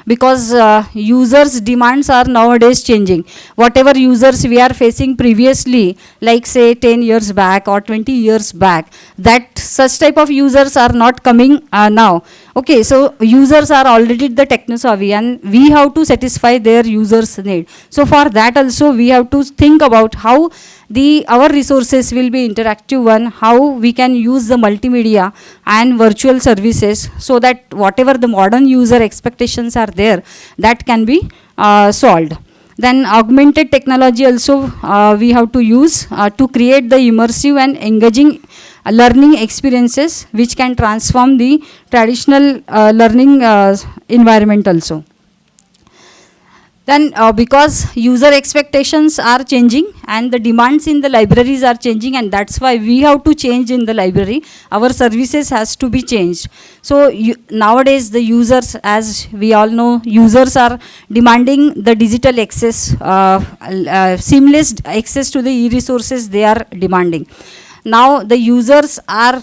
because users' demands are nowadays changing. Whatever users we are facing previously, like say 10 years back or 20 years back, that such type of users are not coming now. Okay, so users are already the techno-savvy, and we have to satisfy their users' need. So for that also, we have to think about how our resources will be interactive one, how we can use the multimedia and virtual services, so that whatever the modern user expectations are there, that can be solved. Then augmented technology also we have to use to create the immersive and engaging learning experiences, which can transform the traditional learning environment also. Then because user expectations are changing and the demands in the libraries are changing, and that's why we have to change in the library. Our services has to be changed. So nowadays the users, as we all know, users are demanding the digital access, seamless access to the e-resources they are demanding. Now the users are,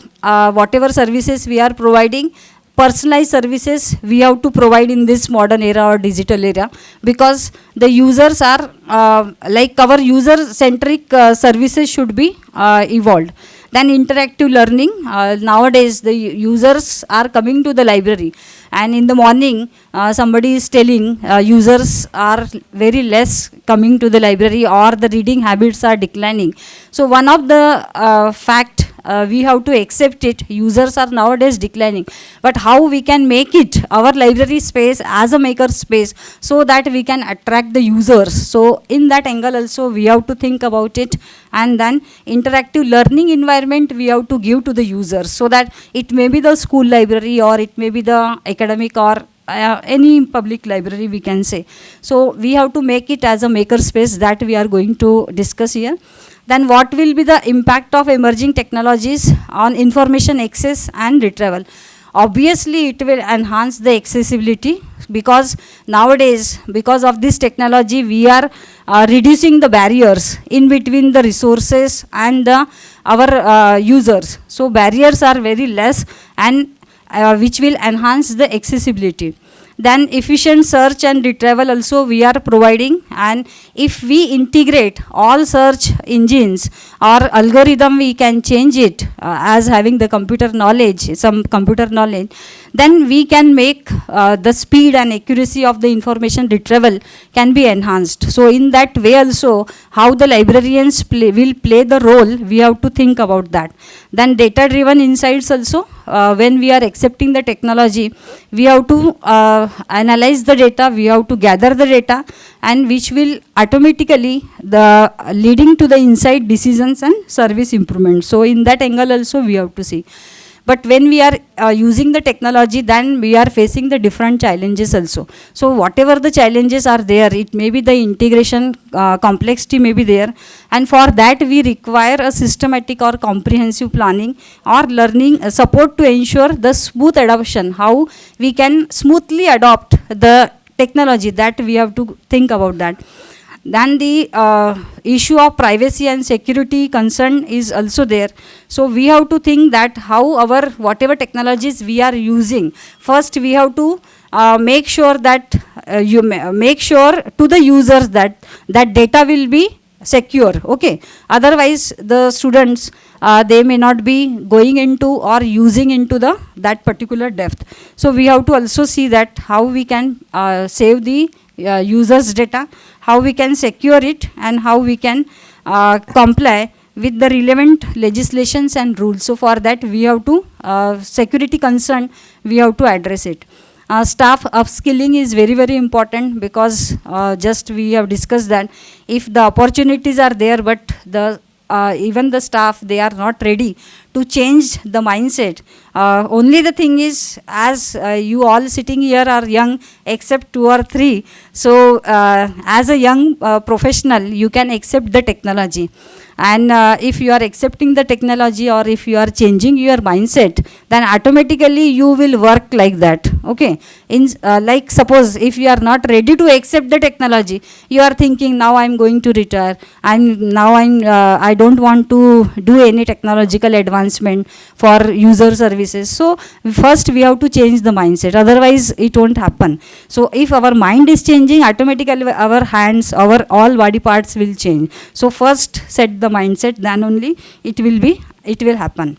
whatever services we are providing, personalized services we have to provide in this modern era or digital era, because the users are like our user centric services should be evolved. Then interactive learning, nowadays the users are coming to the library, and in the morning somebody is telling users are very less coming to the library, or the reading habits are declining. So one of the fact we have to accept it, users are nowadays declining, but how we can make it our library space as a maker space so that we can attract the users. So in that angle also we have to think about it. And then interactive learning environment we have to give to the users, so that it may be the school library, or it may be the academic, or any public library we can say. So we have to make it as a maker space, that we are going to discuss here. Then what will be the impact of emerging technologies on information access and retrieval? Obviously it will enhance the accessibility, because nowadays because of this technology we are reducing the barriers in between the resources and our users. So barriers are very less, and which will enhance the accessibility. Then efficient search and retrieval also we are providing, and if we integrate all search engines or algorithm, we can change it as having the computer knowledge, some computer knowledge, then we can make the speed and accuracy of the information retrieval can be enhanced. So in that way also, how the librarians will play the role, we have to think about that. Then data driven insights also, when we are accepting the technology, we have to analyze the data, we have to gather the data, and which will automatically the leading to the insight decisions and service improvement. So in that angle also we have to see. But when we are using the technology, then we are facing the different challenges also. So whatever the challenges are there, it may be the integration complexity may be there, and for that we require a systematic or comprehensive planning or learning support to ensure the smooth adoption, how we can smoothly adopt the technology, that we have to think about that. Then the issue of privacy and security concern is also there. So we have to think that how our whatever technologies we are using, first we have to make sure that you make sure to the users that that data will be secure. Okay, otherwise the students they may not be going into or using into the that particular depth. So we have to also see that how we can save the users data, how we can secure it, and how we can comply with the relevant legislations and rules. So for that we have to security concern, we have to address it. Staff upskilling is very, very important, because just we have discussed that if the opportunities are there, but the even the staff, they are not ready to change the mindset. Only the thing is, as you all sitting here are young, except 2 or 3. So as a young professional, you can accept the technology. And if you are accepting the technology, or if you are changing your mindset, then automatically you will work like that. Okay, in like suppose if you are not ready to accept the technology, you are thinking now I am going to retire, and now I don't want to do any technological advancement for user services. So first we have to change the mindset, otherwise it won't happen. So if our mind is changing, automatically our hands, our all body parts will change. So first set the mindset, then only it will happen.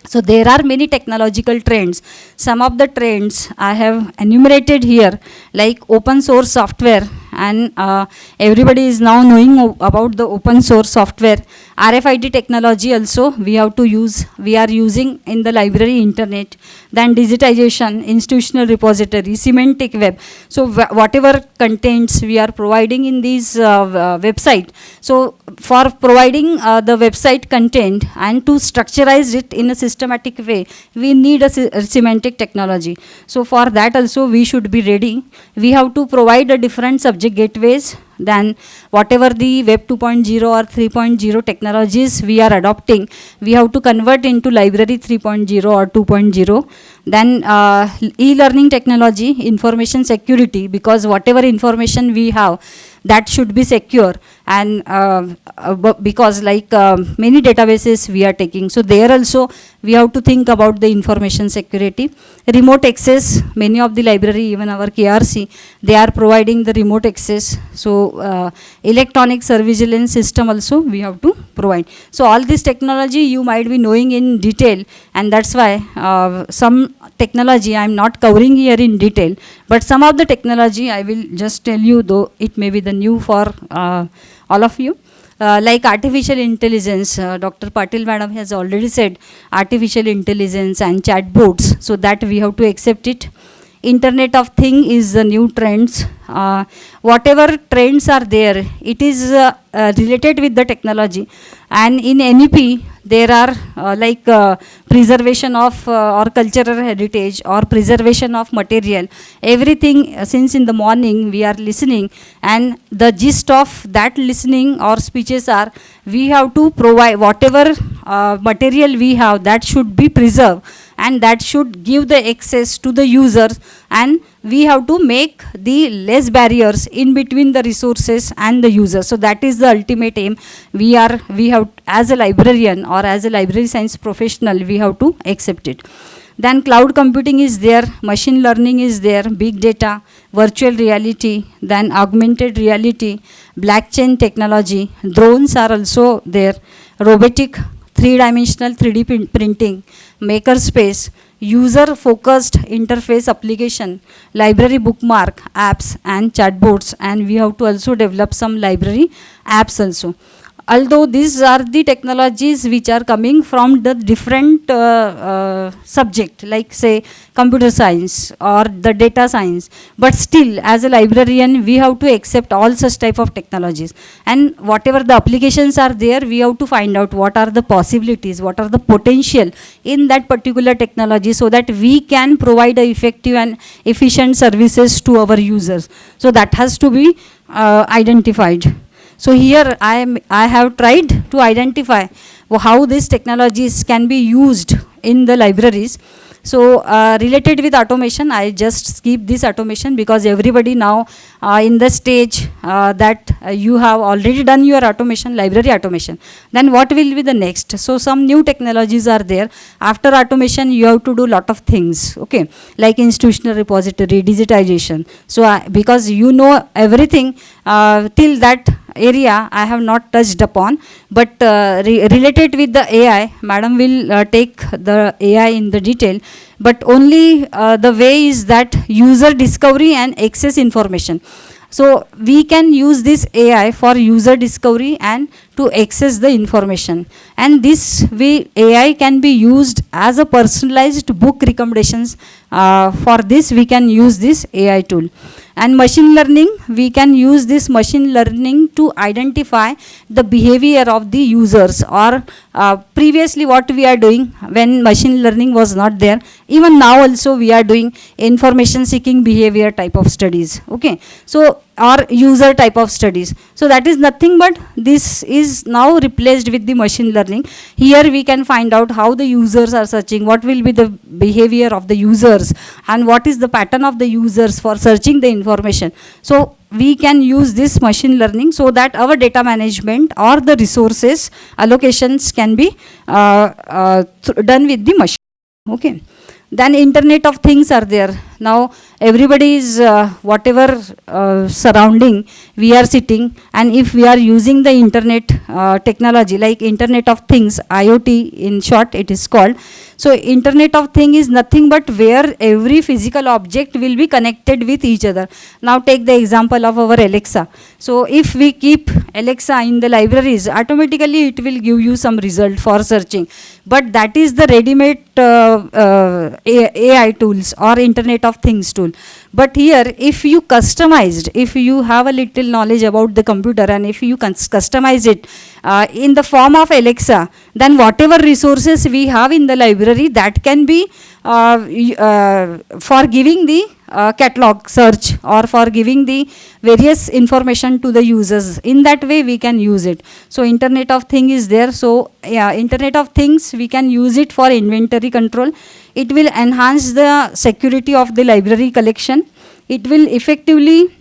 So there are many technological trends. Some of the trends I have enumerated here, like open source software, and everybody is now knowing about the open source software. RFID technology also we have to use, we are using in the library internet. Then digitization, institutional repository, semantic web. So whatever contents we are providing in these website, so for providing the website content and to structurize it in a systematic way, we need a semantic technology. So for that also we should be ready. We have to provide a different subject gateways then whatever the Web 2.0 or 3.0 technologies we are adopting, we have to convert into library 3.0 or 2.0. Then e-learning technology, information security, because whatever information we have, that should be secure, and because like many databases we are taking, so there also we have to think about the information security. Remote access, many of the library, even our KRC, they are providing the remote access. So electronic surveillance system also we have to provide. So all this technology you might be knowing in detail, and that's why some technology I am not covering here in detail, but some of the technology I will just tell you, though it may be the new for all of you. Like artificial intelligence, Dr. Patil madam has already said artificial intelligence and chatbots, so that we have to accept it. Internet of Thing is the new trends. Whatever trends are there, it is related with the technology. And in NEP, there are like preservation of or cultural heritage or preservation of material. Everything, since in the morning we are listening, and the gist of that listening or speeches are, we have to provide whatever material we have, that should be preserved, and that should give the access to the users, and we have to make the less barriers in between the resources and the users. So that is the ultimate aim. We have, as a librarian or as a library science professional, we have to accept it. Then cloud computing is there, machine learning is there, big data, virtual reality, then augmented reality, blockchain technology, drones are also there, robotic, three-dimensional 3D printing, makerspace, user-focused interface application, library bookmark, apps and chatbots, and we have to also develop some library apps also. Although these are the technologies which are coming from the different subject, like say computer science or the data science, but still as a librarian we have to accept all such type of technologies, and whatever the applications are there, we have to find out what are the possibilities, what are the potential in that particular technology, so that we can provide a effective and efficient services to our users. So that has to be identified. So here I have tried to identify how these technologies can be used in the libraries. So related with automation, I just skip this automation because everybody now in the stage that you have already done your automation, library automation. Then what will be the next? So some new technologies are there. After automation, you have to do lot of things, okay, like institutional repository, digitization. So because you know everything till that area I have not touched upon, but related with the AI, madam will take the AI in the detail, but only the way is that user discovery and access information. So we can use this AI for user discovery and to access the information, and this way AI can be used as a personalized book recommendations. For this we can use this AI tool. And machine learning, we can use this machine learning to identify the behavior of the users, or previously what we are doing when machine learning was not there, even now also we are doing information seeking behavior type of studies, okay, so or user type of studies. So that is nothing but this is now replaced with the machine learning. Here we can find out how the users are searching, what will be the behavior of the users, and what is the pattern of the users for searching the information. So we can use this machine learning so that our data management or the resources allocations can be done with the machine, okay. Then Internet of Things are there. Now everybody is whatever surrounding we are sitting, and if we are using the internet technology like Internet of Things, IoT in short it is called. So Internet of Things is nothing but where every physical object will be connected with each other. Now take the example of our Alexa. So if we keep Alexa in the libraries, automatically it will give you some result for searching, but that is the ready-made AI tools or Internet of Things tool. But here if you customized, if you have a little knowledge about the computer, and if you customize it in the form of Alexa, then whatever resources we have in the library, that can be for giving the catalog search or for giving the various information to the users. In that way we can use it. So Internet of Thing is there. So yeah, Internet of Things we can use it for inventory control. It will enhance the security of the library collection. It will effectively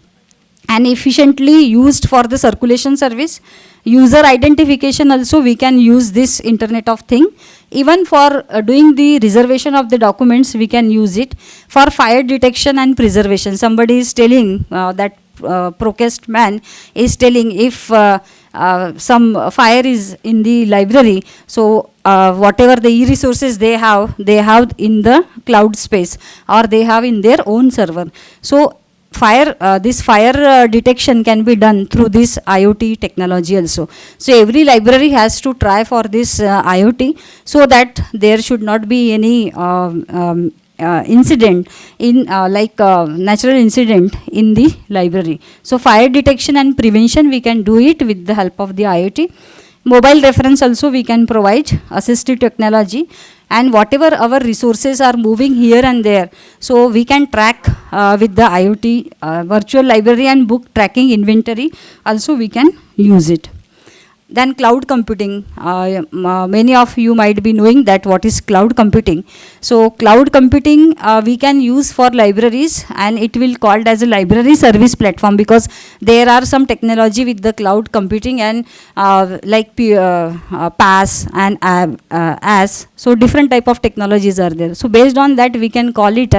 and efficiently used for the circulation service. User identification also we can use this Internet of Thing. Even for doing the reservation of the documents we can use it. For fire detection and preservation, somebody is telling that procast man is telling if some fire is in the library, so whatever the e-resources they have in the cloud space or they have in their own server. So this fire detection can be done through this IoT technology also. So every library has to try for this IoT, so that there should not be any incident in natural incident in the library. So fire detection and prevention we can do it with the help of the IoT. Mobile reference also we can provide assistive technology, and whatever our resources are moving here and there, so we can track with the IoT virtual library and book tracking inventory also we can use it. Then cloud computing, many of you might be knowing that what is cloud computing. So cloud computing we can use for libraries, and it will called as a library service platform, because there are some technology with the cloud computing and PaaS and AS. So different type of technologies are there. So based on that we can call it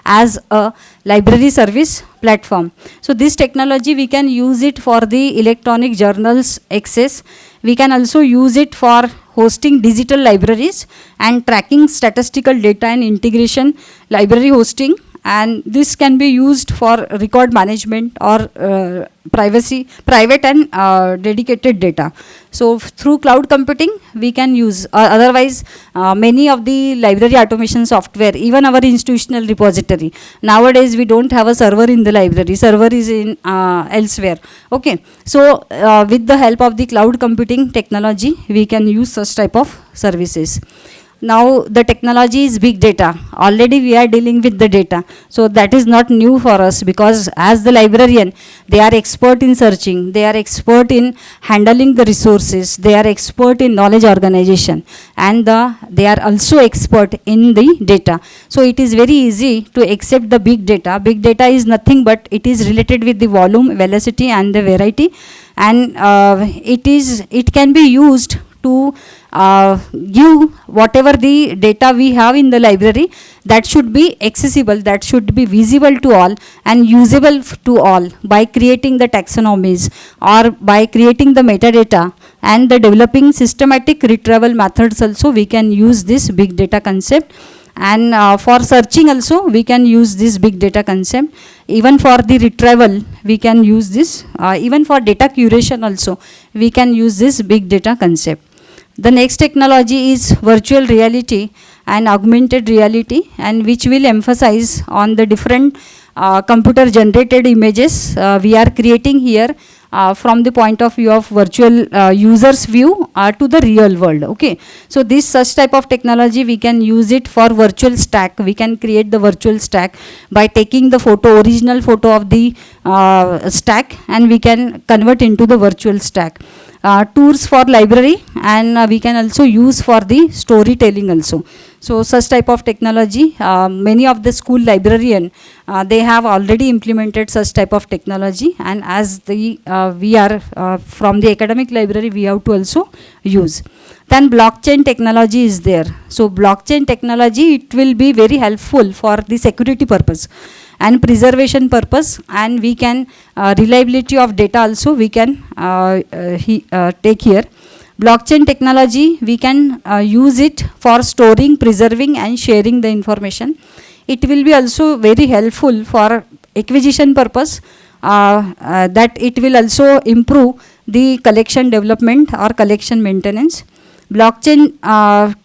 as a library service platform. So this technology we can use it for the electronic journals access. We can also use it for hosting digital libraries and tracking statistical data and integration library hosting, and this can be used for record management or private and dedicated data. So through cloud computing we can use, otherwise many of the library automation software, even our institutional repository, nowadays we don't have a server in the library, server is in elsewhere. Okay, so with the help of the cloud computing technology we can use such type of services. Now the technology is big data. Already we are dealing with the data. So that is not new for us, because as the librarian, they are expert in searching, they are expert in handling the resources, they are expert in knowledge organization, and they are also expert in the data. So it is very easy to accept the big data. Big data is nothing but it is related with the volume, velocity and the variety, and it can be used to give whatever the data we have in the library, that should be accessible, that should be visible to all and usable to all, by creating the taxonomies or by creating the metadata and the developing systematic retrieval methods also we can use this big data concept. And for searching also we can use this big data concept. Even for the retrieval we can use this, even for data curation also we can use this big data concept. The next technology is virtual reality and augmented reality, and which will emphasize on the different computer generated images we are creating here from the point of view of virtual user's view to the real world. Okay, so this such type of technology we can use it for virtual stack. We can create the virtual stack by taking the original photo of the stack, and we can convert into the virtual stack. Tours for library, and we can also use for the storytelling also. So such type of technology, many of the school librarian, they have already implemented such type of technology, and as we are from the academic library, we have to also use. Then blockchain technology is there. So blockchain technology, it will be very helpful for the security purpose and preservation purpose, and we can reliability of data also we can take here. Blockchain technology, we can use it for storing, preserving and sharing the information. It will be also very helpful for acquisition purpose, that it will also improve the collection development or collection maintenance. Blockchain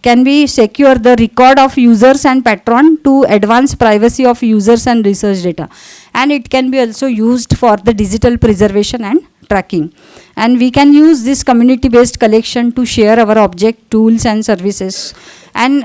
can be secure the record of users and patron to advance privacy of users and research data, and it can be also used for the digital preservation and tracking. and we can use this community based collection to share our object, tools and services. And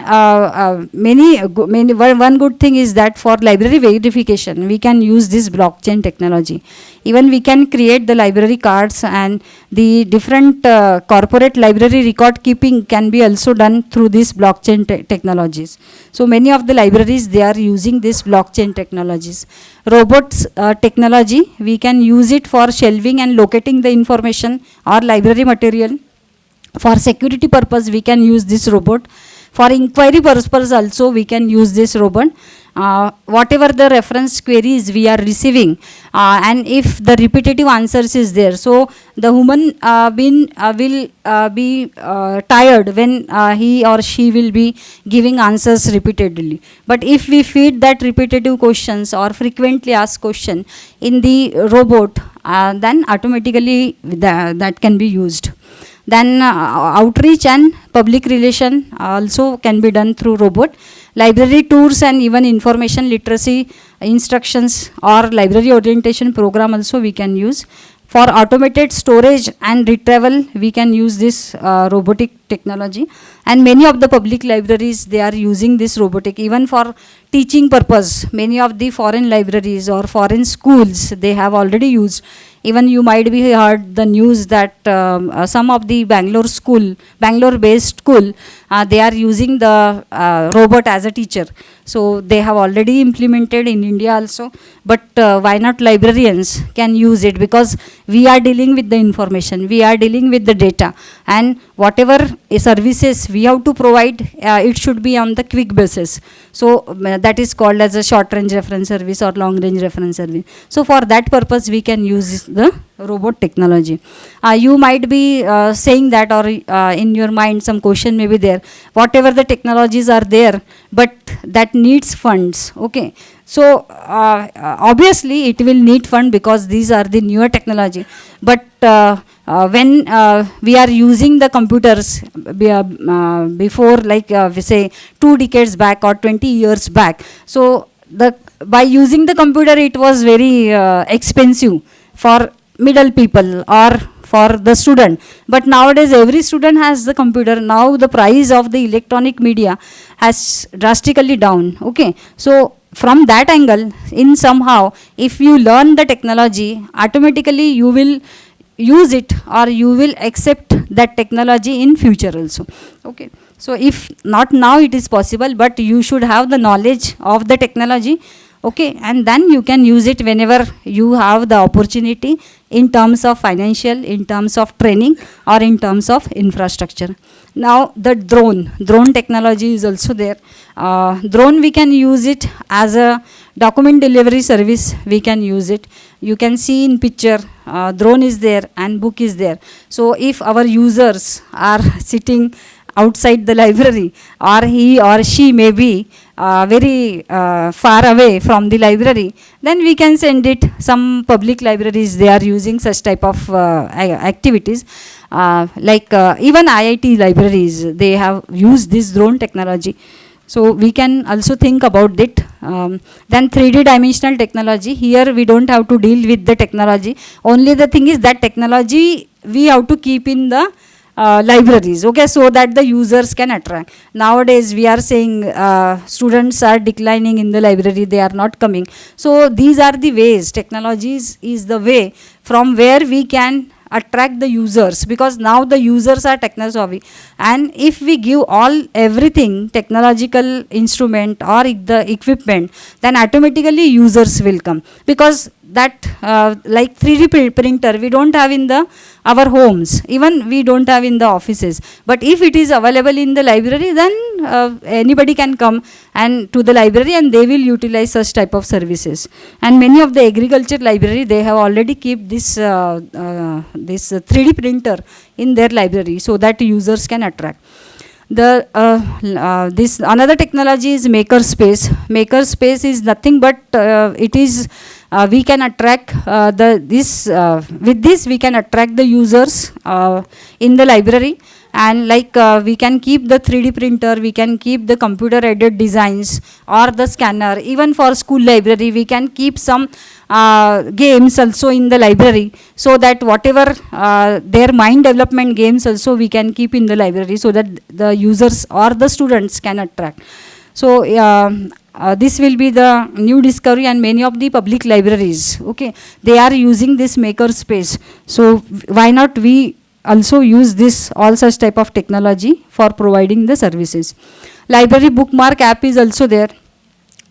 one good thing is that for library verification we can use this blockchain technology. Even we can create the library cards, and the different corporate library record keeping can be also done through these blockchain technologies. So many of the libraries, they are using this blockchain technologies. Robots technology, we can use it for shelving and locating the information or library material. For security purpose we can use this robot. For inquiry purpose also we can use this robot. Whatever the reference queries we are receiving, and if the repetitive answers is there, so the human will be tired when he or she will be giving answers repeatedly. But if we feed that repetitive questions or frequently asked question in the robot, then automatically that can be used. Then outreach and public relation also can be done through robot. Library tours and even information literacy instructions or library orientation program also we can use. For automated storage and retrieval, we can use this robotic technology. And many of the public libraries, they are using this robotic even for teaching purpose. Many of the foreign libraries or foreign schools, they have already used. Even you might be heard the news that some of the Bangalore-based school, they are using the robot as a teacher. So they have already implemented in India also. But why not librarians can use it? Because we are dealing with the information, we are dealing with the data, and whatever services we have to provide, it should be on the quick basis. So that is called as a short range reference service or long range reference service. So for that purpose we can use the robot technology. You might be saying that, or in your mind some question may be there, whatever the technologies are there, but that needs funds. Okay, so obviously it will need fund because these are the newer technology. But when we are using the computers before, like we say 2 decades back or 20 years back, so by using the computer it was very expensive for middle people or for the student. But nowadays every student has the computer. Now the price of the electronic media has drastically down. Okay, so from that angle, in somehow, if you learn the technology, automatically you will use it or you will accept that technology in future also. Okay, so if not now it is possible, but you should have the knowledge of the technology. Okay, and then you can use it whenever you have the opportunity, in terms of financial, in terms of training, or in terms of infrastructure. Now the drone technology is also there. Drone, we can use it as a document delivery service. We can use it. You can see in picture, drone is there and book is there. So if our users are sitting outside the library, or he or she may be very far away from the library, then we can send it. Some public libraries, they are using such type of activities. Like even IIT libraries, they have used this drone technology. So we can also think about it. Then 3D dimensional technology. Here we don't have to deal with the technology. Only the thing is that technology we have to keep in the libraries, okay, so that the users can attract. Nowadays we are saying students are declining in the library, they are not coming. So these are the ways, technologies is the way from where we can attract the users, because now the users are techno savvy, and if we give everything technological instrument or the equipment, then automatically users will come. Because that like 3D printer we don't have in our homes, even we don't have in the offices, but if it is available in the library, then anybody can come and to the library and they will utilize such type of services. And many of the agriculture library, they have already keep this 3D printer in their library so that users can attract. This another technology is makerspace. Makerspace is nothing but it is we can attract with this we can attract the users in the library, and like we can keep the 3D printer, we can keep the computer aided designs or the scanner. Even for school library we can keep some games also in the library, so that whatever their mind development games also we can keep in the library, so that the users or the students can attract. So this will be the new discovery, and many of the public libraries, okay, they are using this maker space. So why not we also use this all such type of technology for providing the services. Library bookmark app is also there.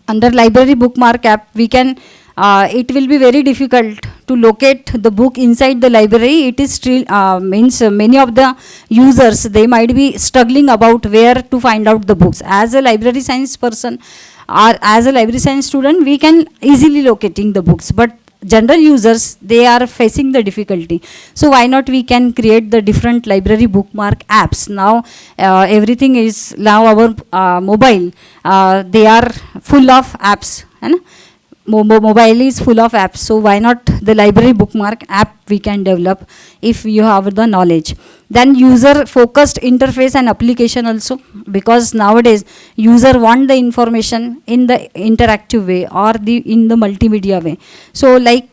Under library bookmark app we can it will be very difficult to locate the book inside the library. It is still means many of the users, they might be struggling about where to find out the books. As a library science person or as a library science student, we can easily locating the books, but general users, they are facing the difficulty. So why not we can create the different library bookmark apps. Now everything is now our mobile, they are full of apps, है ना? Mobile is full of apps, so why not the library bookmark app we can develop if you have the knowledge. Then user focused interface and application also, because nowadays user want the information in the interactive way or in the multimedia way. So like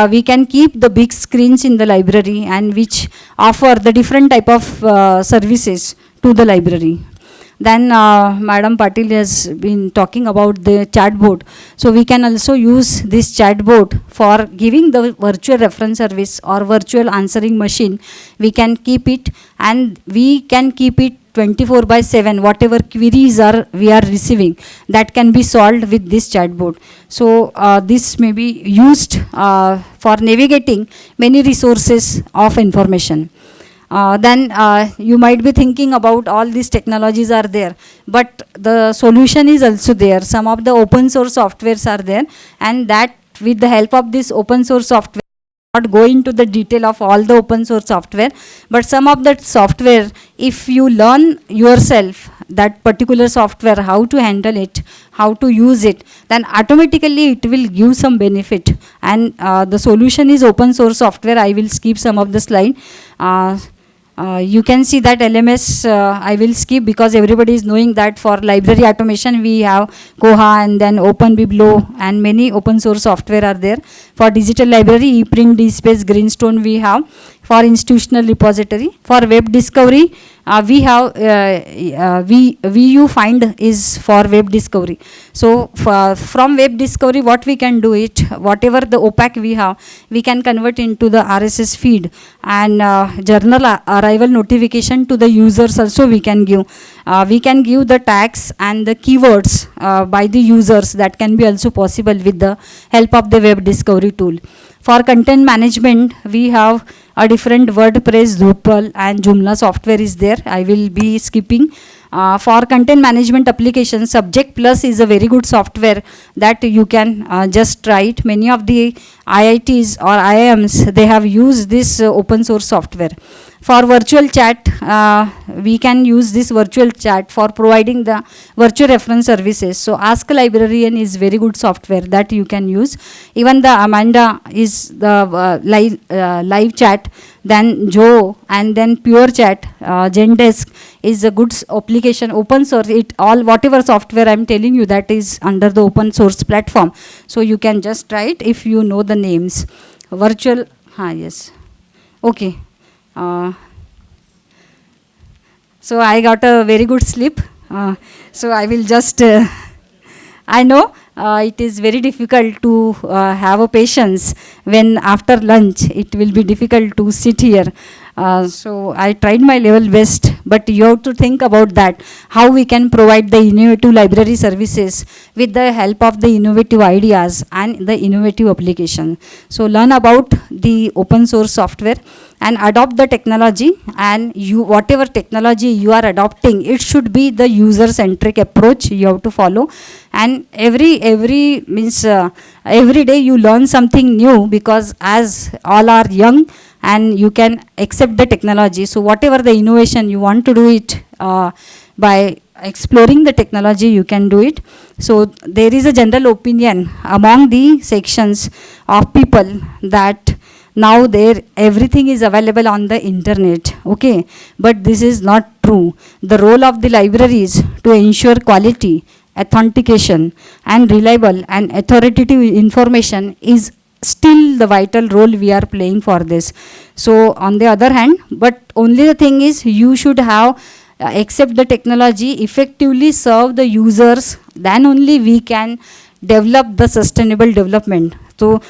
we can keep the big screens in the library and which offer the different type of services to the library. Then Madam Patil has been talking about the chatbot. So we can also use this chatbot for giving the virtual reference service or virtual answering machine. We can keep it, and we can keep it 24/7. Whatever queries we are receiving, that can be solved with this chatbot. So this may be used for navigating many resources of information. Then you might be thinking about all these technologies are there, but the solution is also there. Some of the open source softwares are there, and that with the help of this open source software, not go into the detail of all the open source software, but some of that software, if you learn yourself that particular software, how to handle it, how to use it, then automatically it will give some benefit. And the solution is open source software. I will skip some of the slide. You can see that LMS I will skip, because everybody is knowing that for library automation we have Koha and then OpenBiblo and many open source software are there. For digital library, ePrint, DSpace, Greenstone we have. For institutional repository, for web discovery, we have VU Find is for web discovery. So from web discovery, what we can do it, whatever the OPAC we have, we can convert into the RSS feed, and journal arrival notification to the users also we can give. We can give the tags and the keywords by the users. That can be also possible with the help of the web discovery tool. For content management, we have a different WordPress, Drupal and Joomla software is there. I will be skipping. For content management application, Subject Plus is a very good software that you can just try it. Many of the IITs or IIMs, they have used this open source software. For virtual chat, we can use this virtual chat for providing the virtual reference services. So Ask a Librarian is very good software that you can use. Even the Amanda is the live chat, then Joe, and then Pure Chat, Zendesk is a good application, open source. It all, whatever software I'm telling you, that is under the open source platform. So you can just try it if you know the names. Virtual, yes. Okay. So I got a very good sleep. So I will just, I know it is very difficult to have a patience when after lunch it will be difficult to sit here. So I tried my level best, but you have to think about that, how we can provide the innovative library services with the help of the innovative ideas and the innovative application. So learn about the open source software and adopt the technology, and you, whatever technology you are adopting, it should be the user centric approach you have to follow. And every day you learn something new, because as all are young and you can accept the technology. So whatever the innovation you want to do it by exploring the technology, you can do it. So there is a general opinion among the sections of people that now there everything is available on the internet, okay, but this is not true. The role of the libraries to ensure quality, authentication and reliable and authoritative information is still the vital role we are playing for this. So on the other hand, but only the thing is you should have accept the technology, effectively serve the users, then only we can develop the sustainable development. So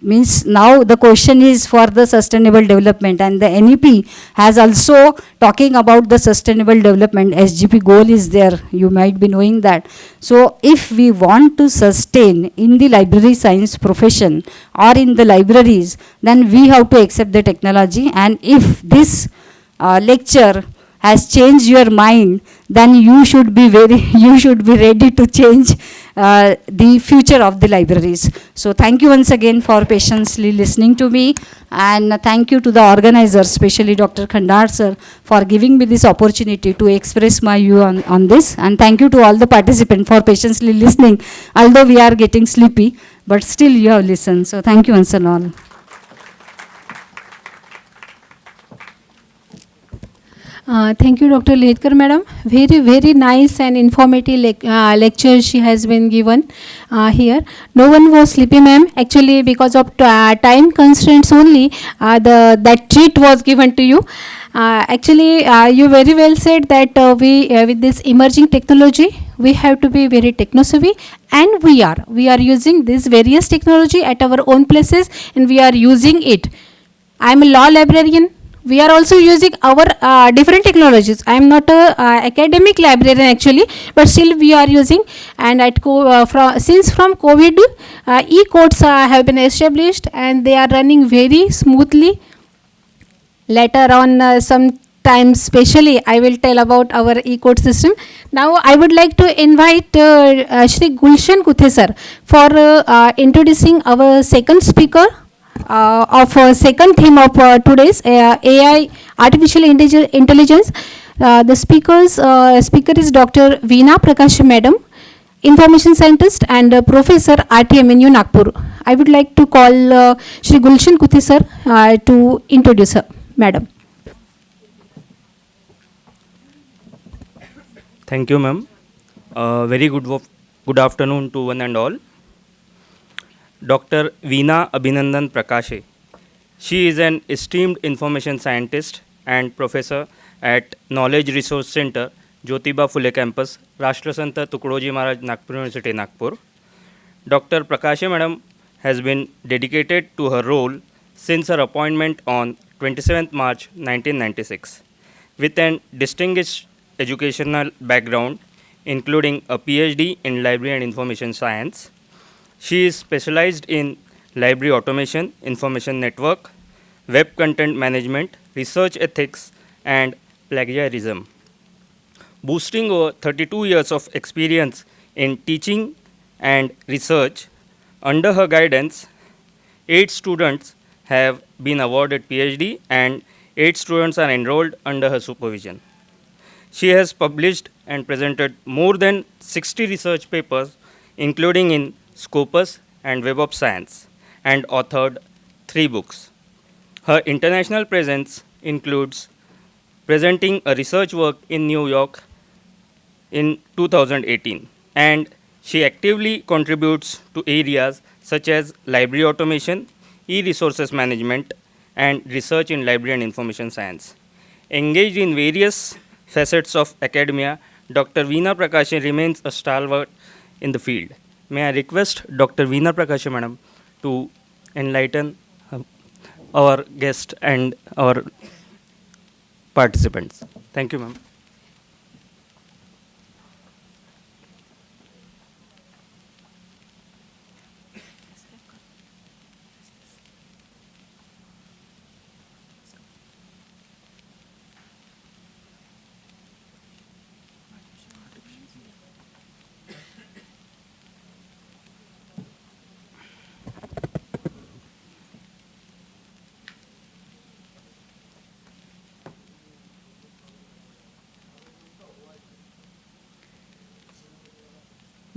means now the question is for the sustainable development, and the NEP has also talking about the sustainable development. SGP goal is there, you might be knowing that. So if we want to sustain in the library science profession or in the libraries, then we have to accept the technology. And if this lecture has changed your mind, then you should be you should be ready to change the future of the libraries. So thank you once again for patiently listening to me, and thank you to the organizers, especially Dr. Khandar sir, for giving me this opportunity to express my view on this, and thank you to all the participants for patiently listening, although we are getting sleepy, but still you have listened. So thank you once and all. Thank you, Dr. Ledkar madam. Very nice and informative lecture she has been given here. No one was sleepy, ma'am. Actually, because of time constraints only, that treat was given to you. Actually, you very well said that we with this emerging technology, we have to be very techno-savvy, and we are using this various technology at our own places, and we are using it. I am a law librarian. We are also using our different technologies. I am not a academic librarian actually, but still we are using. And at since from COVID, e-courts have been established, and they are running very smoothly. Later on, sometimes specially, I will tell about our e-court system. Now, I would like to invite Shri Gulshan Kuthe sir for introducing our second speaker. Of second theme of today's AI, artificial intelligence. The speaker is Dr. Veena Prakash madam, information scientist and professor RTMNU Nagpur. I would like to call Shri Gulshan Kuthe sir to introduce her, madam. Thank you, ma'am. Very good afternoon to one and all. Dr. Veena Abhinandan Prakashe. She is an esteemed information scientist and professor at Knowledge Resource Center, Jyotiba Phule Campus, Rashtrasanta Tukdoji Maharaj Nagpur University, Nagpur. Dr. Prakashe Madam has been dedicated to her role since her appointment on 27th March 1996. With an distinguished educational background, including a PhD in Library and Information Science, she is specialized in library automation, information network, web content management, research ethics, and plagiarism. Boosting over 32 years of experience in teaching and research, under her guidance, 8 students have been awarded PhD and 8 students are enrolled under her supervision. She has published and presented more than 60 research papers, including in Scopus and Web of Science, and authored 3 books. Her international presence includes presenting a research work in New York in 2018, and she actively contributes to areas such as library automation, e-resources management, and research in library and information science. Engaged in various facets of academia, Dr. Veena Prakashe remains a stalwart in the field. May I request Dr. Veena Prakashe Madam to enlighten our guest and our participants. Thank you, ma'am.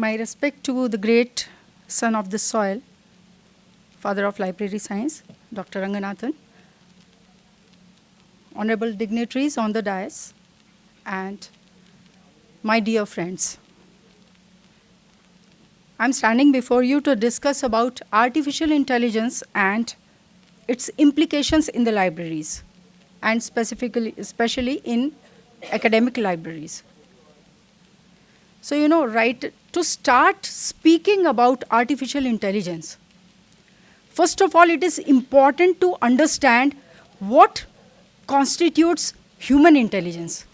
My respect to the great son of the soil, father of library science, Dr. Ranganathan, honorable dignitaries on the dais, and my dear friends. I'm standing before you to discuss about artificial intelligence and its implications in the libraries, and especially in academic libraries. So, right, to start speaking about artificial intelligence, first of all, it is important to understand what constitutes human intelligence.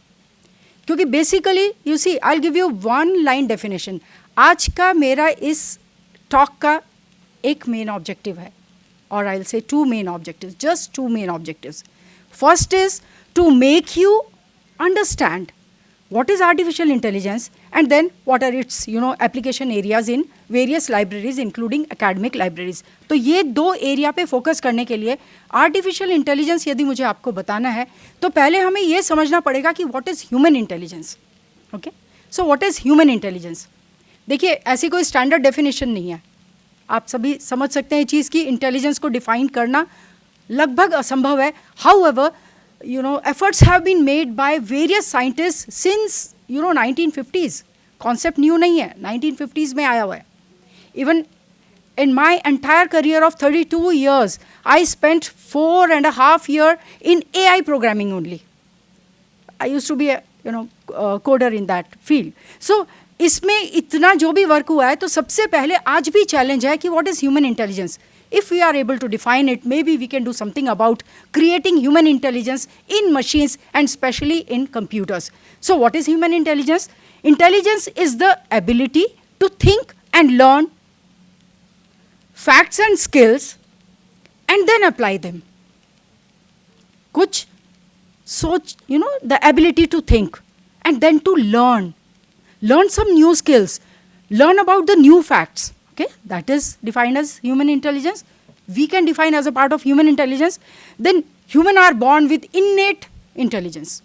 क्योंकि basically, you see, I'll give you one line definition. आज का मेरा इस talk का एक main objective है, or I'll say two main objectives, just two main objectives. First is to make you understand what is artificial intelligence, and then what are its application areas in various libraries including academic libraries. तो ये दो area पे focus करने के लिए artificial intelligence यदि मुझे आपको बताना है तो पहले हमें ये समझना पड़ेगा कि what is human intelligence. Okay, so what is human intelligence. देखिए, ऐसी कोई स्टैंडर्ड डेफिनेशन नहीं है. आप सभी समझ सकते हैं चीज़ की इंटेलिजेंस को डिफाइन करना लगभग असंभव है. However, efforts have been made by various scientists since 1950s. Concept new नहीं है, 1950s में आया हुआ है. Even in my entire career of 32 years, I spent 4.5 years in AI programming only. I used to be a coder in that field. So इसमें इतना जो भी वर्क हुआ है तो सबसे पहले आज भी चैलेंज है कि what is human intelligence. If we are able to define it, maybe we can do something about creating human intelligence in machines and especially in computers. So what is human intelligence? Intelligence is the ability to think and learn facts and skills and then apply them. कुछ सोच, the ability to think and then to learn some new skills, learn about the new facts. Okay, that is defined as human intelligence. We can define as a part of human intelligence. Then human are born with innate intelligence.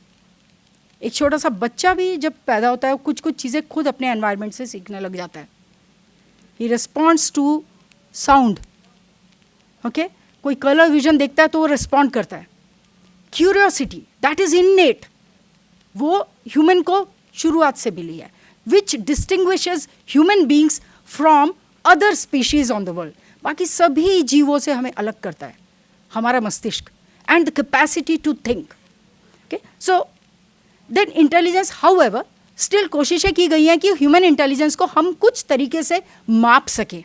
एक छोटा सा बच्चा भी जब पैदा होता है कुछ चीज़ें खुद अपने एनवायरनमेंट से सीखने लग जाता है. He responds to sound. Okay, कोई कलर विजन देखता है तो वो रिस्पॉन्ड करता है. Curiosity, that is innate. वो ह्यूमन को शुरुआत से मिली है. Which distinguishes human beings from other species on the world. बाकी सभी जीवों से हमें अलग करता है हमारा मस्तिष्क and the capacity to think. Okay, so then intelligence, however, still कोशिशें की गई हैं कि ह्यूमन इंटेलिजेंस को हम कुछ तरीके से माप सकें.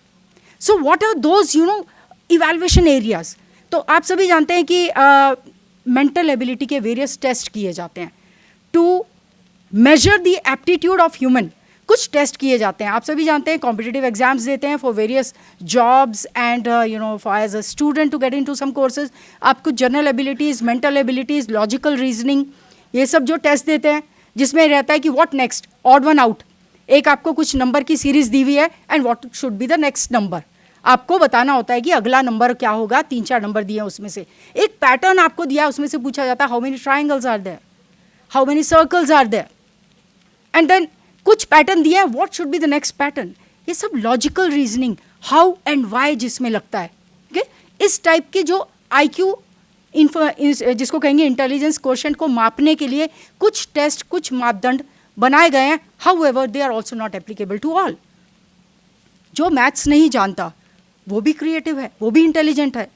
So what are those evaluation areas. तो आप सभी जानते हैं कि मेंटल एबिलिटी के वेरियस टेस्ट किए जाते हैं to measure the aptitude of human. कुछ टेस्ट किए जाते हैं. आप सभी जानते हैं कॉम्पिटिटिव एग्जाम्स देते हैं for various jobs and for as a student to get into some courses. आप कुछ general abilities, mental abilities, logical reasoning, ये सब जो टेस्ट देते हैं जिसमें रहता है कि what next, odd one out. एक आपको कुछ नंबर की सीरीज दी हुई है and what should be the next number. आपको बताना होता है कि अगला नंबर क्या होगा. 3-4 नंबर दिए हैं, उसमें से एक पैटर्न आपको दिया है, उसमें से पूछा जाता है how many triangles are there, how many circles are there, and then कुछ पैटर्न दिया है, what should be the next pattern. ये सब logical reasoning, how and why जिसमें लगता है. ओके, इस टाइप के जो IQ जिसको कहेंगे इंटेलिजेंस क्वोशिएंट को मापने के लिए कुछ टेस्ट, कुछ मापदंड बनाए गए हैं. However, they are also not applicable to all. जो मैथ्स नहीं जानता वो भी क्रिएटिव है, वो भी इंटेलिजेंट है.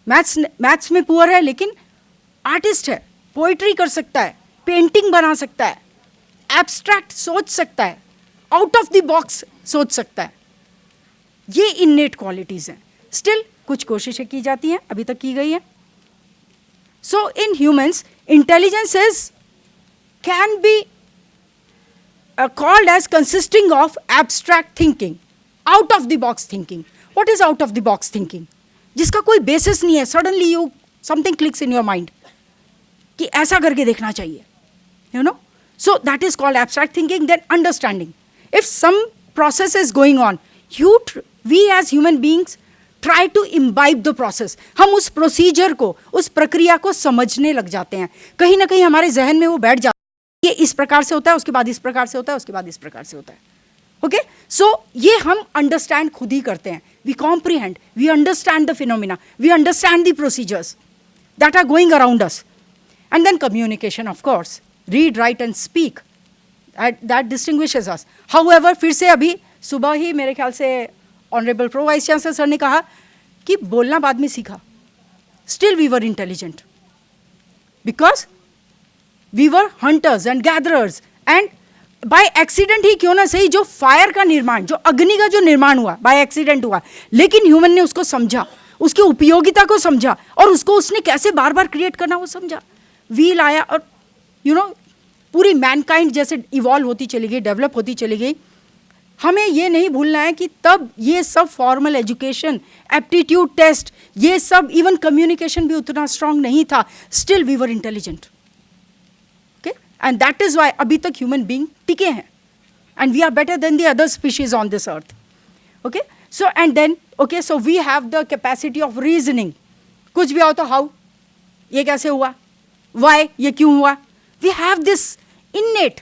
मैथ्स में पुअर है लेकिन आर्टिस्ट है, पोइट्री कर सकता है, पेंटिंग बना सकता है, एब्स्ट्रैक्ट सोच सकता है, आउट ऑफ द बॉक्स सोच सकता है. ये इननेट क्वालिटीज़ हैं. स्टिल कुछ कोशिशें की जाती हैं, अभी तक की गई हैं. So in humans intelligence is can be called as consisting of abstract thinking, out of the box thinking. What is out of the box thinking? जिसका कोई बेसिस नहीं है, suddenly you something clicks in your mind कि ऐसा करके देखना चाहिए, you know. So that is called abstract thinking. Then understanding. If some process is going on, we as human beings try to imbibe the process. हम उस procedure को, उस प्रक्रिया को समझने लग जाते हैं. कहीं ना कहीं हमारे जहन में वो बैठ जाता है, ये इस प्रकार से होता है, उसके बाद इस प्रकार से होता है, उसके बाद इस प्रकार से होता है. ओके, सो ये हम अंडरस्टैंड खुद ही करते हैं. We comprehend, we understand the phenomena, we understand the procedures that are going around us. And then communication, of course. Read, write and speak. That distinguishes us. However, फिर से अभी सुबह ही मेरे ख्याल से honourable pro vice chancellor sir ने कहा कि बोलना बाद में सीखा. Still we were intelligent. Because we were hunters and gatherers. And by accident ही क्यों ना सही, जो फायर का निर्माण, जो अग्नि का जो निर्माण हुआ, by accident हुआ, लेकिन ह्यूमन ने उसको समझा, उसकी उपयोगिता को समझा और उसको उसने कैसे बार बार क्रिएट करना वो समझा. व्हील आया और पूरी मैनकाइंड जैसे इवॉल्व होती चली गई, डेवलप होती चली गई. हमें ये नहीं भूलना है कि तब ये सब फॉर्मल एजुकेशन, एप्टीट्यूड टेस्ट, ये सब, इवन कम्युनिकेशन भी उतना स्ट्रांग नहीं था. Still we were intelligent. Okay, and that is why अभी तक ह्यूमन बीइंग टिके हैं. And we are better than the other species on this earth. Okay, so and then okay, so we have the capacity of reasoning. कुछ भी हो तो how, ये कैसे हुआ, why, ये क्यों हुआ. We have this innate,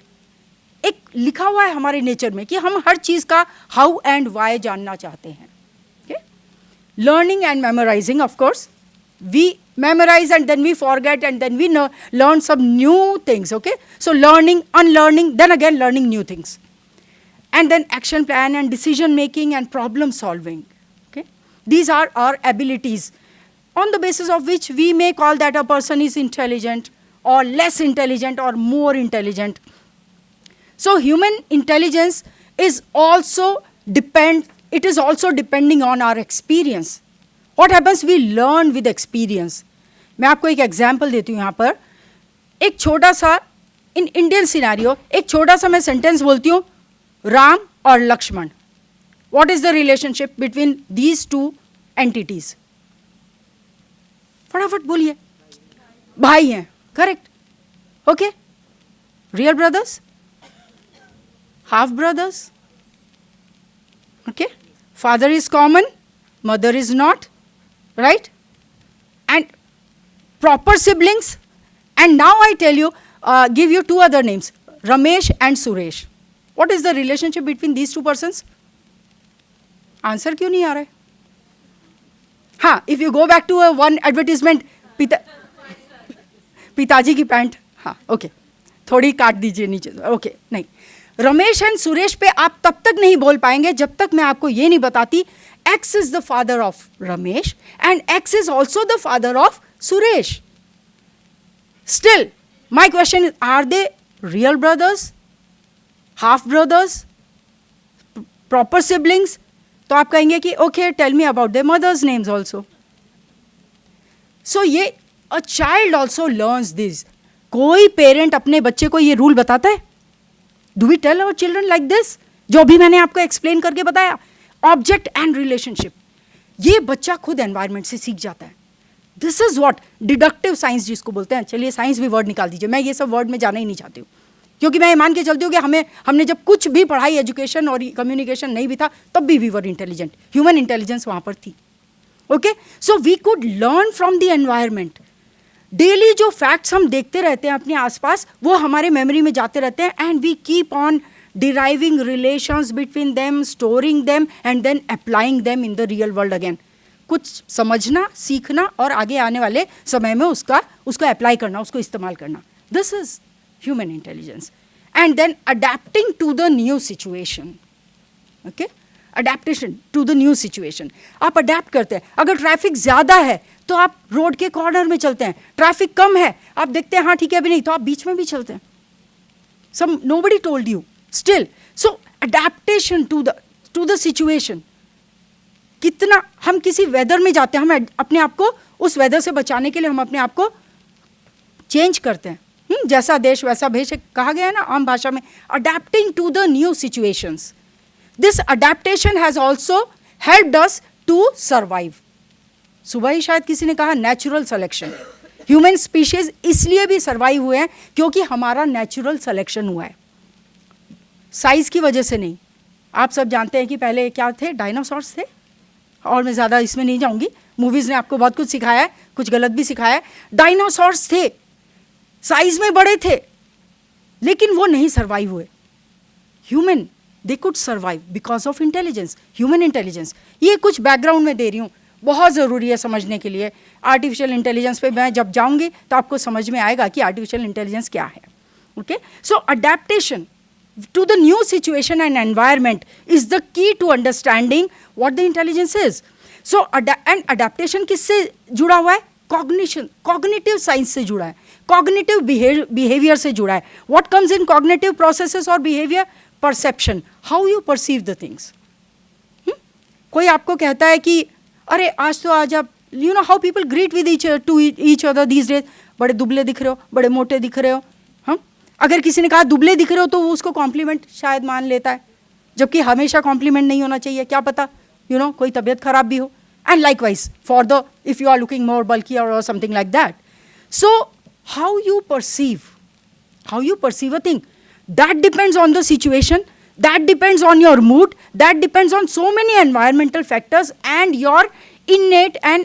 एक लिखा हुआ है हमारे नेचर में कि हम हर चीज़ का how and why जानना चाहते हैं. Okay? Learning and memorizing, of course. We memorize and then we forget and then we learn some new things. Okay? So learning, unlearning, then again learning new things. And then action plan and decision making and problem solving. These are our abilities on the basis of which we may call that a person is intelligent or less intelligent or more intelligent. So human intelligence is also depending on our experience. What happens? We learn with experience. मैं आपको एक example देती हूँ यहाँ पर. एक छोटा सा इन इंडियन सिनेरियो, एक छोटा सा मैं सेंटेंस बोलती हूँ, राम और Lakshman. What is the relationship between these two entities? फटाफट बोलिए. भाई हैं, correct. Okay, real brothers, half brothers. Okay, father is common, mother is not, right. And proper siblings. And now I tell you, give you two other names, Ramesh and Suresh. What is the relationship between these two persons? Answer क्यों नहीं आ रहा है? हाँ, if you go back to one advertisement, पिताजी की pant. हाँ, okay, थोड़ी काट दीजिए नीचे. ओके, नहीं, रमेश एंड सुरेश पे आप तब तक नहीं बोल पाएंगे जब तक मैं आपको ये नहीं बताती X is the father of Ramesh and X is also the father of Suresh. Still my question is, are they real brothers, half brothers, proper siblings? तो आप कहेंगे कि okay, tell me about their mothers names also. So ये a child also learns this. कोई parent अपने बच्चे को ये रूल बताता है? Do we tell our children like this? जो भी मैंने आपको एक्सप्लेन करके बताया, ऑब्जेक्ट एंड रिलेशनशिप, ये बच्चा खुद एनवायरमेंट से सीख जाता है. This is what deductive science जिसको बोलते हैं. चलिए साइंस भी वर्ड निकाल दीजिए, मैं ये सब वर्ड में जाना ही नहीं चाहती हूँ, क्योंकि मैं ये मान के चलती हूँ कि हमने जब कुछ भी पढ़ाई, एजुकेशन और कम्युनिकेशन नहीं भी था, तब भी we were intelligent. Human intelligence वहाँ पर थी. Okay, so we could learn from the environment. Daily जो फैक्ट्स हम देखते रहते हैं अपने आसपास, वो हमारे मेमोरी में जाते रहते हैं. And we keep on deriving relations between them, storing them and then applying them in the real world again. कुछ समझना, सीखना और आगे आने वाले समय में उसको अप्लाई करना, उसको इस्तेमाल करना. This is human intelligence. And then adapting to the new situation. Okay? Adaptation to the new situation. आप अडेप्ट करते हैं. अगर ट्रैफिक ज़्यादा है तो आप रोड के कॉर्नर में चलते हैं. ट्रैफिक कम है, आप देखते हैं हाँ ठीक है अभी नहीं, तो आप बीच में भी चलते हैं. Nobody told you. Still, so adaptation to the situation. कितना हम किसी वेदर में जाते हैं, हम अपने आप को उस वेदर से बचाने के लिए हम अपने आप को चेंज करते हैं. जैसा देश वैसा भेष कहा गया है ना आम भाषा में. Adapting to the new situations. This adaptation has also helped us to survive. सुबह ही शायद किसी ने कहा नेचुरल सिलेक्शन. ह्यूमन स्पीशीज इसलिए भी सर्वाइव हुए हैं क्योंकि हमारा नेचुरल सिलेक्शन हुआ है, साइज की वजह से नहीं. आप सब जानते हैं कि पहले क्या थे, डायनासोर्स थे. और मैं ज़्यादा इसमें नहीं जाऊँगी, मूवीज़ ने आपको बहुत कुछ सिखाया है, कुछ गलत भी सिखाया है. डायनासोर्स थे, साइज में बड़े थे, लेकिन वो नहीं सर्वाइव हुए. Human they could survive because of intelligence, human intelligence. ये कुछ बैकग्राउंड में दे रही हूँ, बहुत ज़रूरी है समझने के लिए. आर्टिफिशियल इंटेलिजेंस पे मैं जब जाऊँगी तो आपको समझ में आएगा कि आर्टिफिशियल इंटेलिजेंस क्या है. Okay, so adaptation to the new situation and environment is the key to understanding what the intelligence is. So and adaptation किससे जुड़ा हुआ है? Cognition, cognitive science से जुड़ा है, cognitive behavior से जुड़ा है. What comes in cognitive processes or behavior? Perception, how you perceive the things. कोई आपको कहता है कि अरे आज तो आज आप, you know how people greet with each other these days, बड़े दुबले दिख रहे हो, बड़े मोटे दिख रहे हो. अगर किसी ने कहा दुबले दिख रहे हो तो वो उसको कॉम्प्लीमेंट शायद मान लेता है, जबकि हमेशा कॉम्प्लीमेंट नहीं होना चाहिए, क्या पता कोई तबीयत खराब भी हो. And likewise for the if you are looking more बल्की और something like that. So how you perceive a thing, that depends on the situation, that depends on your mood, that depends on so many environmental factors and your innate and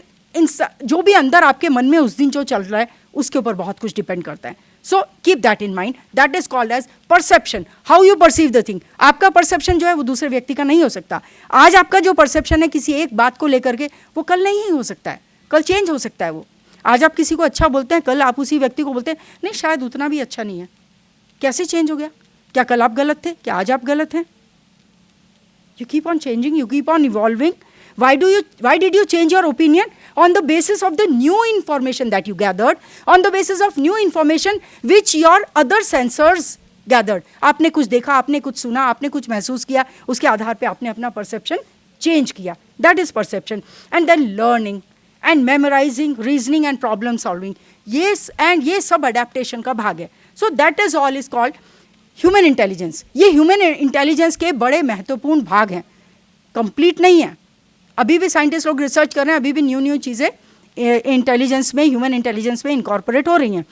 जो भी अंदर आपके मन में उस दिन जो चल रहा है उसके ऊपर बहुत कुछ डिपेंड करता है. So keep that in mind. That is called as perception. How you perceive the thing. आपका perception जो है वो दूसरे व्यक्ति का नहीं हो सकता. आज आपका जो perception है किसी एक बात को लेकर के, वो कल नहीं हो सकता है, कल चेंज हो सकता है वो. आज आप किसी को अच्छा बोलते हैं, कल आप उसी व्यक्ति को बोलते हैं नहीं शायद उतना भी अच्छा नहीं है. कैसे चेंज हो गया? क्या कल आप गलत थे? क्या आज आप गलत हैं? You keep on changing, you keep on evolving. Why did you change your opinion? On the basis of the new information that you gathered, on the basis of new information which your other sensors gathered. आपने कुछ देखा, आपने कुछ सुना, आपने कुछ महसूस किया, उसके आधार पे आपने अपना perception change किया. That is perception. And then learning and memorizing, reasoning and problem solving. Yes, and ये सब adaptation का भाग है. So that is all is called human intelligence. ये human intelligence के बड़े महत्वपूर्ण भाग हैं, complete नहीं है. अभी भी साइंटिस्ट लोग रिसर्च कर रहे हैं, अभी भी न्यू चीज़ें इंटेलिजेंस में, ह्यूमन इंटेलिजेंस में इनकॉर्पोरेट हो रही हैं.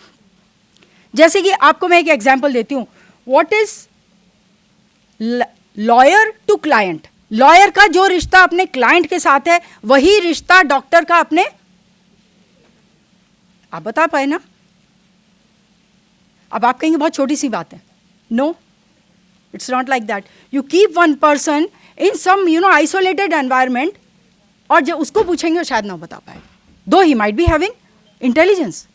जैसे कि आपको मैं एक एग्जांपल देती हूँ. What is lawyer to client. Lawyer का जो रिश्ता अपने क्लाइंट के साथ है वही रिश्ता डॉक्टर का अपने, आप बता पाए ना? अब आप कहेंगे बहुत छोटी सी बात है. No, it's not like that. You keep one person in some isolated environment और जब उसको पूछेंगे शायद ना बता पाए, though he might be having intelligence,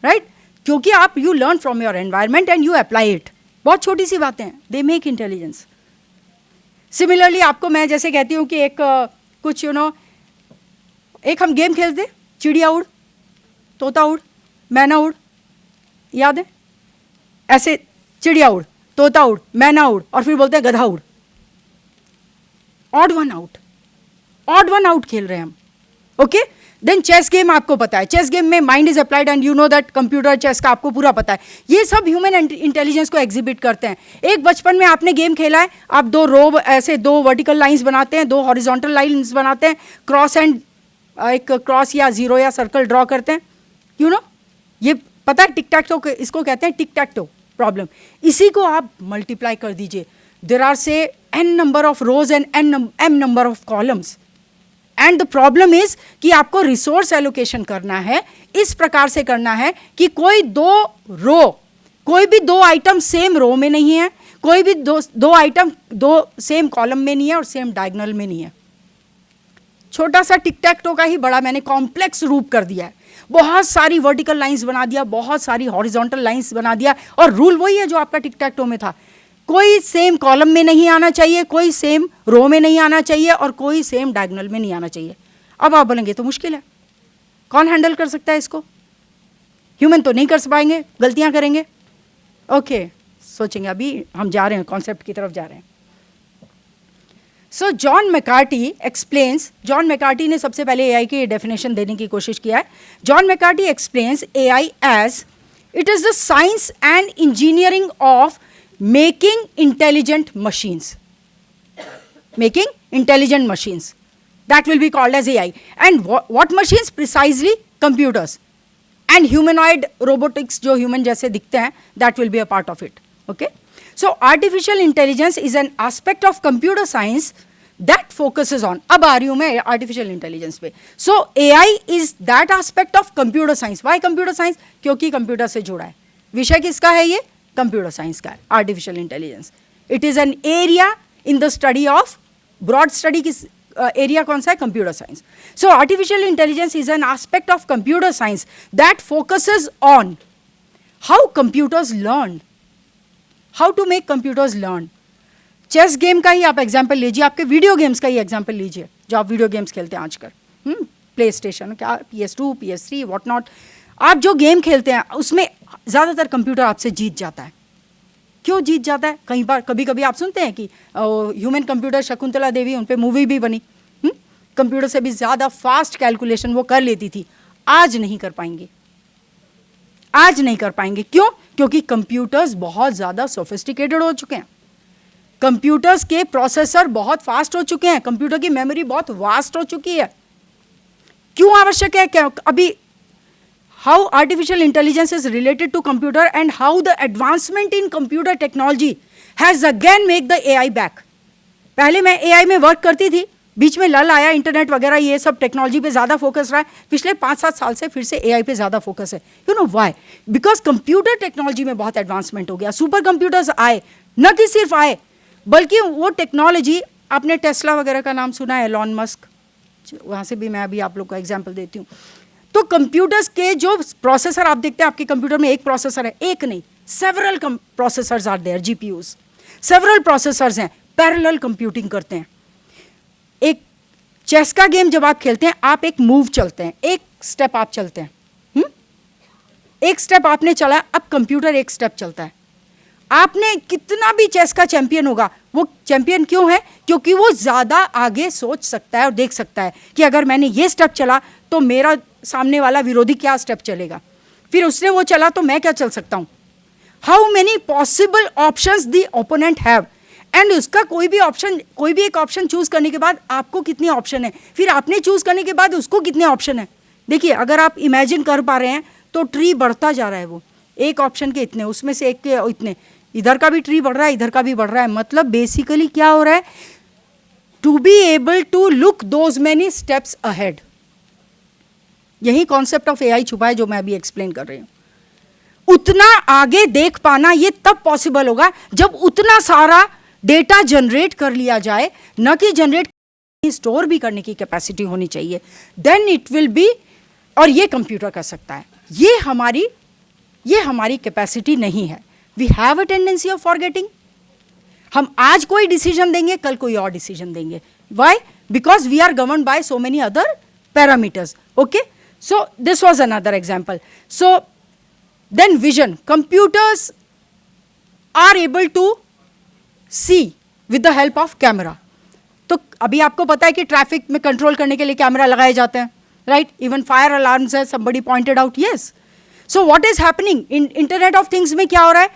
right? क्योंकि आप you learn from your environment and you apply it. बहुत छोटी सी बातें हैं, दे मेक इंटेलिजेंस. सिमिलरली आपको मैं जैसे कहती हूँ कि एक कुछ एक हम गेम खेलते, चिड़िया उड़, तोता उड़, मैना उड़, याद है? ऐसे चिड़िया उड़, तोता उड़, मैना उड़ और फिर बोलते हैं गधा उड़. ऑड वन आउट खेल रहे हैं हम. ओके, देन चेस गेम आपको पता है, चेस गेम में mind is applied and you know that computer chess का आपको पूरा पता है. ये सब ह्यूमन इंटेलिजेंस को एग्जिबिट करते हैं. एक बचपन में आपने गेम खेला है, आप दो रो ऐसे दो वर्टिकल लाइंस बनाते हैं, दो हॉरिजॉन्टल लाइंस बनाते हैं, क्रॉस एंड एक क्रॉस या जीरो या सर्कल ड्रॉ करते हैं. ये पता है टिक टैक टो, इसको कहते हैं टिक टैक टो प्रॉब्लम. इसी को आप मल्टीप्लाई कर दीजिए. देर आर से n number of rose and m number of columns. And the problem is कि आपको रिसोर्स एलोकेशन करना है, इस प्रकार से करना है कि कोई कोई भी दो आइटम सेम रो में नहीं है, कोई भी दो आइटम दो सेम कॉलम में नहीं है और सेम डायगोनल में नहीं है. छोटा सा टिक टैक टो का ही बड़ा मैंने कॉम्प्लेक्स रूप कर दिया है. बहुत सारी वर्टिकल लाइंस बना दिया, बहुत सारी हॉरिजॉन्टल लाइंस बना दिया, और रूल वही है जो आपका टिक टैक टो में था. कोई सेम कॉलम में नहीं आना चाहिए, कोई सेम रो में नहीं आना चाहिए और कोई सेम डायगोनल में नहीं आना चाहिए. अब आप बोलेंगे तो मुश्किल है, कौन हैंडल कर सकता है इसको? ह्यूमन तो नहीं कर पाएंगे, गलतियां करेंगे. ओके, सोचेंगे. अभी हम जा रहे हैं, कॉन्सेप्ट की तरफ जा रहे हैं. सो जॉन मैकार्टी ने सबसे पहले एआई की डेफिनेशन देने की कोशिश किया है. John McCarthy explains AI as it is the science and engineering of making intelligent machines. That will be called as AI. And what machines? Precisely computers. And humanoid robotics जो human जैसे दिखते हैं, that will be a part of it. Okay? So artificial intelligence is an aspect of computer science that focuses on. अब आ रही हूँ मैं artificial intelligence पे. So AI is that aspect of computer science. Why computer science? क्योंकि computer से जुड़ा है. विषय किसका है ये? कंप्यूटर साइंस का है, artificial intelligence. It is an area in the study of broad study की एरिया कौन सा है? Computer science. So artificial intelligence is an aspect of computer science that focuses on how computers learn, how to make computers learn. Chess game का ही आप example लीजिए, आपके video games का ही एग्जाम्पल लीजिए, जो आप वीडियो गेम्स खेलते हैं आजकल, प्ले स्टेशन क्या, PS2, PS3 वॉट नॉट, आप जो गेम खेलते हैं उसमें ज़्यादातर कंप्यूटर आपसे जीत जाता है. क्यों जीत जाता है? कई बार कभी कभी आप सुनते हैं कि ह्यूमन कंप्यूटर शकुंतला देवी, उन पे मूवी भी बनी, कंप्यूटर से भी ज़्यादा फास्ट कैलकुलेशन वो कर लेती थी. आज नहीं कर पाएंगे, आज नहीं कर पाएंगे. क्यों? क्योंकि कंप्यूटर्स बहुत ज़्यादा सोफिस्टिकेटेड हो चुके हैं, कंप्यूटर्स के प्रोसेसर बहुत फास्ट हो चुके हैं, कंप्यूटर की मेमोरी बहुत वास्ट हो चुकी है. क्यों आवश्यक है? क्या अभी how artificial intelligence is related to computer and how the advancement in computer technology has again make the AI back. पहले मैं AI में वर्क करती थी, बीच में लल आया, इंटरनेट वगैरह ये सब टेक्नोलॉजी पे ज़्यादा फोकस रहा है. पिछले 5-7 साल से फिर से AI पे ज़्यादा फोकस है. You know why? Because computer technology में बहुत एडवांसमेंट हो गया, सुपर कंप्यूटर्स आए, न कि सिर्फ आए बल्कि वो टेक्नोलॉजी, आपने टेस्ला वगैरह का नाम सुना है, एलॉन मस्क, वहाँ से भी मैं अभी आप लोग का एग्जाम्पल देती हूँ. तो कंप्यूटर्स के जो प्रोसेसर आप देखते हैं, आपके कंप्यूटर में एक प्रोसेसर है, एक नहीं, several processors are there, GPUs, several processors हैं, पैरेलल कंप्यूटिंग करते हैं. एक चेस का गेम जब आप खेलते हैं, आप एक मूव चलते हैं, एक स्टेप आप चलते हैं, एक स्टेप आपने चला, अब कंप्यूटर एक स्टेप चलता है. आपने कितना भी चेस का चैंपियन होगा, वो चैंपियन क्यों है? क्योंकि वो ज़्यादा आगे सोच सकता है और देख सकता है कि अगर मैंने ये स्टेप चला तो मेरा सामने वाला विरोधी क्या स्टेप चलेगा, फिर उसने वो चला तो मैं क्या चल सकता हूँ. How many possible options the opponent have, and उसका कोई भी ऑप्शन, कोई भी एक ऑप्शन चूज करने के बाद आपको कितने ऑप्शन है, फिर आपने चूज करने के बाद उसको कितने ऑप्शन है. देखिए, अगर आप इमेजिन कर पा रहे हैं तो ट्री बढ़ता जा रहा है, वो एक ऑप्शन के इतने, उसमें से एक के इतने, इधर का भी ट्री बढ़ रहा है, इधर का भी बढ़ रहा है. मतलब बेसिकली क्या हो रहा है? To be able to look those many steps ahead. यही कॉन्सेप्ट ऑफ AI छुपा है जो मैं अभी एक्सप्लेन कर रही हूँ. उतना आगे देख पाना ये तब पॉसिबल होगा जब उतना सारा डेटा जनरेट कर लिया जाए, न कि जनरेट, स्टोर भी करने की कैपेसिटी होनी चाहिए. देन इट विल बी, और ये कंप्यूटर कर सकता है. ये हमारी कैपेसिटी नहीं है. We have a tendency of forgetting. हम आज कोई डिसीजन देंगे, कल कोई और डिसीजन देंगे. Why? Because we are governed by so many other parameters. Okay, so this was another example. So then vision, computers are able to see with the help of camera. तो अभी आपको पता है कि ट्रैफिक में control करने के लिए कैमरा लगाए जाते हैं, राइट? इवन फायर अलार्म्स है, somebody pointed out, yes. So what is happening in internet of things में क्या हो रहा है?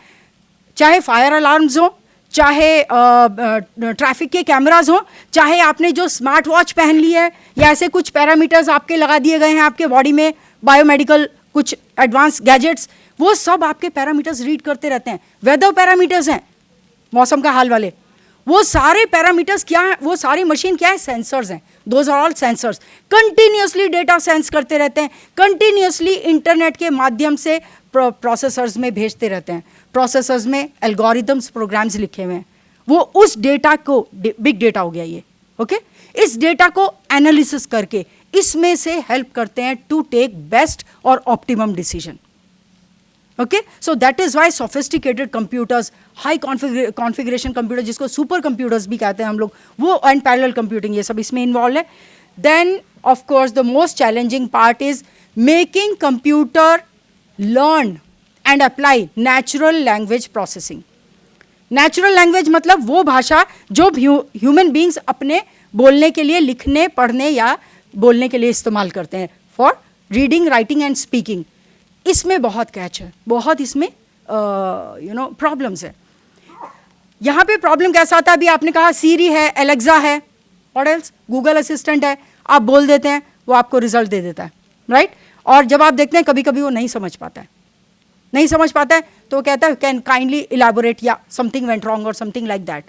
चाहे फायर अलार्म्स हो, चाहे ट्रैफिक के कैमराज हो, चाहे आपने जो स्मार्ट वॉच पहन ली है, या ऐसे कुछ पैरामीटर्स आपके लगा दिए गए हैं आपके बॉडी में, बायोमेडिकल कुछ एडवांस गैजेट्स, वो सब आपके पैरामीटर्स रीड करते रहते हैं. वेदर पैरामीटर्स हैं, मौसम का हाल वाले, वो सारे पैरामीटर्स क्या है? वो सारी मशीन क्या है? सेंसर्स हैं. Those are all sensors, continuously data sense करते रहते हैं, कंटिन्यूसली इंटरनेट के माध्यम से प्रोसेसर्स में भेजते रहते हैं. प्रोसेसर्स में एल्गोरिदम्स, प्रोग्राम्स लिखे हुए हैं. वो उस डेटा को, बिग डेटा हो गया ये, ओके, इस डेटा को एनालिसिस करके इसमें से हेल्प करते हैं टू टेक बेस्ट और optimum decision. Okay, so that is why sophisticated computers, high configuration computer, जिसको सुपर कंप्यूटर्स भी कहते हैं हम लोग, वो एंड पैरेलल कंप्यूटिंग, ये सब इसमें इन्वॉल्व है. Then of course the most challenging part is making computer learn and apply natural language processing. Natural language मतलब वो भाषा जो ह्यूमन बींग्स अपने बोलने के लिए, लिखने, पढ़ने या बोलने के लिए इस्तेमाल करते हैं, for reading, writing and speaking. इसमें बहुत कैच है, बहुत इसमें प्रॉब्लम्स है. यहाँ पे प्रॉब्लम कैसा आता है? अभी आपने कहा सीरी है, एलेक्सा है, और एल्स गूगल असिस्टेंट है, आप बोल देते हैं, वो आपको रिजल्ट दे देता है, राइट? और जब आप देखते हैं कभी कभी वो नहीं समझ पाता है, तो वो कहता है कैन काइंडली इलैबोरेट, या समथिंग वेंट रॉन्ग और समथिंग लाइक दैट.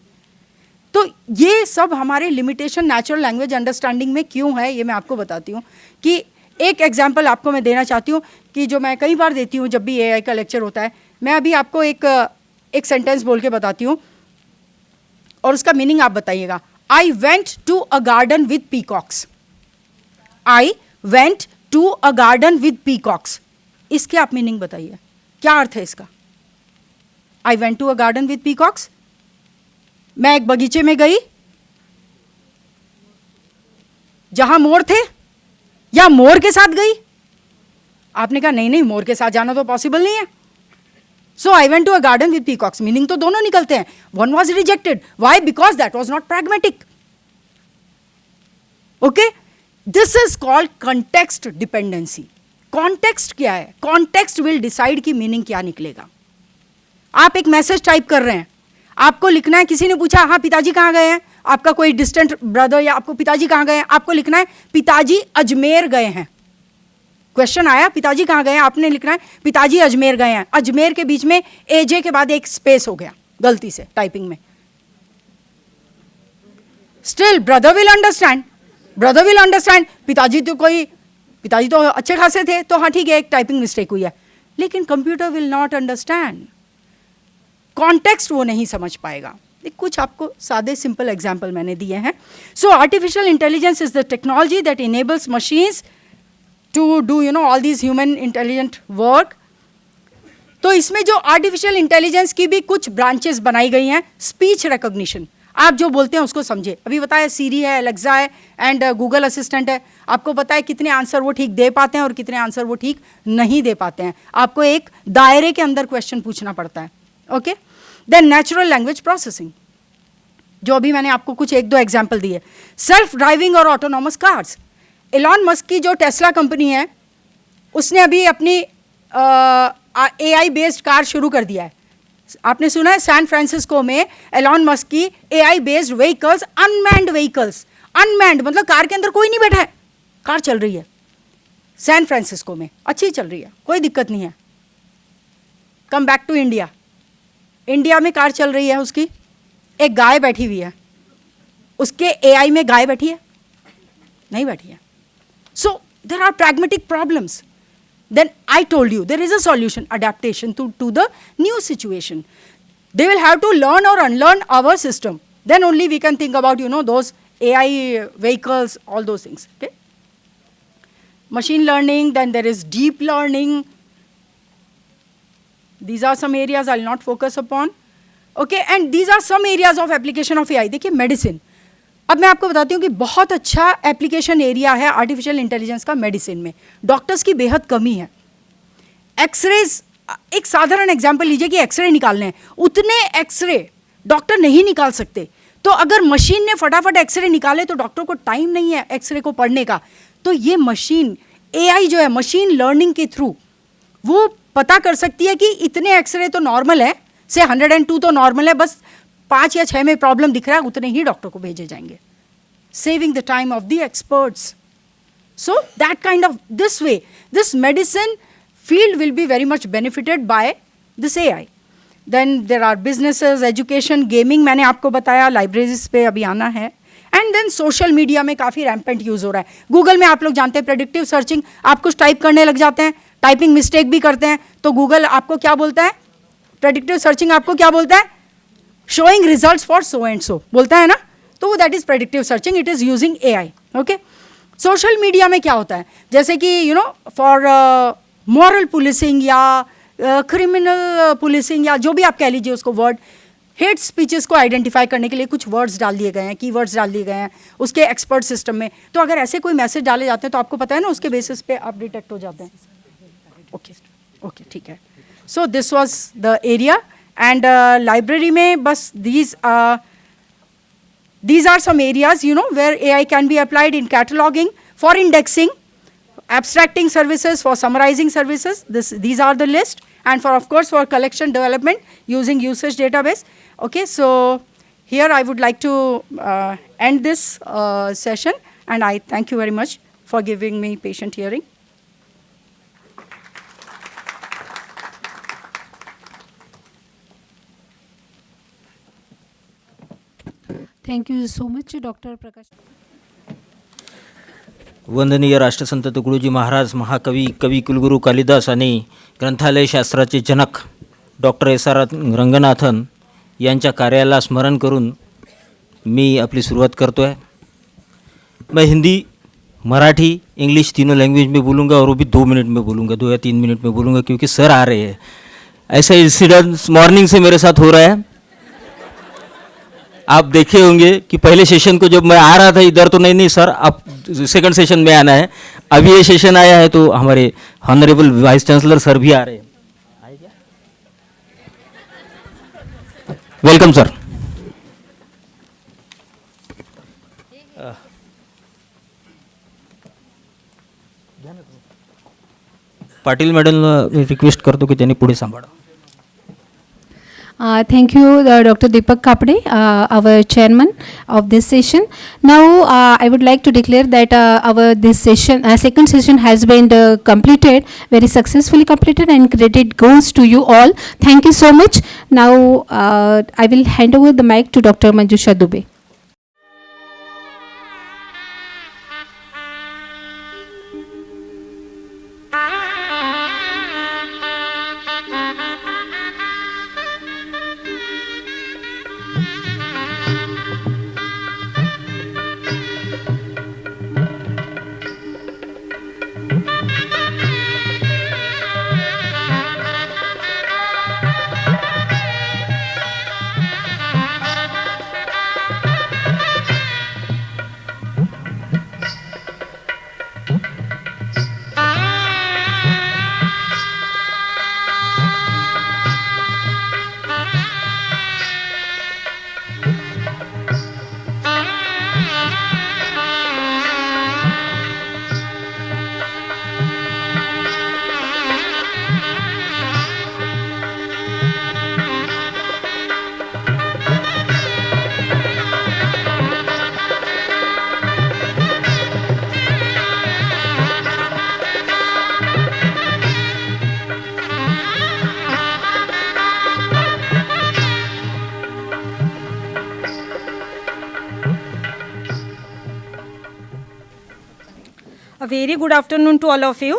तो ये सब हमारे लिमिटेशन नेचुरल लैंग्वेज अंडरस्टैंडिंग में क्यों है, ये मैं आपको बताती हूँ. कि एक एग्जाम्पल आपको मैं देना चाहती हूँ, कि जो मैं कई बार देती हूँ जब भी AI का लेक्चर होता है. मैं अभी आपको एक सेंटेंस बोल के बताती हूँ. और उसका मीनिंग आप बताइएगा. I went to a garden with peacocks. I went to a garden with peacocks. इसके आप मीनिंग बताइए, क्या अर्थ है इसका? I went to a garden with peacocks. मैं एक बगीचे में गई जहां मोर थे, या मोर के साथ गई? आपने कहा नहीं नहीं, मोर के साथ जाना तो पॉसिबल नहीं है. So I went to a garden with peacocks, meaning तो दोनों निकलते हैं. One was rejected. Why? Because that was not pragmatic. Okay, this is called context dependency. Context क्या है? कॉन्टेक्स्ट विल डिसाइड की मीनिंग क्या निकलेगा. आप एक मैसेज टाइप कर रहे हैं, आपको लिखना है, किसी ने पूछा हाँ पिताजी कहाँ गए हैं, आपका कोई डिस्टेंट ब्रदर या आपको पिताजी कहाँ गए हैं, आपको लिखना है पिताजी अजमेर गए हैं. क्वेश्चन आया पिताजी कहाँ गए हैं, आपने लिखना है पिताजी अजमेर गए हैं. अजमेर के बीच में एजे के बाद एक स्पेस हो गया गलती से टाइपिंग में. Still brother will understand. Brother will understand. पिताजी तो अच्छे खासे थे, तो हाँ ठीक है, एक टाइपिंग मिस्टेक हुई है. लेकिन computer will not understand. Context वो नहीं समझ पाएगा. कुछ आपको सादे सिंपल एग्जाम्पल मैंने दिए हैं. So artificial intelligence is the technology that enables machines to do all these human intelligent work. तो इसमें जो आर्टिफिशियल इंटेलिजेंस की भी कुछ ब्रांचेस बनाई गई हैं. स्पीच रिकॉग्निशन, आप जो बोलते हैं उसको समझे. अभी बताया सीरी है, एलेक्सा है एंड गूगल असिस्टेंट है. आपको पता है कितने आंसर वो ठीक दे पाते हैं और कितने आंसर वो ठीक नहीं दे पाते हैं. आपको एक दायरे के अंदर क्वेश्चन पूछना पड़ता है. Okay, then natural language processing, जो अभी मैंने आपको कुछ एक दो एग्जाम्पल दिए. सेल्फ ड्राइविंग और ऑटोनॉमस कार्स. एलॉन मस्क की जो टेस्ला कंपनी है, उसने अभी अपनी AI बेस्ड कार शुरू कर दिया है. आपने सुना है सैन फ्रांसिस्को में एलॉन मस्क की AI based vehicles, unmanned vehicles. Unmanned मतलब कार के अंदर कोई नहीं बैठा है, कार चल रही है सैन फ्रांसिस्को में, अच्छी चल रही है, कोई दिक्कत नहीं है. Come back to India. India में कार चल रही है उसकी, एक गाय बैठी हुई है, उसके AI में गाय बैठी है? नहीं बैठी है. So there are pragmatic problems. Then I told you there is a solution, adaptation to the new situation. They will have to learn or unlearn our system. Then only we can think about those AI vehicles, all those things. Okay? Machine learning, then there is deep learning. These are some areas I will not focus upon. Okay, and these are some areas of application of AI. देखिए medicine, अब मैं आपको बताती हूँ कि बहुत अच्छा application area है आर्टिफिशियल इंटेलिजेंस का मेडिसिन में. डॉक्टर्स की बेहद कमी है. एक्सरेज, एक साधारण एग्जांपल लीजिए कि एक्सरे निकालने हैं, उतने एक्सरे डॉक्टर नहीं निकाल सकते. तो अगर मशीन ने फटाफट एक्सरे निकाले तो डॉक्टर को टाइम नहीं है एक्सरे को पढ़ने का. तो ये मशीन AI जो है, मशीन लर्निंग के थ्रू वो पता कर सकती है कि इतने एक्सरे तो नॉर्मल है, से 102 तो नॉर्मल है, बस 5 या 6 में प्रॉब्लम दिख रहा है, उतने ही डॉक्टर को भेजे जाएंगे. Saving the time of the experts. So that kind of this way this medicine field will be very much benefited by this AI. Then there are businesses, education, gaming, मैंने आपको बताया, libraries पे अभी आना है. And then social media में काफ़ी rampant use हो रहा है. Google में आप लोग जानते हैं predictive searching, आप कुछ टाइप करने लग जाते हैं, टाइपिंग मिस्टेक भी करते हैं, तो Google आपको क्या बोलता है? predictive searching आपको क्या बोलता है? showing results for so and so बोलता है ना, तो that is predictive searching, it is using AI. Okay? social media में क्या होता है, जैसे कि for मॉरल पुलिसिंग या क्रिमिनल पुलिसिंग या जो भी आप कह लीजिए उसको वर्ड, हेट स्पीचेस को आइडेंटिफाई करने के लिए कुछ वर्ड्स डाल दिए गए हैं, कीवर्ड्स डाल दिए गए हैं उसके एक्सपर्ट सिस्टम में. तो अगर ऐसे कोई मैसेज डाले जाते हैं तो आपको पता है ना, उसके बेसिस पे आप डिटेक्ट हो जाते हैं. ओके ओके, ठीक है. So this was the area. And library में बस these are some areas where AI can be applied in cataloging, for indexing, abstracting services, for summarizing services. These are the list, and of course for collection development using usage database. Okay, so here I would like to end this session, and I thank you very much for giving me patient hearing. Thank you so much, Dr. Prakash. वंदनीय राष्ट्रसंत तुकडोजी महाराज, महाकवी, कवी कुलगुरू कालिदास आणि ग्रंथालय शास्त्राचे जनक doctor SR Ranganathan यांच्या कार्याला स्मरण करून मी आपली सुरुवात करतो है। मैं हिंदी, मराठी, इंग्लिश तीनों लैंग्वेज में बोलूँगा और वो भी 2 मिनट में बोलूँगा, 2 या 3 मिनट में बोलूँगा, क्योंकि सर आ रहे हैं। ऐसा इंसिडेंस मॉर्निंग से मेरे साथ हो रहा है। आप देखे होंगे कि पहले सेशन को जब मैं आ रहा था इधर, तो नहीं सर आप सेकंड सेशन में आना है। अभी ये सेशन आया है तो हमारे ऑनरेबल वाइस चांसलर सर भी आ रहे हैं। Welcome sir. पाटील मॅडमला रिक्वेस्ट करतो की त्यांनी पुढे सांभाळा। Thank you, Dr. Deepak Kapde, our chairman of this session. Now, I would like to declare that this session, second session, has been completed, very successfully completed, and credit goes to you all. Thank you so much. Now, I will hand over the mic to Dr. Manjusha Dubey. A very good afternoon to all of you,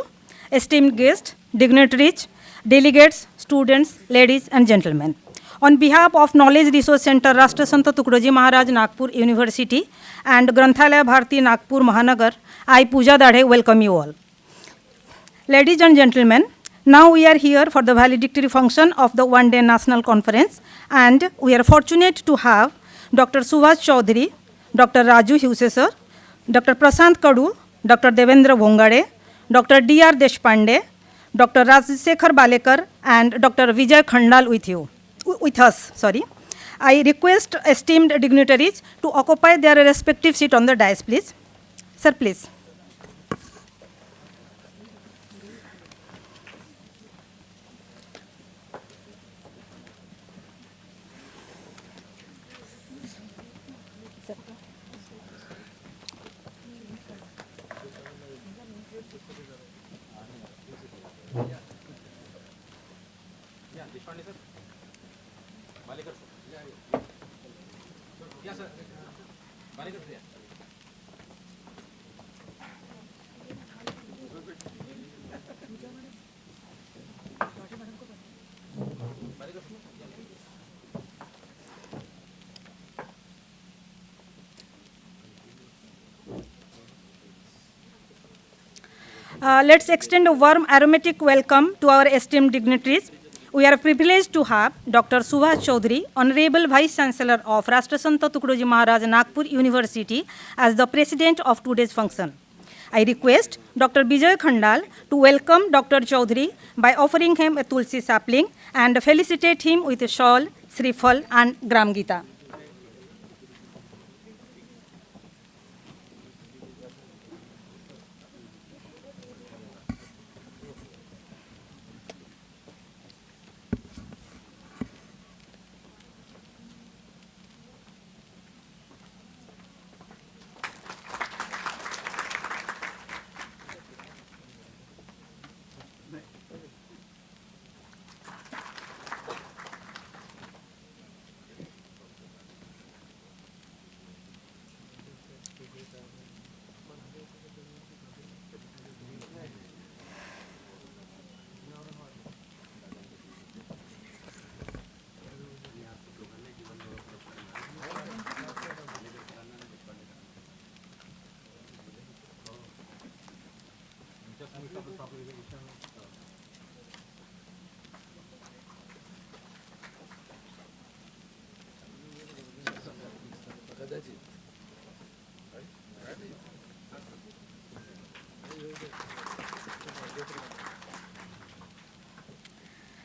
esteemed guests, dignitaries, delegates, students, ladies and gentlemen. On behalf of Knowledge Resource Center, Rashtra Sant Tukdoji Maharaj Nagpur University and Granthalaya Bharati Nagpur Mahanagar, I Pooja Dadhe welcome you all. Ladies and gentlemen, now we are here for the valedictory function of the one-day national conference, and we are fortunate to have Dr. Subhash Chaudhary, Dr. Raju Husesar, Dr. Prasant Kadu, Dr. Devendra Bongade, Dr. D.R. Deshpande, Dr. Rajsekhar Balekar, and Dr. Vijay Khandal with us. I request esteemed dignitaries to occupy their respective seat on the dais, please. Sir, please. Let's extend a warm aromatic welcome to our esteemed dignitaries. We are privileged to have Dr. Subhash Chaudhary, Honorable Vice Chancellor of Rashtra Sant Tukdoji Maharaj Nagpur University, as the President of today's function. I request Dr. Vijay Khandal to welcome Dr. Chaudhary by offering him a Tulsi sapling and felicitate him with a shawl, Srifal and Gram Gita.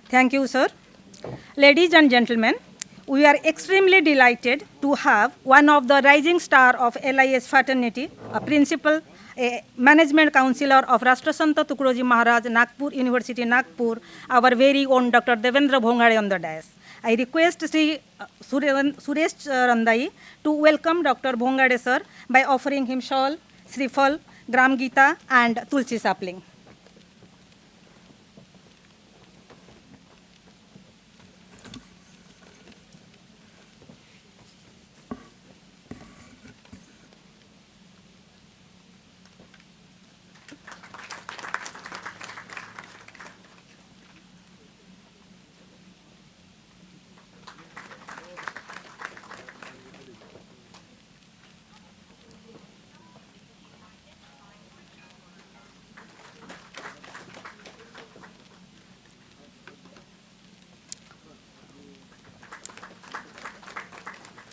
Thank you, sir. Ladies and gentlemen, we are extremely delighted to have one of the rising star of LIS fraternity, a principal, a management counselor of Rashtrasanta Tukroji Maharaj, Nagpur University, Nagpur, our very own Dr. Devendra Bhongade on the dais. I request Sri Suresh Randai to welcome Dr. Bhongade sir by offering him shawl, Srifal, Gram Gita and Tulsi sapling.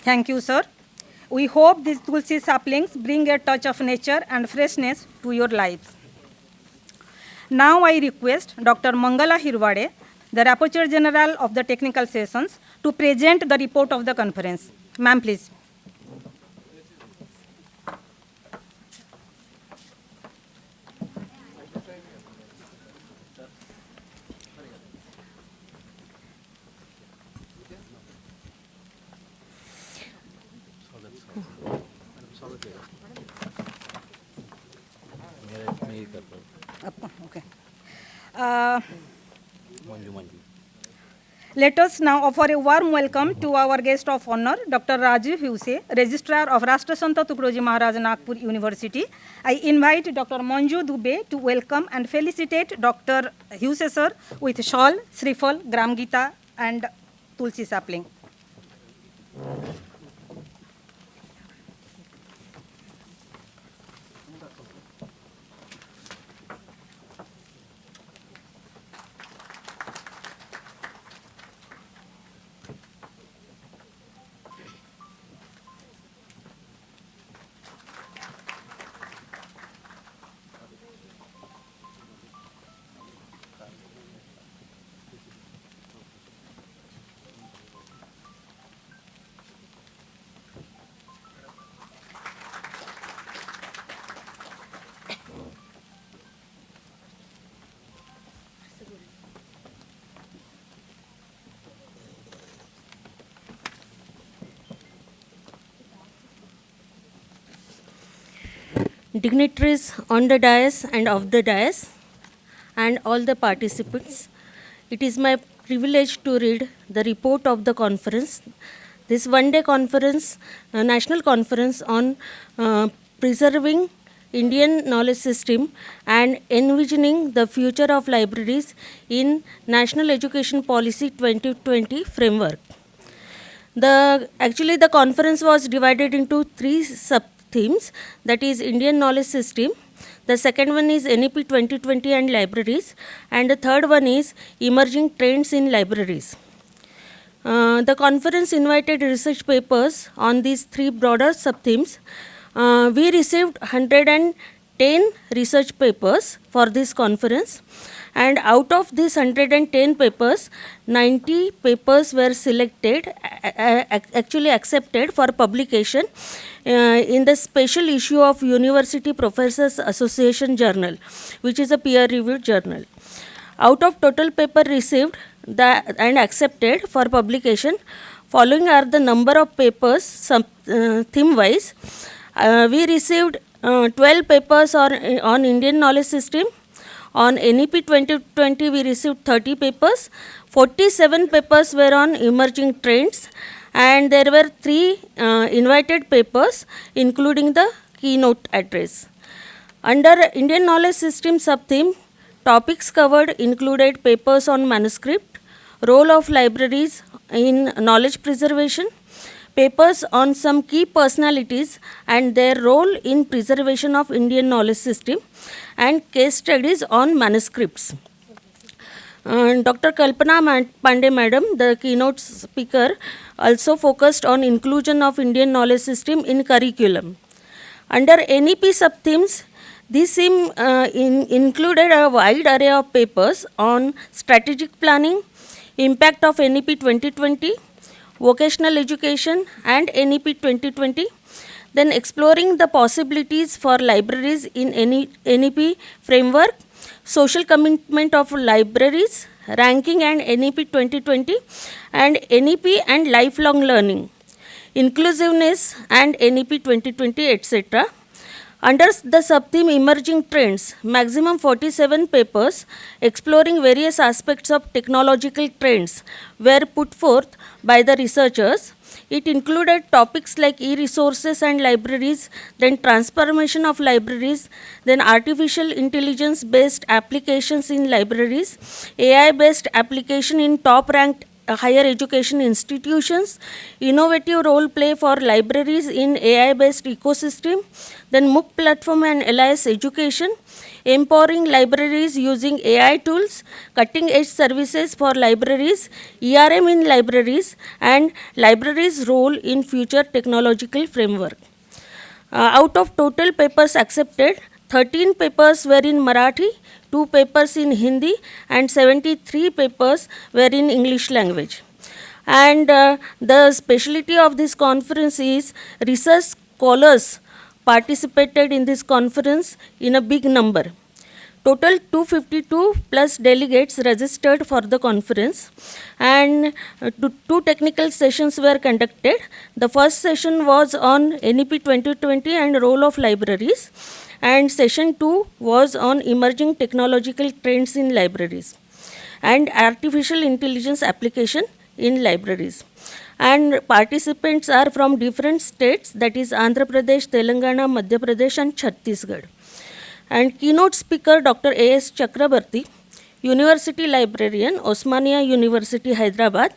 Thank you, sir. We hope these Tulsi saplings bring a touch of nature and freshness to your lives. Now I request Dr. Mangala Hirwade, the Rapporteur General of the Technical Sessions, to present the report of the conference. Ma'am, please. Okay. Let us now offer a warm welcome to our guest of honor, Dr. Rajiv Huse, Registrar of Rashtrasanta Tukroji Maharaj, Nagpur University. I invite Dr. Manju Dubey to welcome and felicitate Dr. Huse sir with shawl, Srifal, Gram Gita and Tulsi sapling. Dignitaries on the dais and off the dais, and all the participants. It is my privilege to read the report of the conference. This one-day conference, national conference on preserving Indian knowledge system and envisioning the future of libraries in National Education Policy 2020 framework. Actually, the conference was divided into three sub-themes, that is Indian knowledge system. The second one is NEP 2020 and libraries, and the third one is emerging trends in libraries. The conference invited research papers on these three broader sub-themes. We received 110 research papers for this conference, and out of these 110 papers, 90 papers were selected, actually accepted for publication in the special issue of University Professors Association Journal, which is a peer-reviewed journal. Out of total paper received and accepted for publication, following are the number of papers theme-wise. We received 12 papers on Indian knowledge system. On NEP 2020, we received 30 papers. 47 papers were on emerging trends, and there were 3 invited papers, including the keynote address. Under Indian knowledge system sub-theme, topics covered included papers on manuscript, role of libraries in knowledge preservation, papers on some key personalities and their role in preservation of Indian knowledge system, and case studies on manuscripts. Dr. Kalpana Pandey Madam, the keynote speaker, also focused on inclusion of Indian knowledge system in curriculum. Under NEP subthemes, this theme included a wide array of papers on strategic planning, impact of NEP 2020, vocational education and NEP 2020, then exploring the possibilities for libraries in NEP framework, social commitment of libraries, ranking and NEP 2020, and NEP and lifelong learning, inclusiveness and NEP 2020, etc. Under the subtheme emerging trends, maximum 47 papers exploring various aspects of technological trends were put forth by the researchers. It included topics like e-resources and libraries, then transformation of libraries, then artificial intelligence-based applications in libraries, AI-based application in top-ranked higher education institutions, innovative role play for libraries in AI-based ecosystem, then MOOC platform and LIS education, empowering libraries using AI tools, cutting-edge services for libraries, ERM in libraries, and libraries' role in future technological framework. Out of total papers accepted, 13 papers were in Marathi, 2 papers in Hindi, and 73 papers were in English language. And the specialty of this conference is research scholars participated in this conference in a big number. Total 252 plus delegates registered for the conference, and two technical sessions were conducted. The first session was on NEP 2020 and role of libraries, and session 2 was on emerging technological trends in libraries and artificial intelligence application in libraries. And participants are from different states, that is Andhra Pradesh, Telangana, Madhya Pradesh and Chhattisgarh. And keynote speaker Dr. A.S. Chakrabarti, University Librarian, Osmania University, Hyderabad,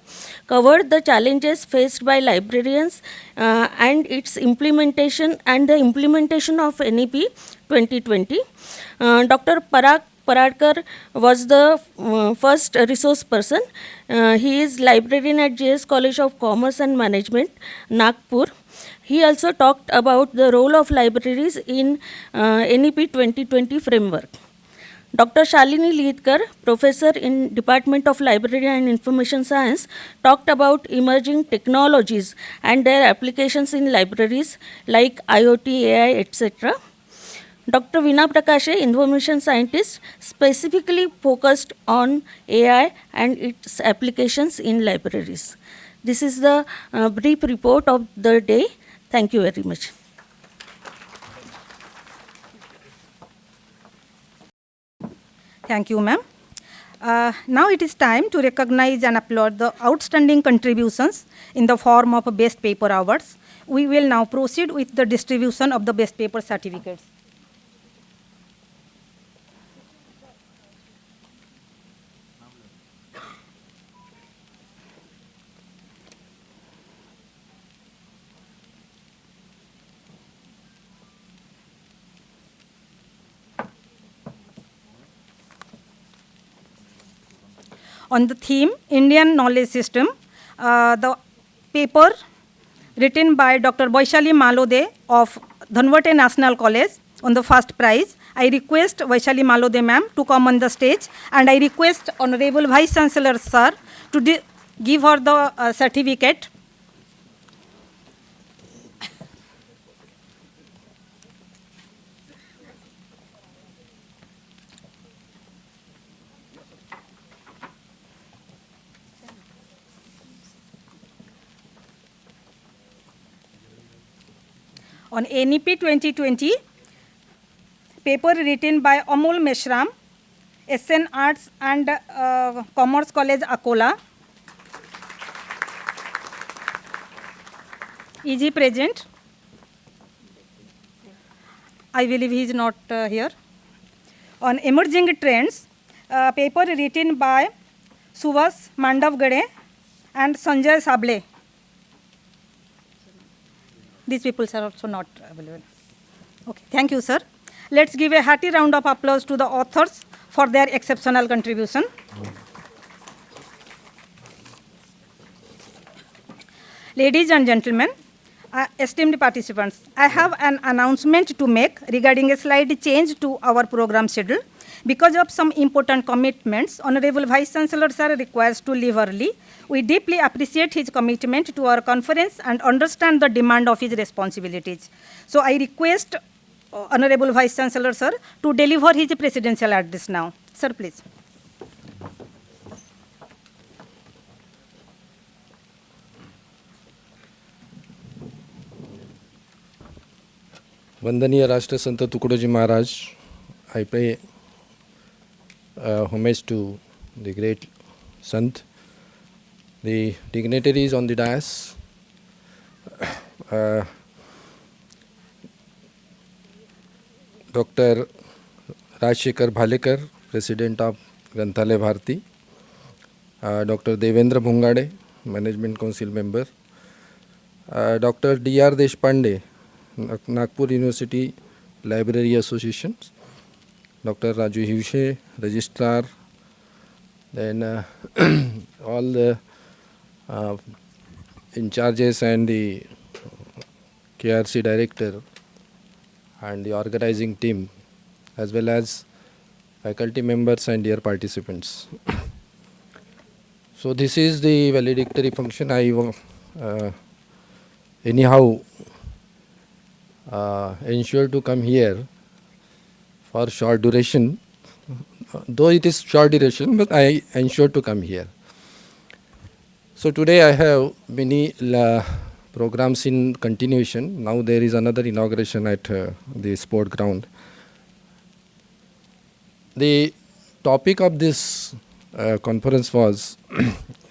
covered the challenges faced by librarians and its implementation and the implementation of NEP 2020. Dr. Parag Paradkar was the first resource person. He is librarian at JS College of Commerce and Management, Nagpur. He also talked about the role of libraries in NEP 2020 framework. Dr. Shalini Leedkar, professor in Department of Library and Information Science, talked about emerging technologies and their applications in libraries like IoT, AI, etc. Dr. Veena Prakashe, information scientist, specifically focused on AI and its applications in libraries. This is the brief report of the day. Thank you very much. Thank you, ma'am. Now it is time to recognize and applaud the outstanding contributions in the form of Best Paper Awards. We will now proceed with the distribution of the Best Paper certificates. On the theme Indian Knowledge System, the paper written by Dr. Vaishali Malode of Dhanvate National College on the first prize. I request Vaishali Malode ma'am to come on the stage, and I request Honorable Vice Chancellor sir to give her the certificate. On NEP 2020, paper written by Amol Meshram, SN Arts and Commerce College, Akola. Is he present? I believe he is not here. On emerging trends, paper written by Subhas Mandavgade and Sanjay Sable. These people are also not available. Okay, thank you, sir. Let's give a hearty round of applause to the authors for their exceptional contribution. Ladies and gentlemen, esteemed participants, I have an announcement to make regarding a slight change to our program schedule. Because of some important commitments, Honorable Vice Chancellor Sir requires to leave early. We deeply appreciate his commitment to our conference and understand the demand of his responsibilities. So I request Honorable Vice Chancellor Sir to deliver his presidential address now. Sir, please. वंदनीय राष्ट्रसंत तुकडोजी महाराज, I pay homage to the great Sant, the dignitaries on the dais, Dr. Rajshekhar Bhalekar, President of Granthalaya Bharati, Dr. Devendra Bhungade, Management Council Member, Dr. D.R. Deshpande, Nagpur University Library Association, Dr. Raju Hivshe, Registrar, then all the in charges and the KRC Director and the organizing team, as well as faculty members and dear participants. So this is the valedictory function. I anyhow ensure to come here for short duration, though it is short duration, but I ensure to come here. So today I have many programs in continuation. Now there is another inauguration at the sport ground. The topic of this conference was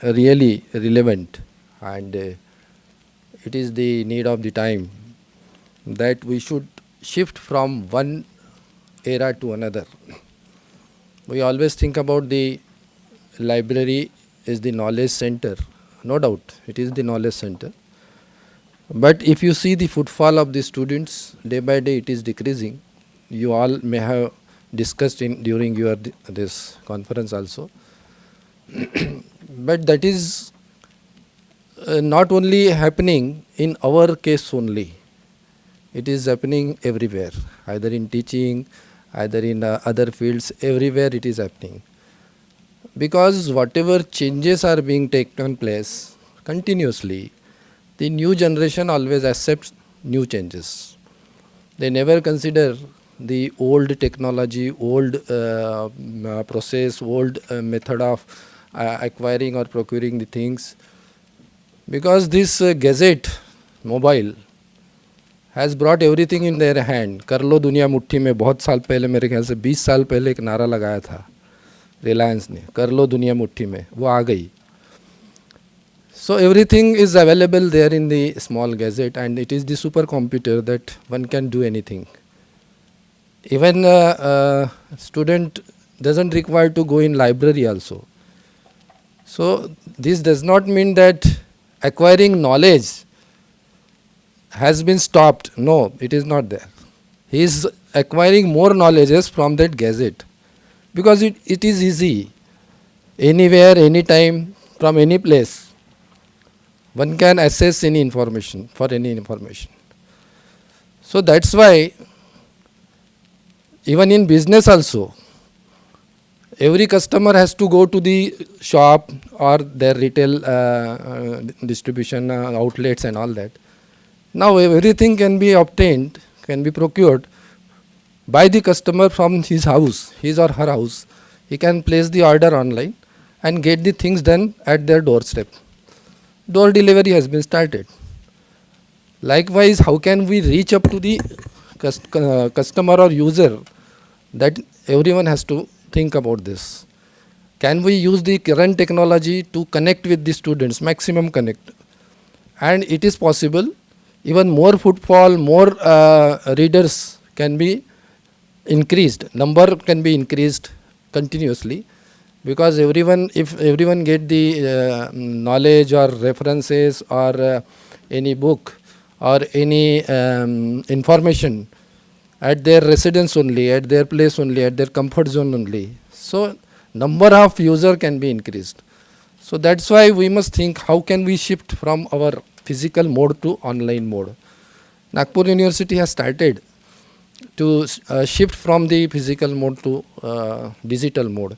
really relevant, and it is the need of the time that we should shift from one era to another. We always think about the library is the knowledge center. No doubt, it is the knowledge center. But if you see the footfall of the students, day by day it is decreasing. You all may have discussed during your this conference also. But that is not only happening in our case only. It is happening everywhere, either in teaching, either in other fields, everywhere it is happening. Because whatever changes are being taken place continuously, the new generation always accepts new changes. They never consider the old technology, old process, old method of acquiring or procuring the things. Because this gadget, mobile, has brought everything in their hand. कर लो दुनिया मुट्ठी में, बहुत साल पहले, मेरे ख्याल से 20 साल पहले एक नारा लगाया था रिलायंस ने, कर लो दुनिया मुट्ठी में, वो आ गई. So everything is available there in the small gadget, and it is the supercomputer that one can do anything. Even student doesn't require to go in library also. So this does not mean that acquiring knowledge has been stopped. No, it is not there. He is acquiring more knowledges from that gadget, because it is easy. Anywhere, anytime, from any place, one can access any information, for any information. So that's why even in business also, every customer has to go to the shop or their retail distribution outlets and all that. Now everything can be obtained, can be procured by the customer from his house, his or her house. He can place the order online and get the things done at their doorstep. Door delivery has been started. Likewise, how can we reach up to the customer or user? That everyone has to think about this. Can we use the current technology to connect with the students, maximum connect? And it is possible. Even more footfall, more readers can be increased. Number can be increased continuously, because everyone, if everyone get the knowledge or references or any book or any information at their residence only, at their place only, at their comfort zone only. So number of user can be increased. So that's why we must think how can we shift from our physical mode to online mode. Nagpur University has started to shift from the physical mode to digital mode,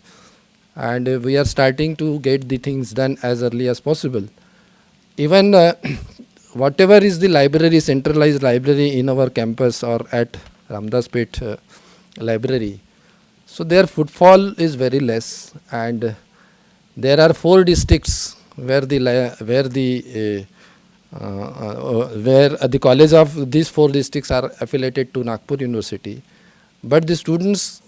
and we are starting to get the things done as early as possible. Even whatever is the library, centralized library in our campus or at Ramdaspet library, so their footfall is very less, and there are 4 districts where the college of these 4 districts are affiliated to Nagpur University, but the students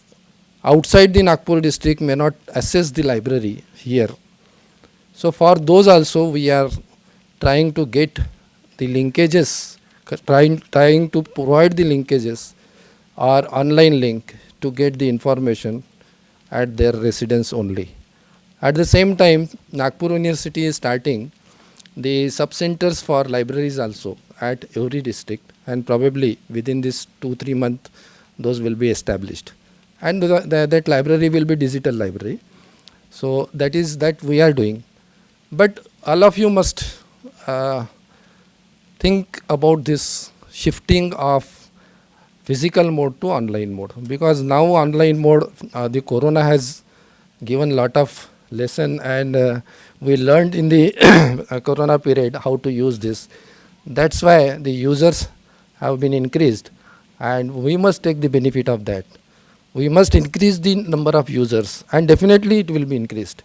outside the Nagpur district may not access the library here. So for those also we are trying to get the linkages, trying to provide the linkages or online link to get the information at their residence only. At the same time, Nagpur University is starting the sub-centers for libraries also at every district, and probably within this 2-3 months those will be established. And that library will be digital library. So that is that we are doing. But all of you must think about this shifting of physical mode to online mode, because now online mode, the corona has given lot of lesson, and we learned in the corona period how to use this. That's why the users have been increased, and we must take the benefit of that. We must increase the number of users, and definitely it will be increased.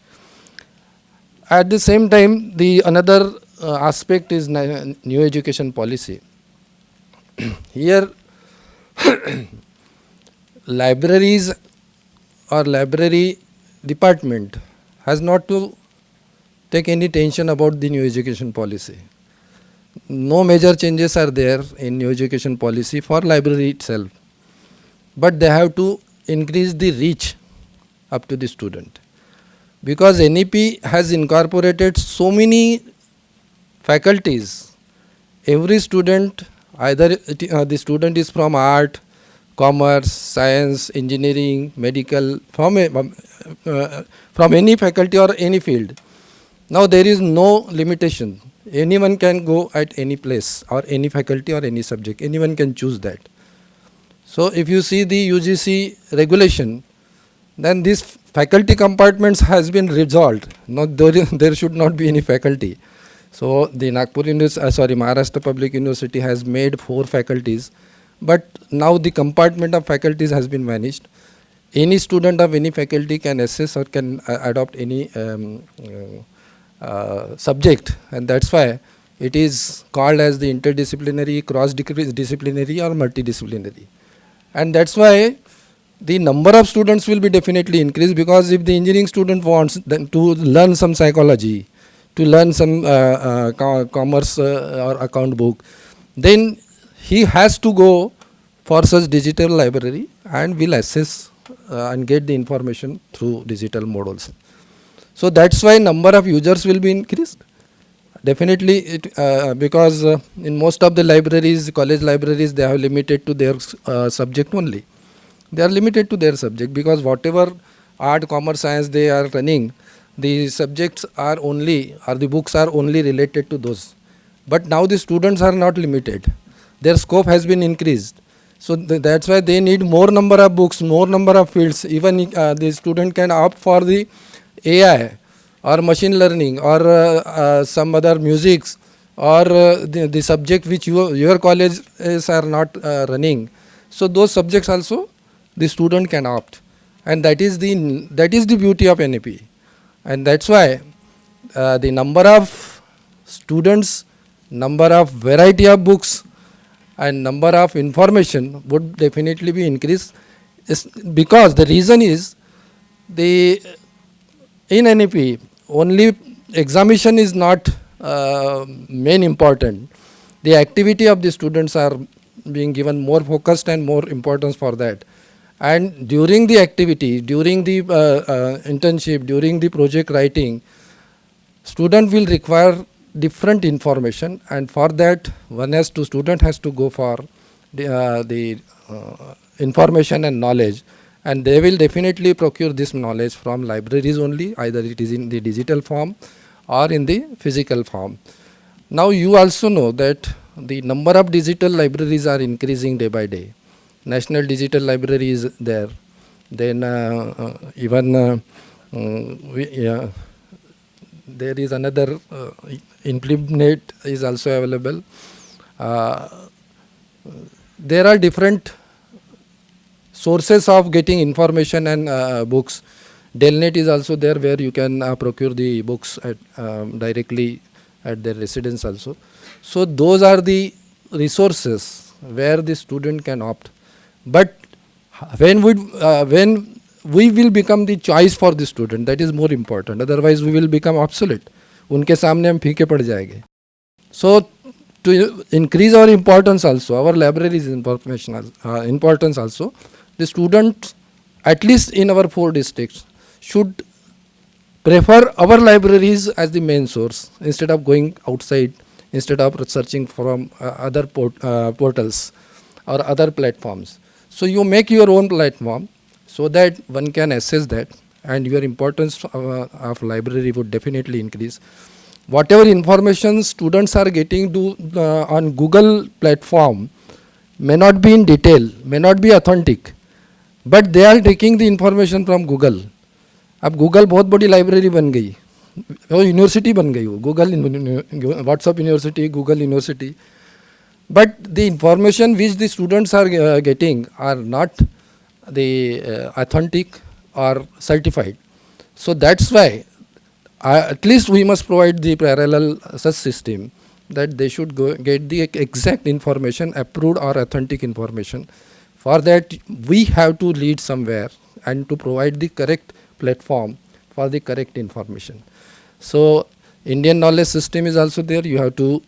At the same time, the another aspect is new education policy. Here libraries or library department has not to take any tension about the new education policy. No major changes are there in new education policy for library itself, but they have to increase the reach up to the student, because NEP has incorporated so many faculties. Every student, either the student is from art, commerce, science, engineering, medical, from any faculty or any field. Now there is no limitation. Anyone can go at any place or any faculty or any subject. Anyone can choose that. So if you see the UGC regulation, then these faculty compartments has been resolved. There should not be any faculty. So the Maharashtra Public University has made 4 faculties, but now the compartment of faculties has been vanished. Any student of any faculty can access or can adopt any subject, and that's why it is called as the interdisciplinary, cross-disciplinary or multidisciplinary. And that's why the number of students will be definitely increased, because if the engineering student wants then to learn some psychology, to learn some commerce or account book, then he has to go for such digital library and will access and get the information through digital models. So that's why number of users will be increased. Definitely, because in most of the libraries, college libraries, they have limited to their subject only. They are limited to their subject, because whatever art, commerce, science they are running, the subjects are only, or the books are only related to those. But now the students are not limited. Their scope has been increased. So that's why they need more number of books, more number of fields. Even the student can opt for the AI or machine learning or some other musics or the subject which your colleges are not running. So those subjects also the student can opt, and that is the beauty of NEP. And that's why the number of students, number of variety of books and number of information would definitely be increased, because the reason is in NEP only examination is not main important. The activity of the students are being given more focused and more importance for that. And during the activity, during the internship, during the project writing, student will require different information, and for that student has to go for the information and knowledge, and they will definitely procure this knowledge from libraries only, either it is in the digital form or in the physical form. Now you also know that the number of digital libraries are increasing day by day. National Digital Library is there. Then there is another Implement is also available. There are different sources of getting information and books. Delnet is also there, where you can procure the books directly at their residence also. So those are the resources where the student can opt. But when we will become the choice for the student, that is more important. Otherwise we will become obsolete. उनके सामने हम फीके पड़ जाएंगे. So to increase our importance also, our libraries information importance also, the students at least in our 4 districts should prefer our libraries as the main source instead of going outside, instead of searching from other portals or other platforms. So you make your own platform so that one can assess that, and your importance of library would definitely increase. Whatever information students are getting on Google platform may not be in detail, may not be authentic, but they are taking the information from Google. अब Google बहुत बड़ी library बन गई, वो university बन गई, वो Google WhatsApp university, Google university. But the information which the students are getting are not the authentic or certified. So that's why at least we must provide the parallel such system that they should get the exact information, approved or authentic information. For that we have to lead somewhere and to provide the correct platform for the correct information. So Indian knowledge system is also there. You have to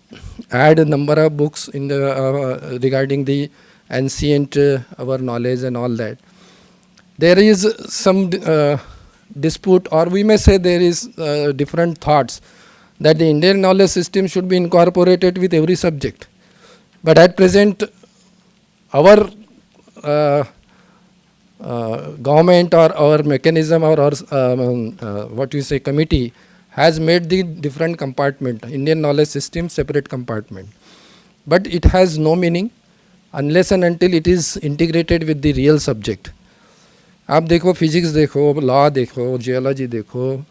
add a number of books in the regarding the ancient our knowledge and all that. There is some dispute, or we may say there is different thoughts that the Indian knowledge system should be incorporated with every subject. But at present our government or our mechanism or our what you say committee has made the different compartment, Indian knowledge system separate compartment. But it has no meaning unless and until it is integrated with the real subject. आप देखो physics देखो, law देखो, geology देखो,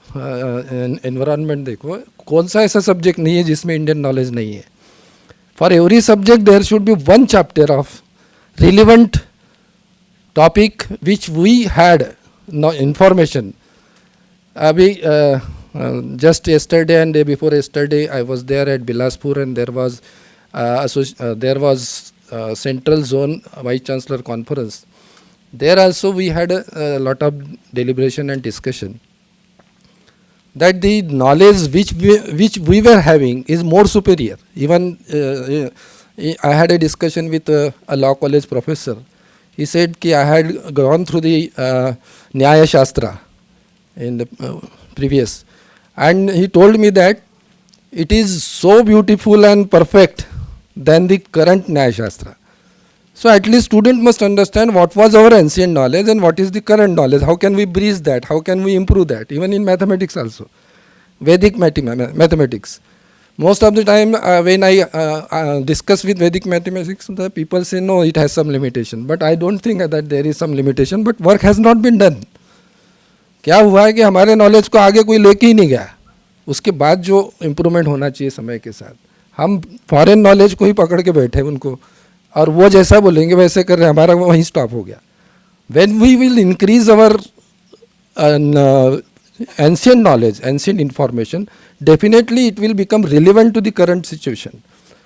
environment देखो, कौन सा ऐसा subject नहीं है जिसमें इंडियन नॉलेज नहीं है. For every subject there should be one chapter of relevant topic which we had no information. Abhi just yesterday and day before yesterday I was there at Bilaspur, and there was Central Zone Vice Chancellor Conference. There also we had a lot of deliberation and discussion that the knowledge which we were having is more superior. Even I had a discussion with a law college professor. He said कि I had gone through the Nyaya Shastra in the previous, and he told me that it is so beautiful and perfect than the current Nyaya Shastra. So at least student must understand what was our ancient knowledge and what is the current knowledge. How can we bridge that? How can we improve that? Even in mathematics also, Vedic mathematics. Most of the time when I discuss with Vedic mathematics, the people say no, it has some limitation. But I don't think that there is some limitation, but work has not been done. क्या हुआ है कि हमारे knowledge को आगे कोई लेके ही नहीं गया. उसके बाद जो इम्प्रूवमेंट होना चाहिए समय के साथ, हम फॉरेन नॉलेज को ही पकड़ के बैठे उनको, और वो जैसा बोलेंगे वैसे कर रहे हैं, हमारा वहीं स्टॉप हो गया. When we will increase our ancient knowledge, ancient information, definitely it will become relevant to the current situation.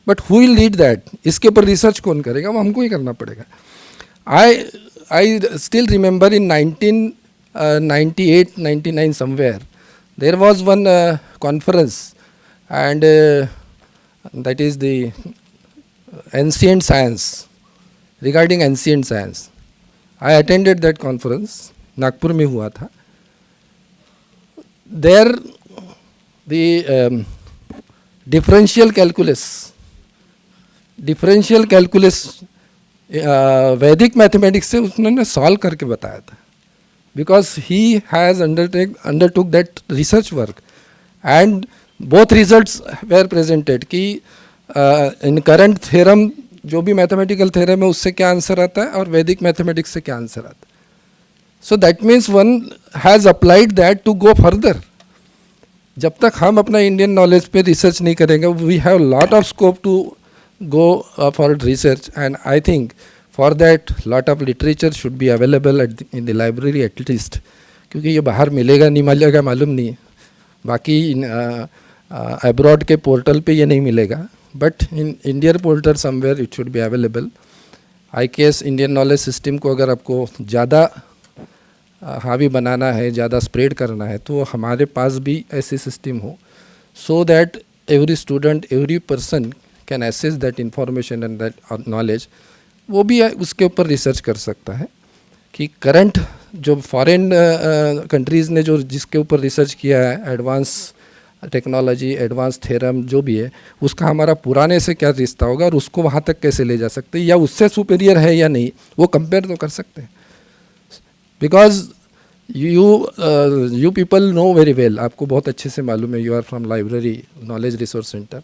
But who will lead that? इसके ऊपर रिसर्च कौन करेगा? वो हमको ही करना पड़ेगा. I still remember in 1998-99 somewhere, there was one conference, and that is the ancient science, regarding ancient science. I attended that conference, Nagpur में हुआ था. There the differential calculus Vedic mathematics से उन्होंने सॉल्व करके बताया था, because he has undertook that research work and both results were presented कि in current theorem जो भी मैथमेटिकल थ्योरम है उससे क्या आंसर आता है और वैदिक मैथमेटिक्स से क्या आंसर आता है. So that means one has applied that to go further. जब तक हम अपना इंडियन नॉलेज पे रिसर्च नहीं करेंगे, we have lot of scope to go for research, and I think for that lot of literature should be available in the library at least, क्योंकि ये बाहर मिलेगा नहीं मिलेगा मालूम नहीं, बाकी अब्रॉड के पोर्टल पे ये नहीं मिलेगा, but in Indian portal somewhere it should be available. IKS Indian knowledge system को अगर आपको ज़्यादा हावी बनाना है, ज़्यादा स्प्रेड करना है, तो हमारे पास भी ऐसी सिस्टम हो, so that every student every person can access that information and that knowledge. वो भी उसके ऊपर रिसर्च कर सकता है कि करंट जो फॉरेन कंट्रीज़ ने जो जिसके ऊपर रिसर्च किया है, एडवांस टेक्नोलॉजी, एडवांस थ्योरम जो भी है, उसका हमारा पुराने से क्या रिश्ता होगा और उसको वहाँ तक कैसे ले जा सकते हैं, या उससे सुपीरियर है या नहीं, वो कंपेयर तो कर सकते हैं. Because you people know very well, आपको बहुत अच्छे से मालूम है, you are from library knowledge resource centre,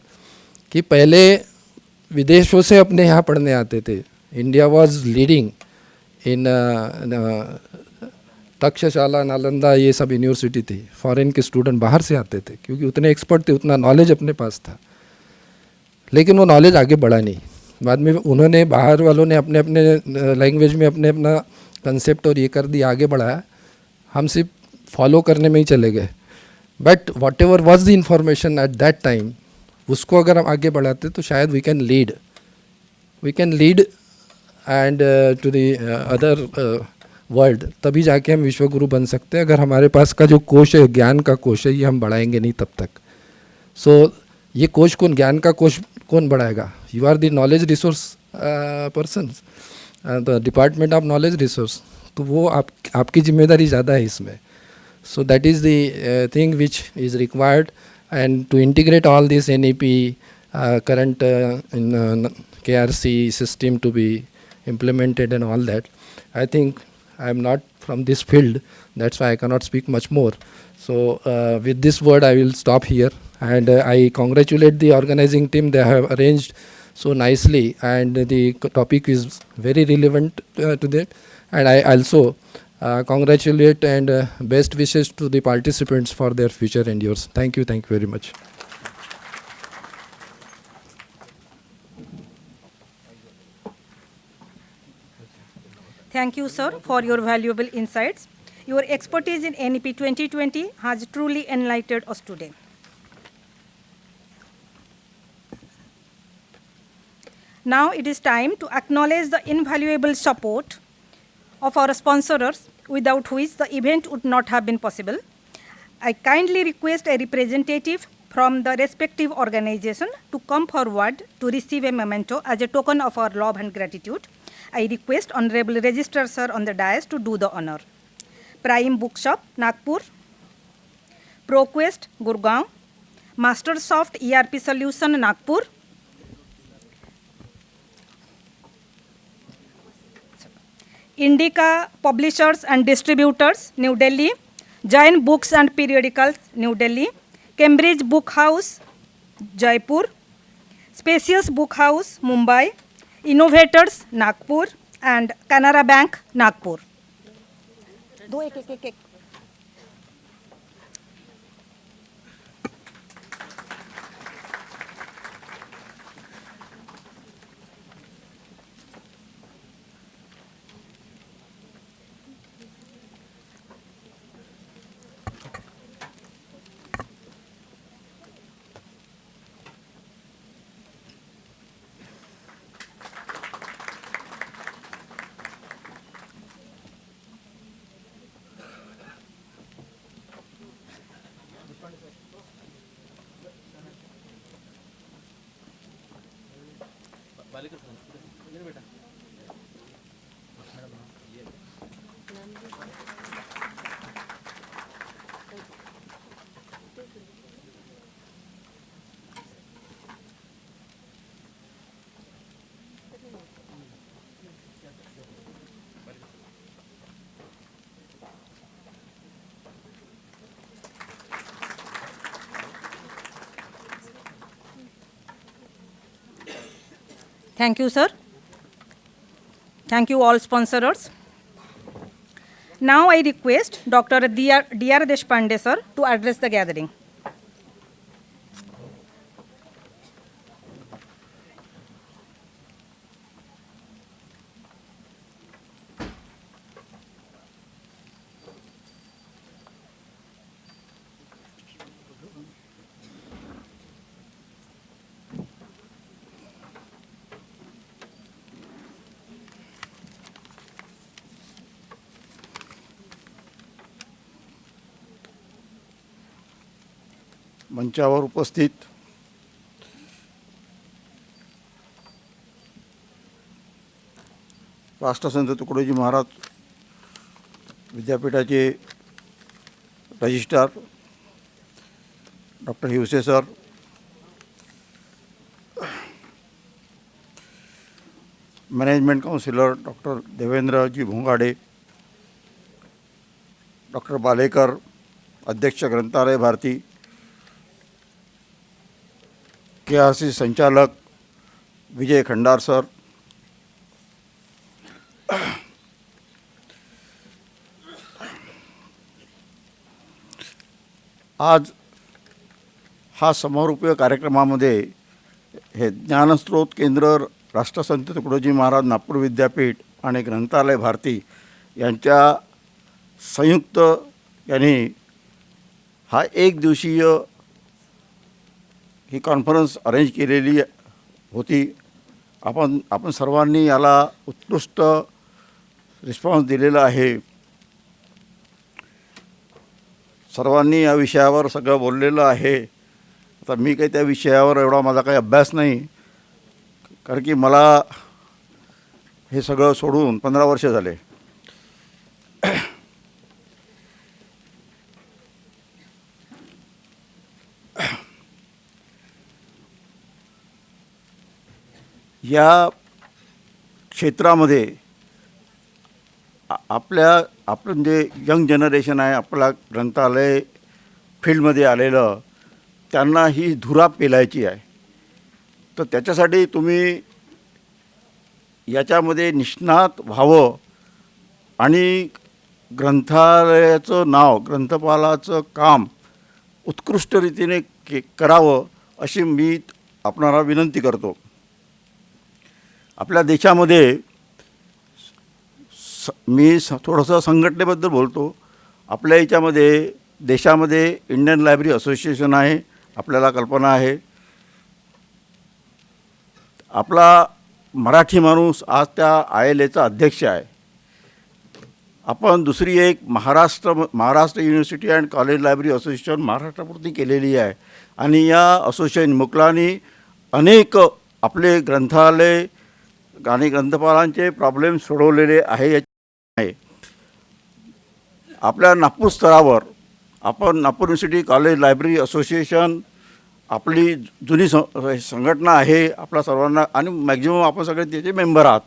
कि पहले विदेशों से अपने यहाँ पढ़ने आते थे. India was leading in Takshashila, Nalanda, ये सब यूनिवर्सिटी थी. फॉरेन के स्टूडेंट बाहर से आते थे क्योंकि उतने एक्सपर्ट थे, उतना नॉलेज अपने पास था, लेकिन वो नॉलेज आगे बढ़ा नहीं. बाद में उन्होंने, बाहर वालों ने अपने अपने लैंग्वेज में अपने अपना कंसेप्ट और ये कर दिया, आगे बढ़ाया, हम सिर्फ फॉलो करने में ही चले गए. But whatever was the information at that time, उसको अगर हम आगे बढ़ाते तो शायद we can lead and to the other world. तभी जाके हम विश्वगुरु बन सकते हैं. अगर हमारे पास का जो कोश है, ज्ञान का कोश है, ये हम बढ़ाएंगे नहीं तब तक. सो ये कोश कौन, ज्ञान का कोश कौन बढ़ाएगा? You are the knowledge resource person, the department of knowledge resource, तो वो आपकी जिम्मेदारी ज़्यादा है इसमें. So that is the thing which is required, and to integrate all this NEP, current in KRC system to be implemented and all that. I think I am not from this field, that's why I cannot speak much more. So with this word I will stop here, and I congratulate the organizing team. They have arranged so nicely, and the topic is very relevant to that, and I also congratulate and best wishes to the participants for their future endeavors. Thank you very much. Thank you, sir, for your valuable insights. Your expertise in NEP 2020 has truly enlightened us today. Now it is time to acknowledge the invaluable support of our sponsors, without which the event would not have been possible. I kindly request a representative from the respective organization to come forward to receive a memento as a token of our love and gratitude. I request Honorable Registrar Sir on the dais to do the honor. Prime Bookshop, Nagpur. ProQuest, Gurgaon. Mastersoft ERP Solution, Nagpur. Indica Publishers and Distributors, New Delhi. Giant Books and Periodicals, New Delhi. Cambridge Book House, Jaipur. Spacious Book House, Mumbai. Innovators, Nagpur. And Canara Bank, Nagpur. दो एक. Thank you, sir. Thank you all sponsors. Now I request Dr. D.R. Deshpande, sir, to address the gathering. मंचावर उपस्थित राष्ट्रसंत तुकडोजी महाराज विद्यापीठाचे registrar doctor Hiwase sir, management councillor doctor देवेंद्रजी Bhongade, doctor Balekar, अध्यक्ष ग्रंथालय Bharti, KRC संचालक विजय खंडार सर, आज हा समारोपीय कार्यक्रमामध्ये हे ज्ञानस्रोत केंद्र राष्ट्रसंत तुकडोजी महाराज नागपूर विद्यापीठ आणि ग्रंथालय भारती यांच्या संयुक्त यांनी हा एक दिवसीय ही कॉन्फरन्स अरेंज केलेली होती. आपण सर्वांनी याला उत्कृष्ट रिस्पॉन्स दिलेला आहे. सर्वांनी या विषयावर सगळं बोललेलं आहे. आता मी काही त्या विषयावर एवढा माझा काही अभ्यास नाही, कारण की मला हे सगळं सोडून 15 वर्ष झाले. या क्षेत्रामध्ये आपण जे यंग जनरेशन आहे, आपला ग्रंथालय फील्डमध्ये आलेलं, त्यांना ही धुरा पेलायची आहे. तर त्याच्यासाठी तुम्ही याच्यामध्ये निष्णात व्हावं आणि ग्रंथालयाचं नाव, ग्रंथपालाचं काम उत्कृष्ट रीतीने करावं अशी मी आपणाला विनंती करतो. आपल्या देशामध्ये मी थोडंसं संघटनेबद्दल बोलतो. आपल्या याच्यामध्ये देशामध्ये इंडियन लायब्ररी असोसिएशन आहे, आपल्याला कल्पना आहे. आपला मराठी माणूस आज त्या ILAचा अध्यक्ष आहे. आपण दुसरी एक Maharashtra university and college library association महाराष्ट्रापुरती केलेली आहे आणि या असोसिएशन मुकलांनी अनेक आपले ग्रंथालय आणि ग्रंथपालांचे प्रॉब्लेम सोडवलेले आहे. आपल्या नागपूर स्तरावर आपण Nagpur university college library association आपली जुनी संघटना आहे आपल्या सर्वांना, आणि मॅक्झिमम आपण सगळे त्याचे मेंबर आहात.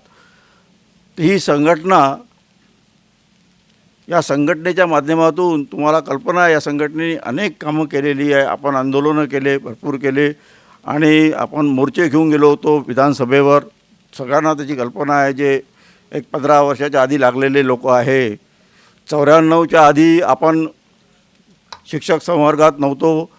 ही संघटना, या संघटनेच्या माध्यमातून तुम्हाला कल्पना आहे, या संघटनेने अनेक कामं केलेली आहे. आपण आंदोलनं केले, भरपूर केले, आणि आपण मोर्चे घेऊन गेलो होतो विधानसभेवर. सगळ्यांना त्याची कल्पना आहे. जे एक 15 वर्षाच्या आधी लागलेले लोक आहे, 94च्या आधी आपण शिक्षक संवर्गात नव्हतो,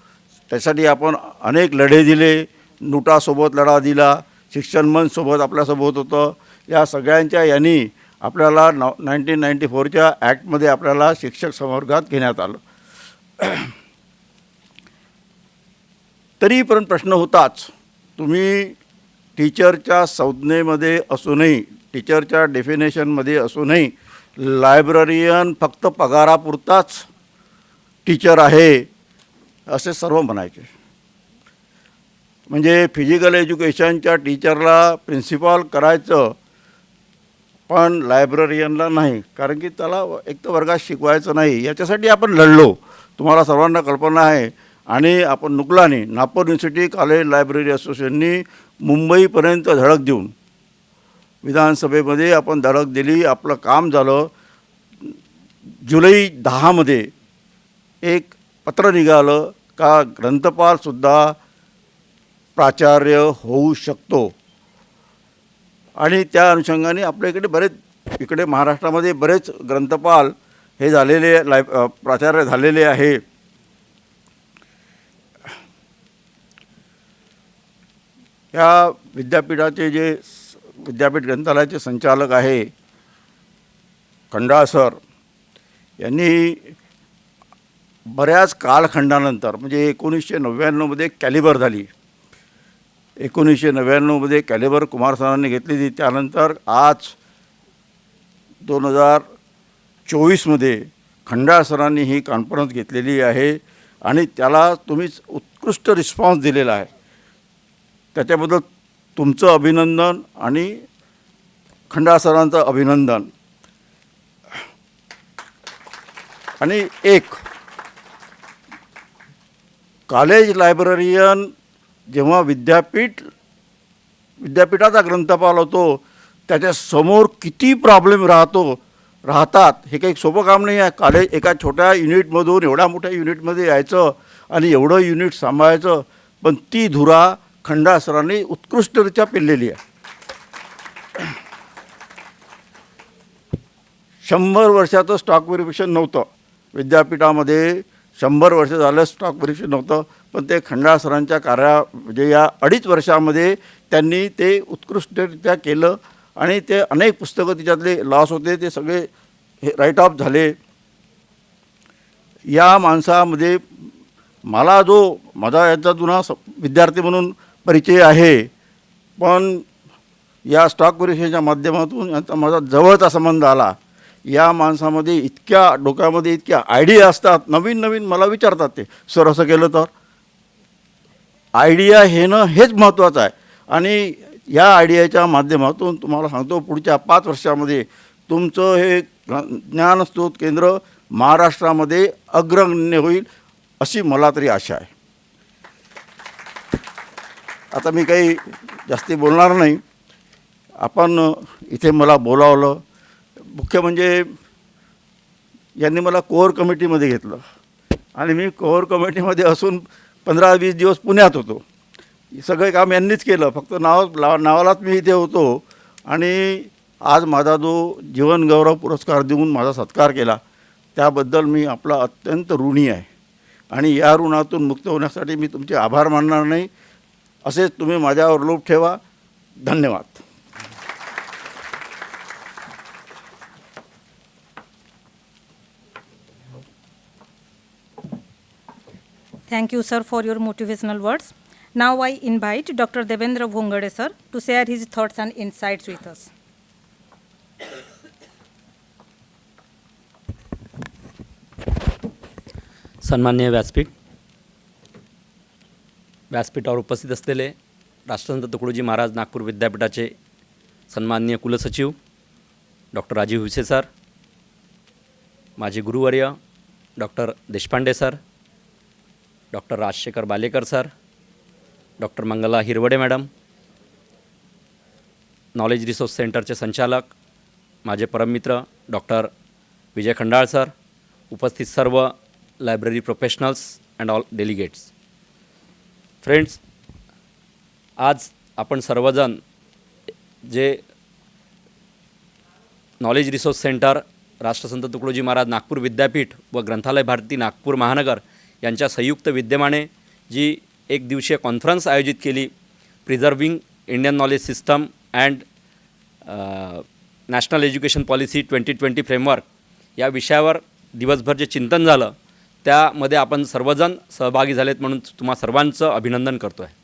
त्यासाठी आपण अनेक लढे दिले. नुटासोबत लढा दिला, शिक्षण मंचसोबत आपल्यासोबत होतं. या सगळ्यांच्या यांनी आपल्याला 1994च्या ॲक्टमध्ये आपल्याला शिक्षक संवर्गात घेण्यात आलं. तरी पण प्रश्न होताच, तुम्ही टीचरच्या संज्ञेमध्ये असूनही, टीचरच्या डेफिनेशनमध्ये असूनही लायब्ररियन फक्त पगारापुरताच टीचर आहे असे सर्व म्हणायचे. म्हणजे फिजिकल एज्युकेशनच्या टीचरला प्रिन्सिपॉल करायचं, पण लायब्ररियनला नाही, कारण की त्याला एक तर वर्गात शिकवायचं नाही. याच्यासाठी आपण लढलो, तुम्हाला सर्वांना कल्पना आहे. आणि आपण नुकलानी नागपूर युनिव्हर्सिटी कॉलेज लायब्ररी असोसिएशननी मुंबईपर्यंत धडक देऊन विधानसभेमध्ये आपण धडक दिली, आपलं काम झालं. जुलै 10मध्ये एक पत्र निघालं का ग्रंथपालसुद्धा प्राचार्य होऊ शकतो. आणि त्या अनुषंगाने आपल्या इकडे इकडे महाराष्ट्रामध्ये बरेच ग्रंथपाल हे झालेले प्राचार्य झालेले आहे. या विद्यापीठाचे जे विद्यापीठ ग्रंथालयाचे संचालक आहे खंडाळ सर यांनी बऱ्याच कालखंडानंतर म्हणजे 1999मध्ये कॅलिबर झाली. 1999मध्ये कॅलिबर कुमार सरांनी घेतली. त्यानंतर आज 2024मध्ये खंडाळ सरांनी ही कॉन्फरन्स घेतलेली आहे आणि त्याला तुम्हीच उत्कृष्ट रिस्पॉन्स दिलेला आहे. त्याच्याबद्दल तुमचं अभिनंदन आणि खंडाळ सरांचं अभिनंदन. आणि एक कॉलेज लायब्ररियन जेव्हा विद्यापीठाचा ग्रंथपाल होतो त्याच्यासमोर किती प्रॉब्लेम राहतात हे काही सोपं काम नाही आहे. कॉलेज एका छोट्या युनिटमधून एवढ्या मोठ्या युनिटमध्ये यायचं आणि एवढं युनिट सांभाळायचं, पण ती धुरा खंडाळ सरांनी उत्कृष्टरित्या पेललेली आहे. 100 वर्षाचं स्टॉक व्हेरिफिकेशन नव्हतं विद्यापीठामध्ये. 100 वर्ष झालं स्टॉक व्हेरिफिकेशन नव्हतं, पण ते खंडाळ सरांच्या म्हणजे या 2.5 वर्षामध्ये त्यांनी ते उत्कृष्टरित्या केलं आणि ते अनेक पुस्तकं त्याच्यातले लॉस होते ते सगळे राईट ऑफ झाले. या माणसामध्ये मला माझा यांचा जुना विद्यार्थी म्हणून परिचय आहे, पण या स्टॉक व्हेरिफिकेशनच्या माध्यमातून यांचा माझा जवळचा संबंध आला. या माणसामध्ये इतक्या डोक्यामध्ये इतक्या आयडिया असतात, नवीन नवीन मला विचारतात ते सर असं केलं तर. आयडिया हेच महत्त्वाचं आहे आणि या आयडियाच्या माध्यमातून तुम्हाला सांगतो पुढच्या 5 वर्षामध्ये तुमचं हे ज्ञानस्रोत केंद्र महाराष्ट्रामध्ये अग्रगण्य होईल अशी मला तरी आशा आहे. आता मी काही जास्ती बोलणार नाही. आपण इथे मला बोलावलं, मुख्य म्हणजे यांनी मला कोअर कमिटीमध्ये घेतलं आणि मी कोअर कमिटीमध्ये असून 15-20 दिवस पुण्यात होतो. सगळे काम यांनीच केलं, फक्त नावालाच मी इथे होतो. आणि आज माझा जो जीवनगौरव पुरस्कार देऊन माझा सत्कार केला त्याबद्दल मी आपला अत्यंत ऋणी आहे आणि या ऋणातून मुक्त होण्यासाठी मी तुमचे आभार मानणार नाही. असेच तुम्ही माझ्यावर लोभ ठेवा. धन्यवाद. Thank you, sir, for your motivational words. Now I invite Dr. Devendra Bhongade, sir, to share his thoughts and insights with us. सन्माननीय व्यासपीठावर उपस्थित असलेले राष्ट्रसंत तुकडोजी महाराज नागपूर विद्यापीठाचे सन्माननीय कुलसचिव डॉक्टर राजीव हुसे सर, माझे गुरुवर्य doctor Deshpande sir, doctor Rajshekhar Balekar sir, doctor Mangala Hirwade madam, knowledge resource सेंटरचे संचालक माझे परममित्र डॉक्टर विजय खंडाळ सर, उपस्थित सर्व library professionals and all delegates. Friends, आज आपण सर्वजण जे नॉलेज रिसोर्स सेंटर, राष्ट्रसंत तुकडोजी महाराज नागपूर विद्यापीठ व ग्रंथालय भारती नागपूर महानगर यांच्या संयुक्त विद्यमाने जी एक दिवसीय कॉन्फरन्स आयोजित केली, preserving Indian knowledge system and national education policy 2020 framework या विषयावर दिवसभर जे चिंतन झालं त्यामध्ये आपण सर्वजण सहभागी झालेत म्हणून तुम्हा सर्वांचं अभिनंदन करतो आहे.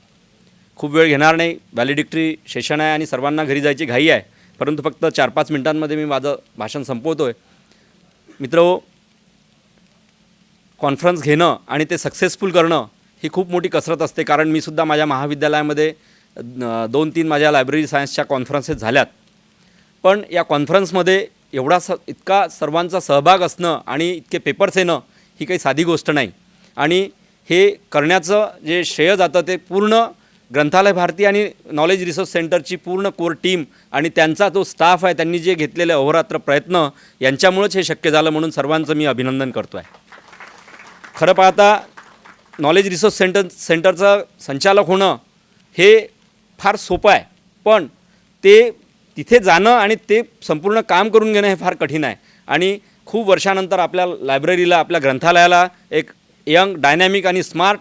खूप वेळ घेणार नाही, व्हॅलिडिक्टरी सेशन आहे आणि सर्वांना घरी जायची घाई आहे, परंतु फक्त 4-5 मिनिटांमध्ये मी माझं भाषण संपवतो आहे. मित्रहो, कॉन्फरन्स घेणं आणि ते सक्सेसफुल करणं ही खूप मोठी कसरत असते. कारण मी सुद्धा माझ्या महाविद्यालयामध्ये 2-3 माझ्या लायब्ररी सायन्सच्या कॉन्फरन्सेस झाल्यात, पण या कॉन्फरन्समध्ये इतका सर्वांचा सहभाग असणं आणि इतके पेपर्स येणं ही काही साधी गोष्ट नाही. आणि हे करण्याचं जे श्रेय जातं ते पूर्ण ग्रंथालय भारती आणि नॉलेज रिसोर्स सेंटरची पूर्ण कोर टीम आणि त्यांचा जो स्टाफ आहे, त्यांनी जे घेतलेले अहोरात्र प्रयत्न यांच्यामुळेच हे शक्य झालं, म्हणून सर्वांचं मी अभिनंदन करतो आहे. खरं पाहता नॉलेज रिसोर्स सेंटरचं संचालक होणं हे फार सोपं आहे, पण ते तिथे जाणं आणि ते संपूर्ण काम करून घेणं हे फार कठीण आहे. आणि खूप वर्षानंतर आपल्या लायब्ररीला, आपल्या ग्रंथालयाला एक यंग, डायनॅमिक आणि स्मार्ट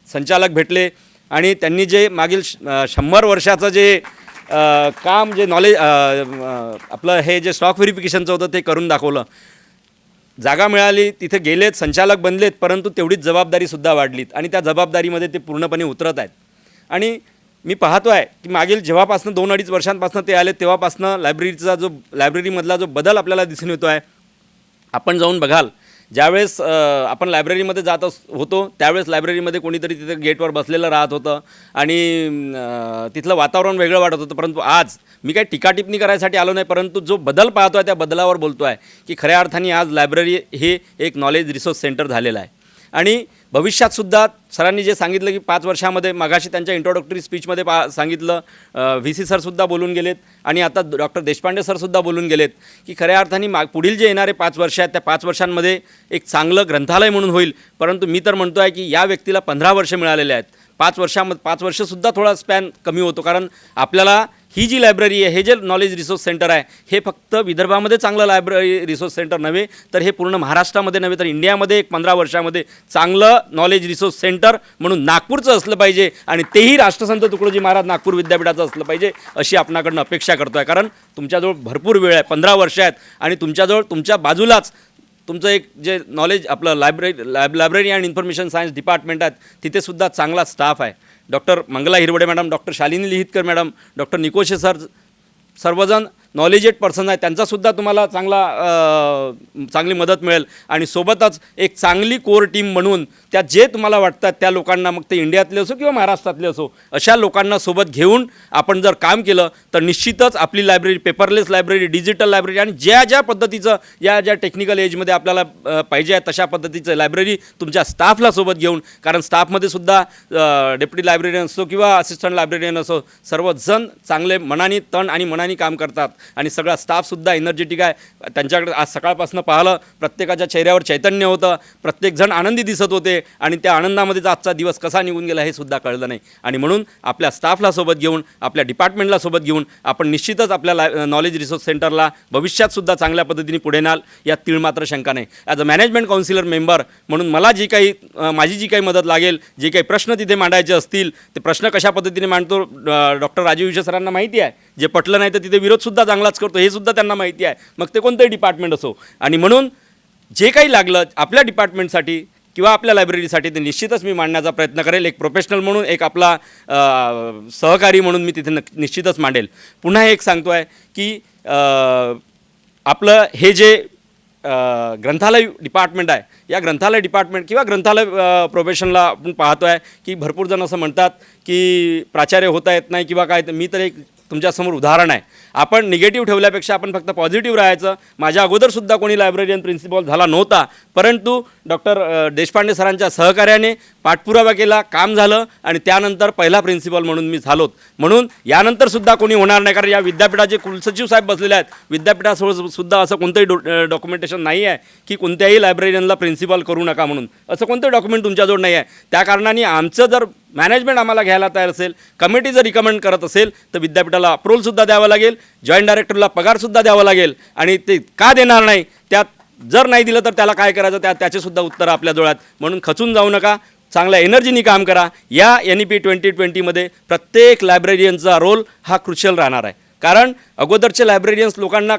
संचालक भेटले आणि त्यांनी जे मागील 100 वर्षाचं जे काम, जे नॉलेज आपलं हे जे स्टॉक व्हेरिफिकेशनचं होतं ते करून दाखवलं. जागा मिळाली, तिथे गेलेत, संचालक बनलेत, परंतु तेवढीच जबाबदारीसुद्धा वाढलीत आणि त्या जबाबदारीमध्ये ते पूर्णपणे उतरत आहेत. आणि मी पाहतो आहे की मागील जेव्हापासून 2-2.5 वर्षांपासून ते आले तेव्हापासून लायब्ररीमधला जो बदल आपल्याला दिसून येतो आहे. आपण जाऊन बघाल, ज्यावेळेस आपण लायब्ररीमध्ये जात होतो त्यावेळेस लायब्ररीमध्ये कोणीतरी तिथे गेटवर बसलेलं राहत होतं आणि तिथलं वातावरण वेगळं वाटत होतं. परंतु आज मी काही टीकाटिप्पणी करायसाठी आलो नाही, परंतु जो बदल पाहतो आहे त्या बदलावर बोलतो आहे की खऱ्या अर्थाने आज लायब्ररी हे एक नॉलेज रिसोर्स सेंटर झालेलं आहे. आणि भविष्यातसुद्धा सरांनी जे सांगितलं की 5 वर्षामध्ये, मागाशी त्यांच्या इंट्रोडक्टरी स्पीचमध्ये सांगितलं, VC सरसुद्धा बोलून गेलेत आणि आता डॉक्टर देशपांडे सरसुद्धा बोलून गेलेत की खऱ्या अर्थाने पुढील जे येणारे 5 वर्ष आहेत त्या 5 वर्षांमध्ये एक चांगलं ग्रंथालय म्हणून होईल. परंतु मी तर म्हणतो आहे की या व्यक्तीला 15 वर्ष मिळालेले आहेत. 5 वर्षसुद्धा थोडा स्पॅन कमी होतो, कारण आपल्याला ही जी लायब्ररी आहे, हे जे नॉलेज रिसोर्स सेंटर आहे, हे फक्त विदर्भामध्ये चांगलं लायब्ररी रिसोर्स सेंटर नव्हे, तर हे पूर्ण महाराष्ट्रामध्ये नव्हे तर इंडियामध्ये एक 15 वर्षामध्ये चांगलं नॉलेज रिसोर्स सेंटर म्हणून नागपूरचं असलं पाहिजे आणि तेही राष्ट्रसंत तुकडोजी महाराज नागपूर विद्यापीठाचं असलं पाहिजे अशी आपणाकडनं अपेक्षा करतो आहे. कारण तुमच्याजवळ भरपूर वेळ आहे, 15 वर्ष आहेत आणि तुमच्याजवळ तुमच्या बाजूलाच तुमचं एक जे नॉलेज आपलं library and information science department आहेत, तिथेसुद्धा चांगला स्टाफ आहे. Doctor Mangala Hirwade madam, doctor Shalini Lihitkar madam, doctor Nikoshe sir, सर्वजण नॉलेजेड पर्सन आहे, त्यांचासुद्धा तुम्हाला चांगली मदत मिळेल. आणि सोबतच एक चांगली कोर टीम म्हणून त्या जे तुम्हाला वाटतात त्या लोकांना, मग ते इंडियातले असो किंवा महाराष्ट्रातले असो, अशा लोकांना सोबत घेऊन आपण जर काम केलं तर निश्चितच आपली library, paperless library, digital library आणि ज्या पद्धतीचं ज्या टेक्निकल एजमध्ये आपल्याला पाहिजे आहे तशा पद्धतीचं लायब्ररी तुमच्या स्टाफला सोबत घेऊन, कारण स्टाफमध्ये सुद्धा डेप्युटी लायब्ररीयन असो किंवा असिस्टंट लायब्ररीयन असो, सर्वजण चांगले मनाने, तण आणि मनाने काम करतात आणि सगळा स्टाफसुद्धा एनर्जेटिक आहे. त्यांच्याकडे आज सकाळपासून पाहिलं, प्रत्येकाच्या चेहऱ्यावर चैतन्य होतं, प्रत्येकजण आनंदी दिसत होते आणि त्या आनंदामध्येच आजचा दिवस कसा निघून गेला हे सुद्धा कळलं नाही. आणि म्हणून आपल्या स्टाफला सोबत घेऊन, आपल्या डिपार्टमेंटला सोबत घेऊन आपण निश्चितच आपल्या नॉलेज रिसोर्स सेंटरला भविष्यातसुद्धा चांगल्या पद्धतीने पुढे न्याल, यात तीळ मात्र शंका नाही. As a management counsellor member म्हणून मला माझी जी काही मदत लागेल, जे काही प्रश्न तिथे मांडायचे असतील ते प्रश्न कशा पद्धतीने मांडतो डॉक्टर राजीव विशे सरांना माहिती आहे. जे पटलं नाही तर तिथे विरोधसुद्धा चांगलाच करतो हे सुद्धा त्यांना माहिती आहे, मग ते कोणतंही डिपार्टमेंट असो. आणि म्हणून जे काही लागलं आपल्या डिपार्टमेंटसाठी किंवा आपल्या लायब्ररीसाठी ते निश्चितच मी मांडण्याचा प्रयत्न करेल. एक प्रोफेशनल म्हणून, एक आपला सहकारी म्हणून मी तिथे निश्चितच मांडेल. पुन्हा एक सांगतो आहे की आपलं हे जे ग्रंथालय डिपार्टमेंट आहे, या ग्रंथालय डिपार्टमेंट किंवा ग्रंथालय प्रोफेशनला आपण पाहतो आहे की भरपूर जण असं म्हणतात की प्राचार्य होता येत नाही किंवा काय. मी तर एक तुमच्यासमोर उदाहरण आहे. आपण निगेटिव्ह ठेवल्यापेक्षा आपण फक्त पॉझिटिव्ह राहायचं. माझ्या अगोदरसुद्धा कोणी लायब्ररीयन प्रिन्सिपल झाला नव्हता, परंतु डॉक्टर देशपांडे सरांच्या सहकार्याने पाठपुरावा केला, काम झालं आणि त्यानंतर पहिला प्रिन्सिपल म्हणून मी झालोत. म्हणून यानंतरसुद्धा कोणी होणार नाही, कारण या विद्यापीठाचे कुलसचिव साहेब बसलेले आहेत. विद्यापीठासोबतसुद्धा असं कोणतंही डॉक्युमेंटेशन नाही आहे की कोणत्याही लायब्ररीयनला प्रिन्सिपल करू नका म्हणून, असं कोणतं डॉक्युमेंट तुमच्याजवळ नाही आहे. त्या कारणाने आमचं जर मॅनेजमेंट आम्हाला घ्यायला तयार असेल, कमिटी जर रिकमेंड करत असेल तर विद्यापीठाला अप्रूव्हलसुद्धा द्यावं लागेल, जॉईंट डायरेक्टरला पगारसुद्धा द्यावा लागेल. आणि ते का देणार नाही, त्यात जर नाही दिलं तर त्याला काय करायचं त्याचेसुद्धा उत्तरं आपल्याजवळ आहेत. म्हणून खचून जाऊ नका, चांगल्या एनर्जीनी काम करा. या NEP 2020मध्ये प्रत्येक लायब्ररीयनचा रोल हा क्रुशियल राहणार आहे. कारण अगोदरचे लायब्ररीयन्स लोकांना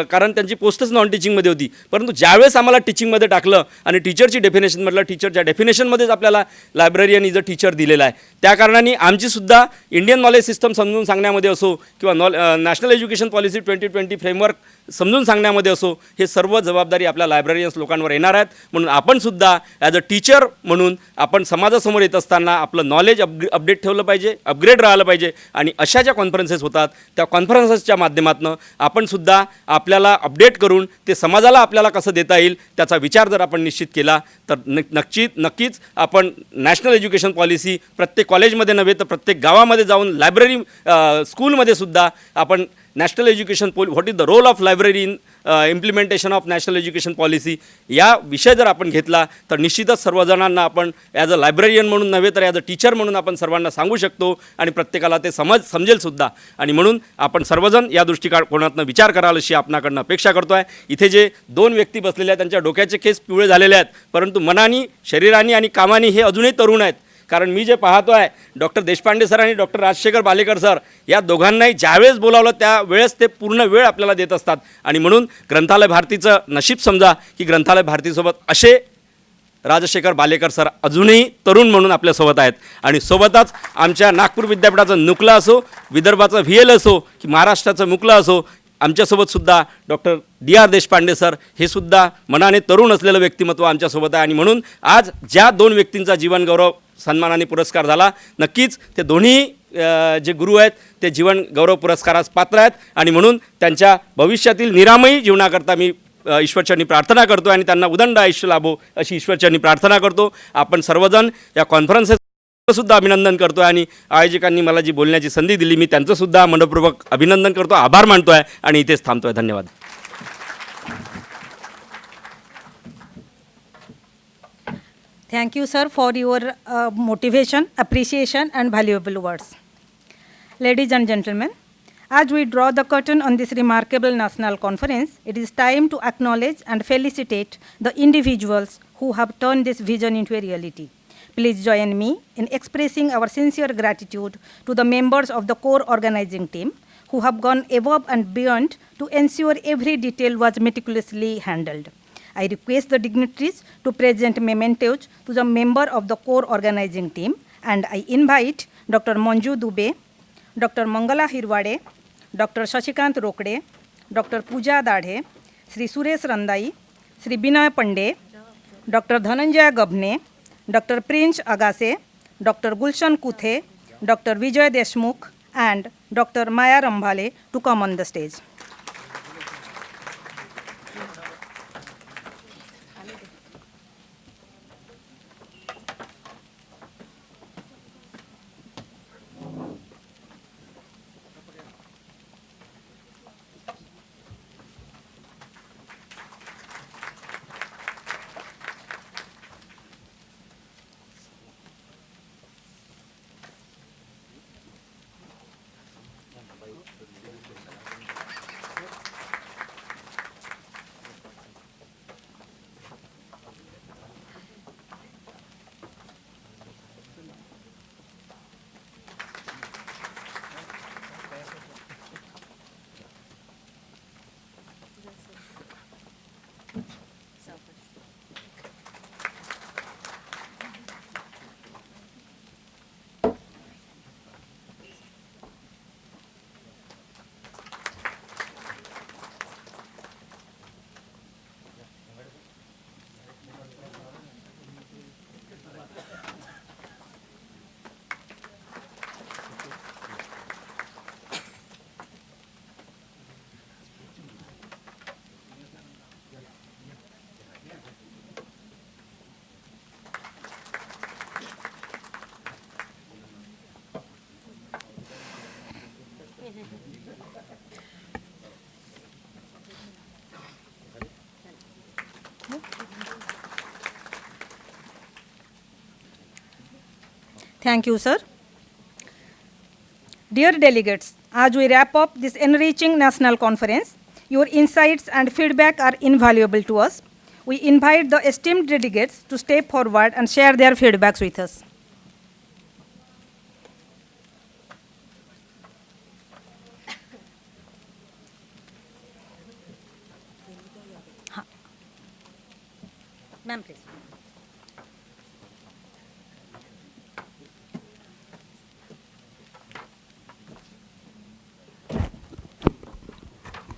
कारण त्यांची पोस्टच नॉन टीचिंगमध्ये होती, परंतु ज्यावेळेस आम्हाला टीचिंगमध्ये टाकलं आणि टीचरची डेफिनेशन म्हटलं, टीचरच्या डेफिनेशनमध्येच आपल्याला लायब्ररीयन इज अ टीचर दिलेला आहे. त्या कारणाने आमचीसुद्धा इंडियन नॉलेज सिस्टम समजून सांगण्यामध्ये असो किंवा नॅशनल एज्युकेशन पॉलिसी 2020 फ्रेमवर्क समजून सांगण्यामध्ये असो, हे सर्व जबाबदारी आपल्या लायब्ररीयन्स लोकांवर येणार आहेत. म्हणून आपणसुद्धा ॲज अ टीचर म्हणून आपण समाजासमोर येत असताना आपलं नॉलेज अपडेट ठेवलं पाहिजे, अपग्रेड राहिलं पाहिजे. आणि अशा ज्या कॉन्फरन्सेस होतात त्या कॉन्फरन्सेसच्या माध्यमातून आपणसुद्धा आपल्याला अपडेट करून ते समाजाला आपल्याला कसं देता येईल त्याचा विचार जर आपण निश्चित केला तर नक्कीच आपण नॅशनल एज्युकेशन पॉलिसी प्रत्येक कॉलेजमध्ये नव्हे तर प्रत्येक गावामध्ये जाऊन लायब्ररी स्कूलमध्ये सुद्धा आपण national education what is the role of library in implementation of national education policy या विषय जर आपण घेतला तर निश्चितच सर्वजणांना आपण ॲज अ लायब्ररियन म्हणून नव्हे तर ॲज अ टीचर म्हणून आपण सर्वांना सांगू शकतो आणि प्रत्येकाला ते समजेलसुद्धा. आणि म्हणून आपण सर्वजण या दृष्टिकोनातून विचार कराल अशी आपणाकडनं अपेक्षा करतो आहे. इथे जे 2 व्यक्ती बसलेले आहेत त्यांच्या डोक्याचे केस पिवळे झालेले आहेत, परंतु मनाने, शरीराने आणि कामाने हे अजूनही तरुण आहेत. कारण मी जे पाहतो आहे डॉक्टर देशपांडे सर आणि डॉक्टर राजशेखर बालेकर सर या दोघांनाही ज्यावेळेस बोलावलं त्यावेळेस ते पूर्ण वेळ आपल्याला देत असतात. आणि म्हणून ग्रंथालय भारतीचं नशीब समजा की ग्रंथालय भारतीसोबत असे राजशेखर बालेकर सर अजूनही तरुण म्हणून आपल्यासोबत आहेत. आणि सोबतच आमच्या नागपूर विद्यापीठाचं नुकलं असो, विदर्भाचं VL असो की महाराष्ट्राचं मुकलं असो, आमच्यासोबतसुद्धा डॉक्टर DR देशपांडे सर हे सुद्धा मनाने तरुण असलेलं व्यक्तिमत्व आमच्यासोबत आहे. आणि म्हणून आज ज्या 2 व्यक्तींचा जीवनगौरव सन्मानाने पुरस्कार झाला, नक्कीच ते दोन्ही जे गुरु आहेत ते जीवन गौरव पुरस्कारास पात्र आहेत. आणि म्हणून त्यांच्या भविष्यातील निरामयी जीवनाकरता मी ईश्वरचरणी प्रार्थना करतो आणि त्यांना उदंड आयुष्य लाभो अशी ईश्वरचरणी प्रार्थना करतो. आपण सर्वजण या कॉन्फरन्ससुद्धा अभिनंदन करतो आहे आणि आयोजकांनी मला जी बोलण्याची संधी दिली मी त्यांचंसुद्धा मनपूर्वक अभिनंदन करतो, आभार मानतो आहे आणि इथेच थांबतो आहे. धन्यवाद. Thank you, sir, for your motivation, appreciation, and valuable words. Ladies and gentlemen, as we draw the curtain on this remarkable national conference, it is time to acknowledge and felicitate the individuals who have turned this vision into a reality. Please join me in expressing our sincere gratitude to the members of the core organizing team who have gone above and beyond to ensure every detail was meticulously handled. I request the dignitaries to present mementos to the member of the core organizing team, and I invite Dr. Manju Dubey, Dr. Mangala Hirwade, Dr. Shashikant Rokde, Dr. Pooja Dadhe, Sri Suresh Randai, Sri Binay Pandey, Dr. Dhananjaya Gabne, Dr. Prince Agase, Dr. Gulshan Kuthe, Dr. Vijay Deshmukh, and Dr. Maya Rambhale to come on the stage. Thank you, sir. Dear delegates, as we wrap up this enriching national conference, your insights and feedback are invaluable to us. We invite the esteemed delegates to step forward and share their feedbacks with us. Ma'am, please.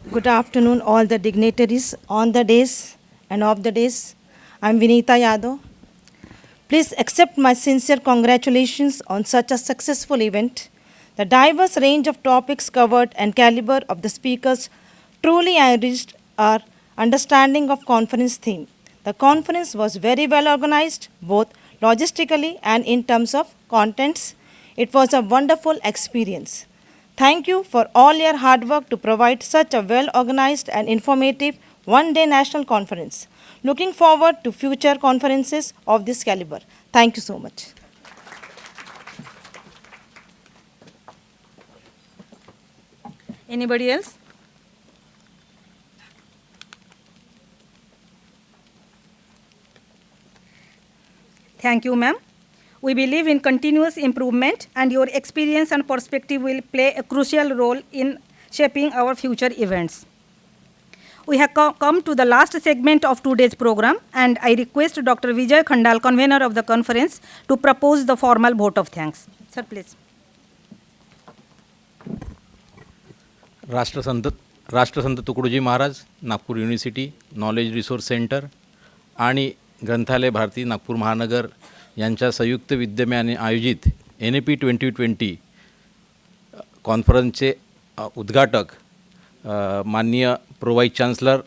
Good afternoon, all the dignitaries on the days and off the days. I'm Vinita Yadav. Please accept my sincere congratulations on such a successful event. The diverse range of topics covered and caliber of the speakers truly enriched our understanding of conference theme. The conference was very well organized, both logistically and in terms of contents. It was a wonderful experience. Thank you for all your hard work to provide such a well-organized and informative one-day national conference. Looking forward to future conferences of this caliber. Thank you so much. Anybody else? Thank you, ma'am. We believe in continuous improvement, and your experience and perspective will play a crucial role in shaping our future events. We have come to the last segment of today's program, and I request Dr. Vijay Khandal, convener of the conference, to propose the formal vote of thanks. Sir, please. Rashtrasant Tukdoji Maharaj, Nagpur university, knowledge resource centre आणि ग्रंथालय भारती नागपूर महानगर यांच्या संयुक्त विद्यमाने आयोजित NEP 2020 कॉन्फरन्सचे उद्घाटक माननीय pro vice chancellor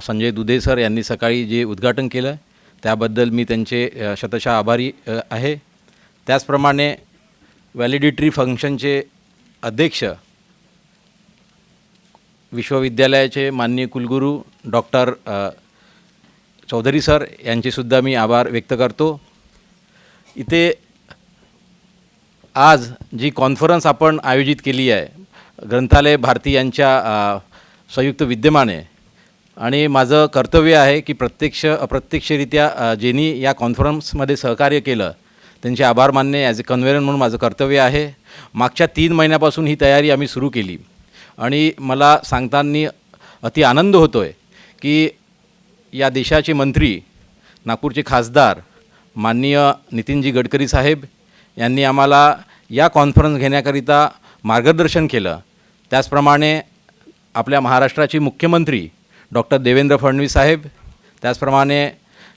Sanjay Dudhe sir यांनी सकाळी जे उद्घाटन केलं त्याबद्दल मी त्यांचे शतशः आभारी आहे. त्याचप्रमाणे व्हॅलिडिटरी फंक्शनचे अध्यक्ष विश्वविद्यालयाचे माननीय कुलगुरू डॉक्टर चौधरी सर यांचेसुद्धा मी आभार व्यक्त करतो. इथे आज जी कॉन्फरन्स आपण आयोजित केली आहे ग्रंथालय भारती यांच्या संयुक्त विद्यमाने, आणि माझं कर्तव्य आहे की अप्रत्यक्षरित्या ज्यांनी या कॉन्फरन्समध्ये सहकार्य केलं त्यांचे आभार मानणे ॲज अ कन्व्हेनर म्हणून माझं कर्तव्य आहे. मागच्या 3 महिन्यापासून ही तयारी आम्ही सुरू केली आणि मला सांगताना अति आनंद होतो आहे की या देशाचे मंत्री, नागपूरचे खासदार माननीय नितीनजी गडकरी साहेब यांनी आम्हाला या कॉन्फरन्स घेण्याकरिता मार्गदर्शन केलं. त्याचप्रमाणे आपल्या महाराष्ट्राचे मुख्यमंत्री डॉक्टर देवेंद्र फडणवीस साहेब, त्याचप्रमाणे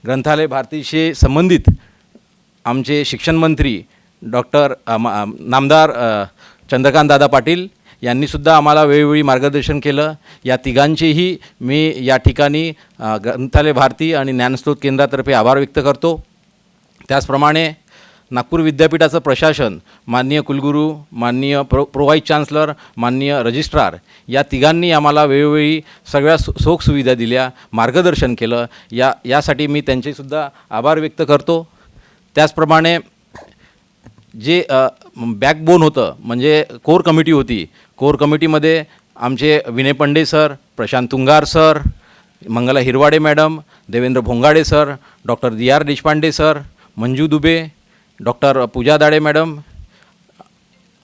ग्रंथालय भारतीशी संबंधित आमचे शिक्षण मंत्री डॉक्टर नामदार चंद्रकांत दादा पाटील यांनीसुद्धा आम्हाला वेळोवेळी मार्गदर्शन केलं. या तिघांचेही मी या ठिकाणी ग्रंथालय भारती आणि ज्ञानस्रोत केंद्रातर्फे आभार व्यक्त करतो. त्याचप्रमाणे नागपूर विद्यापीठाचं प्रशासन, माननीय कुलगुरू, माननीय प्रो व्हाईस चान्सलर, माननीय रजिस्ट्रार या तिघांनी आम्हाला वेळोवेळी सगळ्या सोयीसुविधा दिल्या, मार्गदर्शन केलं. यासाठी मी त्यांचेसुद्धा आभार व्यक्त करतो. त्याचप्रमाणे जे बॅकबोन होतं म्हणजे कोर कमिटी होती, कोर कमिटीमध्ये आमचे Vinay Pande sir, Prashant Tungar sir, Mangala Hirwade madam, Devendra Bhongade sir, doctor DR Deshpande sir, Manju Dubey, doctor Pooja Dade madam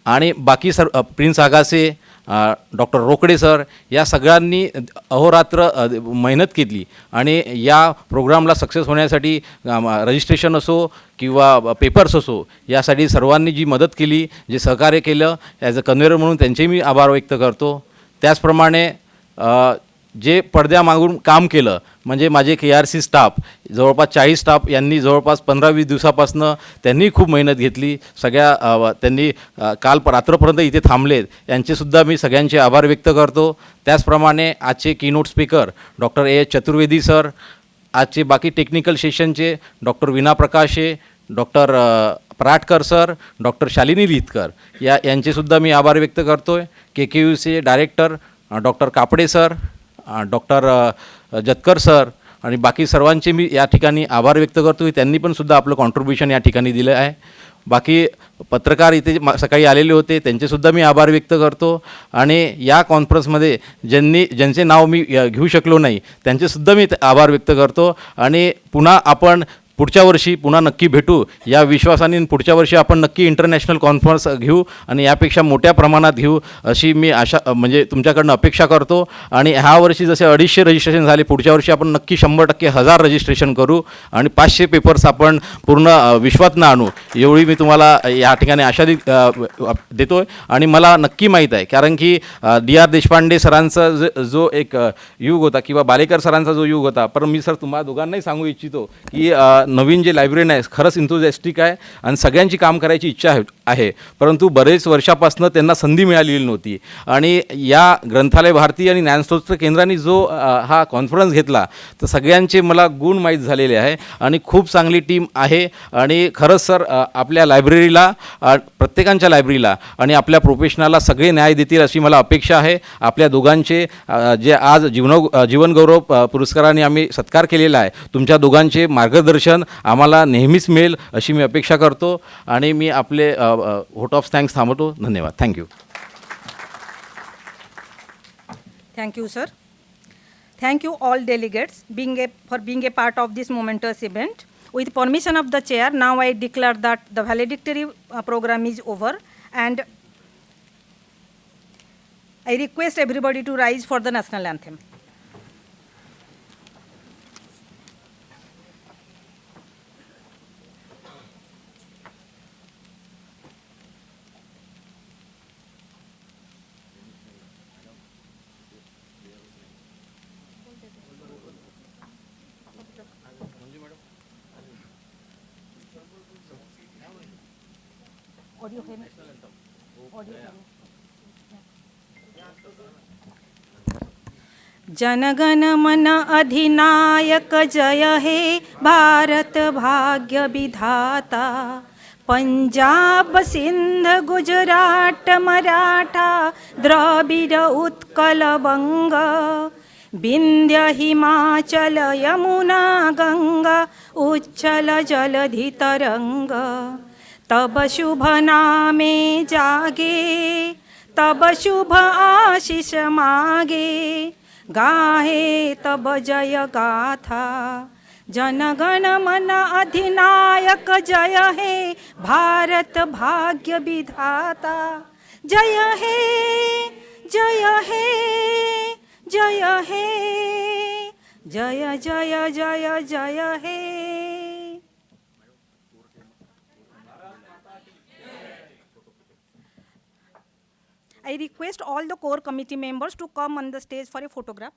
आणि बाकी prince Agase, doctor Rokade sir या सगळ्यांनी अहोरात्र मेहनत केली आणि या प्रोग्रामला सक्सेस होण्यासाठी रजिस्ट्रेशन असो किंवा पेपर्स असो यासाठी सर्वांनी जी मदत केली, जे सहकार्य केलं, ॲज अ कन्व्हेनर म्हणून त्यांचे मी आभार व्यक्त करतो. त्याचप्रमाणे जे पडद्यामागून काम केलं म्हणजे माझे KRC स्टाफ जवळपास 40 स्टाफ यांनी जवळपास 15-20 दिवसापासून त्यांनी खूप मेहनत घेतली. त्यांनी काल रात्रपर्यंत इथे थांबलेत, यांचेसुद्धा मी सगळ्यांचे आभार व्यक्त करतो. त्याचप्रमाणे आजचे keynote speaker doctor AH Chaturvedi sir, आजचे बाकी टेक्निकल सेशनचे doctor Veena Prakashe, doctor Paratkar sir, doctor Shalini Lihitkar यांचेसुद्धा मी आभार व्यक्त करतो आहे. KKUचे director doctor Kapade sir, doctor Jatkar sir आणि बाकी सर्वांचे मी या ठिकाणी आभार व्यक्त करतो. त्यांनी पण सुद्धा आपलं कॉन्ट्रीब्युशन या ठिकाणी दिलं आहे. बाकी पत्रकार इथे सकाळी आलेले होते त्यांचेसुद्धा मी आभार व्यक्त करतो. आणि या कॉन्फरन्समध्ये ज्यांचे नाव मी घेऊ शकलो नाही त्यांचेसुद्धा मी आभार व्यक्त करतो. आणि पुन्हा आपण पुढच्या वर्षी पुन्हा नक्की भेटू या विश्वासाने. पुढच्या वर्षी आपण नक्की इंटरनॅशनल कॉन्फरन्स घेऊ आणि यापेक्षा मोठ्या प्रमाणात घेऊ अशी मी आशा म्हणजे तुमच्याकडनं अपेक्षा करतो. आणि ह्या वर्षी जसे 250 रजिस्ट्रेशन झाले, पुढच्या वर्षी आपण नक्की 100% 1000 रजिस्ट्रेशन करू आणि 500 पेपर्स आपण पूर्ण विश्वातनं आणू एवढी मी तुम्हाला या ठिकाणी आशा देतो आहे. आणि मला नक्की माहीत आहे कारण की DR देशपांडे सरांचा जो एक युग होता किंवा बालेकर सरांचा जो युग होता, पण मी सर तुम्हाला दोघांनाही सांगू इच्छितो की नवीन जे लायब्ररीयन आहे खरंच इंथुझॅस्टिक आहे आणि सगळ्यांची काम करायची इच्छा आहे, परंतु बरेच वर्षापासून त्यांना संधी मिळालेली नव्हती. आणि या ग्रंथालय भारती आणि ज्ञानस्रोत केंद्राने जो हा कॉन्फरन्स घेतला तर सगळ्यांचे मला गुण माहीत झालेले आहे आणि खूप चांगली टीम आहे. आणि खरंच सर आपल्या लायब्ररीला, प्रत्येकांच्या लायब्ररीला आणि आपल्या प्रोफेशनलला सगळे न्याय देतील अशी मला अपेक्षा आहे. आपल्या दोघांचे जे आज जीवनगौरव पुरस्काराने आम्ही सत्कार केलेला आहे, तुमच्या दोघांचे मार्गदर्शन आम्हाला नेहमीच मिळेल अशी मी अपेक्षा करतो. आणि मी आपले व्होट ऑफ थँक्स थांबवतो. धन्यवाद. Thank you. Thank you, sir. Thank you all delegates for being a part of this momentous event. With permission of the chair, now I declare that the valedictory program is over, and I request everybody to rise for the national anthem. जनगण मन अधिनायक जय हे भारत भाग्य विधाता. पंजाब सिंध गुजरात मराठा द्रविड उत्कल बंग. विंध्य हिमाचल यमुना गंगा उच्छल जलधि तरंग. तब शुभ नामे जागे, तब शुभ आशीष मागे. गाहे तब जय गाथा. जनगण मन अधिनायक जय हे भारत भाग्य विधाता. जय हे जय हे जय हे जय जय जय जय हे. I request all the core committee members to come on the stage for a photograph.